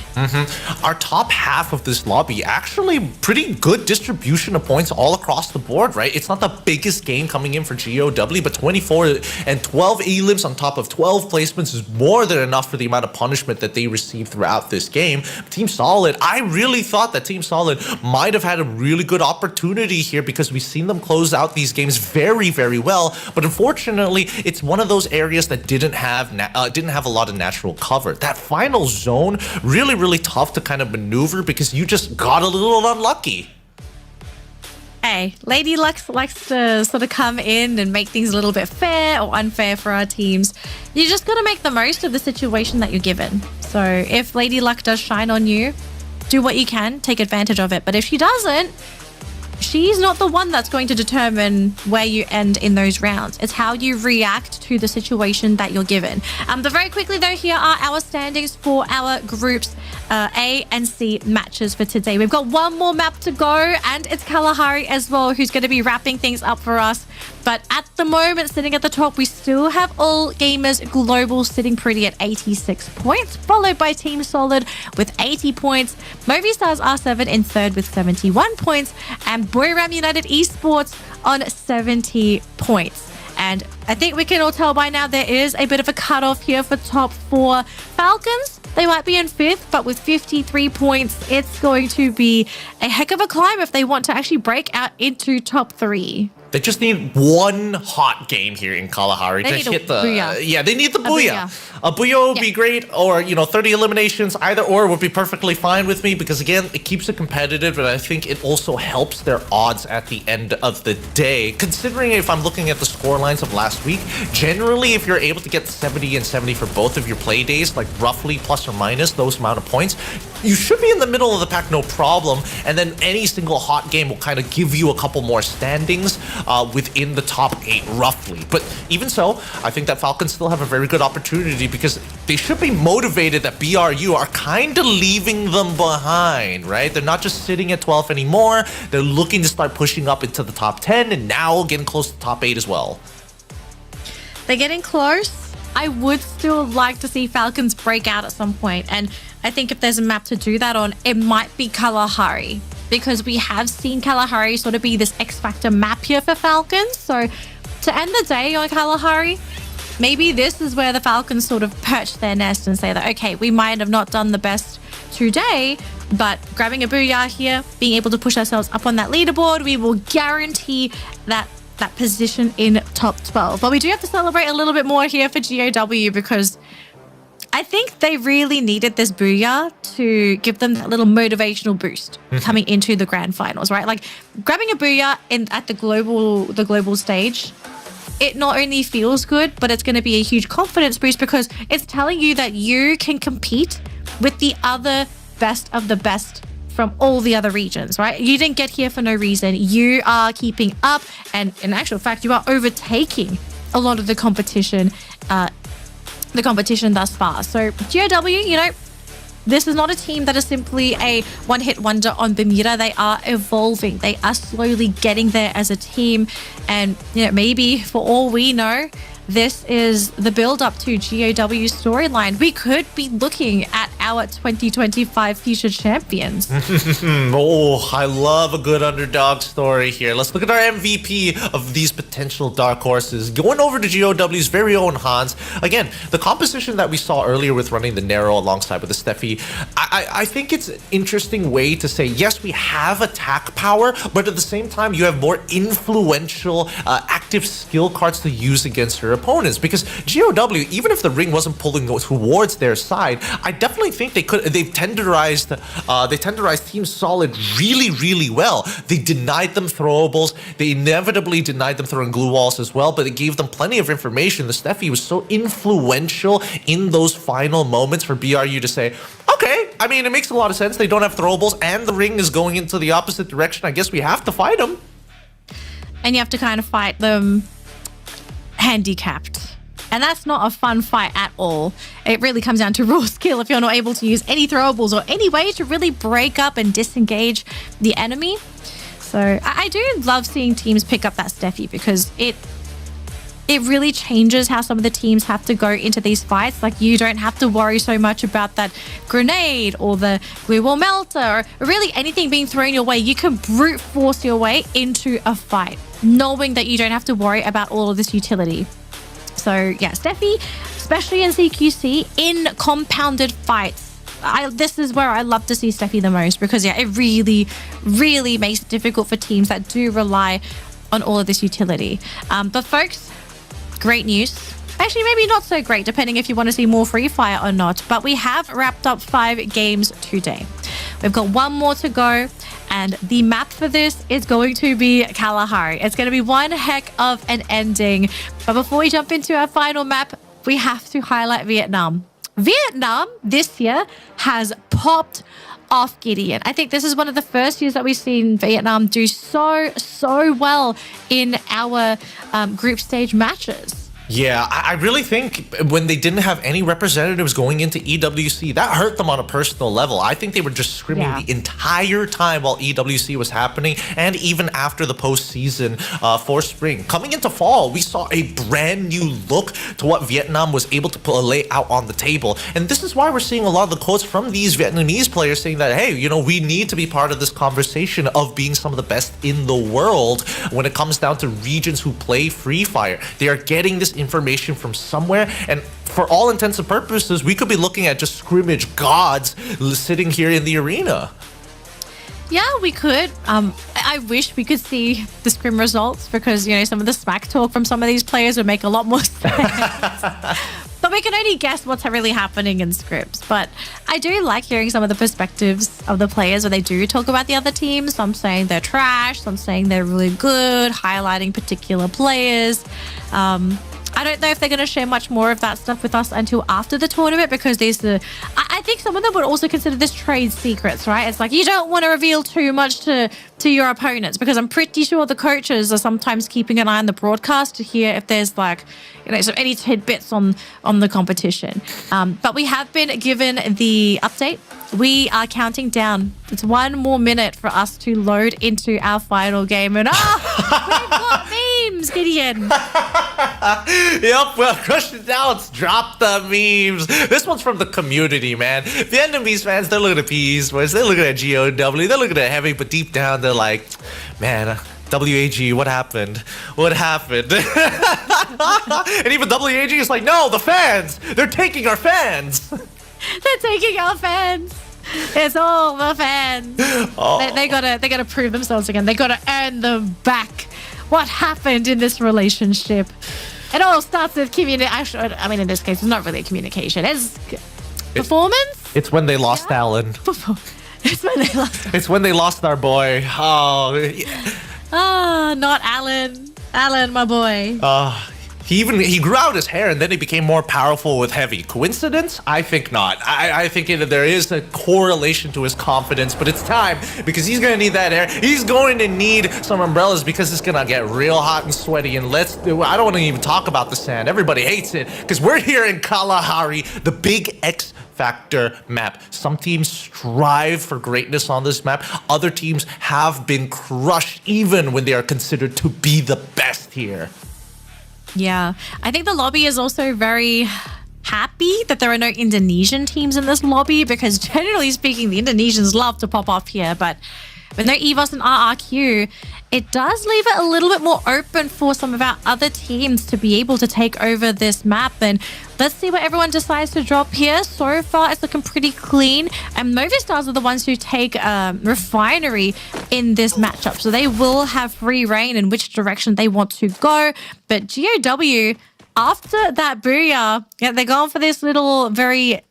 [SPEAKER 12] Our top half of this lobby, actually pretty good distribution of points all across the board, right? It's not the biggest game coming in for GOW, but 24 and 12 elims on top of 12 placements is more than enough for the amount of punishment that they received throughout this game. Team Solid, I really thought that Team Solid might have had a really good opportunity here because we've seen them close out these games very, very well, but unfortunately, it's one of those areas that didn't have a lot of natural cover. That final zone, really tough to kind of maneuver because you just got a little unlucky.
[SPEAKER 14] Hey, Lady Luck likes to sort of come in and make things a little bit fair or unfair for our teams. You just got to make the most of the situation that you're given. So if Lady Luck does shine on you, do what you can, take advantage of it. But if she doesn't, she's not the one that's going to determine where you end in those rounds. It's how you react to the situation that you're given. But very quickly though, here are our standings for our groups A and C matches for today. We've got one more map to go, and it's Kalahari as well, who's going to be wrapping things up for us. But at the moment, sitting at the top, we still have All Gamers Global sitting pretty at 86 points, followed by Team Solid with 80 points, Movistars R7 in third with 71 points, and Booyahs United Esports on 70 points. And I think we can all tell by now there is a bit of a cutoff here for top 4. Falcons, they might be in 5th, but with 53 points, it's going to be a heck of a climb if they want to actually break out into top 3.
[SPEAKER 12] They just need one hot game here in Kalahari to hit the
[SPEAKER 14] Booyah.
[SPEAKER 12] Yeah, they need the Booyah. A Booyah would be great, or 30 eliminations, either or would be perfectly fine with me because again, it keeps it competitive, but I think it also helps their odds at the end of the day. Considering if I'm looking at the score lines of last week, generally if you're able to get 70 and 70 for both of your play days, like roughly plus or minus those amount of points, you should be in the middle of the pack no problem, and then any single hot game will kind of give you a couple more standings within the top 8 roughly. But even so, I think that Falcons still have a very good opportunity because they should be motivated that BRU are kind of leaving them behind, right? They're not just sitting at 12 anymore. They're looking to start pushing up into the top 10 and now getting close to the top 8 as well.
[SPEAKER 14] They're getting close. I would still like to see Falcons break out at some point, and I think if there's a map to do that on, it might be Kalahari, because we have seen Kalahari sort of be this X-Factor map here for Falcons. So to end the day on Kalahari, maybe this is where the Falcons sort of perch their nest and say that, okay, we might have not done the best today, but grabbing a Booyah here, being able to push ourselves up on that leaderboard, we will guarantee that position in top 12. But we do have to celebrate a little bit more here for GOW because I think they really needed this Booyah to give them that little motivational boost coming into the grand finals, right? Like grabbing a Booyah at the global stage, it not only feels good, but it's going to be a huge confidence boost because it's telling you that you can compete with the other best of the best from all the other regions, right? You didn't get here for no reason. You are keeping up, and in actual fact, you are overtaking a lot of the competition thus far. So GOW, this is not a team that is simply a one-hit wonder on Bermuda. They are evolving. They are slowly getting there as a team. And maybe for all we know, this is the build-up to GOW's storyline. We could be looking at our 2025 future champions.
[SPEAKER 12] Oh, I love a good underdog story here. Let's look at our MVP of these potential dark horses. Going over to GOW's very own Hans. Again, the composition that we saw earlier with running the Narrow alongside with the Steffi, I think it's an interesting way to say, yes, we have attack power, but at the same time, you have more influential active skill cards to use against your opponents. Because GOW, even if the ring wasn't pulling towards their side, I definitely think they've tenderized Team Solid really well. They denied them throwables. They inevitably denied them throwing glue walls as well, but it gave them plenty of information. The Steffi was so influential in those final moments for BRU to say, okay, I mean, it makes a lot of sense. They don't have throwables and the ring is going into the opposite direction. I guess we have to fight them.
[SPEAKER 14] And you have to kind of fight them handicapped. And that's not a fun fight at all. It really comes down to raw skill if you're not able to use any throwables or any way to really break up and disengage the enemy. So I do love seeing teams pick up that Steffi because it really changes how some of the teams have to go into these fights. Like, you don't have to worry so much about that grenade or the glue wall melter or really anything being thrown your way. You can brute force your way into a fight, knowing that you don't have to worry about all of this utility. So yeah, Steffi, especially in CQC, in compounded fights, this is where I love to see Steffi the most because yeah, it really makes it difficult for teams that do rely on all of this utility. But folks, great news. Actually, maybe not so great, depending if you want to see more Free Fire or not. But we have wrapped up 5 games today. We've got one more to go. And the map for this is going to be Kalahari. It's going to be one heck of an ending. But before we jump into our final map, we have to highlight Vietnam. Vietnam this year has popped off, Gideon. I think this is one of the first years that we've seen Vietnam do so well in our group stage matches.
[SPEAKER 12] Yeah, I really think when they didn't have any representatives going into EWC, that hurt them on a personal level. I think they were just screaming the entire time while EWC was happening, and even after the postseason for spring. Coming into fall, we saw a brand new look to what Vietnam was able to lay out on the table. And this is why we're seeing a lot of the quotes from these Vietnamese players saying that, hey, you know, we need to be part of this conversation of being some of the best in the world when it comes down to regions who play Free Fire. They are getting this information from somewhere, and for all intents and purposes, we could be looking at just scrimmage gods sitting here in the arena.
[SPEAKER 14] Yeah, we could. I wish we could see the scrim results because, you know, some of the smack talk from some of these players would make a lot more sense. But we can only guess what's really happening in scrims. But I do like hearing some of the perspectives of the players where they do talk about the other teams. Some saying they're trash, some saying they're really good, highlighting particular players. I don't know if they're going to share much more of that stuff with us until after the tournament because I think some of them would also consider this trade secrets, right? It's like you don't want to reveal too much to your opponents because I'm pretty sure the coaches are sometimes keeping an eye on the broadcast to hear if there's like, you know, some any tidbits on the competition. But we have been given the update. We are counting down. It's 1 more minute for us to load into our final game. And we've got memes, Gideon.
[SPEAKER 12] Yep, well, Crush It Down, let's drop the memes. This one's from the community, man. Vietnamese fans, they're looking at PE Sports, they're looking at GOW, they're looking at Heavy, but deep down, they're like, man, WAG, what happened? What happened? And even WAG is like, no, the fans, they're taking our fans.
[SPEAKER 14] They're taking our fans. It's all the fans. Oh. They gotta prove themselves again. They gotta earn them back. What happened in this relationship? It all starts with communication. I mean, in this case, it's not really a communication. It's performance.
[SPEAKER 12] It's when they lost Alan.
[SPEAKER 14] It's when they lost.
[SPEAKER 12] It's when they lost our boy. Oh, yeah.
[SPEAKER 14] Not Alan. Alan, my boy.
[SPEAKER 12] He grew out his hair and then he became more powerful with Heavy. Coincidence? I think not. I think there is a correlation to his confidence, but it's time because he's gonna need that hair. He's going to need some umbrellas because it's gonna get real hot and sweaty. And I don't want to even talk about the sand. Everybody hates it because we're here in Kalahari, the big X Factor map. Some teams strive for greatness on this map. Other teams have been crushed even when they are considered to be the best here.
[SPEAKER 14] Yeah, I think the lobby is also very happy that there are no Indonesian teams in this lobby because generally speaking, the Indonesians love to pop off here. But with no EVOS and RRQ, it does leave it a little bit more open for some of our other teams to be able to take over this map. And let's see what everyone decides to drop here. So far, it's looking pretty clean. And Movistars are the ones who take Refinery in this matchup. So they will have free reign in which direction they want to go. But GOW, after that Booyah, they're going for this little very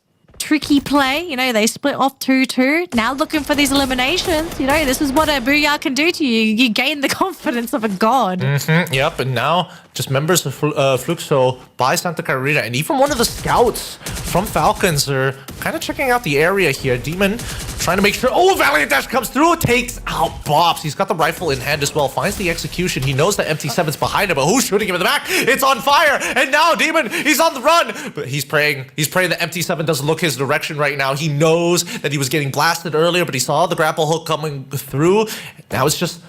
[SPEAKER 14] tricky play. You know, they split off 2-2. Now looking for these eliminations. You know, this is what a Booyah can do to you. You gain the confidence of a god.
[SPEAKER 12] Yep, and now just members of Fluxo by Santa Clarita, and even one of the scouts from Falcons are kind of checking out the area here. Demon trying to make sure. Oh, Valiant Dash comes through, takes out Bops. He's got the rifle in hand as well, finds the execution. He knows that MT7's behind him, but who's shooting him in the back? It's on fire, and now Demon, he's on the run. But he's praying that MT7 doesn't look his direction right now. He knows that he was getting blasted earlier, but he saw the grapple hook coming through. Now it's just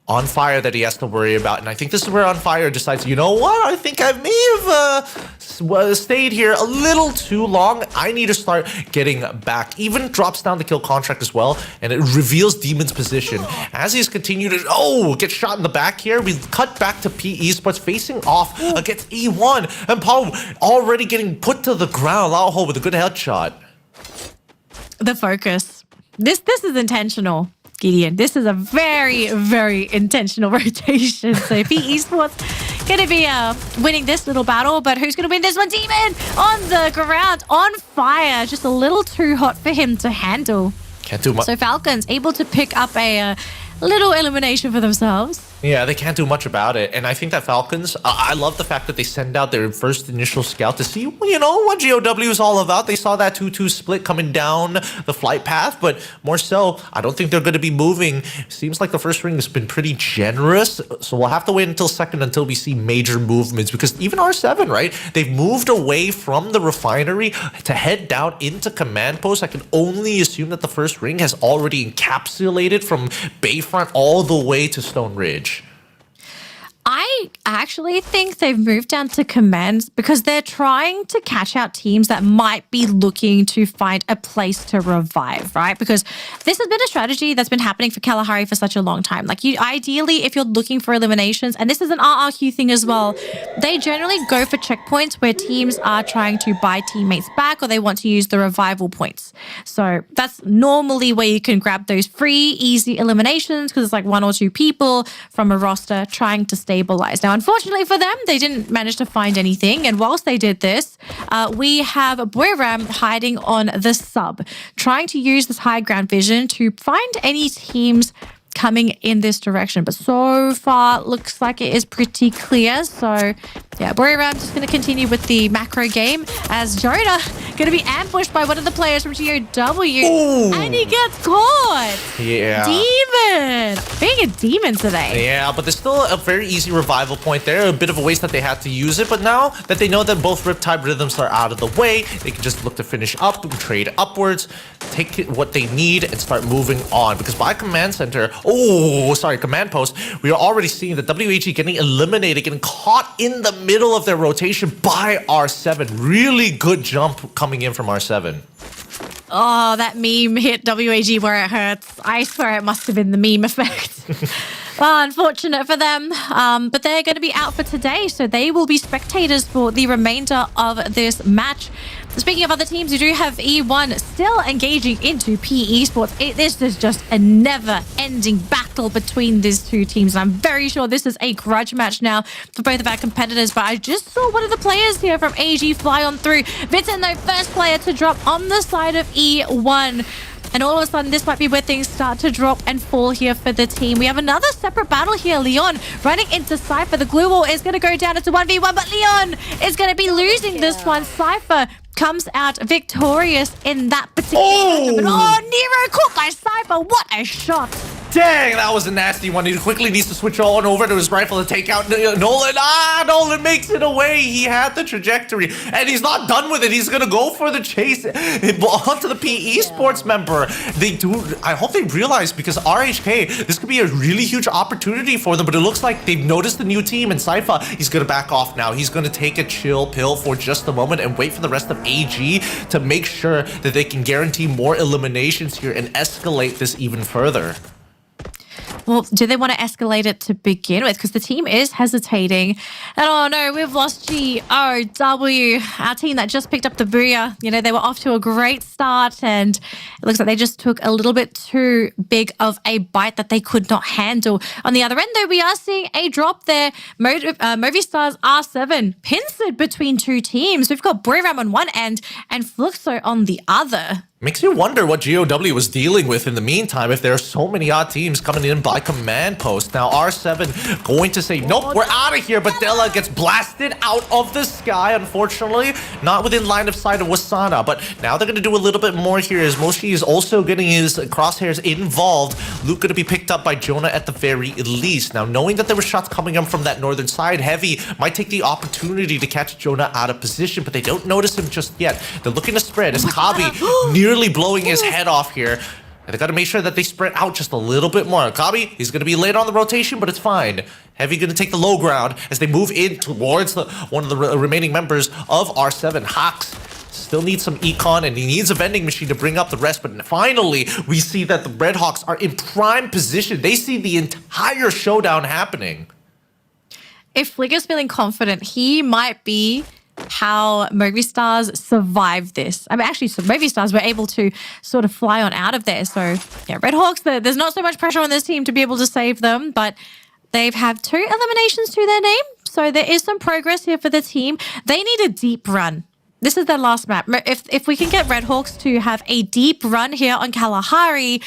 [SPEAKER 12] On Fire that he has to worry about. And I think this is where On Fire decides, you know what? I think I may have stayed here a little too long. I need to start getting back. Even drops down the kill contract as well. And it reveals Demon's position. As he's continued to, get shot in the back here. We cut back to P Esports facing off against E1. And Paul already getting put to the ground. Laoho with a good headshot.
[SPEAKER 14] The focus. This is intentional. Gideon. This is a very, very intentional rotation. So P Esports going to be winning this little battle, but who's going to win this one? Demon on the ground, on fire. Just a little too hot for him to handle.
[SPEAKER 12] Can't do much.
[SPEAKER 14] So Falcons able to pick up a little elimination for themselves.
[SPEAKER 12] Yeah, they can't do much about it. And I think that Falcons, I love the fact that they send out their first initial scout to see, you know, what GOW is all about. They saw that 2-2 split coming down the flight path, but more so, I don't think they're going to be moving. Seems like the first ring has been pretty generous, so we'll have to wait until second until we see major movements, because even R7, right? They've moved away from the refinery to head down into command post. I can only assume that the first ring has already encapsulated from Bayfront all the way to Stone Ridge.
[SPEAKER 14] I actually think they've moved down to commands because they're trying to catch out teams that might be looking to find a place to revive, right? Because this has been a strategy that's been happening for Kalahari for such a long time. Like, you ideally, if you're looking for eliminations, and this is an RRQ thing as well, they generally go for checkpoints where teams are trying to buy teammates back or they want to use the revival points. So that's normally where you can grab those free, easy eliminations because it's like 1 or 2 people from a roster trying to stabilize. Now, unfortunately for them, they didn't manage to find anything. And whilst they did this, we have Booyahs hiding on the sub, trying to use this high ground vision to find any teams coming in this direction. But so far, looks like it is pretty clear. So, yeah, Booyahs just going to continue with the macro game as Jonah going to be ambushed by one of the players from GOW. Ooh. And he gets caught.
[SPEAKER 12] Yeah.
[SPEAKER 14] Demon. Being a demon today.
[SPEAKER 12] Yeah, but there's still a very easy revival point there. A bit of a waste that they had to use it. But now that they know that both Riptide rhythms are out of the way, they can just look to finish up, trade upwards, take what they need, and start moving on. Because by command center, command post, we are already seeing the WAG getting eliminated, getting caught in the middle of their rotation by R7. Really good jump coming in from R7.
[SPEAKER 14] Oh, that meme hit WAG where it hurts. I swear it must have been the meme effect. Unfortunate for them, but they're going to be out for today, so they will be spectators for the remainder of this match. Speaking of other teams, you do have E1 still engaging into P Esports. This is just a never-ending battle between these two teams, and I'm very sure this is a grudge match now for both of our competitors, but I just saw one of the players here from AG fly on through. Vincent, though, first player to drop on the side of E1. And all of a sudden, this might be where things start to drop and fall here for the team. We have another separate battle here. Leon running into Cypher. The glue wall is going to go down into 1v1, but Leon is going to be losing this one. Cypher comes out victorious in that particular but Nero caught by Cypher. What a shot.
[SPEAKER 12] Dang, that was a nasty one. He quickly needs to switch on over to his rifle to take out Nolan. Nolan makes it away. He had the trajectory, and he's not done with it. He's going to go for the chase onto the P Esports member. They do. I hope they realize, because RHK, this could be a really huge opportunity for them, but it looks like they've noticed the new team, and Cypher, he's going to back off now. He's going to take a chill pill for just a moment and wait for the rest of AG to make sure that they can guarantee more eliminations here and escalate this even further.
[SPEAKER 14] Well, do they want to escalate it to begin with? Because the team is hesitating. And oh no, we've lost GOW, our team that just picked up the Booyah. You know, they were off to a great start and it looks like they just took a little bit too big of a bite that they could not handle. On the other end, though, we are seeing a drop there. Movistar's R7 pincered between two teams. We've got Booyah on one end and Fluxo on the other.
[SPEAKER 12] Makes you wonder what GOW was dealing with in the meantime if there are so many odd teams coming in by command post. Now R7 going to say, nope, we're out of here, but Della gets blasted out of the sky, unfortunately. Not within line of sight of Wasana, but now they're going to do a little bit more here as Moshi is also getting his crosshairs involved. Luke going to be picked up by Jonah at the very least. Now, knowing that there were shots coming in from that northern side, Heavy might take the opportunity to catch Jonah out of position, but they don't notice him just yet. They're looking to spread as Kabi nearly blowing his head off here. And they got to make sure that they spread out just a little bit more. Kabi, he's going to be late on the rotation, but it's fine. Heavy going to take the low ground as they move in towards one of the remaining members of R7. Hawks still needs some econ and he needs a vending machine to bring up the rest. But finally, we see that the Red Hawks are in prime position. They see the entire showdown happening.
[SPEAKER 14] If Flicker's feeling confident, he might be how Movistars survived this. I mean, actually, so Movistars were able to sort of fly on out of there. So, yeah, Red Hawks, there's not so much pressure on this team to be able to save them, but they've had 2 eliminations to their name. So there is some progress here for the team. They need a deep run. This is their last map. If we can get Red Hawks to have a deep run here on Kalahari,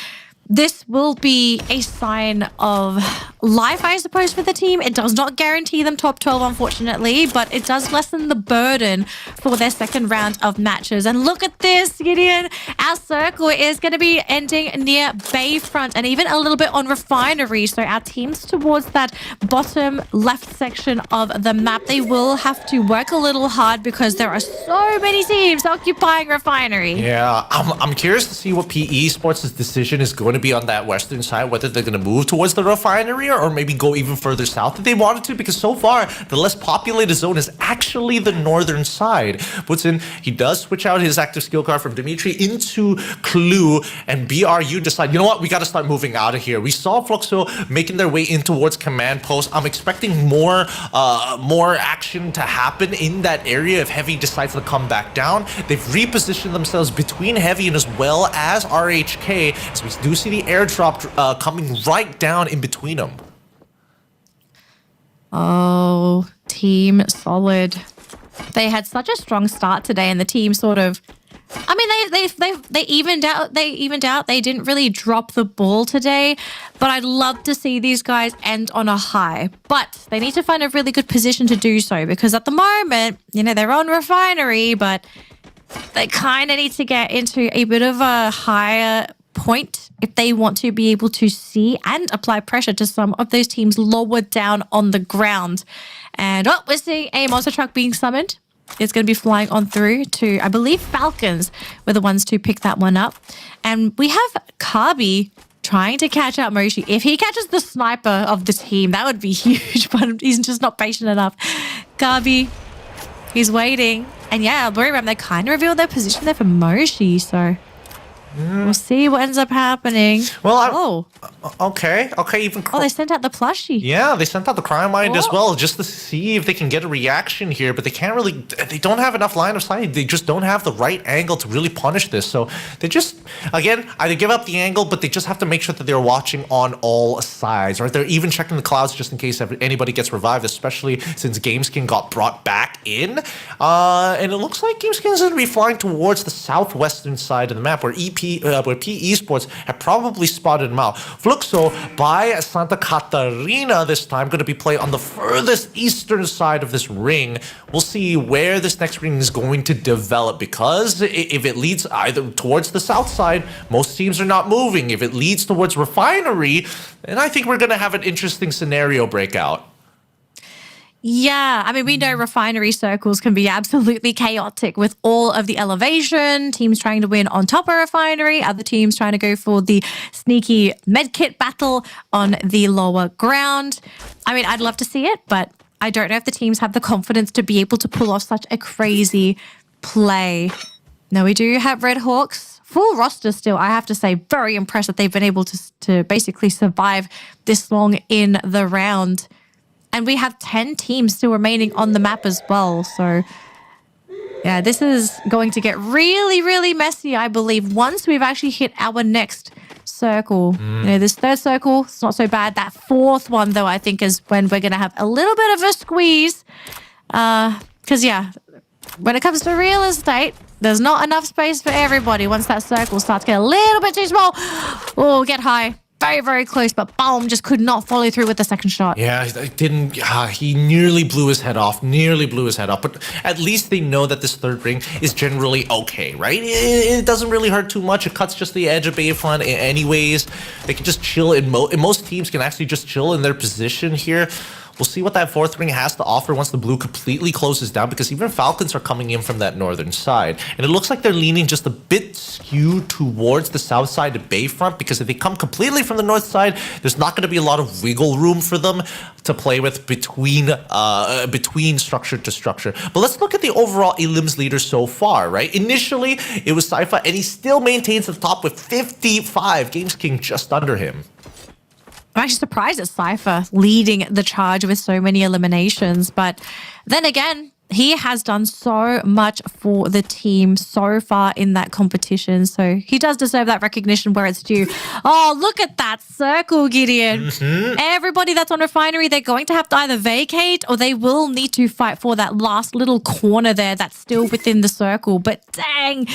[SPEAKER 14] this will be a sign of life, I suppose, for the team. It does not guarantee them top 12, unfortunately, but it does lessen the burden for their second round of matches. And look at this, Gideon. Our circle is going to be ending near Bayfront and even a little bit on Refinery. So our teams towards that bottom left section of the map, they will have to work a little hard because there are so many teams occupying Refinery.
[SPEAKER 12] Yeah, I'm curious to see what PE Sports' decision is going to be on that western side, whether they're going to move towards the Refinery or maybe go even further south if they wanted to, because so far the less populated zone is actually the northern side. Puts in, he does switch out his active skill card from Dimitri into Clue, and BRU decide, you know what, we got to start moving out of here. We saw Fluxo making their way in towards command post. I'm expecting more action to happen in that area if Heavy decides to come back down. They've repositioned themselves between Heavy and as well as RHK, as we do see the airdrop coming right down in between them.
[SPEAKER 14] Oh, Team Solid. They had such a strong start today, and the team sort of, I mean, they evened out. They didn't really drop the ball today, but I'd love to see these guys end on a high. But they need to find a really good position to do so, because at the moment, you know, they're on Refinery, but they kind of need to get into a bit of a higher point if they want to be able to see and apply pressure to some of those teams lower down on the ground. And we're seeing a monster truck being summoned. It's going to be flying on through to, I believe, Falcons were the ones to pick that one up. And we have Kabi trying to catch out Moshi. If he catches the sniper of the team, that would be huge, but he's just not patient enough. Kabi, he's waiting. And yeah, Booyah, they kind of revealed their position there for Moshi, so we'll see what ends up happening.
[SPEAKER 12] Well, okay, even.
[SPEAKER 14] They sent out the plushie.
[SPEAKER 12] Yeah, they sent out the crime mind as well, just to see if they can get a reaction here. But they can't really. They don't have enough line of sight. They just don't have the right angle to really punish this. So they just, again, either give up the angle, but they just have to make sure that they're watching on all sides, right? They're even checking the clouds just in case anybody gets revived, especially since GameSkin got brought back in. And it looks like GameSkin is going to be flying towards the southwestern side of the map, where where PE Sports have probably spotted him out. Fluxo by Santa Catarina this time, going to be playing on the furthest eastern side of this ring. We'll see where this next ring is going to develop, because if it leads either towards the south side, most teams are not moving. If it leads towards Refinery, then I think we're going to have an interesting scenario breakout.
[SPEAKER 14] Yeah, I mean, we know Refinery circles can be absolutely chaotic with all of the elevation, teams trying to win on top of Refinery, other teams trying to go for the sneaky medkit battle on the lower ground. I mean, I'd love to see it, but I don't know if the teams have the confidence to be able to pull off such a crazy play. Now, we do have Red Hawks full roster still. I have to say, very impressed that they've been able to basically survive this long in the round. And we have 10 teams still remaining on the map as well. So yeah, this is going to get really, really messy, I believe, once we've actually hit our next circle. You know, this third circle, it's not so bad. That fourth one, though, I think is when we're going to have a little bit of a squeeze. Because, yeah, when it comes to real estate, there's not enough space for everybody once that circle starts to get a little bit too small. Oh, get high. Very, very close, but boom, just could not follow through with the second shot.
[SPEAKER 12] Yeah, he nearly blew his head off, but at least they know that this third ring is generally okay, right? It doesn't really hurt too much. It cuts just the edge of Bayfront anyways. They can just chill most teams can actually just chill in their position here. We'll see what that fourth ring has to offer once the blue completely closes down, because even Falcons are coming in from that northern side. And it looks like they're leaning just a bit skewed towards the south side of Bayfront, because if they come completely from the north side, there's not going to be a lot of wiggle room for them to play with between structure to structure. But let's look at the overall Elims leader so far, right? Initially, it was Sypha, and he still maintains the top with 55. Games King just under him.
[SPEAKER 14] I'm actually surprised at Sypha leading the charge with so many eliminations. But then again, he has done so much for the team so far in that competition. So he does deserve that recognition where it's due. Oh, look at that circle, Gideon. Everybody that's on Refinery, they're going to have to either vacate or they will need to fight for that last little corner there that's still within the circle. But dang,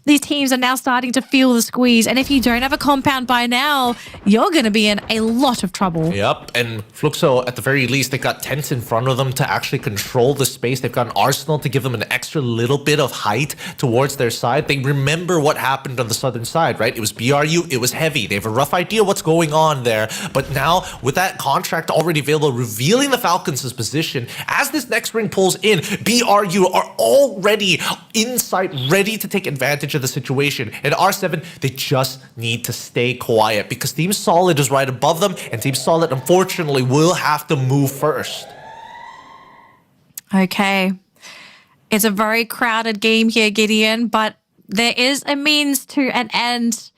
[SPEAKER 14] these teams are now starting to feel the squeeze. And if you don't have a compound by now, you're going to be in a lot of trouble.
[SPEAKER 12] Yep, and Fluxo, at the very least, they got tents in front of them to actually control the space. They've got an arsenal to give them an extra little bit of height towards their side. They remember what happened on the southern side, right? It was BRU, it was heavy. They have a rough idea what's going on there. But now, with that contract already available, revealing the Falcons' position, as this next ring pulls in, BRU are already in sight, ready to take advantage of the situation. And R7, they just need to stay quiet because Team Solid is right above them, and Team Solid, unfortunately, will have to move first.
[SPEAKER 14] Okay. It's a very crowded game here, Gideon, but there is a means to an end.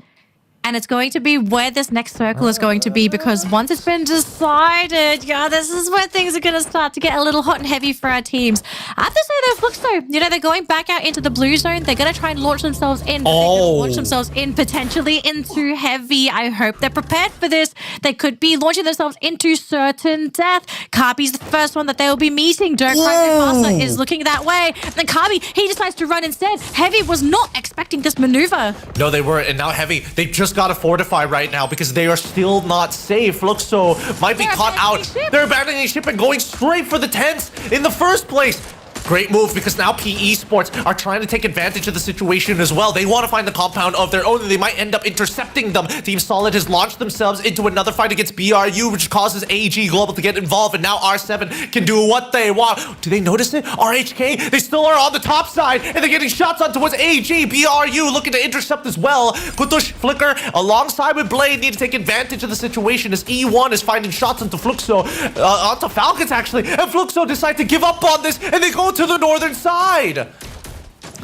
[SPEAKER 14] And it's going to be where this next circle is going to be, because once it's been decided, yeah, this is where things are going to start to get a little hot and heavy for our teams. I have to say, though, Fluxo, you know, they're going back out into the blue zone. They're going to try and launch themselves in. They're going to launch themselves in potentially into heavy. I hope they're prepared for this. They could be launching themselves into certain death. Kabi's the first one that they will be meeting. Dirk Master is looking that way. Then Kabi, he decides to run instead. Heavy was not expecting this maneuver.
[SPEAKER 12] No, they weren't. And now Heavy, they just got to fortify right now because they are still not safe. Fluxo might be caught out. They're abandoning ship and going straight for the tents in the first place. Great move, because now PE Sports are trying to take advantage of the situation as well. They want to find the compound of their own, and they might end up intercepting them. Team Solid has launched themselves into another fight against BRU, which causes AG Global to get involved, and now R7 can do what they want. Do they notice it? RHK, they still are on the top side, and they're getting shots on towards AG. BRU looking to intercept as well. Kutush, Flicker, alongside with Blade, need to take advantage of the situation as E1 is finding shots onto Fluxo, onto Falcons actually, and Fluxo decide to give up on this, and they go to the northern side.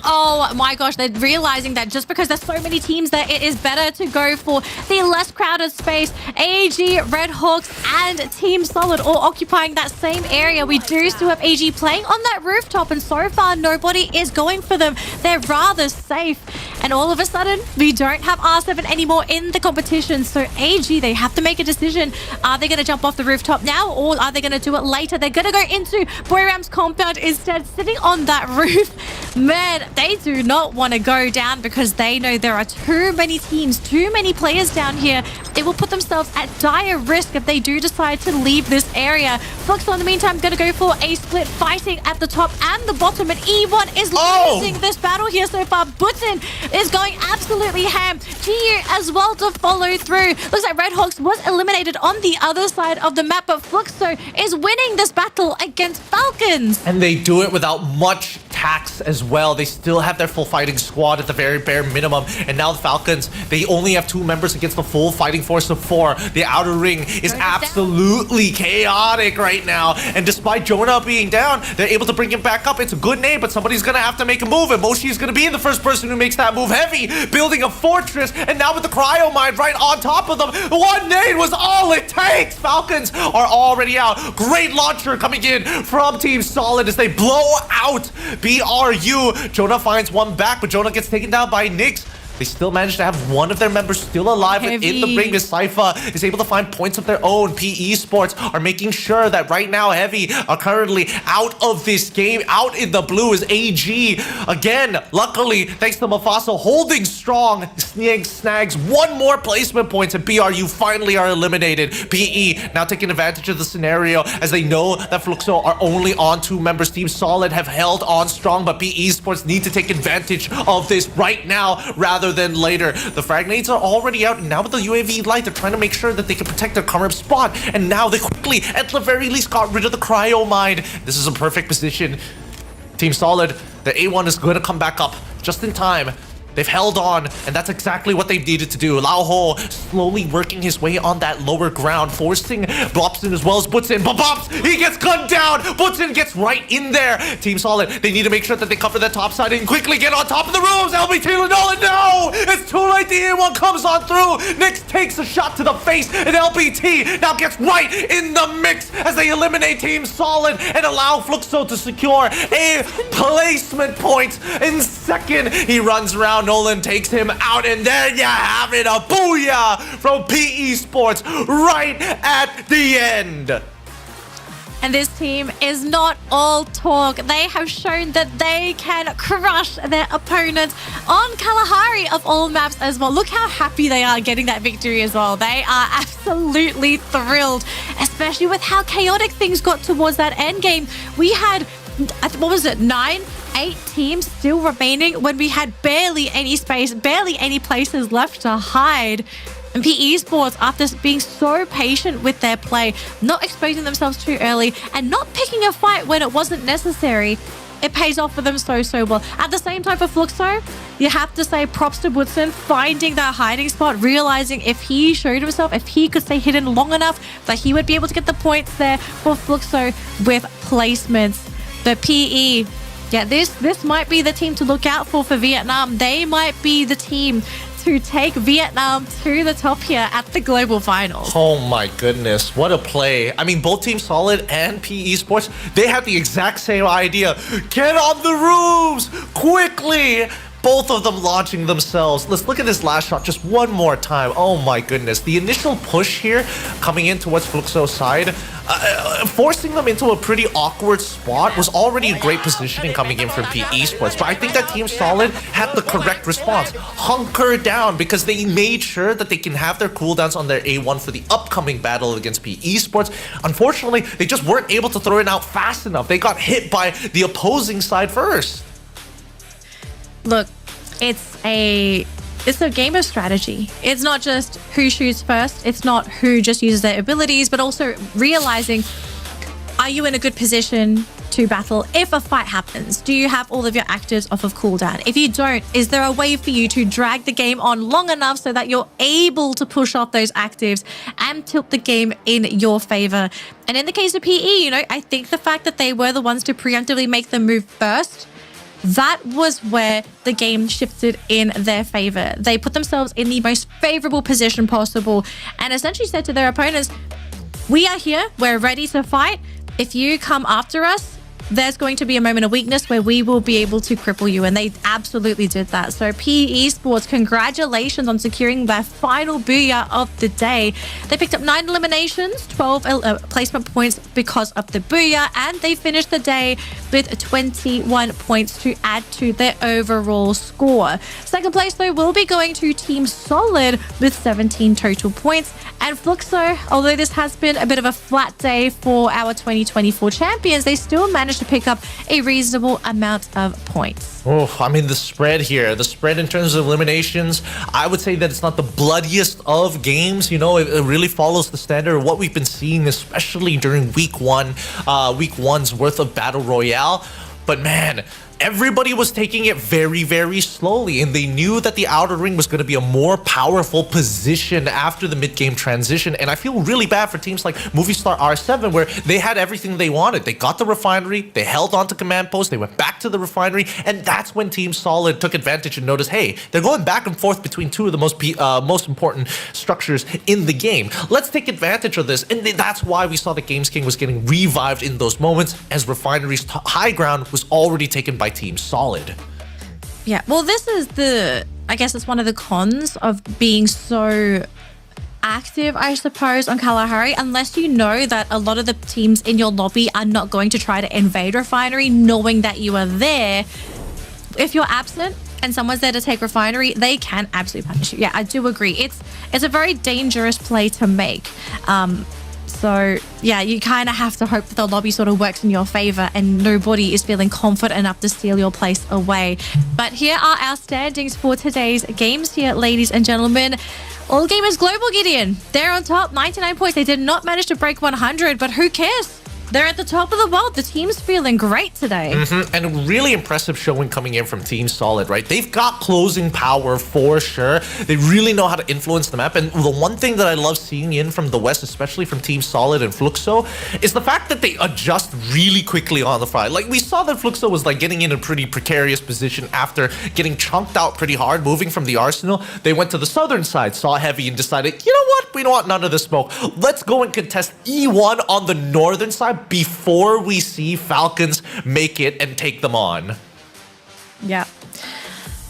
[SPEAKER 14] Oh my gosh, they're realizing that just because there's so many teams there, it is better to go for the less crowded space. AG, Red Hawks, and Team Solid all occupying that same area. We do still have AG playing on that rooftop, and so far nobody is going for them. They're rather safe. And all of a sudden, we don't have R7 anymore in the competition. So AG, they have to make a decision. Are they going to jump off the rooftop now, or are they going to do it later? They're going to go into Booyahs compound instead, sitting on that roof. Man, they do not want to go down because they know there are too many teams, too many players down here. They will put themselves at dire risk if they do decide to leave this area. Fluxo, in the meantime, going to go for a split, fighting at the top and the bottom. And E1 is losing this battle here so far. Button is going absolutely ham. GU as well to follow through. Looks like Red Hawks was eliminated on the other side of the map, but Fluxo is winning this battle against Falcons.
[SPEAKER 12] And they do it without much attacks as well. They still have their full fighting squad at the very bare minimum. And now the Falcons, they only have 2 members against the full fighting force of 4. The outer ring is absolutely chaotic right now. And despite Jonah being down, they're able to bring him back up. It's a good name, but somebody's going to have to make a move. And Moshi is going to be the first person who makes that move. Heavy, building a fortress. And now with the cryo mine right on top of them, 1 nade was all it takes. Falcons are already out. Great launcher coming in from Team Solid as they blow out BRU. Jonah finds one back, but Jonah gets taken down by Nyx. They still manage to have one of their members still alive within the ring. As Sypha is able to find points of their own. PE Sports are making sure that right now Heavy are currently out of this game. Out in the blue is AG. Again, luckily, thanks to Mufasa holding strong, snags 1 more placement points, and BRU finally are eliminated. PE now taking advantage of the scenario as they know that Fluxo are only on 2 members. Team Solid have held on strong, but PE Sports need to take advantage of this right now rather than later. The frag nades are already out, and now with the UAV light, they're trying to make sure that they can protect their current spot. And now they quickly, at the very least, got rid of the cryo mine. This is a perfect position. Team Solid, the A1 is going to come back up just in time. They've held on, and that's exactly what they needed to do. Lao Ho slowly working his way on that lower ground, forcing Bobson as well as Butson. But Bobs, he gets gunned down. Butson gets right in there. Team Solid, they need to make sure that they cover the top side and quickly get on top of the roofs. LBT Lanola, no! It's too late. The A1 comes on through. Nyx takes a shot to the face, and LBT now gets right in the mix as they eliminate Team Solid and allow Fluxo to secure a placement point. In second, he runs around. Nolan takes him out, and there you have it, a booyah from PE Sports right at the end.
[SPEAKER 14] And this team is not all talk. They have shown that they can crush their opponents on Kalahari of all maps as well. Look how happy they are getting that victory as well. They are absolutely thrilled, especially with how chaotic things got towards that end game. We had, what was it, 8 teams still remaining when we had barely any space, barely any places left to hide. And PE Sports, after being so patient with their play, not exposing themselves too early, and not picking a fight when it wasn't necessary, it pays off for them so well. At the same time for Fluxo, you have to say props to Woodson finding that hiding spot, realizing if he showed himself, if he could stay hidden long enough, that he would be able to get the points there for Fluxo with placements. The PE, yeah, this might be the team to look out for Vietnam. They might be the team to take Vietnam to the top here at the global finals.
[SPEAKER 12] Oh my goodness, what a play. I mean, both Team Solid and PE Sports, they had the exact same idea. Get on the roofs quickly. Both of them launching themselves. Let's look at this last shot just one more time. Oh my goodness. The initial push here coming in towards Fluxo's side, forcing them into a pretty awkward spot was already a great positioning coming in from PE Sports. But I think that Team Solid had the correct response. Hunker down, because they made sure that they can have their cooldowns on their A1 for the upcoming battle against PE Sports. Unfortunately, they just weren't able to throw it out fast enough. They got hit by the opposing side first.
[SPEAKER 14] Look, it's a game of strategy. It's not just who shoots first. It's not who just uses their abilities, but also realizing, are you in a good position to battle if a fight happens? Do you have all of your actives off of cooldown? If you don't, is there a way for you to drag the game on long enough so that you're able to push off those actives and tilt the game in your favor? And in the case of PE, I think the fact that they were the ones to preemptively make the move first, that was where the game shifted in their favor. They put themselves in the most favorable position possible and essentially said to their opponents, we are here, we're ready to fight. If you come after us, there's going to be a moment of weakness where we will be able to cripple you. And they absolutely did that. So PE Sports, congratulations on securing their final booyah of the day. They picked up 9 eliminations, 12 placement points because of the booyah, and they finished the day with 21 points to add to their overall score. Second place, though, will be going to Team Solid with 17 total points. And Fluxo, although this has been a bit of a flat day for our 2024 champions, they still managed to pick up a reasonable amount of points.
[SPEAKER 12] Oh, I mean, the spread here, the spread in terms of eliminations, I would say that it's not the bloodiest of games. It really follows the standard of what we've been seeing, especially during week one's worth of Battle Royale. But man, everybody was taking it very, very slowly, and they knew that the outer ring was going to be a more powerful position after the mid-game transition. And I feel really bad for teams like Movistar R7, where they had everything they wanted. They got the refinery, they held on to command post, they went back to the refinery, and that's when Team Solid took advantage and noticed, hey, they're going back and forth between two of the most important structures in the game. Let's take advantage of this, and that's why we saw the Games King was getting revived in those moments, as Refinery's high ground was already taken by Team Solid.
[SPEAKER 14] Yeah, well, this is I guess it's one of the cons of being so active, I suppose, on Kalahari, unless you know that a lot of the teams in your lobby are not going to try to invade Refinery, knowing that you are there. If you're absent and someone's there to take Refinery, they can absolutely punish you. Yeah, I do agree. It's a very dangerous play to make. So yeah, you kind of have to hope that the lobby sort of works in your favor and nobody is feeling confident enough to steal your place away. But here are our standings for today's games here, ladies and gentlemen. All Gamers Global, Gideon, they're on top, 99 points. They did not manage to break 100, but who cares? They're at the top of the world. The team's feeling great today.
[SPEAKER 12] And a really impressive showing coming in from Team Solid, right? They've got closing power for sure. They really know how to influence the map. And the one thing that I love seeing in from the West, especially from Team Solid and Fluxo, is the fact that they adjust really quickly on the fly. Like, we saw that Fluxo was like getting in a pretty precarious position after getting chunked out pretty hard, moving from the Arsenal. They went to the southern side, saw Heavy, and decided, you know what? We don't want none of the smoke. Let's go and contest E1 on the northern side before we see Falcons make it and take them on.
[SPEAKER 14] Yeah.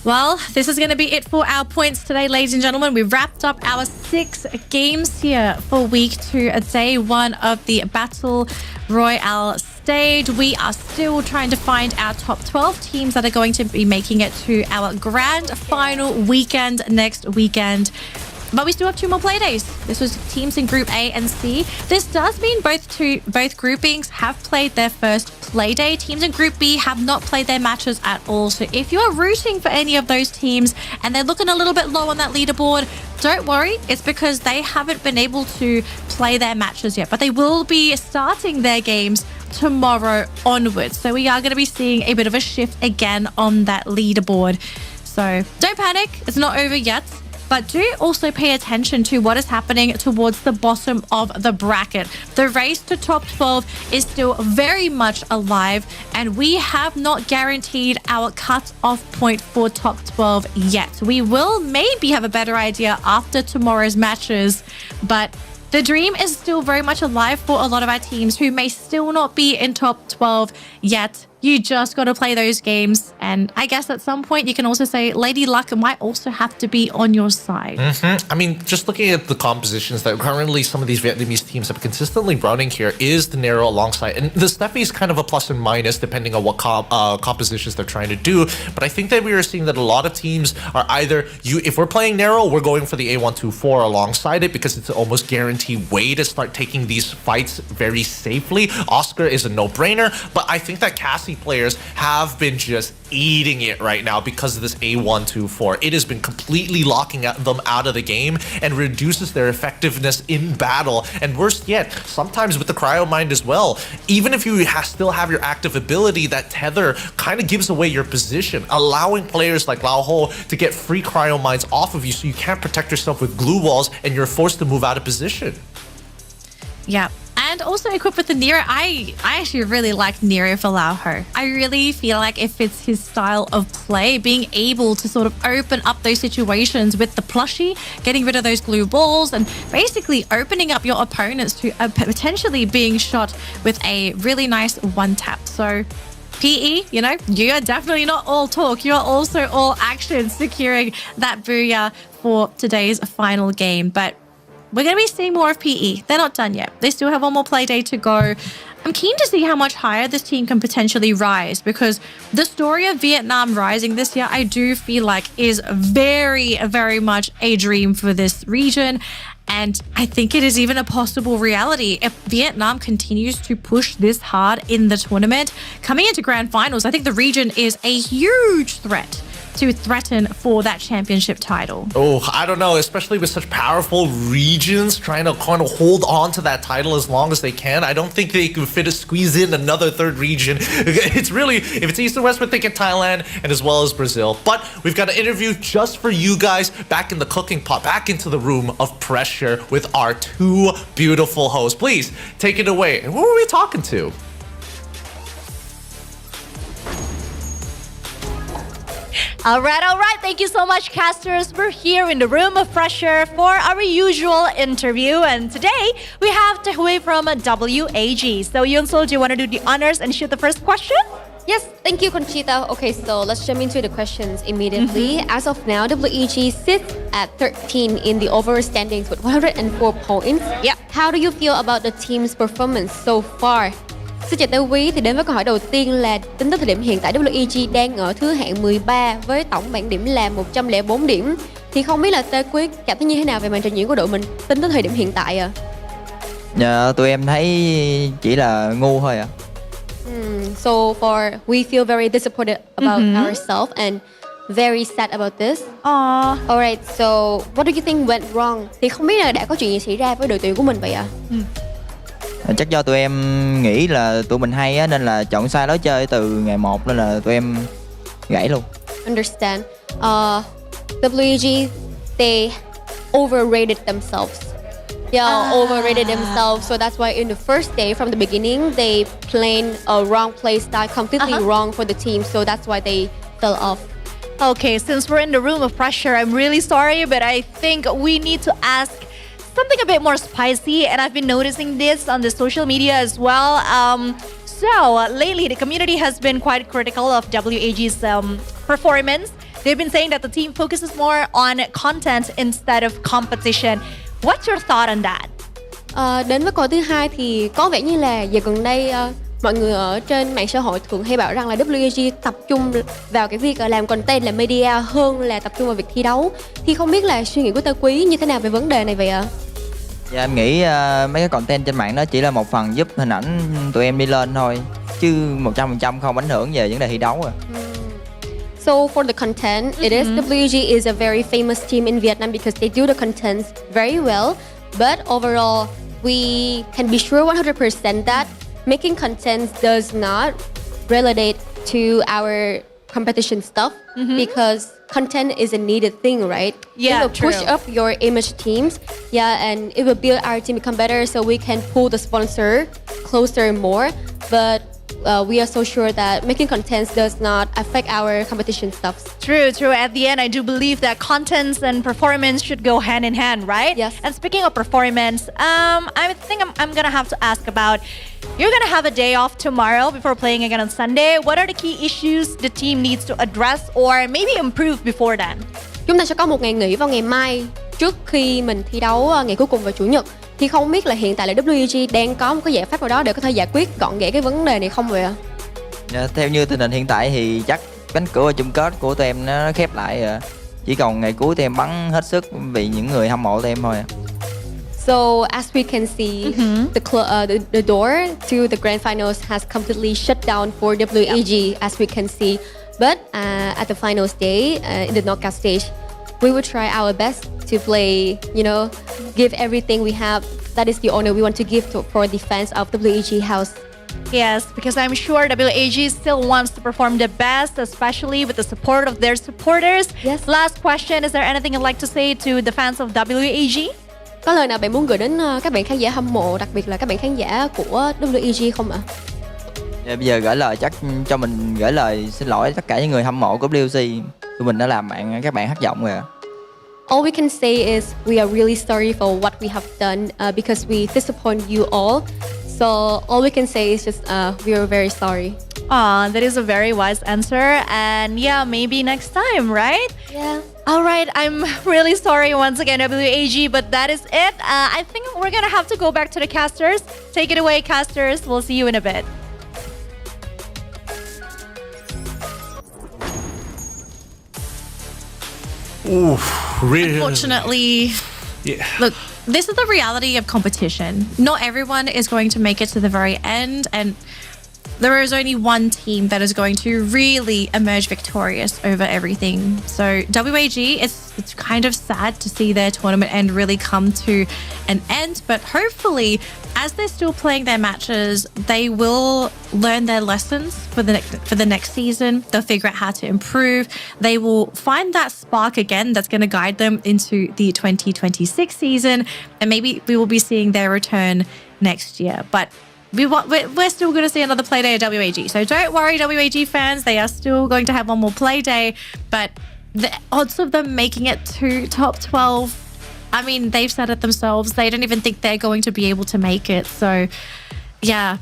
[SPEAKER 14] Well, this is going to be it for our points today, ladies and gentlemen. We wrapped up our 6 games here for week 2, day 1 of the Battle Royale stage. We are still trying to find our top 12 teams that are going to be making it to our grand final weekend next weekend. But we still have 2 more play days. This was teams in Group A and C. This does mean both groupings have played their first play day. Teams in Group B have not played their matches at all. So if you are rooting for any of those teams and they're looking a little bit low on that leaderboard, don't worry. It's because they haven't been able to play their matches yet. But they will be starting their games tomorrow onwards. So we are going to be seeing a bit of a shift again on that leaderboard. So don't panic. It's not over yet. But do also pay attention to what is happening towards the bottom of the bracket. The race to top 12 is still very much alive, and we have not guaranteed our cut-off point for top 12 yet. We will maybe have a better idea after tomorrow's matches, but the dream is still very much alive for a lot of our teams who may still not be in top 12 yet. You just got to play those games. And I guess at some point you can also say Lady Luck might also have to be on your side.
[SPEAKER 12] I mean, just looking at the compositions that currently some of these Vietnamese teams have consistently running here is the Nero alongside. And the Steffi is kind of a plus and minus depending on what compositions they're trying to do. But I think that we are seeing that a lot of teams are either, if we're playing Nero, we're going for the A124 alongside it because it's an almost guaranteed way to start taking these fights very safely. Oscar is a no-brainer, but I think that Cassie players have been just eating it right now because of this A124. It has been completely locking them out of the game and reduces their effectiveness in battle. And worse yet, sometimes with the Cryo Mind as well, even if you still have your active ability, that tether kind of gives away your position, allowing players like Lao Ho to get free Cryo Minds off of you so you can't protect yourself with glue walls and you're forced to move out of position.
[SPEAKER 14] Yeah. And also equipped with the Nero, I actually really like Nero for Lao Ho. I really feel like it fits his style of play, being able to sort of open up those situations with the plushie, getting rid of those glue balls, and basically opening up your opponents to potentially being shot with a really nice one-tap. So PE, you know, you are definitely not all talk. You are also all action, securing that Booyah for today's final game. But we're going to be seeing more of PE. They're not done yet. They still have one more play day to go. I'm keen to see how much higher this team can potentially rise, because the story of Vietnam rising this year, I do feel like is very, very much a dream for this region. And I think it is even a possible reality if Vietnam continues to push this hard in the tournament. Coming into grand finals, I think the region is a huge threat to threaten for that championship title?
[SPEAKER 12] Oh, I don't know, especially with such powerful regions trying to kind of hold on to that title as long as they can. I don't think they can squeeze in another third region. It's really, if it's East and West, we're thinking Thailand and as well as Brazil. But we've got an interview just for you guys back in the cooking pot, back into the room of pressure with our two beautiful hosts. Please take it away. And who are we talking to?
[SPEAKER 10] All right. Thank you so much, casters. We're here in the room of pressure for our usual interview. And today we have Tahui from WAG. So Yoon-Sul, do you want to do the honors and shoot the first question?
[SPEAKER 20] Yes, thank you, Conchita. Okay, so let's jump into the questions immediately. As of now, WEG sits at 13 in the overall standings with 104 points.
[SPEAKER 10] Yeah.
[SPEAKER 20] How do you feel about the team's performance so far? Xin chào Tây Quý, thì đến với câu hỏi đầu tiên là tính tới thời điểm hiện tại WEG đang ở thứ hạng 13 với tổng bảng điểm là 104 điểm. Thì không biết là Tây Quý cảm thấy như thế nào về màn trình diễn của đội mình tính tới thời điểm hiện tại ạ?
[SPEAKER 23] Dạ, tụi em thấy chỉ là ngu thôi ạ.
[SPEAKER 20] So far, we feel very disappointed about ourselves and very sad about this. Alright, so what do you think went wrong? Thì không biết là đã có chuyện gì xảy ra với đội tuyển của mình vậy ạ?
[SPEAKER 23] Chắc do tụi em nghĩ là tụi mình hay á, nên là chọn sai lối chơi từ ngày 1 nên là tụi em gãy luôn.
[SPEAKER 20] Understand. WEG, they overrated themselves. Overrated themselves. So that's why in the first day from the beginning, they played a wrong play style, completely wrong for the team. So that's why they fell off.
[SPEAKER 10] Okay, since we're in the room of pressure, I'm really sorry, but I think we need to ask something a bit more spicy, and I've been noticing this on the social media as well. So lately, the community has been quite critical of WAG's performance. They've been saying that the team focuses more on content instead of competition. What's your thought on that?
[SPEAKER 20] Đến với câu thứ hai thì có vẻ như là giờ gần đây mọi người ở trên mạng xã hội thường hay bảo rằng là WAG tập trung vào cái việc làm content, làm media hơn là tập trung vào việc thi đấu. Thì không biết là suy nghĩ của Tây Quý như thế nào về vấn đề này vậy ạ?
[SPEAKER 23] Dạ em nghĩ mấy cái content trên mạng đó chỉ là một phần giúp hình ảnh tụi em đi lên thôi, chứ 100% không ảnh hưởng về vấn đề thi đấu à.
[SPEAKER 20] So for the content, it is WG is a very famous team in Vietnam because they do the content very well. But overall, we can be sure 100% that making content does not relate to our competition stuff because content is a needed thing, right?
[SPEAKER 10] Yeah,
[SPEAKER 20] it will push up your image teams. Yeah, and it will build our team become better so we can pull the sponsor closer more. But we are so sure that making content does not affect our competition stuff.
[SPEAKER 10] True. At the end, I do believe that contents and performance should go hand in hand, right?
[SPEAKER 20] Yes.
[SPEAKER 10] And speaking of performance, I think I'm gonna have to ask about, you're gonna have a day off tomorrow before playing again on Sunday. What are the key issues the team needs to address or maybe improve before then?
[SPEAKER 20] Chúng ta sẽ có một ngày nghỉ vào ngày mai trước khi mình thi đấu ngày cuối cùng vào Chủ nhật. Thì không biết là hiện tại là WG đang có một cái giải pháp nào đó để có thể giải quyết gọn ghẽ cái vấn đề này không vậy ạ?
[SPEAKER 23] Dạ, theo như tình hình hiện tại thì chắc cánh cửa ở chung kết của tụi em nó khép lại rồi. Chỉ còn ngày cuối tụi em bắn hết sức vì những người hâm mộ tụi em thôi.
[SPEAKER 20] So as we can see, the door to the grand finals has completely shut down for WAG as we can see. But at the finals day, in the knockout stage, we will try our best to play, give everything we have. That is the honor we want to give for the fans of WAG House.
[SPEAKER 10] Yes, because I'm sure WAG still wants to perform the best, especially with the support of their supporters.
[SPEAKER 20] Yes.
[SPEAKER 10] Last question, is there anything you'd like to say to the fans of WAG?
[SPEAKER 20] Có lời nào bạn muốn gửi đến các bạn khán giả hâm mộ, đặc biệt là các bạn khán giả của WAG không ạ?
[SPEAKER 23] Dạ, bây giờ gửi lời chắc cho mình gửi lời xin lỗi tất cả những người hâm mộ của WAG. Tụi mình đã làm các bạn thất vọng rồi ạ.
[SPEAKER 20] All we can say is we are really sorry for what we have done because we disappoint you all. So all we can say is just we are very sorry.
[SPEAKER 10] That is a very wise answer. And yeah, maybe next time, right?
[SPEAKER 20] Yeah.
[SPEAKER 10] All right, I'm really sorry once again, WAG, but that is it. I think we're gonna have to go back to the casters. Take it away, casters. We'll see you in a bit.
[SPEAKER 12] Really?
[SPEAKER 14] Unfortunately, look, this is the reality of competition. Not everyone is going to make it to the very end, and there is only one team that is going to really emerge victorious over everything. So WAG, it's kind of sad to see their tournament end really come to an end, but hopefully as they're still playing their matches, they will learn their lessons for the next season. They'll figure out how to improve. They will find that spark again that's going to guide them into the 2026 season, and maybe we will be seeing their return next year. But we're still going to see another play day at WAG. So don't worry, WAG fans, they are still going to have one more play day, but the odds of them making it to top 12, I mean, they've said it themselves. They don't even think they're going to be able to make it. So, yeah.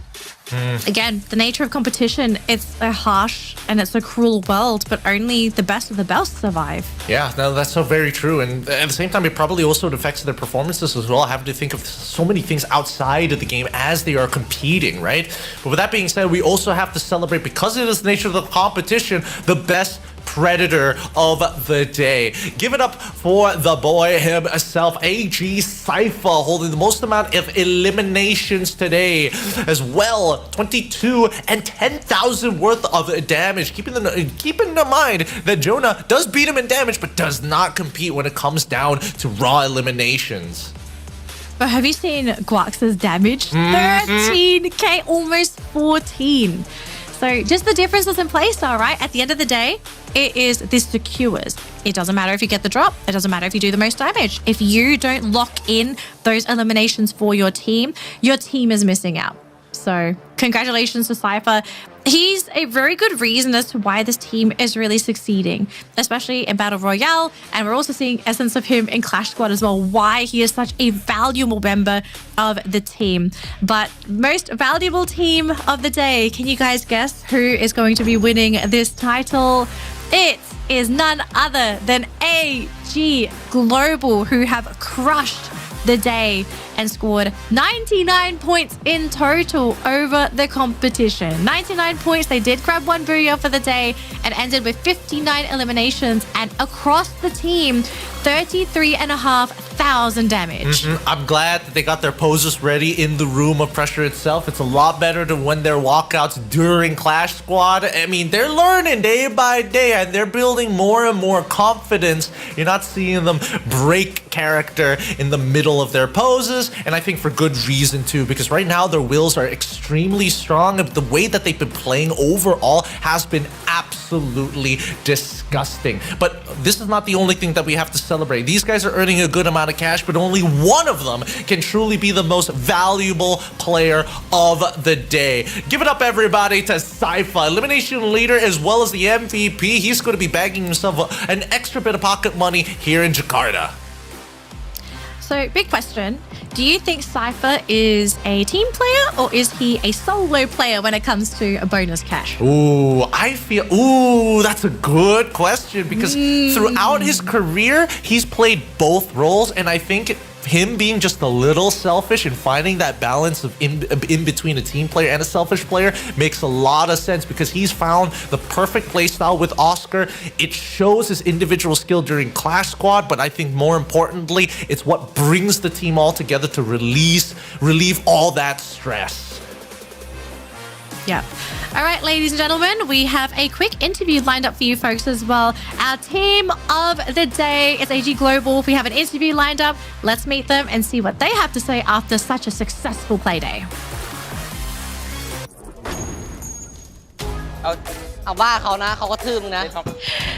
[SPEAKER 14] Again, the nature of competition, it's a harsh and it's a cruel world, but only the best of the best survive.
[SPEAKER 12] Yeah, no, that's so very true. And at the same time, it probably also affects their performances as well, having to think of so many things outside of the game as they are competing, right? But with that being said, we also have to celebrate, because it is the nature of the competition, the best predator of the day. Give it up for the boy himself, AG Cypher, holding the most amount of eliminations today as well. 22 and 10,000 worth of damage. Keeping in mind that Jonah does beat him in damage, but does not compete when it comes down to raw eliminations.
[SPEAKER 14] But have you seen Guax's damage? 13k, almost 14. So just the differences in playstyle, right? At the end of the day, it is this secures. It doesn't matter if you get the drop. It doesn't matter if you do the most damage. If you don't lock in those eliminations for your team is missing out. So congratulations to Cypher. He's a very good reason as to why this team is really succeeding, especially in Battle Royale. And we're also seeing essence of him in Clash Squad as well, why he is such a valuable member of the team. But most valuable team of the day, can you guys guess who is going to be winning this title? It is none other than AG Global, who have crushed the day and scored 99 points in total over the competition. 99 points. They did grab one Booyah for the day and ended with 59 eliminations, and across the team, 33,500 damage.
[SPEAKER 12] I'm glad that they got their poses ready in the room of pressure itself. It's a lot better than when their walkouts during Clash Squad. I mean, they're learning day by day and they're building more and more confidence. You're not seeing them break character in the middle of their poses, and I think for good reason too, because right now their wills are extremely strong. The way that they've been playing overall has been absolutely disgusting. But this is not the only thing that we have to celebrate. These guys are earning a good amount of cash, but only one of them can truly be the most valuable player of the day. Give it up, everybody, to Cypher, elimination leader as well as the MVP. He's going to be bagging himself an extra bit of pocket money here in Jakarta.
[SPEAKER 14] So, big question. Do you think Cypher is a team player or is he a solo player when it comes to a bonus cash?
[SPEAKER 12] Ooh, that's a good question, because throughout his career, he's played both roles, and I think him being just a little selfish and finding that balance of in between a team player and a selfish player makes a lot of sense, because he's found the perfect playstyle with Oscar. It shows his individual skill during Clash Squad, but I think more importantly, it's what brings the team all together to relieve all that stress.
[SPEAKER 14] Yeah. All right, ladies and gentlemen, we have a quick interview lined up for you folks as well. Our team of the day is AG Global. We have an interview lined up. Let's meet them and see what they have to say after such a successful play day.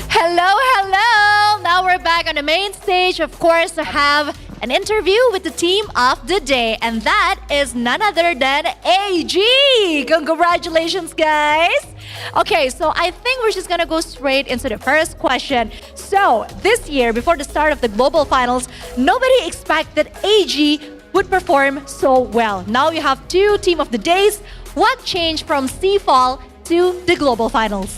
[SPEAKER 10] Hello. Now we're back on the main stage, of course, to have an interview with the team of the day, and that is none other than AG. Congratulations, guys. Okay, so I think we're just gonna go straight into the first question. So this year, before the start of the global finals, nobody expected AG would perform so well. Now you have two team of the days. What changed from C-Fall to the global finals?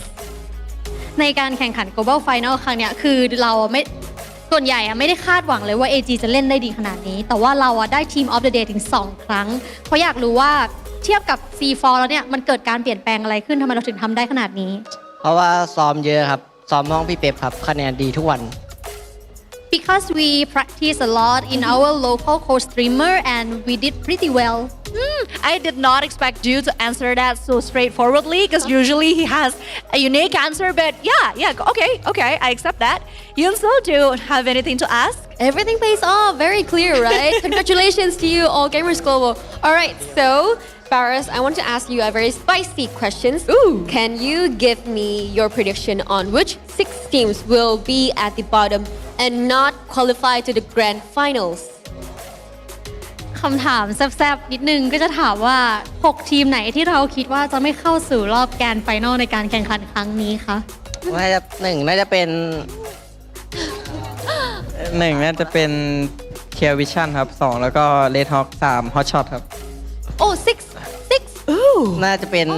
[SPEAKER 8] ในการแข่งขัน global final ครั้งเนี้ยคือเราส่วนใหญ่ไม่ได้คาดหวังเลยว่า AG จะเล่นได้ดีขนาดนี้แต่ว่าเราได้ Team of the Day ถึง2ครั้งเพราะอยากรู้ว่าเทียบกับ C4 แล้วเนี่ยมันเกิดการเปลี่ยนแปลงอะไรขึ้นทำไมเราถึงทำได้ขนาดนี้เพราะว่าซ้อมเยอะครับซ้อมห้องพี่เป๊ปครับคะแนนดีทุกวัน Because we practice a lot in our local co-streamer and we did pretty well
[SPEAKER 10] I did not expect you to answer that so straightforwardly because usually he has a unique answer. But yeah, okay, I accept that. Yunso, do you have anything to ask?
[SPEAKER 20] Everything pays off. Very clear, right? Congratulations to you, all gamers global. All right, so Faris, I want to ask you a very spicy question.
[SPEAKER 10] Ooh.
[SPEAKER 20] Can you give me your prediction on which 6 teams will be at the bottom and not qualify to the grand finals?
[SPEAKER 8] คำถามแซ่บๆนิดนึงก็จะถามว่า 6 ทีมไหนที่เราคิดว่าจะไม่เข้าสู่รอบแกรนด์ไฟนอลในการแข่งขันครั้งนี้คะ
[SPEAKER 9] น่าจะเป็นเคียร์วิชั่นครับ2แล้วก็เรดฮอค3ฮอตช็อตครับ
[SPEAKER 20] Oh, 6.
[SPEAKER 9] น่าจะเป็น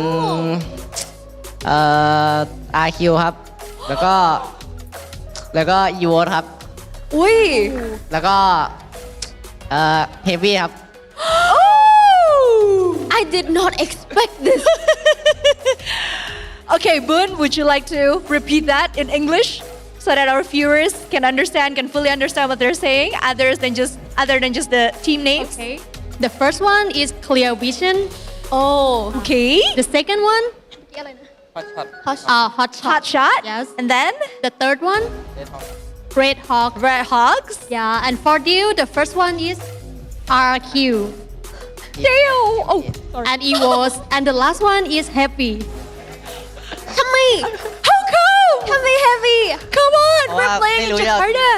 [SPEAKER 9] RQ ครับแล้วก็ยูโวครับ
[SPEAKER 20] อุ้ย
[SPEAKER 9] แล้วก็เฮฟวี่ครับ
[SPEAKER 20] I did not expect this.
[SPEAKER 10] Okay, Boon, would you like to repeat that in English so that our viewers can fully understand what they're saying, other than just the team names?
[SPEAKER 8] Okay. The first one is Clear Vision.
[SPEAKER 10] Oh, okay.
[SPEAKER 8] The second one, Hot
[SPEAKER 10] Shot.
[SPEAKER 8] Yes.
[SPEAKER 10] And then
[SPEAKER 8] the third one, Red
[SPEAKER 10] Hogs.
[SPEAKER 8] Yeah. And for you, the first one is RQ.
[SPEAKER 10] Oh, sorry.
[SPEAKER 8] And EVOS. And the last one is Happy.
[SPEAKER 20] Kami.
[SPEAKER 10] How come?
[SPEAKER 20] Kami heavy.
[SPEAKER 10] Come on, we're playing in Jakarta.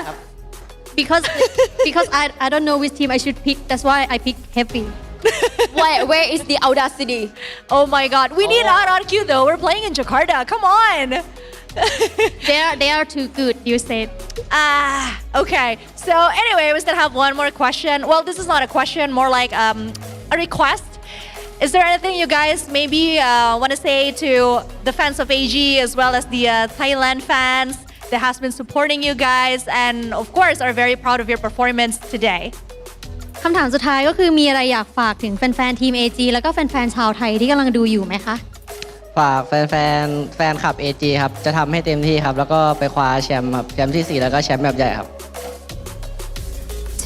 [SPEAKER 8] Because I don't know which team I should pick. That's why I pick Happy.
[SPEAKER 20] Where is the audacity?
[SPEAKER 10] Oh my God, we need RRQ though. We're playing in Jakarta. Come on.
[SPEAKER 8] They are too good, you said.
[SPEAKER 10] Okay. So anyway, we still have one more question. Well, this is not a question, more like a request. Is there anything you guys maybe want to say to the fans of AG as well as the Thailand fans that has been supporting you guys and of course are very proud of your performance today?
[SPEAKER 8] คำถามสุดท้ายก็คือมีอะไรอยากฝากถึงแฟนๆทีม AG แล้วก็แฟนๆชาวไทยที่กำลังดูอยู่ไหมคะ
[SPEAKER 9] ฝากแฟนคลับ AG ครับจะทำให้เต็มที่ครับแล้วก็ไปคว้าแชมป์ครับแชมป์ที่ 4 แล้วก็แชมป์แบบใหญ่ครับ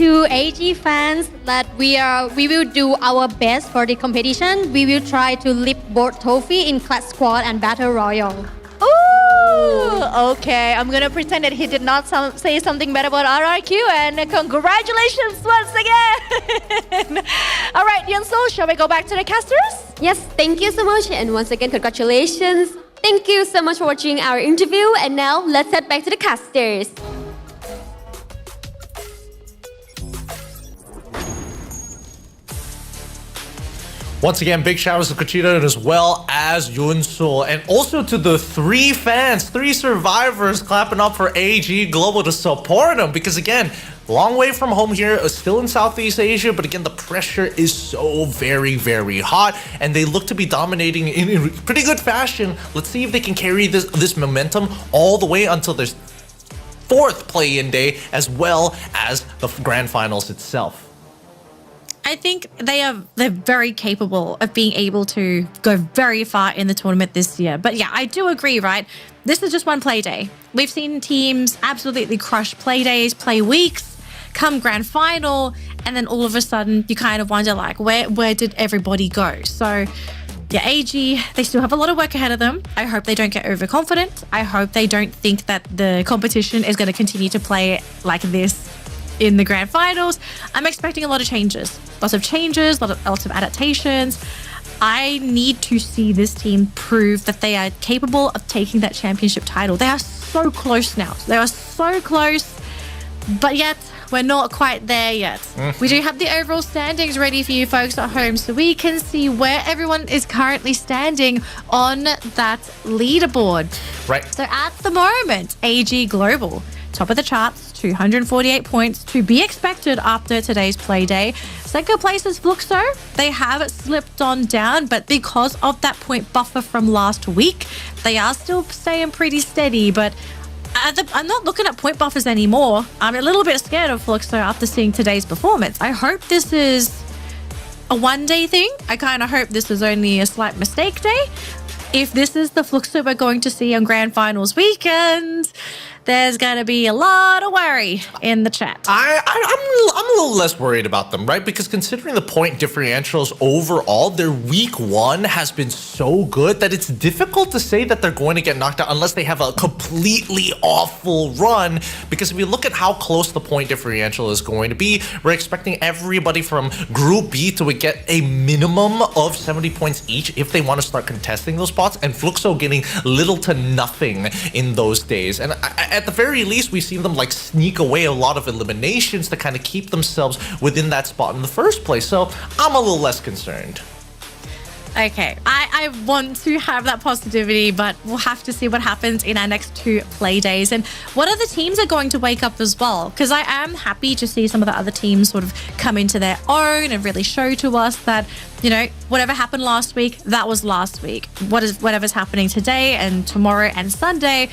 [SPEAKER 8] To AG fans that we will do our best for the competition. We will try to lift both trophy in Clash Squad and Battle Royale.
[SPEAKER 10] Ooh, okay. I'm gonna pretend that he did not say something bad about RRQ and congratulations once again. All right, Yunso, shall we go back to the casters?
[SPEAKER 20] Yes, thank you so much. And once again, congratulations. Thank you so much for watching our interview. And now let's head back to the casters.
[SPEAKER 12] Once again, big shout outs to Kachida as well as Yunsul. And also to the 3 fans, 3 survivors clapping up for AG Global to support them. Because again, long way from home here, still in Southeast Asia. But again, the pressure is so very, very hot. And they look to be dominating in pretty good fashion. Let's see if they can carry this momentum all the way until their 4th play-in day, as well as the grand finals itself.
[SPEAKER 14] I think they're very capable of being able to go very far in the tournament this year. But yeah, I do agree, right? This is just one play day. We've seen teams absolutely crush play days, play weeks, come grand final, and then all of a sudden you kind of wonder like, where did everybody go? So yeah, AG, they still have a lot of work ahead of them. I hope they don't get overconfident. I hope they don't think that the competition is going to continue to play like this in the grand finals. I'm expecting a lot of changes. Lots of adaptations. I need to see this team prove that they are capable of taking that championship title. They are so close now. They are so close, but yet we're not quite there yet. We do have the overall standings ready for you folks at home, so we can see where everyone is currently standing on that leaderboard.
[SPEAKER 12] Right.
[SPEAKER 14] So at the moment, AG Global, top of the charts, 248 points to be expected after today's play day. Second place is Fluxo. They have slipped on down, but because of that point buffer from last week, they are still staying pretty steady. But I'm not looking at point buffers anymore. I'm a little bit scared of Fluxo after seeing today's performance. I hope this is a one-day thing. I kind of hope this is only a slight mistake day. If this is the Fluxo we're going to see on Grand Finals weekend, there's going to be a lot of worry in the chat.
[SPEAKER 12] I'm a little less worried about them, right? Because considering the point differentials overall, their week one has been so good that it's difficult to say that they're going to get knocked out unless they have a completely awful run. Because if we look at how close the point differential is going to be, we're expecting everybody from Group B to get a minimum of 70 points each if they want to start contesting those spots, and Fluxo getting little to nothing in those days. And at the very least, we see them like sneak away a lot of eliminations to kind of keep themselves within that spot in the first place. So I'm a little less concerned.
[SPEAKER 14] Okay, I want to have that positivity, but we'll have to see what happens in our next 2 play days and what other teams are going to wake up as well. Because I am happy to see some of the other teams sort of come into their own and really show to us that, you know, whatever happened last week, that was last week. Whatever's happening today and tomorrow and Sunday,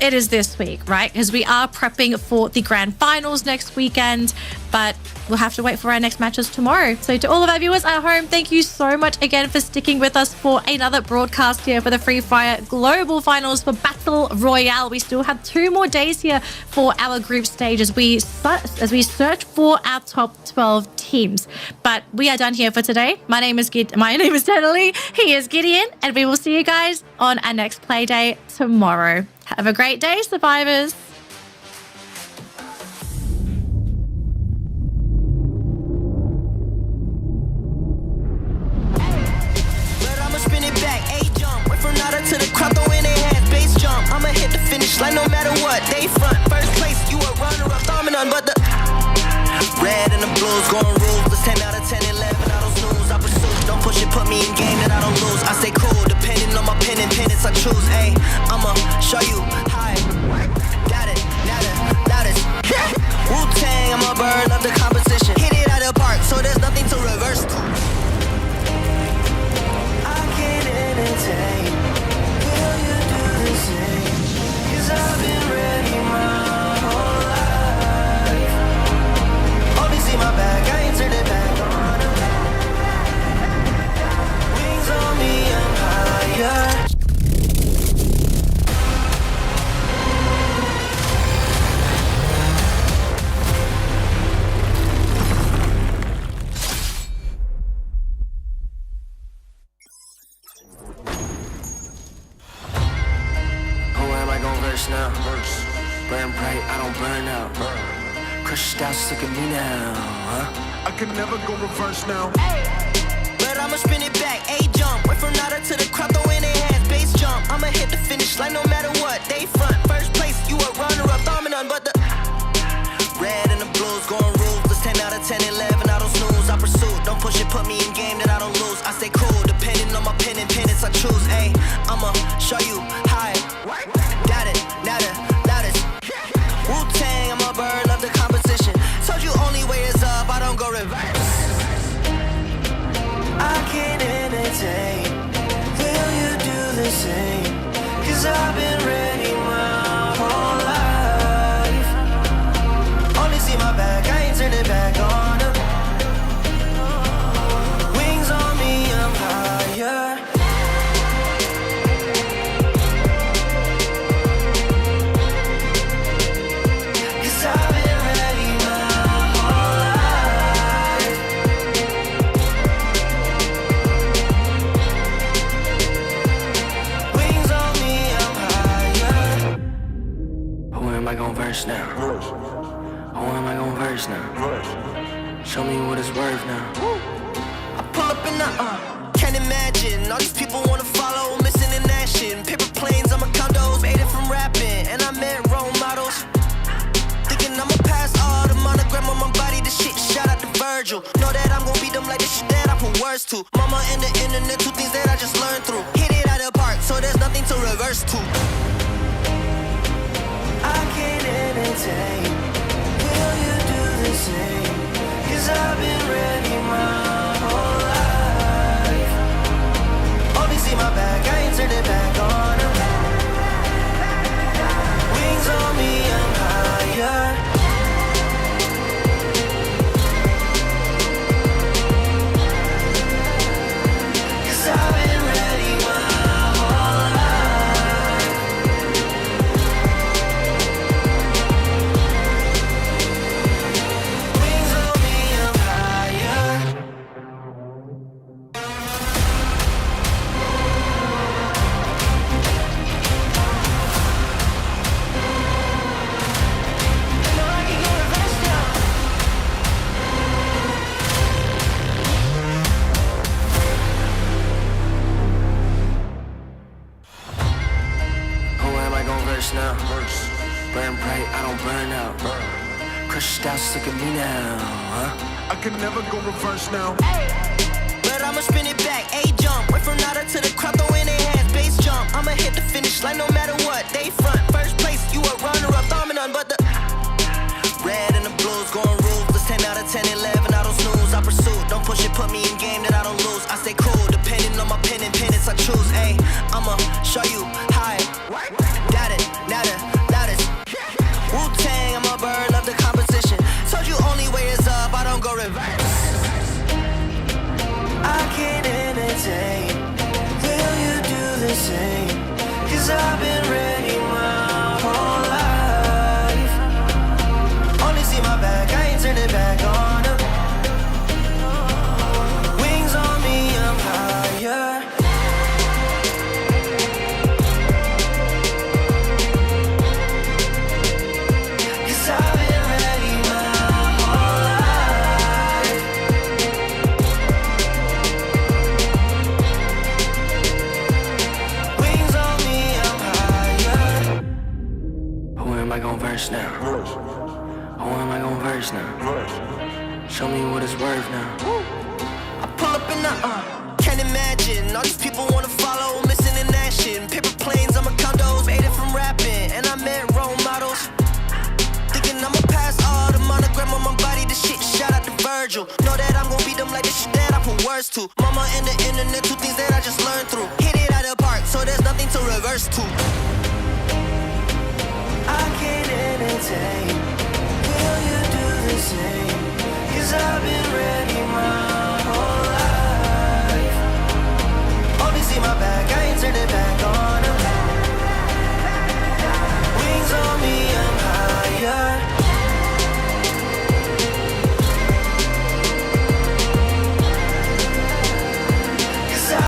[SPEAKER 14] it is this week, right? Because we are prepping for the grand finals next weekend, but we'll have to wait for our next matches tomorrow. So to all of our viewers at home, thank you so much again for sticking with us for another broadcast here for the Free Fire Global Finals for Battle Royale. We still have 2 more days here for our group stage as we search for our top 12 teams. But we are done here for today. My name is Tenali. He is Gideon, and we will see you guys on our next play day tomorrow. Have a great day, survivors.
[SPEAKER 18] To the crowd throwing their hands, base jump. I'ma hit the finish line no matter what. They front, first place, you a runner-up, dominant, but the red and the blues going ruthless. 10 out of 10, 11, I don't snooze. I pursue, don't push it, put me in game that I don't lose. I stay cool, depending on my pen and pennants I choose. Ayy, I'ma show you high. Got it, loudest. Wu-Tang, I'm a bird, love the competition. Hit it out of the park, so there's nothing to reverse. I can't entertain. I've been ready my whole life. Only see my back, I ain't turned it back on. Wings on me, I'm higher. Now, burn bright, I don't burn out. Crushed out, look at me now, huh? I can never go reverse now. But I'ma spin it back, A jump. Went from nada to the crowd throwing their hands, base jump. I'ma hit the finish line no matter what. They front, first place, you a runner-up, dominant, but the red and the blues going ruthless. 10 out of 10, 11, I don't snooze. I pursue, don't push it, put me in game that I don't lose. I stay cool, depending on my pen and pennants I choose. Ayy, I'ma show you high. Got it, loudest. Wu-Tang, I'm a bird, love the competition. Told you only way is up, I don't go reverse. I can't entertain. Will you do the same? Cause I've been ready my whole life. Only see my back, I ain't turn it back on them. Wings on me, I'm higher. Now. Who am I gon' verse now? Show me what it's worth now. I pull up in the can't imagine all these people wanna follow, missing in action. Paper planes, I'm a condos, made it from rapping, and I met role models. Thinking I'ma pass all the monogram on my body, the shit shout out to Virgil. Know that I'm gon' beat them like the shit that I put words to. Mama and the internet, 2 things that I just learned through. Hit it out of the park, so there's nothing to reverse to. I can't entertain. Will you do the same? Cause I've been ready my whole life. Only see my back, I ain't turned it back on them. Wings on me, I'm higher. Cause I've been ready my whole life. verse now. Burn bright, I don't burn out. Crushed out, look at me now, huh? I can never go reverse now. But I'ma spin it back, A-jump. Went from nada to the crowd, throw in their hands, bass jump. I'ma hit the finish line no matter what. They front, first place, you a runner-up, dominant, but the red and the blues going ruthless. 10 out of 10, 11, I don't snooze. I pursue, don't push it, put me in game that I don't lose. I stay cool, depending on my pen and pennants I choose. Ayy, I'ma show you how it. Got it, now the loudest. Wu-Tang, I'm a bird, love the competition. Told you only way is up, I don't go reverse. I can't entertain. Will you do the same? Cause I've been ready my whole life. Only see my back, I ain't turning back on them. Wings on me, I'm higher. Cause I've been ready my whole life. Wings on me, I'm higher. Who am I gon' verse now? Who am I gon' verse now? Show me what it's worth now. I pull up in the can't imagine all these people wanna follow, missing in action. Paper planes, I'm a condos, made it from rapping, and I met role models. Thinking I'ma pass all the monogram on my body, this shit shout out to Virgil. Know that I'm gon' beat them like this shit that I put words to. Mama and the internet, two things that I just learned through. Hit it out of the park, so there's nothing to reverse to. I can't entertain.